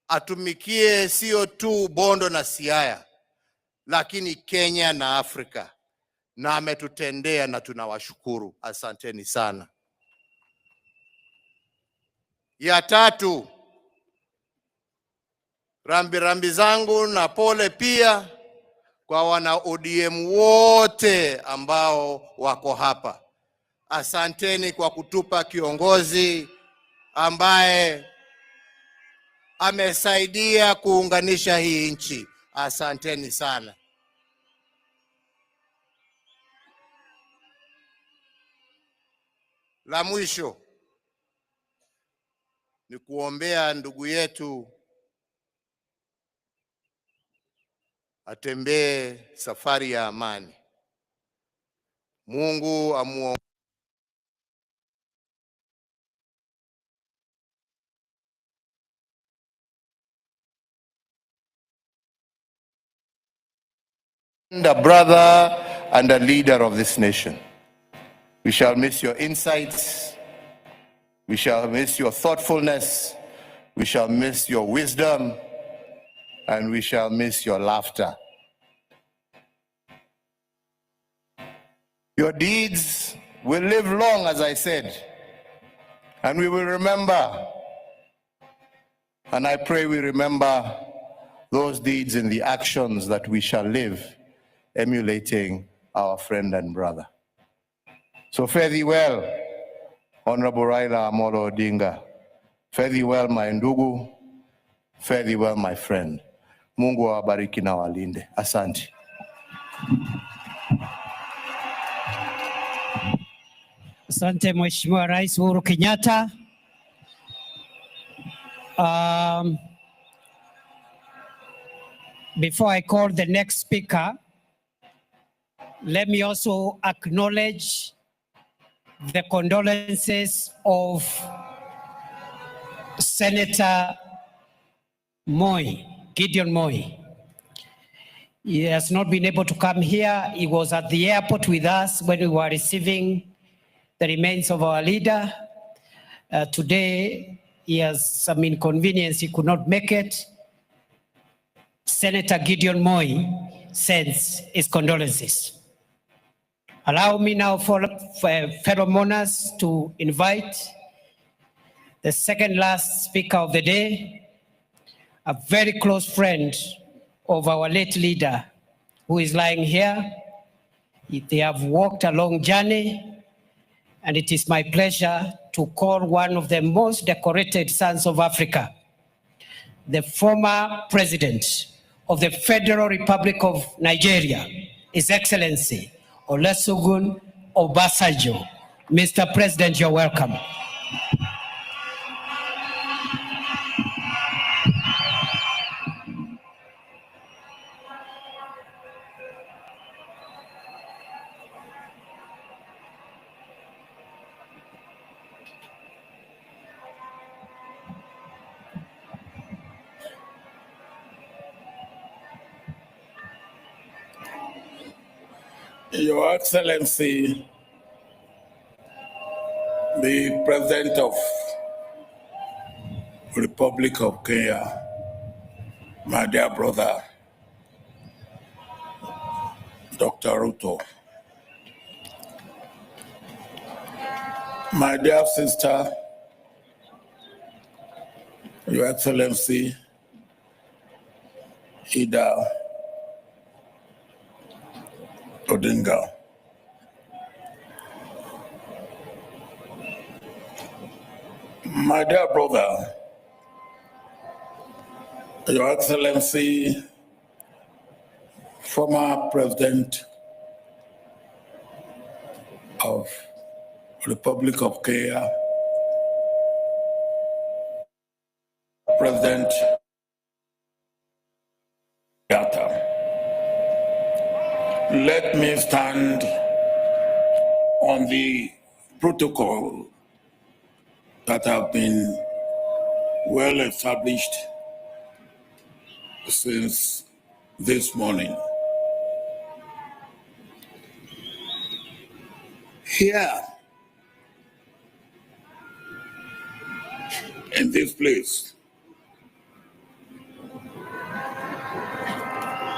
atumikie sio tu Bondo na Siaya, lakini Kenya na Afrika, na ametutendea na tunawashukuru. Asanteni sana. Ya tatu, rambi zangu na pole pia kwa wana ODM wote ambao wako hapa. Asanteni kwa kutupa kiongozi ambaye amesaidia kuunganisha hii nchi. Asanteni sana. La mwisho ni kuombea ndugu yetu atembee safari ya amani. Mungu amuongoze. A brother and a leader of this nation. We shall miss your insights. We shall miss your thoughtfulness. We shall miss your wisdom. And we shall miss your laughter. Your deeds will live long, as I said, and we will remember. And I pray we remember those deeds in the actions that we shall live, emulating our friend and brother. So fare thee well, Honorable Raila Amolo Odinga. Fare thee well, my ndugu. Fare thee well, my friend. Mungu awabariki na walinde. Asante. Asante Mheshimiwa Rais Uhuru Kenyatta. Before I call the next speaker, let me also acknowledge the condolences of Senator Gideon Moi. He has not been able to come here. He was at the airport with us when we were receiving the remains of our leader. Today, he has some inconvenience. He could not make it. Senator Gideon Moi sends his condolences. Allow me now, for fellow mourners, to invite the second last speaker of the day, a very close friend of our late leader, who is lying here. They have walked a long journey, and it is my pleasure to call one of the most decorated sons of Africa, the former president of the Federal Republic of Nigeria, His Excellency Olusegun Obasanjo. Mr. President, you're welcome. Your Excellency, the President of the Republic of Kenya, my dear brother, Dr. Ruto, my dear sister, Your Excellency, Raila Odinga, my dear brother, Your Excellency, former President of the Republic of Kenya, President Kenyatta. Let me stand on the protocol that have been well established since this morning. Here, in this place,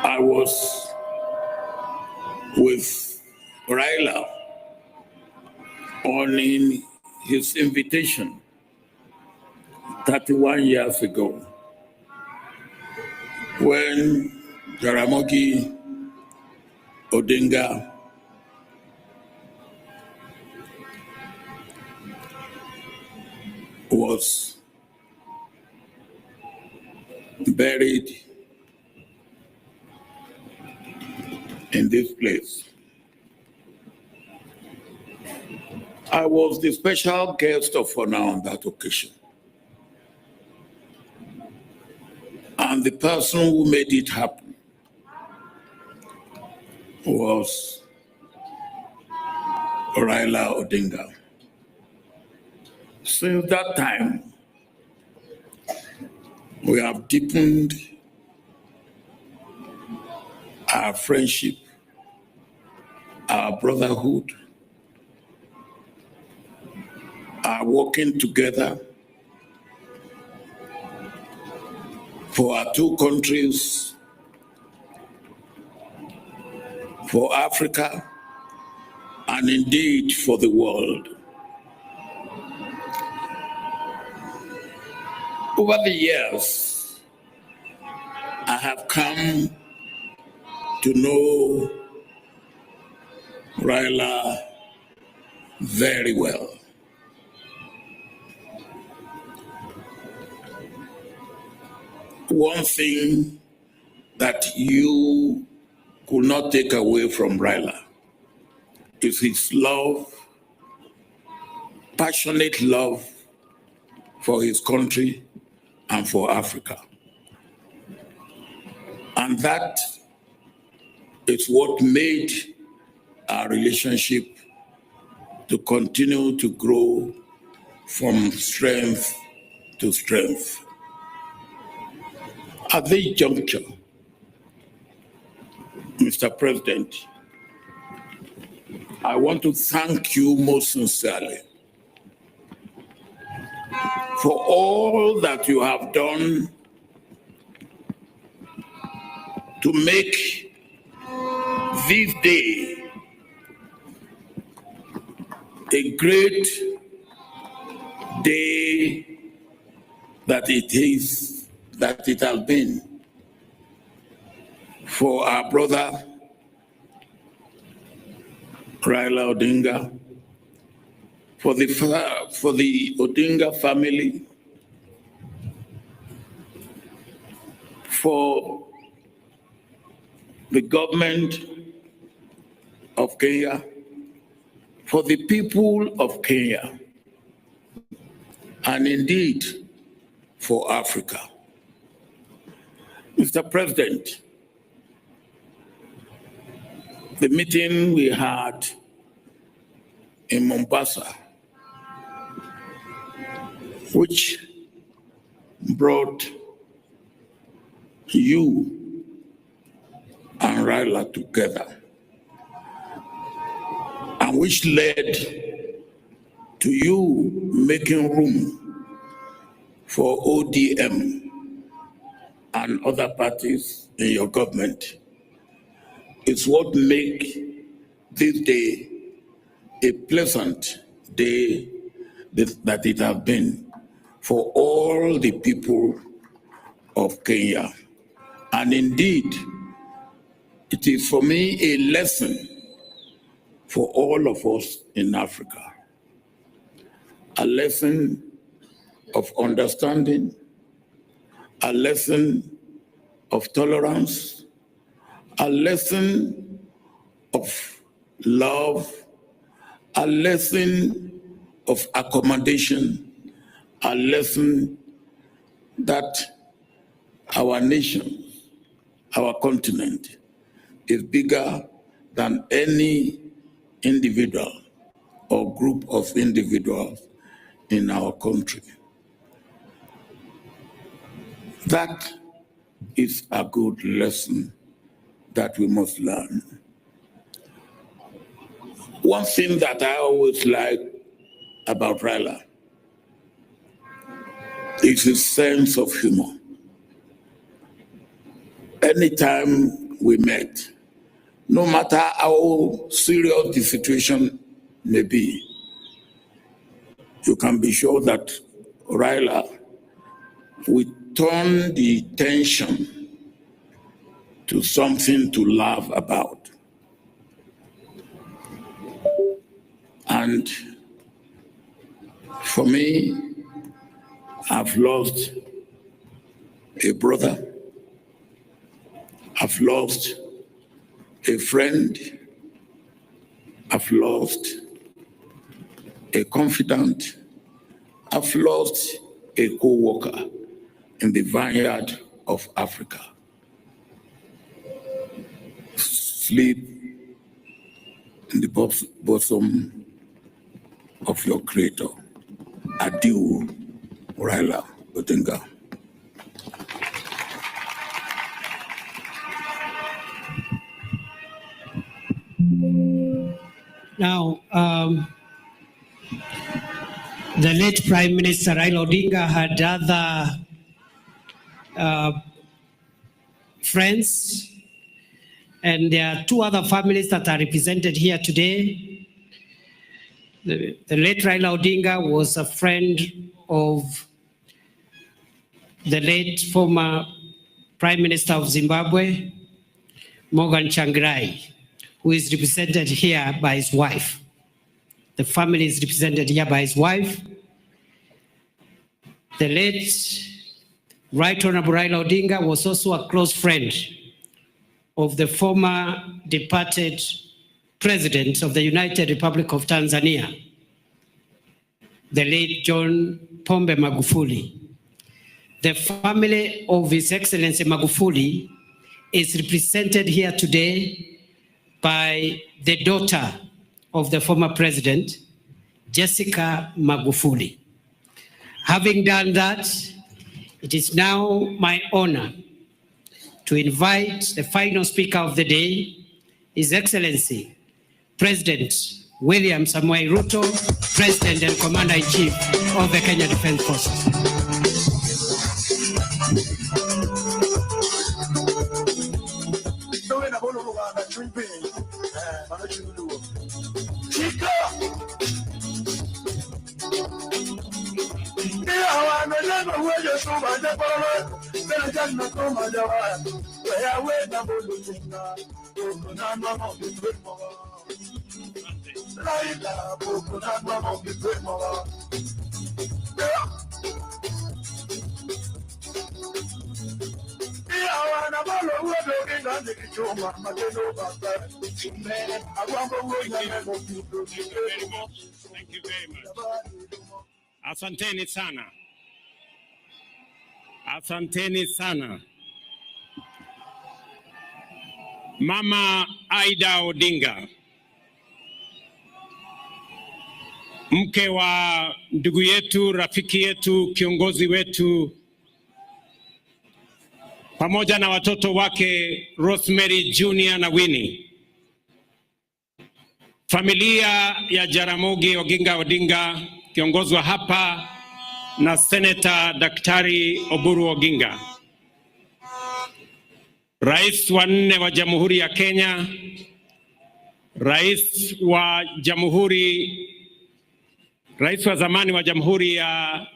I was with Raila on his invitation 31 years ago when Jaramogi Odinga was buried in this place. I was the special guest of honor on that occasion. And the person who made it happen was Raila Odinga. Since that time, we have deepened our friendship, our brotherhood, our working together for our two countries, for Africa, and indeed for the world. Over the years, I have come to know Raila very well. One thing that you could not take away from Raila is his love, passionate love for his country and for Africa. And that is what made our relationship to continue to grow from strength to strength. At this juncture, Mr. President, I want to thank you most sincerely for all that you have done to make this day a great day that it has been for our brother Raila Odinga, for the Odinga family, for the government of Kenya, for the people of Kenya, and indeed for Africa. Mr. President, the meeting we had in Mombasa, which brought you and Raila together, and which led to you making room for ODM and other parties in your government is what make this day a pleasant day that it has been for all the people of Kenya. And indeed, it is for me a lesson for all of us in Africa. A lesson of understanding, a lesson of tolerance, a lesson of love, a lesson of accommodation, a lesson that our nation, our continent, is bigger than any individual or group of individuals in our country. That is a good lesson that we must learn. One thing that I always like about Raila is his sense of humor. Anytime we met, no matter how serious the situation may be, you can be sure that Raila will turn the tension to something to laugh about. And for me, I've lost a brother, I've lost a friend, I've lost a confidant, I've lost a co-worker in the vineyard of Africa. Sleep in the bosom of your Creator. Adieu, Raila Odinga. Now, the late Prime Minister Raila Odinga had other friends, and there are two other families that are represented here today. The late Raila Odinga was a friend of the late former Prime Minister of Zimbabwe, Morgan Tsvangirai, who is represented here by his wife. The family is represented here by his wife. The late Right Honorable Raila Odinga was also a close friend of the former departed President of the United Republic of Tanzania, the late John Pombe Magufuli. The family of His Excellency Magufuli is represented here today by the daughter of the former president, Jessica Magufuli. Having done that, it is now my honor to invite the final speaker of the day, His Excellency, President William Samoei Ruto, President and Commander-in-Chief of the Kenya Defense Forces. Thank you very much. Asanteni sana. Asanteni sana. Mama Aida Odinga, mke wa ndugu yetu, rafiki yetu, kiongozi wetu, pamoja na watoto wake Rosemary Junior na Winnie. familia ya Jaramogi Oginga Odinga kiongozwa hapa na Senator Daktari Oburu Oginga, Rais wa 4 wa Jamhuri ya Kenya, Rais wa zamani wa Jamhuri ya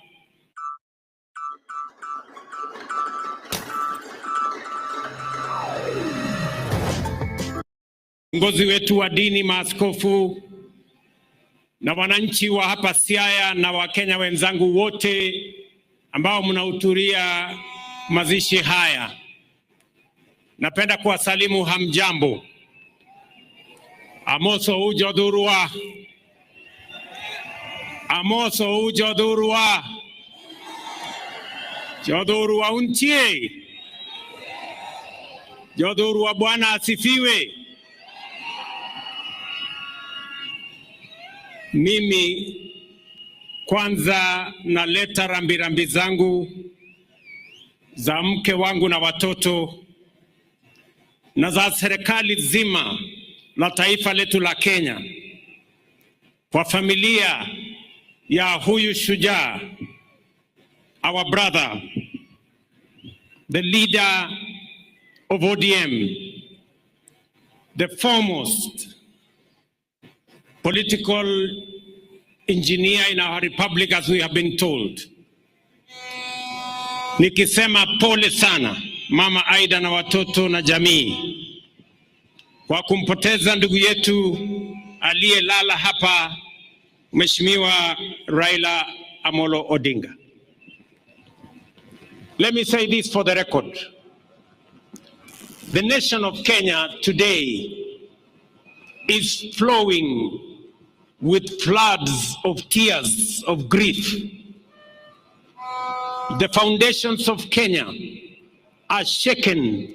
viongozi wetu wa dini, maaskofu na wananchi wa hapa Siaya na Wakenya wenzangu wote ambao mnahudhuria mazishi haya. Napenda kuwasalimu hamjambo. Amoso ujodhurwa. Amoso ujodhurwa. Jodhurwa untie. Jodhurwa, Bwana asifiwe. Mimi kwanza naleta rambirambi zangu za mke wangu na watoto na za serikali zima la taifa letu la Kenya kwa familia ya huyu shujaa, our brother, the leader of ODM, the foremost political engineer in our republic, as we have been told. Nikisema pole sana Mama Aida na watoto na jamii kwa kumpoteza ndugu yetu aliyelala hapa, Mheshimiwa Raila Amolo Odinga. Let me say this for the record. The nation of Kenya today is flowing with floods of tears of grief. The foundations of Kenya are shaken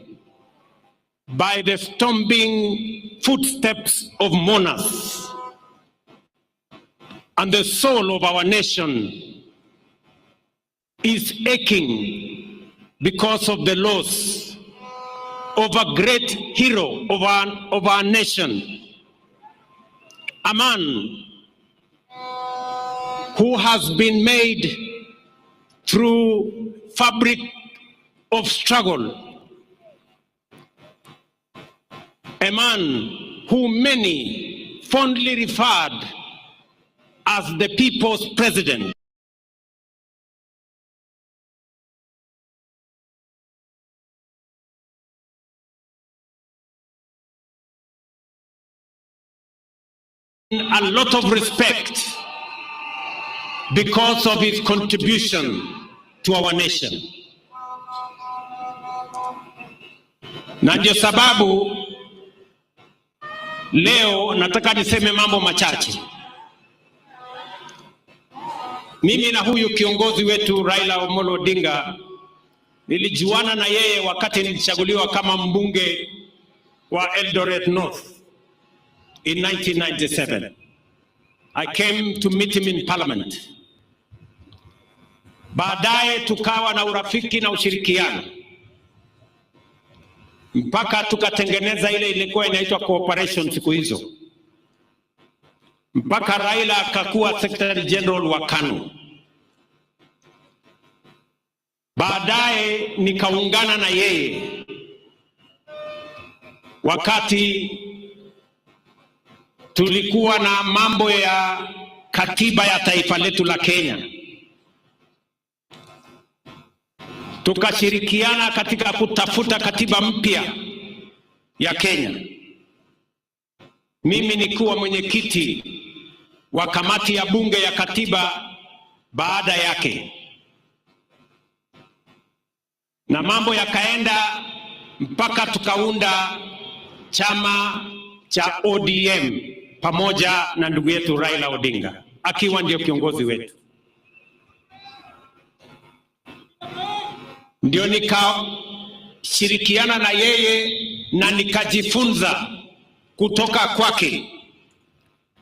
by the stomping footsteps of mourners, and the soul of our nation is aching because of the loss of a great hero of our nation, a man who has been made through fabric of struggle, a man who many fondly referred as the people's president. A lot of respect because of his contribution to our nation. Na ndio sababu leo nataka niseme mambo machache. Mimi na huyu kiongozi wetu Raila Amolo Odinga nilijuana na yeye wakati nilichaguliwa kama mbunge wa Eldoret North in 1997. I came to meet him in parliament. Baadaye tukawa na urafiki na ushirikiano mpaka tukatengeneza ile ilikuwa inaitwa cooperation siku hizo, mpaka Raila akakuwa Secretary General wa KANU. Baadaye nikaungana na yeye wakati tulikuwa na mambo ya katiba ya taifa letu la Kenya. Tukashirikiana katika kutafuta katiba mpya ya Kenya. Mimi nikuwa mwenyekiti wa kamati ya bunge ya katiba baada yake, na mambo yakaenda mpaka tukaunda chama cha ODM pamoja na ndugu yetu Raila Odinga akiwa ndio kiongozi wetu. Ndio nikashirikiana na yeye na nikajifunza kutoka kwake.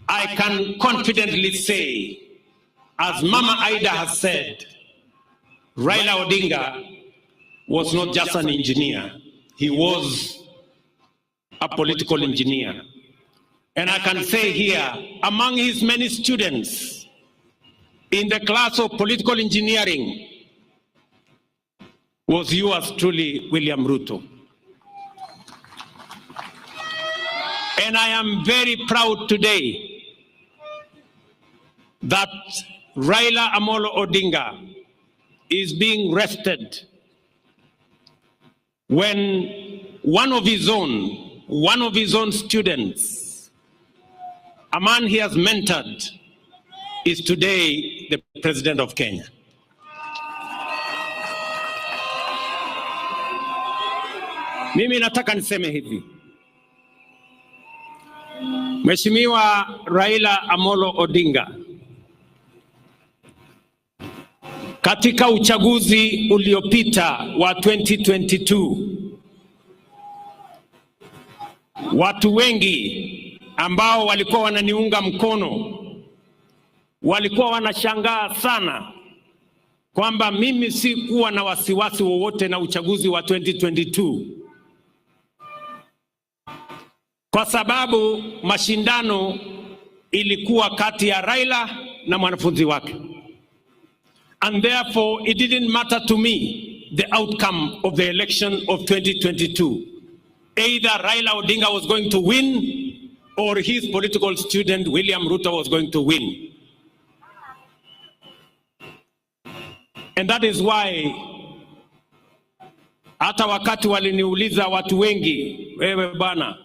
I can confidently say, as Mama Aida has said, Raila Odinga was not just an engineer, he was a political engineer. And I can say here, among his many students in the class of political engineering was yours truly, William Ruto. And I am very proud today that Raila Amolo Odinga is being rested when one of his own students, a man he has mentored, is today the president of Kenya. Mimi nataka niseme hivi. Mheshimiwa Raila Amolo Odinga, katika uchaguzi uliopita wa 2022, watu wengi ambao walikuwa wananiunga mkono walikuwa wanashangaa sana kwamba mimi sikuwa na wasiwasi wowote na uchaguzi wa 2022 kwa sababu mashindano ilikuwa kati ya Raila na mwanafunzi wake. And therefore it didn't matter to me the outcome of the election of 2022. Either Raila Odinga was going to win or his political student William Ruto was going to win. And that is why hata wakati waliniuliza watu wengi, wewe bana,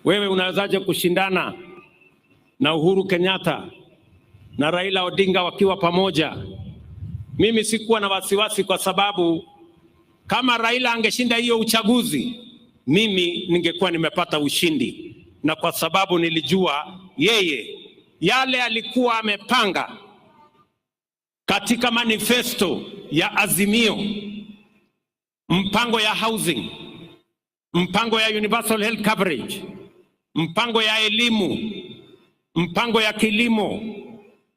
wewe unawezaje kushindana na Uhuru Kenyatta na Raila Odinga wakiwa pamoja? Mimi sikuwa na wasiwasi kwa sababu kama Raila angeshinda hiyo uchaguzi, mimi ningekuwa nimepata ushindi, na kwa sababu nilijua yeye yale alikuwa amepanga katika manifesto ya Azimio, mpango ya housing, mpango ya universal health coverage, mpango ya elimu, mpango ya kilimo,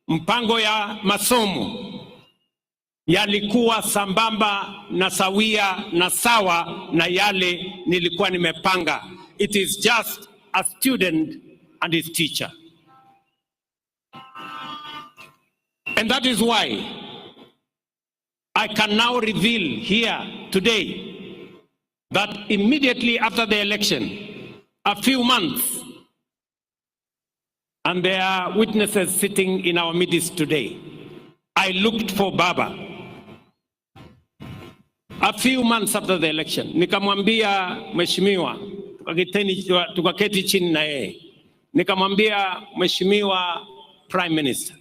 mpango ya masomo, yalikuwa sambamba na sawia na sawa na yale nilikuwa nimepanga. It is just a student and his teacher. And that is why I can now reveal here today that immediately after the election, a few months, and there are witnesses sitting in our midst today, I looked for Baba. A few months after the election, nikamwambia mheshimiwa, tukaketi chini na yeye, nikamwambia mheshimiwa Prime Minister,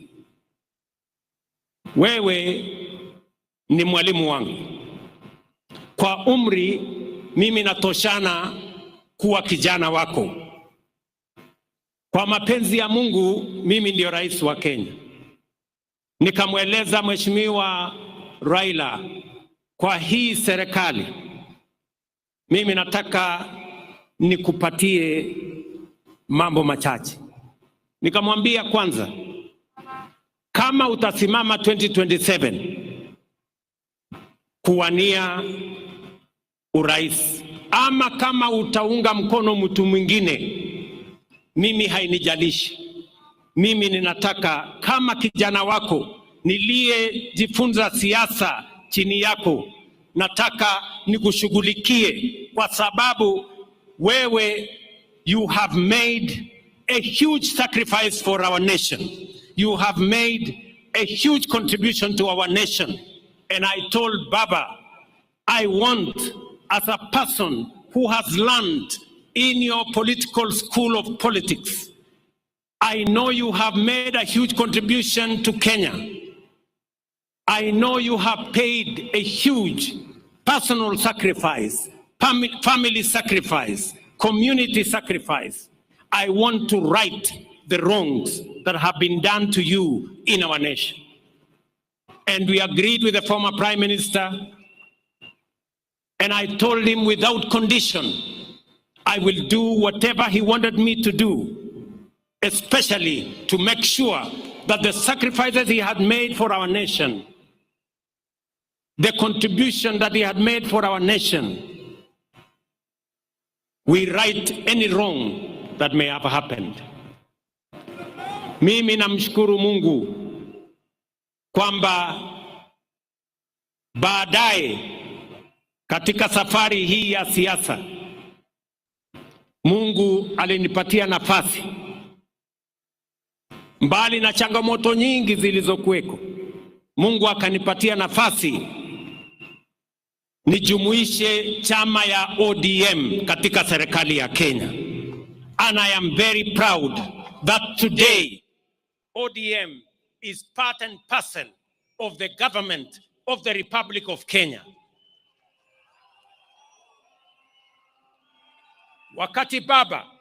wewe ni mwalimu wangu. Kwa umri mimi natoshana kuwa kijana wako. Kwa mapenzi ya Mungu mimi ndio rais wa Kenya. Nikamweleza mheshimiwa Raila, kwa hii serikali mimi nataka nikupatie mambo machache. Nikamwambia kwanza, kama utasimama 2027 kuwania urais, ama kama utaunga mkono mtu mwingine, mimi hainijalishi. Mimi ninataka kama kijana wako niliyejifunza siasa chini yako, nataka nikushughulikie kwa sababu wewe, you have made a huge sacrifice for our nation. You have made a huge contribution to our nation. And I told Baba, I want, as a person who has learned in your political school of politics, I know you have made a huge contribution to Kenya. I know you have paid a huge personal sacrifice, family sacrifice, community sacrifice. I want to right the wrongs that have been done to you in our nation. And we agreed with the former Prime Minister, and I told him without condition, I will do whatever he wanted me to do, especially to make sure that the sacrifices he had made for our nation, the contribution that he had made for our nation, we right any wrong that may have happened. Mimi namshukuru Mungu kwamba baadaye katika safari hii ya siasa Mungu alinipatia nafasi, mbali na changamoto nyingi zilizokuweko, Mungu akanipatia nafasi nijumuishe chama ya ODM katika serikali ya Kenya. And I am very proud that today ODM is part and parcel of the government of the Republic of Kenya. Wakati baba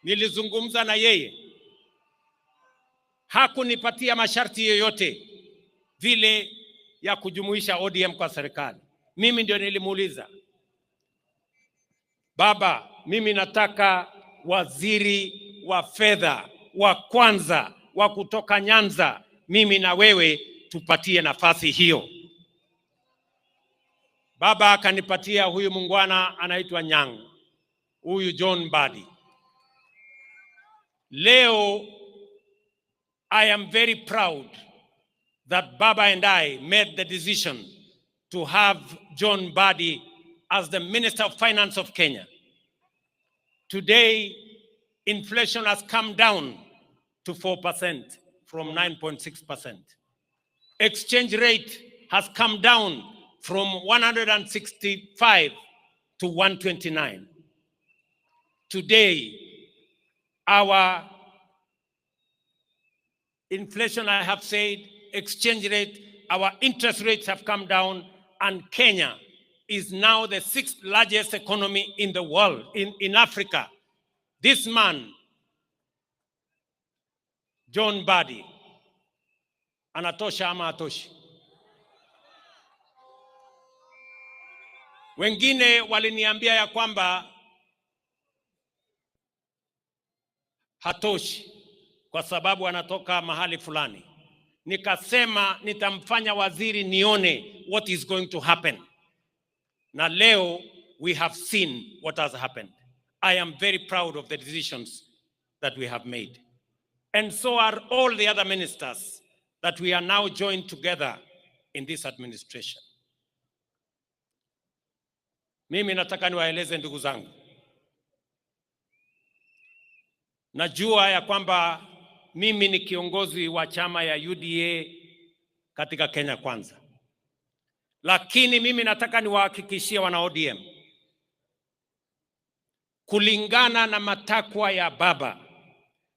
nilizungumza na yeye, hakunipatia masharti yoyote vile ya kujumuisha ODM kwa serikali. Mimi ndio nilimuuliza, baba, mimi nataka waziri wa fedha wa kwanza wa kutoka Nyanza, mimi na wewe tupatie nafasi hiyo. Baba akanipatia huyu mungwana anaitwa Nyang, huyu John Mbadi. Leo I am very proud that Baba and I made the decision to have John Mbadi as the Minister of Finance of Kenya. Today, inflation has come down to 4% from 9.6%. Exchange rate has come down from 165 to 129. Today, our inflation, I have said, exchange rate, our interest rates have come down, and Kenya is now the 6th largest economy in the world, in Africa. This man, John Mbadi, anatosha ama atoshi? Wengine waliniambia ya kwamba hatoshi kwa sababu anatoka mahali fulani. Nikasema nitamfanya waziri nione what is going to happen. Na leo we have seen what has happened. I am very proud of the decisions that we have made. And so are all the other ministers that we are now joined together in this administration. Mimi nataka niwaeleze ndugu zangu. Najua ya kwamba mimi ni kiongozi wa chama ya UDA katika Kenya Kwanza. Lakini mimi nataka niwahakikishie wana ODM, kulingana na matakwa ya Baba,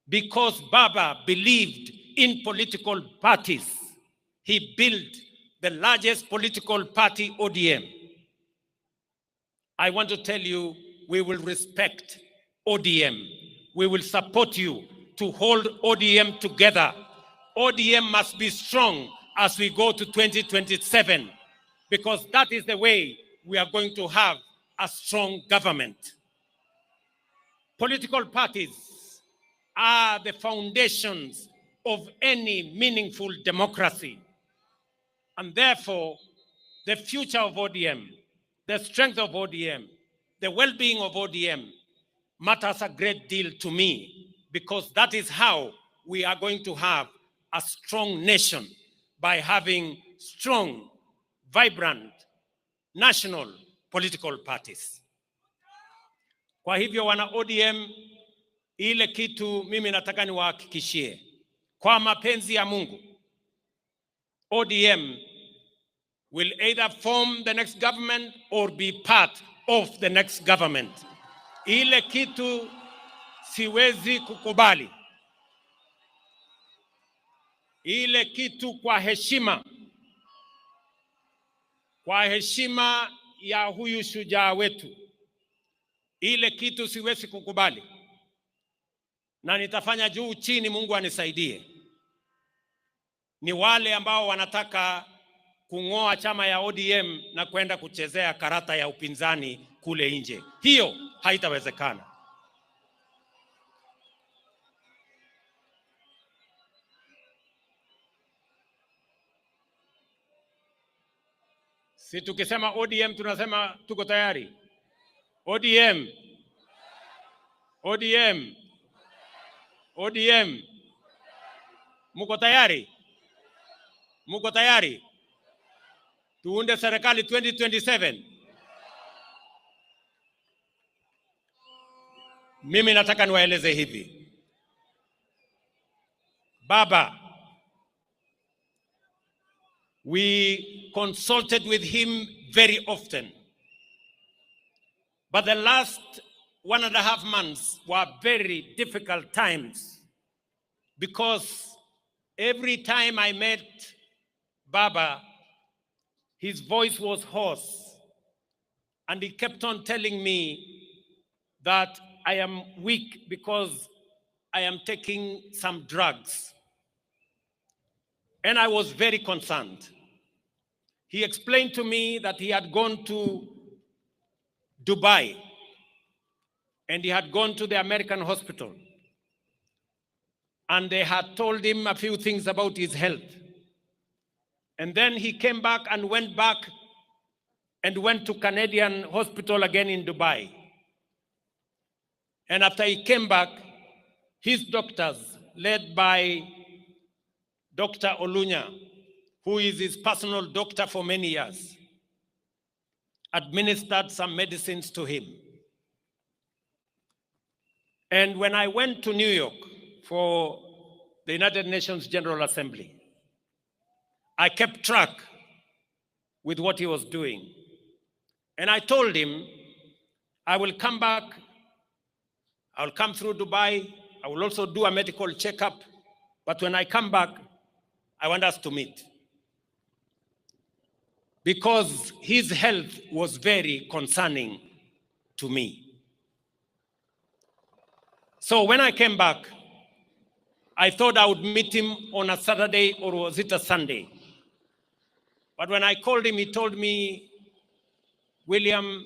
because Baba believed in political parties, he built the largest political party, ODM. I want to tell you, we will respect ODM. We will support you to hold ODM together. ODM must be strong as we go to 2027, because that is the way we are going to have a strong government. Political parties are the foundations of any meaningful democracy. And therefore, the future of ODM, the strength of ODM, the well-being of ODM matters a great deal to me, because that is how we are going to have a strong nation, by having strong, vibrant, national political parties. Kwa hivyo wana ODM, ile kitu mimi nataka niwahakikishie, kwa mapenzi ya Mungu, ODM will either form the next government or be part of the next government. Ile kitu siwezi kukubali. Ile kitu kwa heshima ya huyu shujaa wetu, ile kitu siwezi kukubali, na nitafanya juu chini, Mungu anisaidie. Ni wale ambao wanataka kung'oa chama ya ODM na kwenda kuchezea karata ya upinzani kule nje. Hiyo haitawezekana. Si tukisema ODM tunasema tuko tayari. ODM. ODM. ODM. Muko tayari? Muko tayari? Tuunde serikali 2027. Mimi nataka niwaeleze hivi. Baba, we consulted with him very often. But the last 1.5 months were very difficult times because every time I met Baba, his voice was hoarse, and he kept on telling me that I am weak because I am taking some drugs. And I was very concerned. He explained to me that he had gone to Dubai and he had gone to the American hospital, and they had told him a few things about his health. And then he came back and went to Canadian hospital again in Dubai. And after he came back, his doctors, led by Dr. Olunya, who is his personal doctor for many years, administered some medicines to him. And when I went to New York for the United Nations General Assembly, I kept track with what he was doing. And I told him, I will come back, I will come through Dubai, I will also do a medical checkup, but when I come back, I want us to meet. Because his health was very concerning to me. So when I came back, I thought I would meet him on a Saturday, or was it a Sunday? But when I called him, he told me, William,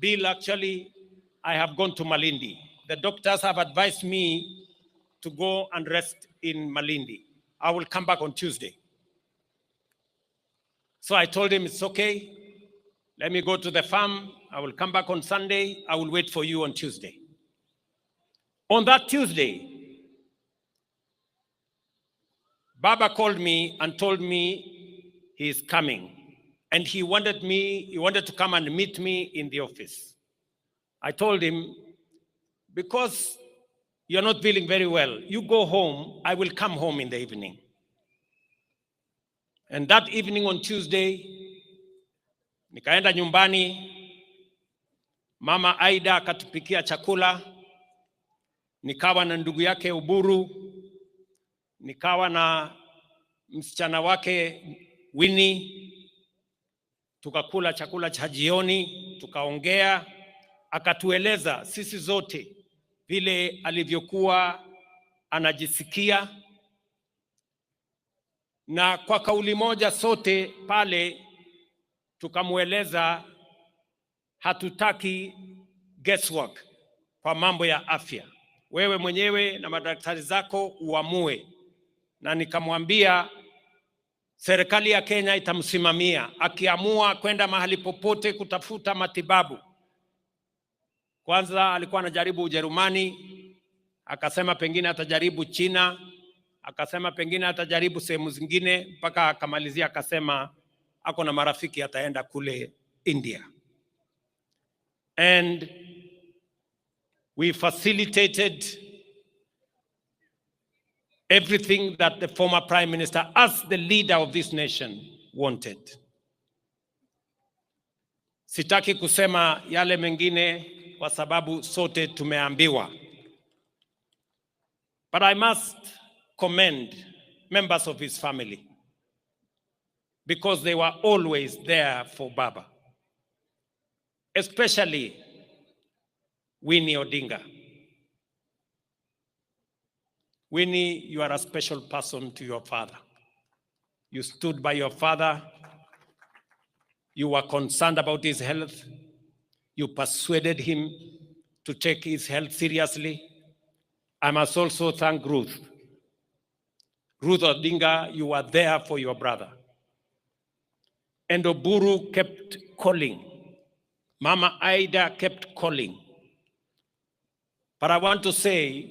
Bill, actually, I have gone to Malindi. The doctors have advised me to go and rest in Malindi. I will come back on Tuesday. So I told him, it's okay. Let me go to the farm. I will come back on Sunday. I will wait for you on Tuesday. On that Tuesday, Baba called me and told me he's coming. And he wanted to come and meet me in the office. I told him, because you're not feeling very well, you go home, I will come home in the evening. And that evening on Tuesday, nikaenda nyumbani, Mama Aida akatupikia chakula, nikawa na ndugu yake Uburu, nikawa na msichana wake Winnie, tukakula chakula cha jioni, tukaongea, akatueleza sisi zote vile alivyokuwa anajisikia, na kwa kauli moja sote pale tukamueleza hatutaki guesswork kwa mambo ya afya. Wewe mwenyewe na madaktari zako uamue. Na nikamwambia serikali ya Kenya itamsimamia akiamua kwenda mahali popote kutafuta matibabu. Kwanza alikuwa anajaribu Ujerumani, akasema pengine atajaribu China, akasema pengine atajaribu sehemu zingine, mpaka akamalizia akasema ako na marafiki ataenda kule India. And we facilitated everything that the former Prime Minister, as the leader of this nation, wanted. Sitaki kusema yale mengine kwa sababu sote tumeambiwa. But I must commend members of his family because they were always there for Baba, especially Winnie Odinga. Winnie, you are a special person to your father. You stood by your father. You were concerned about his health. You persuaded him to take his health seriously. I must also thank Ruth. Ruth Odinga, you were there for your brother. And Oburu kept calling. Mama Aida kept calling. But I want to say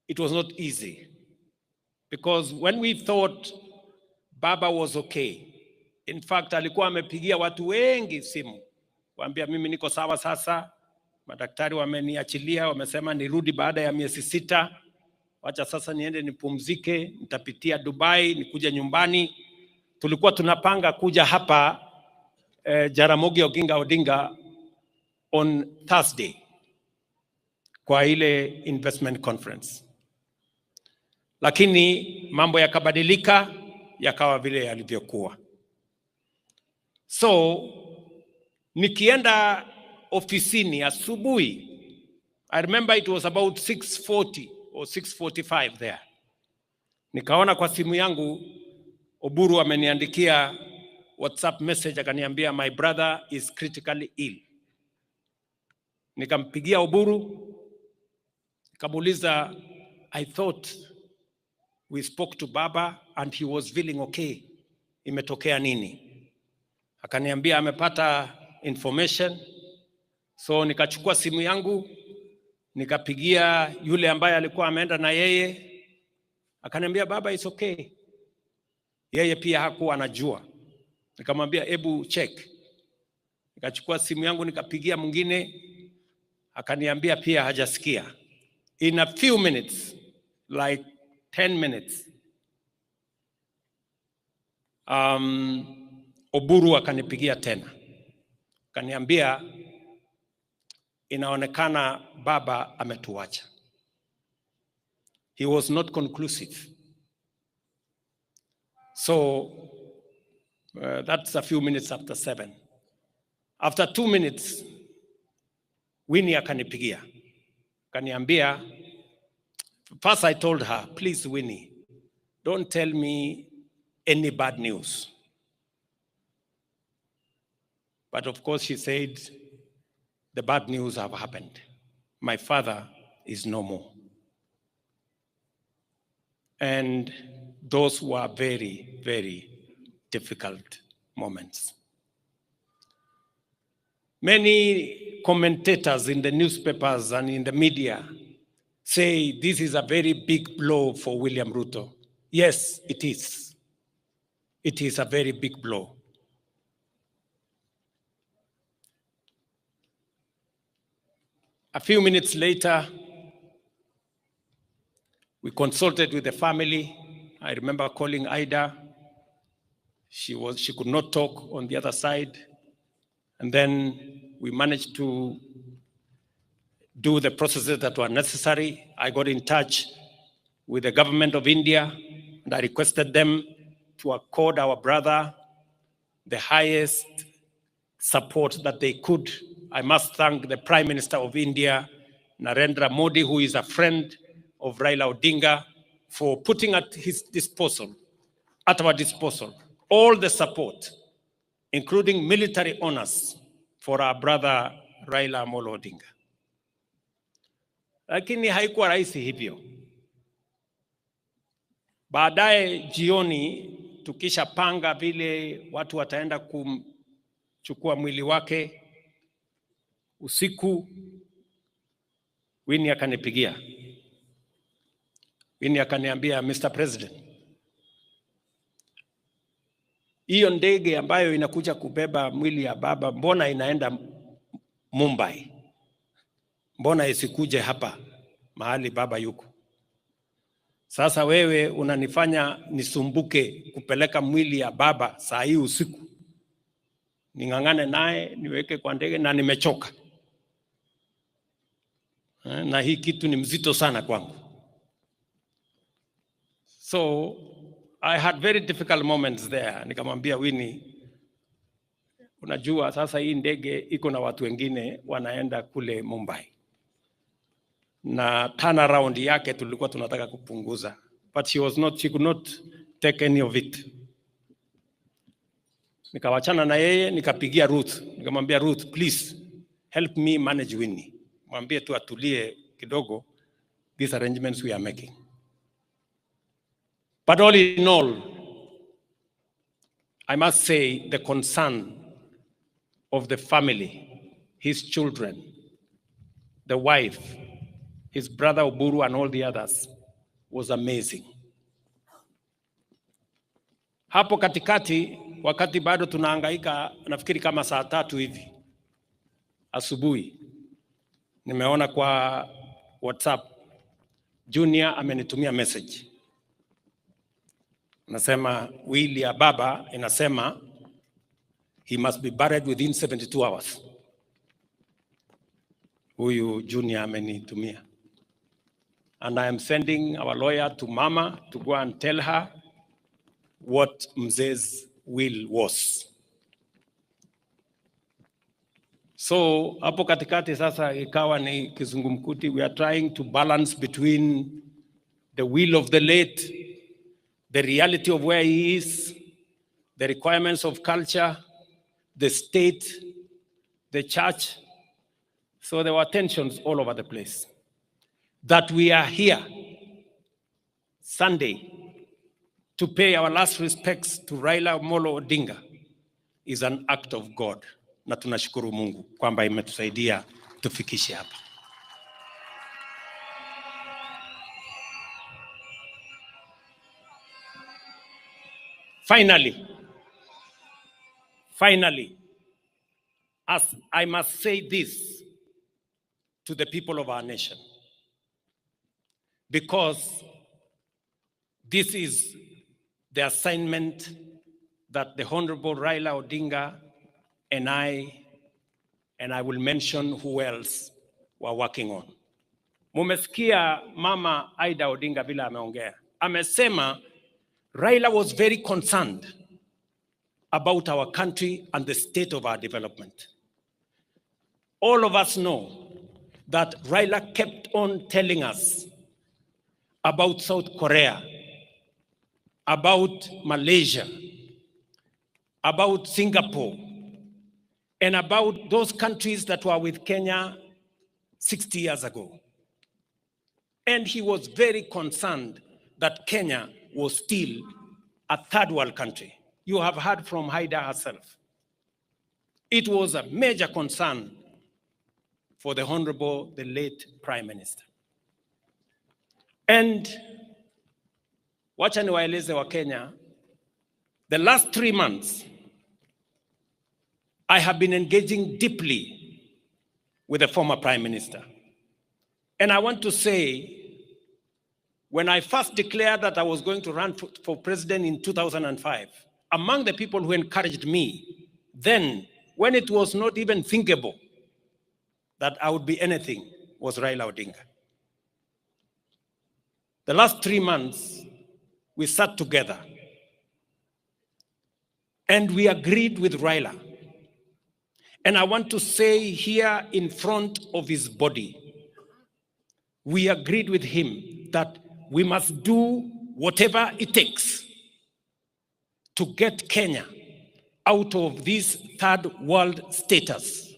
it was not easy, because when we thought Baba was okay, in fact alikuwa amepigia watu wengi simu kuambia mimi niko sawa sasa, madaktari wameniachilia, wamesema nirudi baada ya miezi 6, wacha sasa niende nipumzike, nitapitia Dubai nikuja nyumbani. Tulikuwa tunapanga kuja hapa Jaramogi Oginga Odinga on Thursday kwa ile investment conference, lakini mambo yakabadilika yakawa vile yalivyokuwa. So nikienda ofisini asubuhi, I remember it was about 6:40 or 6:45 there, nikaona kwa simu yangu Oburu ameniandikia WhatsApp message akaniambia my brother is critically ill. Nikampigia Oburu nikamuuliza, I thought we spoke to Baba and he was feeling okay, imetokea nini? Akaniambia amepata information. So nikachukua simu yangu nikapigia yule ambaye alikuwa ameenda na yeye, akaniambia Baba is okay. Yeye pia hakuwa anajua. Nikamwambia hebu check. Nikachukua simu yangu nikapigia mwingine, akaniambia pia hajasikia. In a few minutes, like 10 minutes, Oburu akanipigia tena, akaniambia inaonekana Baba ametuacha. He was not conclusive. So that's a few minutes after 7. After 2 minutes, Winnie akanipigia. Akaniambia, first I told her, please Winnie, don't tell me any bad news. But of course she said, the bad news have happened. My father is no more. And those were very, very difficult moments. Many commentators in the newspapers and in the media say this is a very big blow for William Ruto. Yes, it is. It is a very big blow. A few minutes later, we consulted with the family. I remember calling Ida. She could not talk on the other side. And then we managed to do the processes that were necessary. I got in touch with the government of India, and I requested them to accord our brother the highest support that they could. I must thank the Prime Minister of India, Narendra Modi, who is a friend of Raila Odinga, for putting at our disposal, all the support, including military honors for our brother Raila Odinga. Lakini haikuwa rahisi hivyo. Baadaye jioni tukisha panga vile watu wataenda kumchukua mwili wake, usiku Winnie akanipigia. Winnie akaniambia, Mr. President, hiyo ndege ambayo inakuja kubeba mwili ya baba, mbona inaenda Mumbai? Mbona isikuje hapa mahali baba yuko? Sasa wewe unanifanya nisumbuke kupeleka mwili ya baba saa hii usiku. Ningangane naye niweke kwa ndege na nimechoka. Na hii kitu ni mzito sana kwangu. So I had very difficult moments there. Nikamwambia Winnie, unajua sasa hii ndege iko na watu wengine wanaenda kule Mumbai. Na turnaround yake tulikuwa tunataka kupunguza. But she could not take any of it. Nikawachana na yeye, nikapigia Ruth. Nikamwambia Ruth, please help me manage Winnie. Mwambie tu atulie kidogo, these arrangements we are making. But all in all, I must say the concern of the family, his children, the wife, his brother Oburu and all the others was amazing. Hapo katikati, wakati bado tunahangaika, nafikiri kama saa 3 hivi asubuhi, nimeona kwa WhatsApp, Junior amenitumia message. Nasema will ya baba inasema he must be buried within 72 hours. Huyu Junior amenitumia. And I am sending our lawyer to Mama to go and tell her what Mzee's will was. So hapo katikati sasa ikawa ni kizungumkuti. We are trying to balance between the will of the late, the reality of where he is, the requirements of culture, the state, the church. So there were tensions all over the place. That we are here Sunday to pay our last respects to Raila Odinga is an act of God. Na tunashukuru Mungu kwamba imetusaidia tufikishe hapa. Finally, as I must say this to the people of our nation, because this is the assignment that the Honorable Raila Odinga and I will mention who else were working on. Mumesikia Mama Aida Odinga vile ameongea. Amesema Raila was very concerned about our country and the state of our development. All of us know that Raila kept on telling us about South Korea, about Malaysia, about Singapore, and about those countries that were with Kenya 60 years ago. And he was very concerned that Kenya was still a third world country. You have heard from Haida herself. It was a major concern for the Honorable, the late Prime Minister. And wacha niwaeleze wa Kenya, the last 3 months, I have been engaging deeply with the former Prime Minister. And I want to say, when I first declared that I was going to run for president in 2005, among the people who encouraged me, then, when it was not even thinkable that I would be anything, was Raila Odinga. The last 3 months, we sat together and we agreed with Raila. And I want to say here in front of his body, we agreed with him that we must do whatever it takes to get Kenya out of this third world status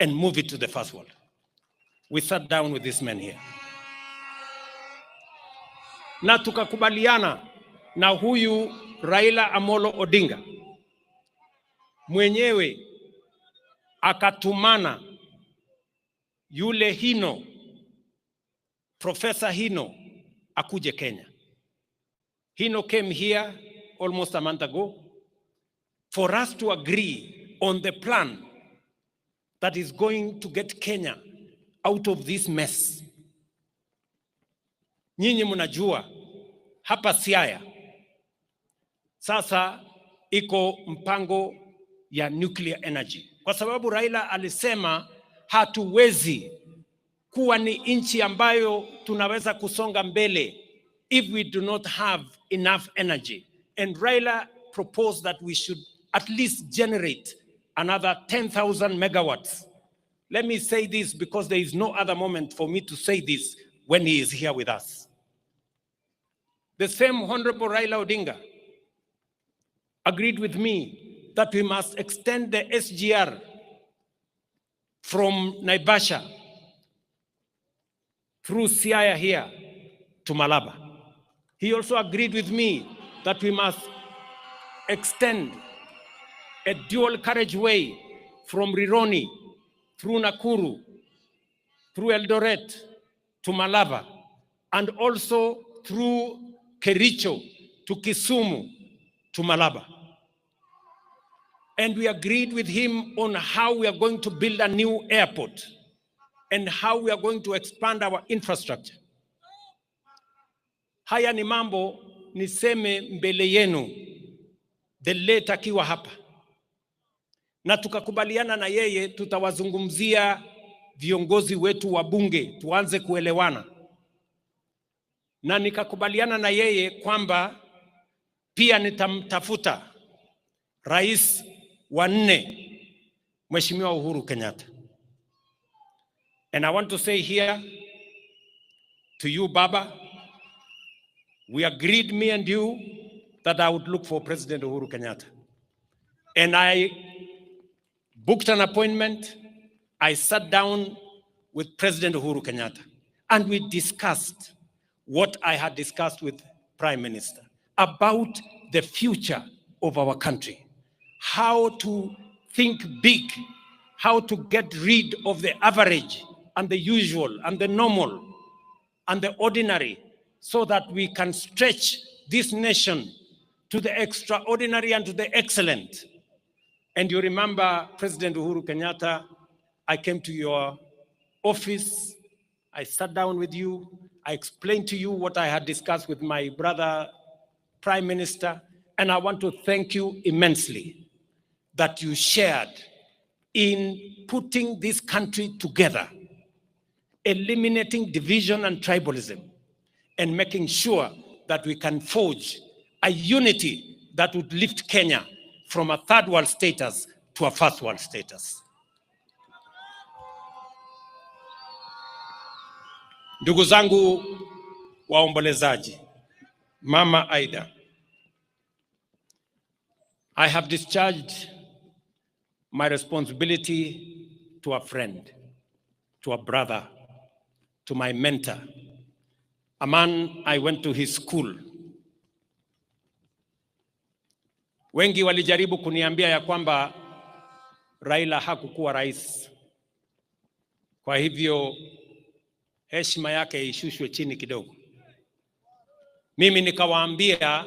and move it to the first world. We sat down with this man here. Na tukakubaliana na huyu Raila Amolo Odinga mwenyewe akatumana yule Hino, Professor Hino, akuje Kenya. Hino came here almost a month ago for us to agree on the plan that is going to get Kenya out of this mess. Nyinyi mnajua hapa Siaya sasa iko mpango ya nuclear energy. Kwa sababu Raila alisema hatuwezi kuwa ni nchi ambayo tunaweza kusonga mbele if we do not have enough energy. And Raila proposed that we should at least generate another 10,000 megawatts. Let me say this because there is no other moment for me to say this when he is here with us. The same Honorable Raila Odinga agreed with me that we must extend the SGR from Naivasha through Siaya here to Malaba. He also agreed with me that we must extend a dual carriageway from Rironi through Nakuru through Eldoret to Malaba, and also through Kericho to Kisumu to Malaba. And we agreed with him on how we are going to build a new airport and how we are going to expand our infrastructure. Haya ni mambo niseme mbele yenu, the late akiwa hapa. Na tukakubaliana na yeye tutawazungumzia viongozi wetu wa bunge, tuanze kuelewana. Na nikakubaliana na yeye kwamba pia nitamtafuta rais wa 4, Mheshimiwa Uhuru Kenyatta. And I want to say here to you, Baba, we agreed, me and you, that I would look for President Uhuru Kenyatta. And I booked an appointment. I sat down with President Uhuru Kenyatta, and we discussed what I had discussed with Prime Minister about the future of our country, how to think big, how to get rid of the average and the usual and the normal and the ordinary, so that we can stretch this nation to the extraordinary and to the excellent. And you remember, President Uhuru Kenyatta, I came to your office, I sat down with you, I explained to you what I had discussed with my brother, Prime Minister, and I want to thank you immensely that you shared in putting this country together, eliminating division and tribalism, and making sure that we can forge a unity that would lift Kenya from a third world status to a first world status. Ndugu zangu waombolezaji, Mama Aida, I have discharged my responsibility to a friend, to a brother, to my mentor, a man I went to his school. Wengi walijaribu kuniambia ya kwamba Raila hakukuwa rais. Kwa hivyo heshima yake ishushwe chini kidogo. Mimi nikawaambia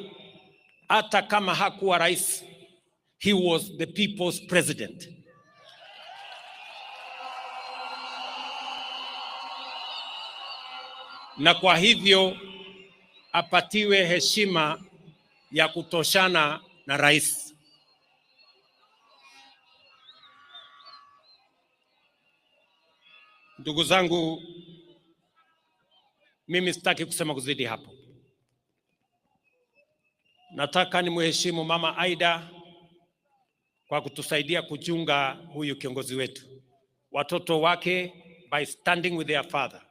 hata kama hakuwa rais, he was the people's president. Na kwa hivyo apatiwe heshima ya kutoshana na rais. Ndugu zangu, mimi sitaki kusema kuzidi hapo. Nataka ni mheshimu Mama Aida kwa kutusaidia kuchunga huyu kiongozi wetu, watoto wake by standing with their father,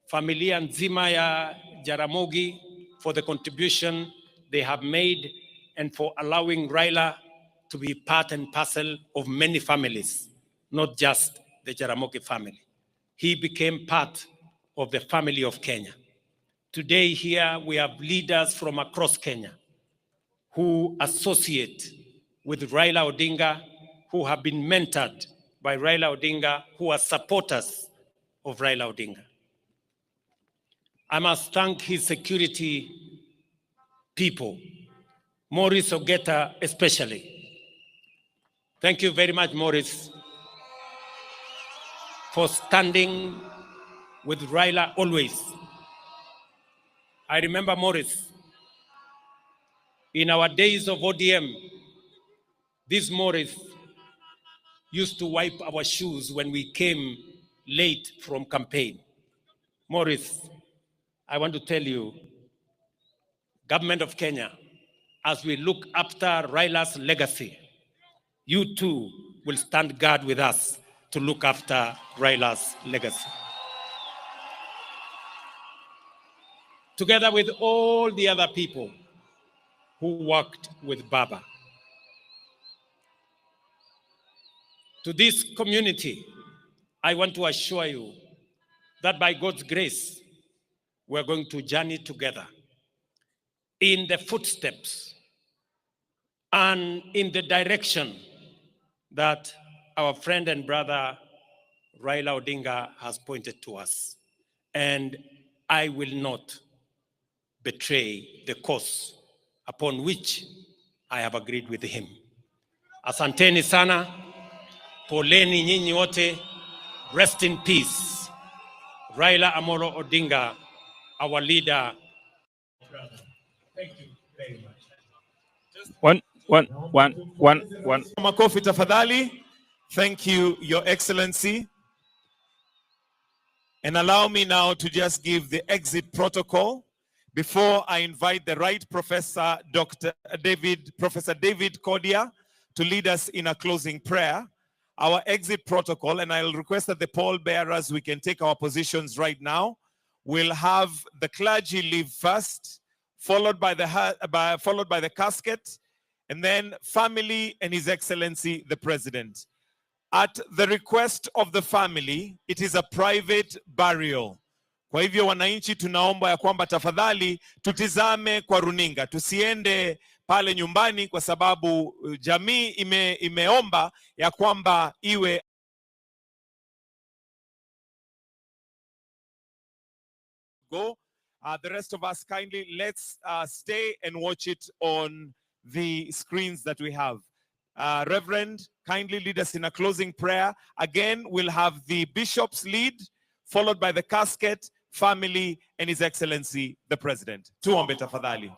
familia nzima ya Jaramogi for the contribution they have made and for allowing Raila to be part and parcel of many families, not just the Jaramogi family. He became part of the family of Kenya. Today here we have leaders from across Kenya who associate with Raila Odinga, who have been mentored by Raila Odinga, who are supporters of Raila Odinga. I must thank his security people, Maurice Ogeta especially. Thank you very much, Maurice, for standing with Raila always. I remember Maurice, in our days of ODM, this Maurice used to wipe our shoes when we came late from campaign. Maurice, I want to tell you, government of Kenya, as we look after Raila's legacy, you too will stand guard with us to look after Raila's legacy. Together with all the other people who worked with Baba. To this community, I want to assure you that by God's grace, we're going to journey together in the footsteps and in the direction that our friend and brother Raila Odinga has pointed to us. And I will not betray the cause upon which I have agreed with him. Asanteni sana, poleni nyinyi wote, rest in peace. Raila Amolo Odinga, our leader. Thank you very much. One. Makofi tafadhali. Thank you, Your Excellency. And allow me now to just give the exit protocol before I invite the right Professor David Kodia to lead us in a closing prayer. Our exit protocol, and I'll request that the pallbearers, we can take our positions right now. We'll have the clergy leave first, followed by the casket, and then family and His Excellency the President. At the request of the family, it is a private burial. Kwa hivyo wananchi tunaomba ya kwamba tafadhali tutizame kwa runinga, tusiende pale nyumbani kwa sababu jamii imeomba ya kwamba iwe go. The rest of us kindly let's stay and watch it on the screens that we have. Reverend, kindly lead us in a closing prayer. Again, we'll have the bishop's lead, followed by the casket, family, and His Excellency, the President. Tuombe tafadhali.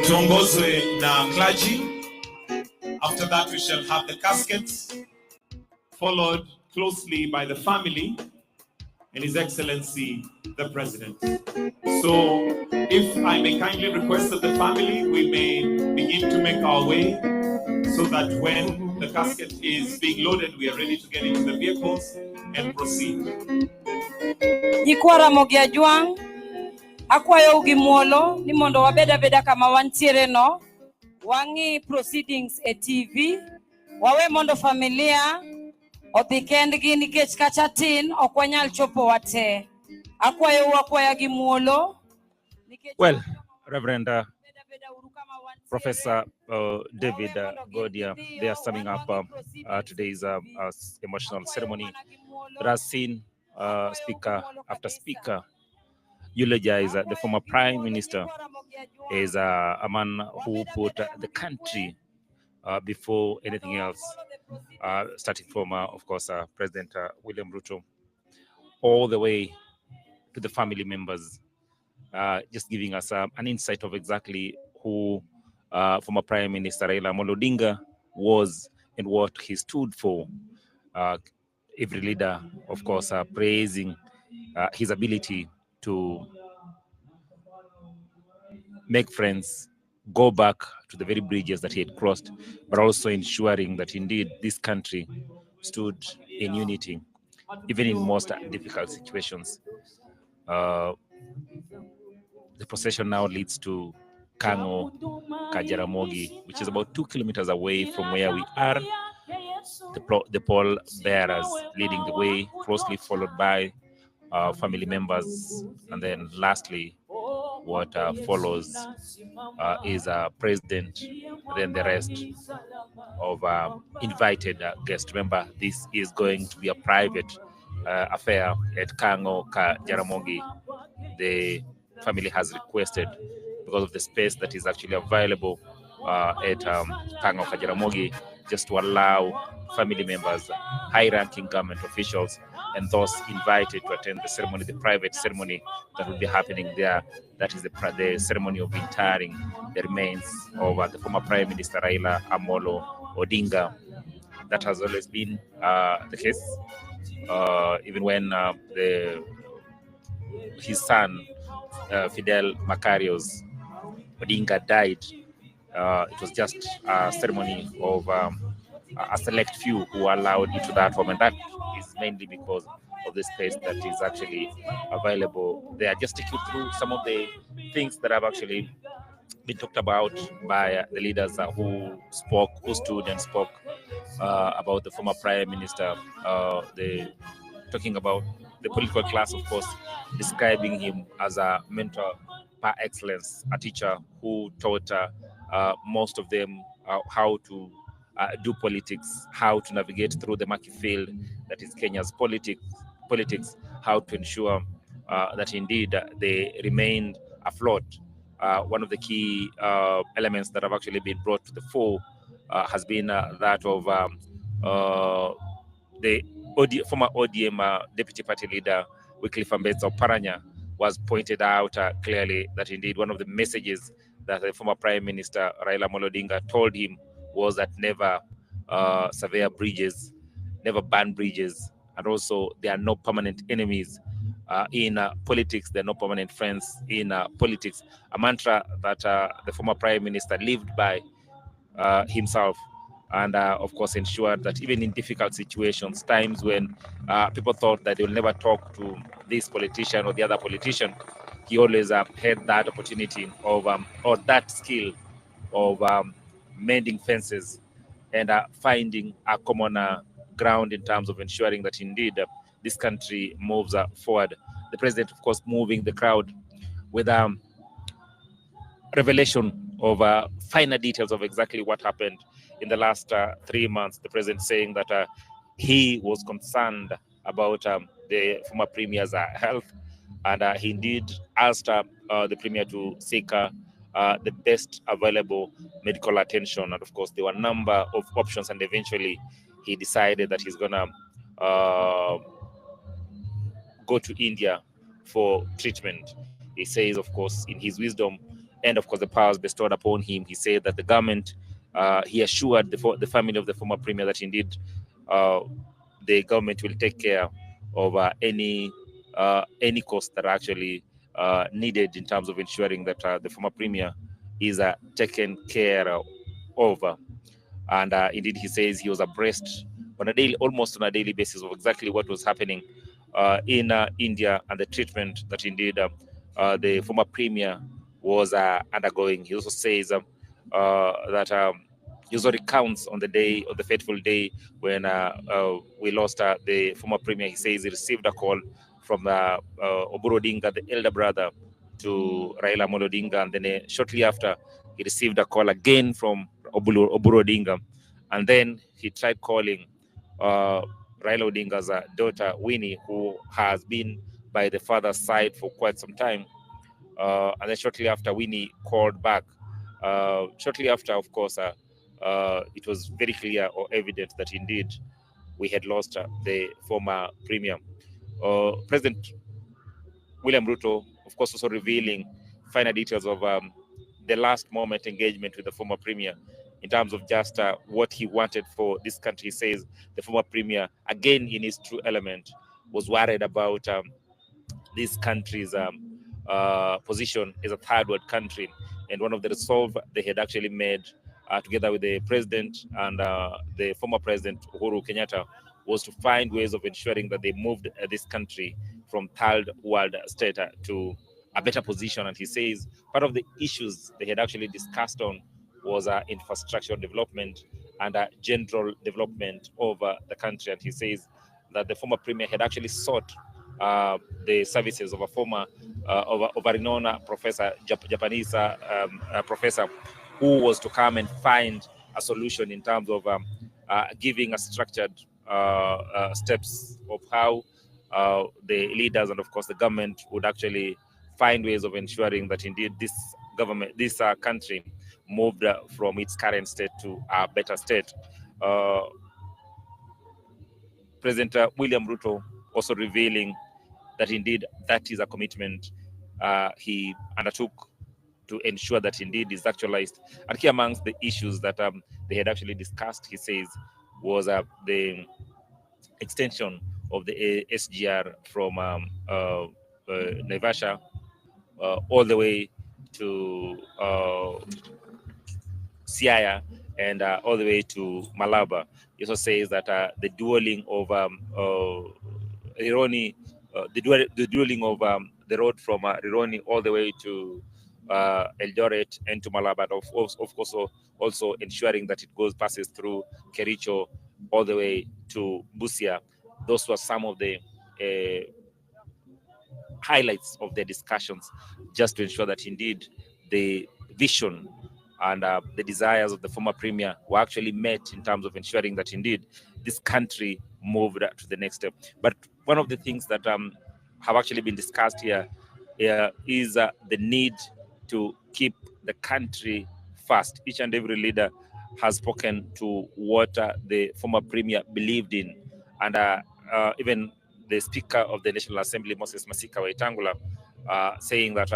Tuongozwe na clergy. After that, we shall have the caskets, followed closely by the family and His Excellency, the President. So, if I may kindly request that the family, we may begin to make our way so that when the casket is being loaded, we are ready to get into the vehicles and proceed. Ikwara mogia juang, akwayo ugi muolo, ni mondo wabeda beda kama wantiere no, wangi proceedings e TV, wawe mondo familia, odhi kendgi nikech kacha tin, okwanyal chopo wate. Akwayo wakwaya gi muolo. Well, Reverend Professor David Godia, they are summing up today's emotional ceremony that has seen speaker after speaker eulogize the former Prime Minister as a man who put the country before anything else, starting from, of course, President William Ruto, all the way to the family members, just giving us an insight of exactly who former Prime Minister Raila Odinga was and what he stood for. Every leader, of course, praising his ability to make friends, go back to the very bridges that he had crossed, but also ensuring that indeed this country stood in unity, even in most difficult situations. The procession now leads to Kango Kajaramogi, which is about 2 kilometers away from where we are. The pall bearers leading the way, closely followed by family members, and then lastly, what follows is president, and then the rest of invited guests. Remember, this is going to be a private affair at Kango Jaramogi. The family has requested, because of the space that is actually available at Kango Jaramogi, just to allow family members, high-ranking government officials, and those invited to attend the ceremony, the private ceremony that will be happening there. That is the ceremony of interring the remains of the former Prime Minister Raila Amolo Odinga. That has always been the case, even when his son Fidel Macarius Odinga died. It was just a ceremony of a select few who were allowed into that home, and that is mainly because of the space that is actually available there. Just take you through some of the things that have actually been talked about by the leaders who stood and spoke about the former Prime Minister. Talking about the political class, of course, describing him as a mentor par excellence, a teacher who taught most of them how to do politics, how to navigate through the murky field that is Kenya's politics, how to ensure that indeed they remained afloat. One of the key elements that have actually been brought to the fore has been that of the former ODM deputy party leader Wycliffe Ambetsa Oparanya was pointed out clearly that indeed one of the messages that the former Prime Minister Raila Odinga told him was that never sever bridges, never burn bridges, and also there are no permanent enemies in politics. There are no permanent friends in politics. A mantra that the former Prime Minister lived by himself, and of course ensured that even in difficult situations, times when people thought that they will never talk to this politician or the other politician, he always had that opportunity of or that skill of mending fences and finding a common ground in terms of ensuring that indeed this country moves forward. The president, of course, moving the crowd with revelation of finer details of exactly what happened in the last 3 months. The president saying that he was concerned about the former premier's health, and he indeed asked the premier to seek the best available medical attention. And of course, there were a number of options, and eventually he decided that he's gonna go to India for treatment. He says, of course, in his wisdom and of course the powers bestowed upon him, he said that the government, he assured the family of the former premier that indeed the government will take care of any cost that are actually needed in terms of ensuring that the former premier is taken care of. And indeed, he says he was abreast on almost on a daily basis of exactly what was happening in India and the treatment that indeed the former premier was undergoing. He also says that he also recounts on the fateful day when we lost the former premier. He says he received a call from Oburu Odinga, the elder brother to Raila Odinga, and then shortly after he received a call again from Oburu Odinga, and then he tried calling Raila Odinga's daughter Winnie, who has been by the father's side for quite some time, and then shortly after Winnie called back. Shortly after, of course, it was very clear or evident that indeed we had lost the former premier. President William Ruto, of course, also revealing finer details of the last moment engagement with the former premier in terms of just what he wanted for this country. He says the former premier, again in his true element, was worried about this country's position as a third world country. And one of the resolve they had actually made together with the president and the former president Uhuru Kenyatta was to find ways of ensuring that they moved this country from third world state to a better position. And he says part of the issues they had actually discussed on was infrastructure development and general development of the country. And he says that the former premier had actually sought the services of a former, of a renowned professor, Japanese professor, who was to come and find a solution in terms of giving a structured steps of how the leaders and of course the government would actually find ways of ensuring that indeed this government, this country moved from its current state to a better state. President William Ruto also revealing that indeed that is a commitment he undertook to ensure that indeed is actualized. And here amongst the issues that they had actually discussed, he says, was the extension of the SGR from Naivasha all the way to Siaya and all the way to Malaba. He also says that the dueling of Rironi, the dueling of the road from Rironi all the way to Eldoret and to Malaba, of course, also ensuring that it passes through Kericho all the way to Busia. Those were some of the highlights of their discussions, just to ensure that indeed the vision and the desires of the former premier were actually met in terms of ensuring that indeed this country moved to the next step. But one of the things that have actually been discussed here is the need to keep the country first. Each and every leader has spoken to what the former premier believed in, and even the Speaker of the National Assembly, Moses Masika Waitangula, saying that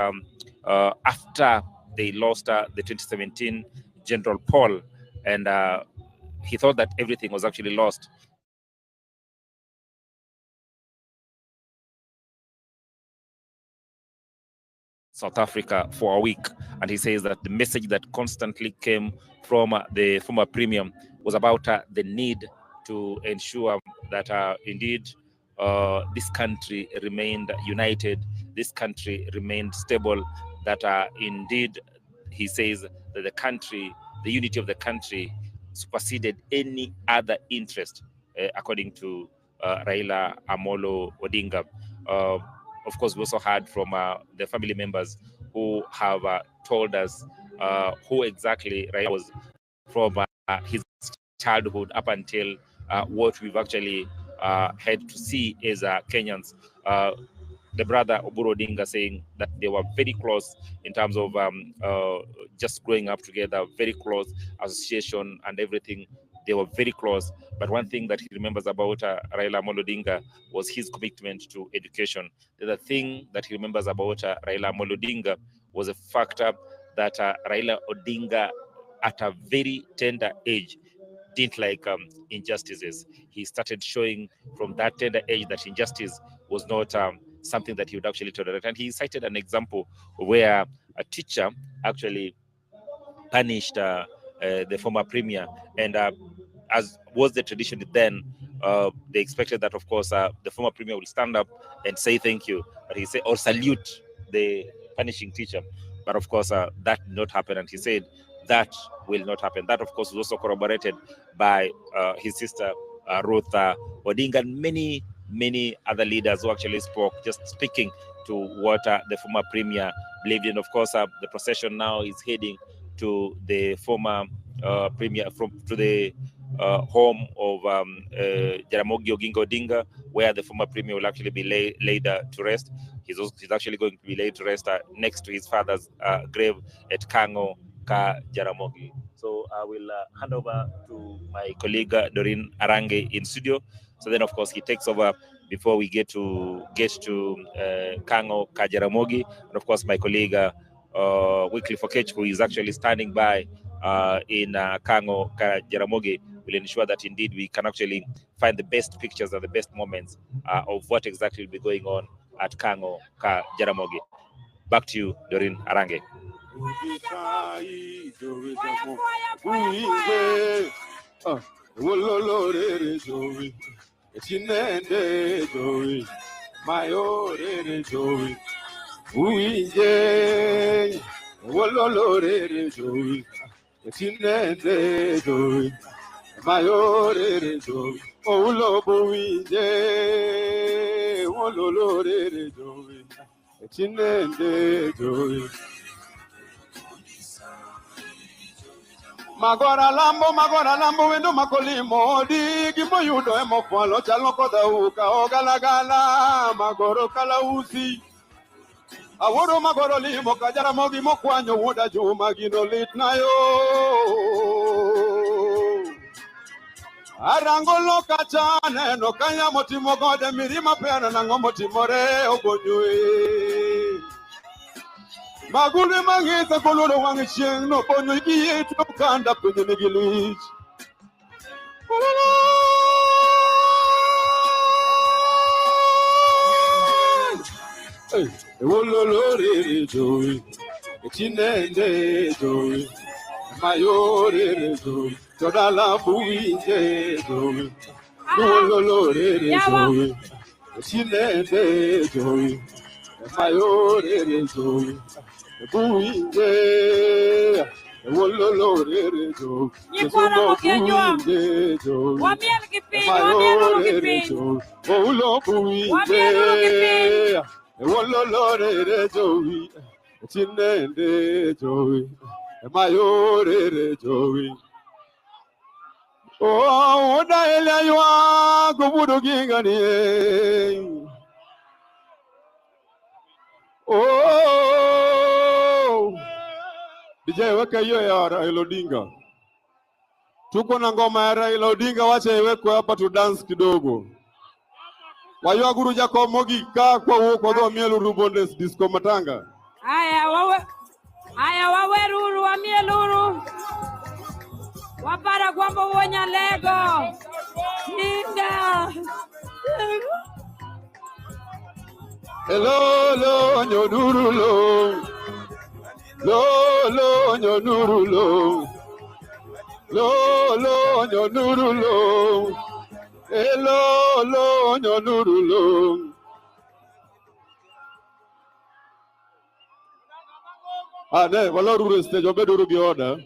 after they lost the 2017 general poll, and he thought that everything was actually lost. South Africa for a week, and he says that the message that constantly came from the former premier was about the need to ensure that indeed this country remained united, this country remained stable, that indeed he says that the country, the unity of the country superseded any other interest, according to Raila Amolo Odinga. Of course, we also heard from the family members who have told us who exactly Raila was from his childhood up until what we've actually had to see as Kenyans. The brother Oburu Odinga saying that they were very close in terms of just growing up together, very close association and everything. They were very close. But one thing that he remembers about Raila Amolo Odinga was his commitment to education. The other thing that he remembers about Raila Amolo Odinga was the factor that Raila Odinga, at a very tender age, didn't like injustices. He started showing from that tender age that injustice was not something that he would actually tolerate. And he cited an example where a teacher actually punished the former premier, and as was the tradition then, they expected that, of course, the former premier will stand up and say thank you, but he said, or salute the punishing teacher. But of course, that did not happen, and he said that will not happen. That, of course, was also corroborated by his sister Ruth Odinga and many other leaders who actually spoke, just speaking to what the former premier believed in. Of course, the procession now is heading to the former premier, to the home of Jaramogi Oginga Odinga, where the former premier will actually be laid to rest. He's actually going to be laid to rest next to his father's grave at Kango Ka Jaramogi. So I will hand over to my colleague Doreen Arange in studio. So then, of course, he takes over before we get to Kango Ka Jaramogi, and of course my colleague Wycliffe Okech, who is actually standing by in Kango Ka Jaramogi, will ensure that indeed we can actually find the best pictures and the best moments of what exactly will be going on at Kango Ka Jaramogi. Back to you, Doreen Arange. Chinende joy, mayore joy, olobuije, ololore joy, chinende joy. Magora lambo wendo makolimo di gimbo yudo emo kwalo chalo koda uka ogalagala magoro kalausi. Aworo magoro limo kajara mogi mokwanyo woda juma gino lit na yo. Arango loka chane no kanya motimo gode mirima pena na ngombo timore obonywe. Magule mangisa koloro wangi chieng no bonyo ikieto kanda penye nigilich. Hey, wololore joy, chinende joy, mayore joy, todala buije joy, wololore joy, chinende joy, mayore joy, buije, wololore joy, Nyikwara mokiajwa. joy, Wamiel kipiny, wamiel kipiny. buije, wololore joy, chinende joy, mayore joy. Oh, oda ele ywa kubudu gingani. Oh, DJ weka hiyo ya Raila Odinga. Tuko na ngoma ya Raila Odinga, wacha iwekwe hapa tu dance kidogo. Waywa guru jako mogi ka kwa uo kwa dho mielu rubondes disco matanga. Aya waweruru wamieluru. Wapara kwamba wonya lego. Tinga. Hello, nyonurulo. Lo, nyonurulo. Lo, nyonurulo. Hello, nyonurulo. Ne, waloruru stage, obeduru gi order.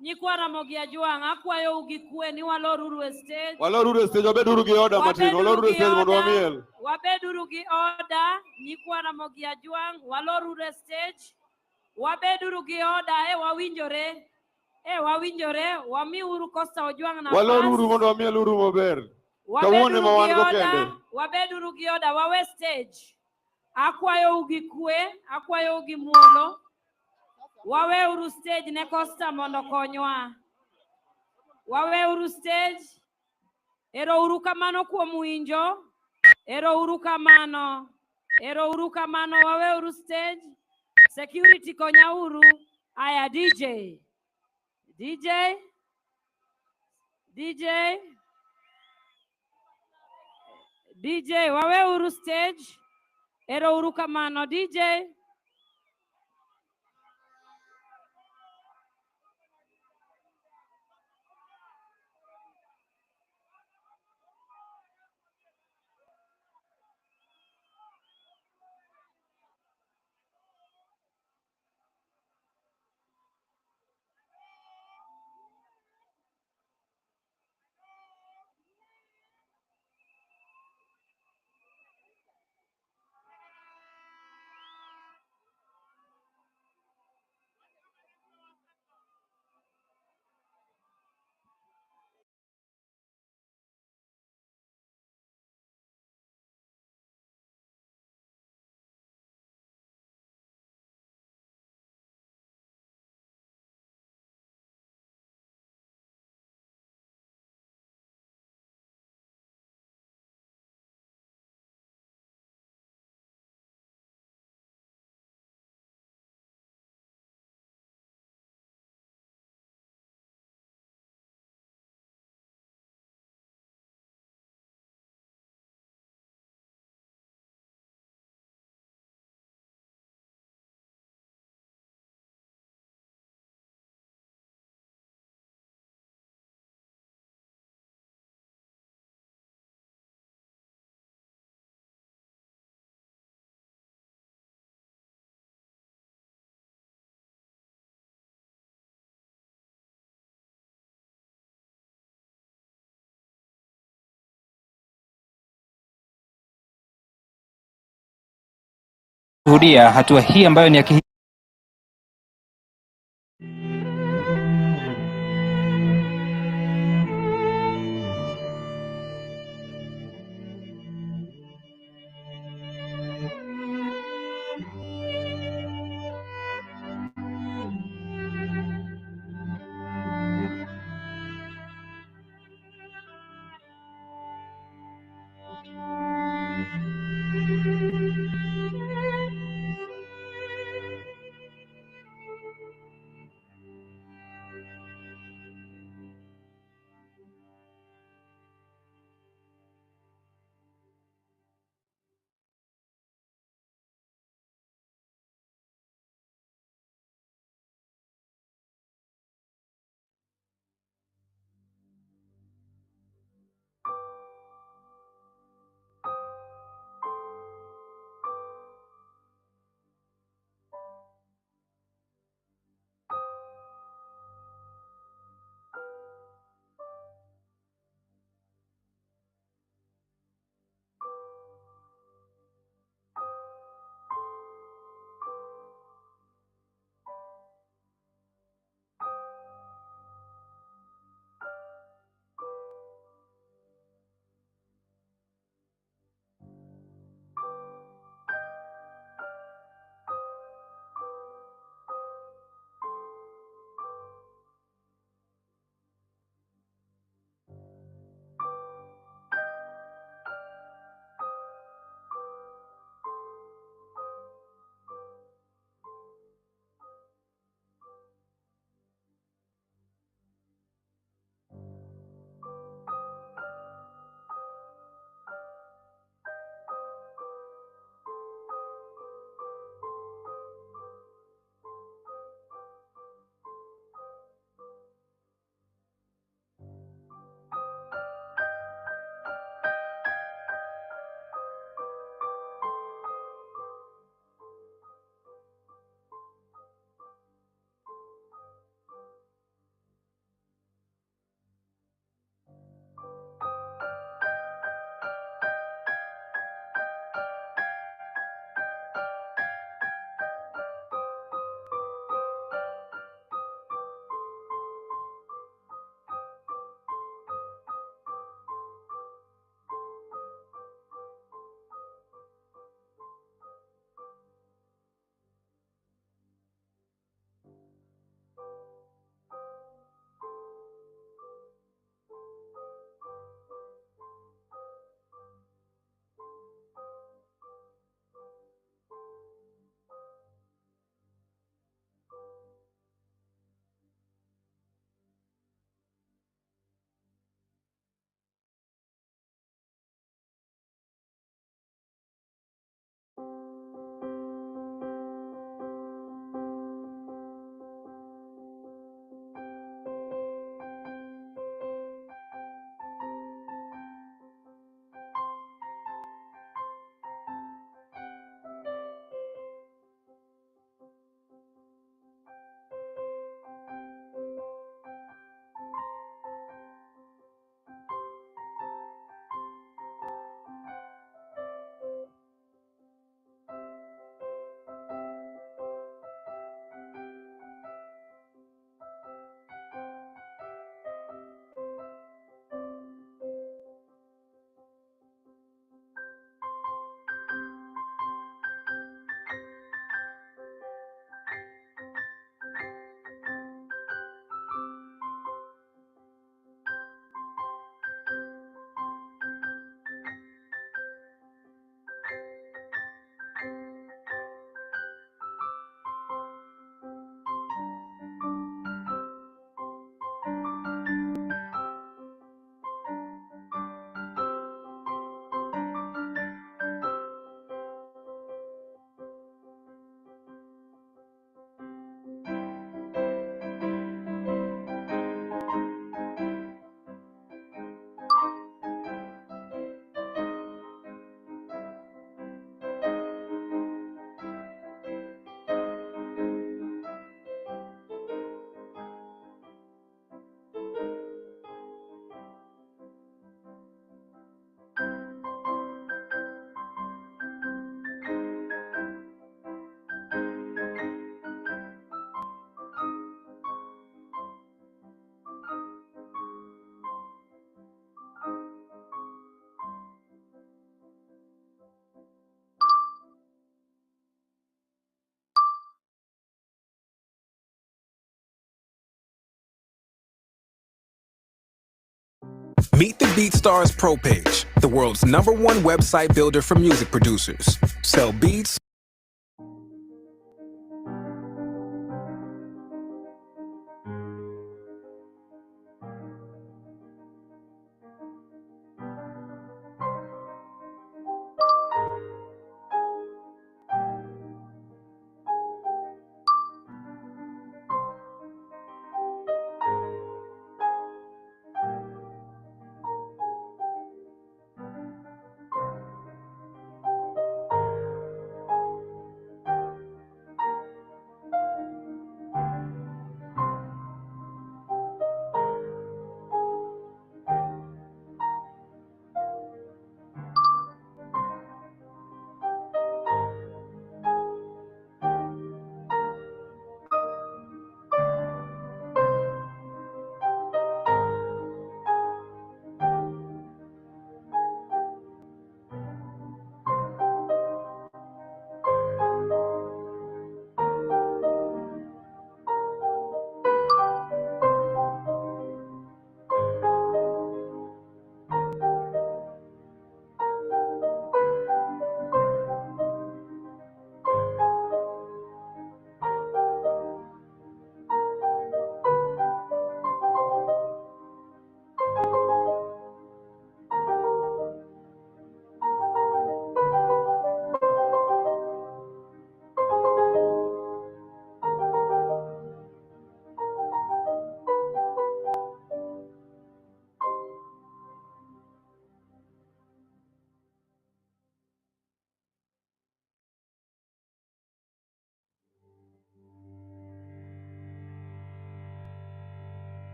Nyikwara mogiajwang akwayo ugikwe ni waloruru stage. Waloruru stage, obeduru gi order matin, waloruru stage mondo wamiel. Wabeduru gi order, nyikwara mogiajwang waloruru stage. Wabeduru gi order, wawinjore, wamiuru Costa Ojwang na Waloruru mondo wamiel uru maber. Kawuone ma wan go kende. Wabeduru gi order, wawe stage. Akwayo ugikwe, akwayo ugimuolo. Wawe uru stage ne Costa mondo konywa. Wawe uru stage. Ero uru kamano kuom winjo. Ero uru kamano. Wawe uru stage. Security konya uru. Aya DJ, wawe uru stage. Ero uru kamano DJ. Shuhudia hatua hii ambayo ni ya Meet the BeatStars Pro page, the world's #1 website builder for music producers. Sell beats,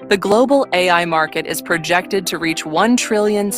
The global AI market is projected to reach $1.77 trillion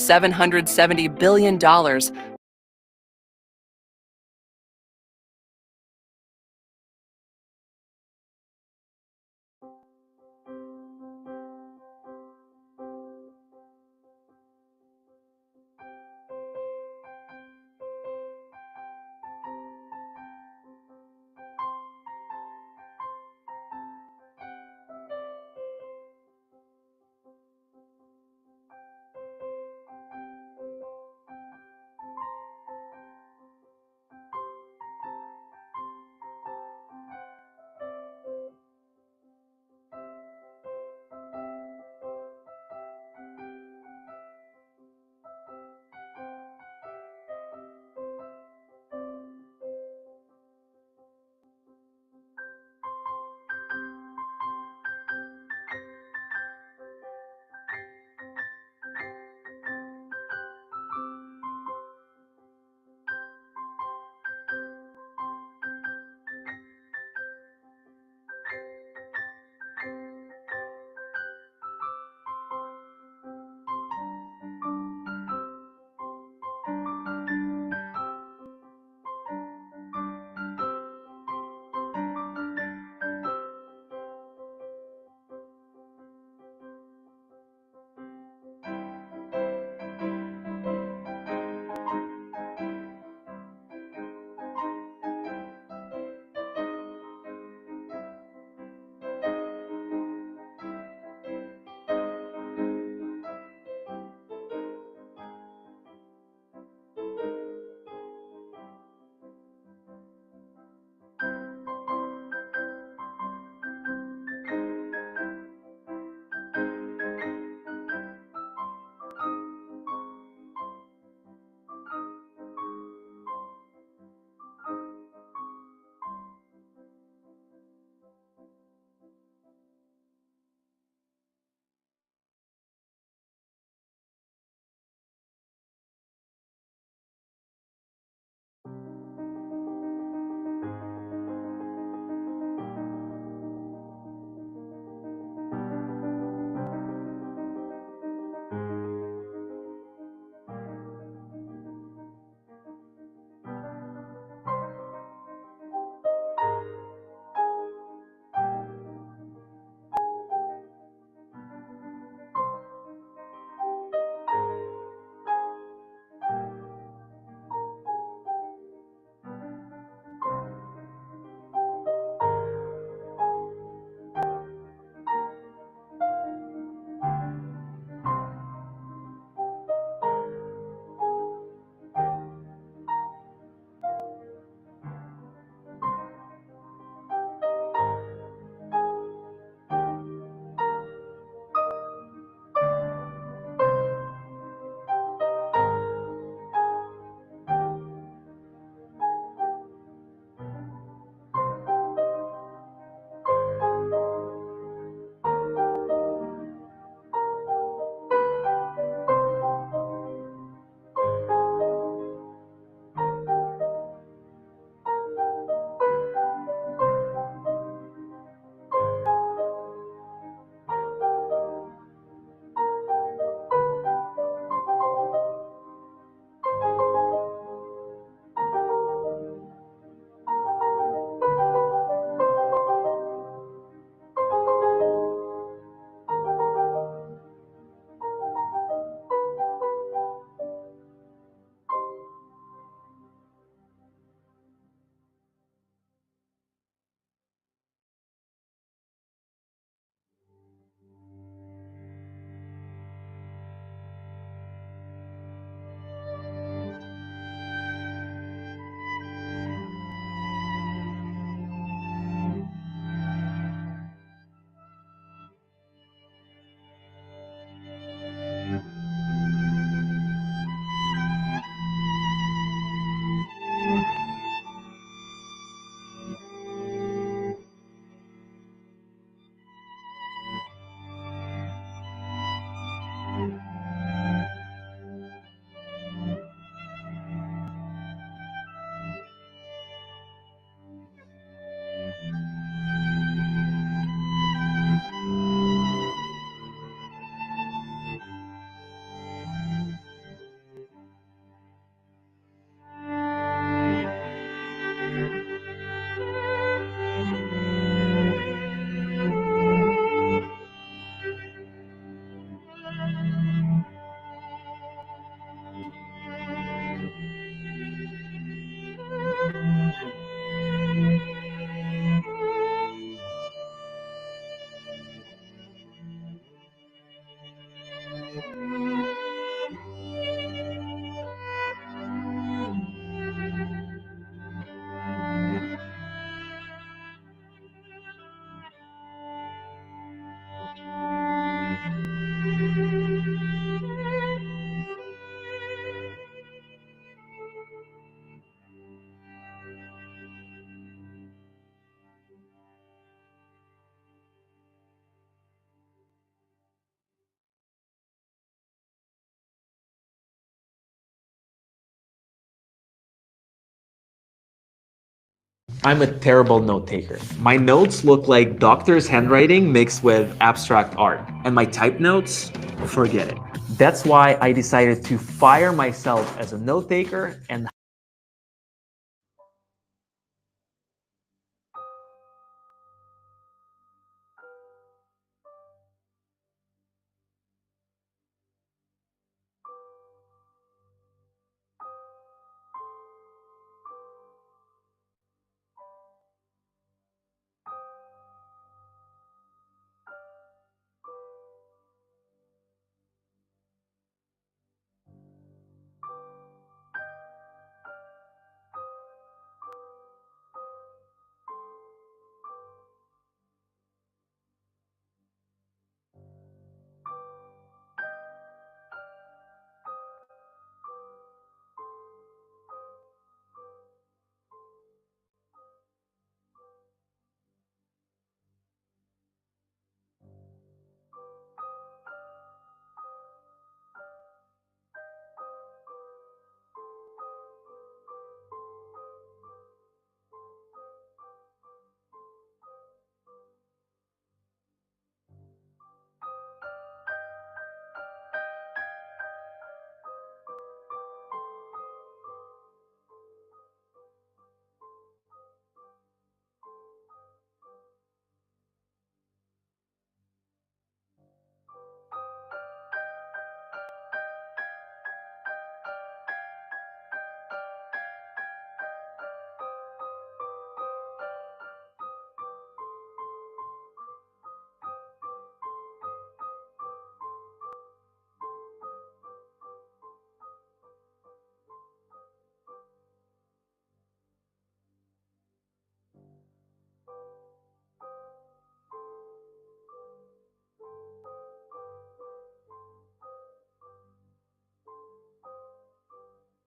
I'm a terrible note taker. My notes look like doctor's handwriting mixed with abstract art. And my type notes, forget it. That's why I decided to fire myself as a note taker and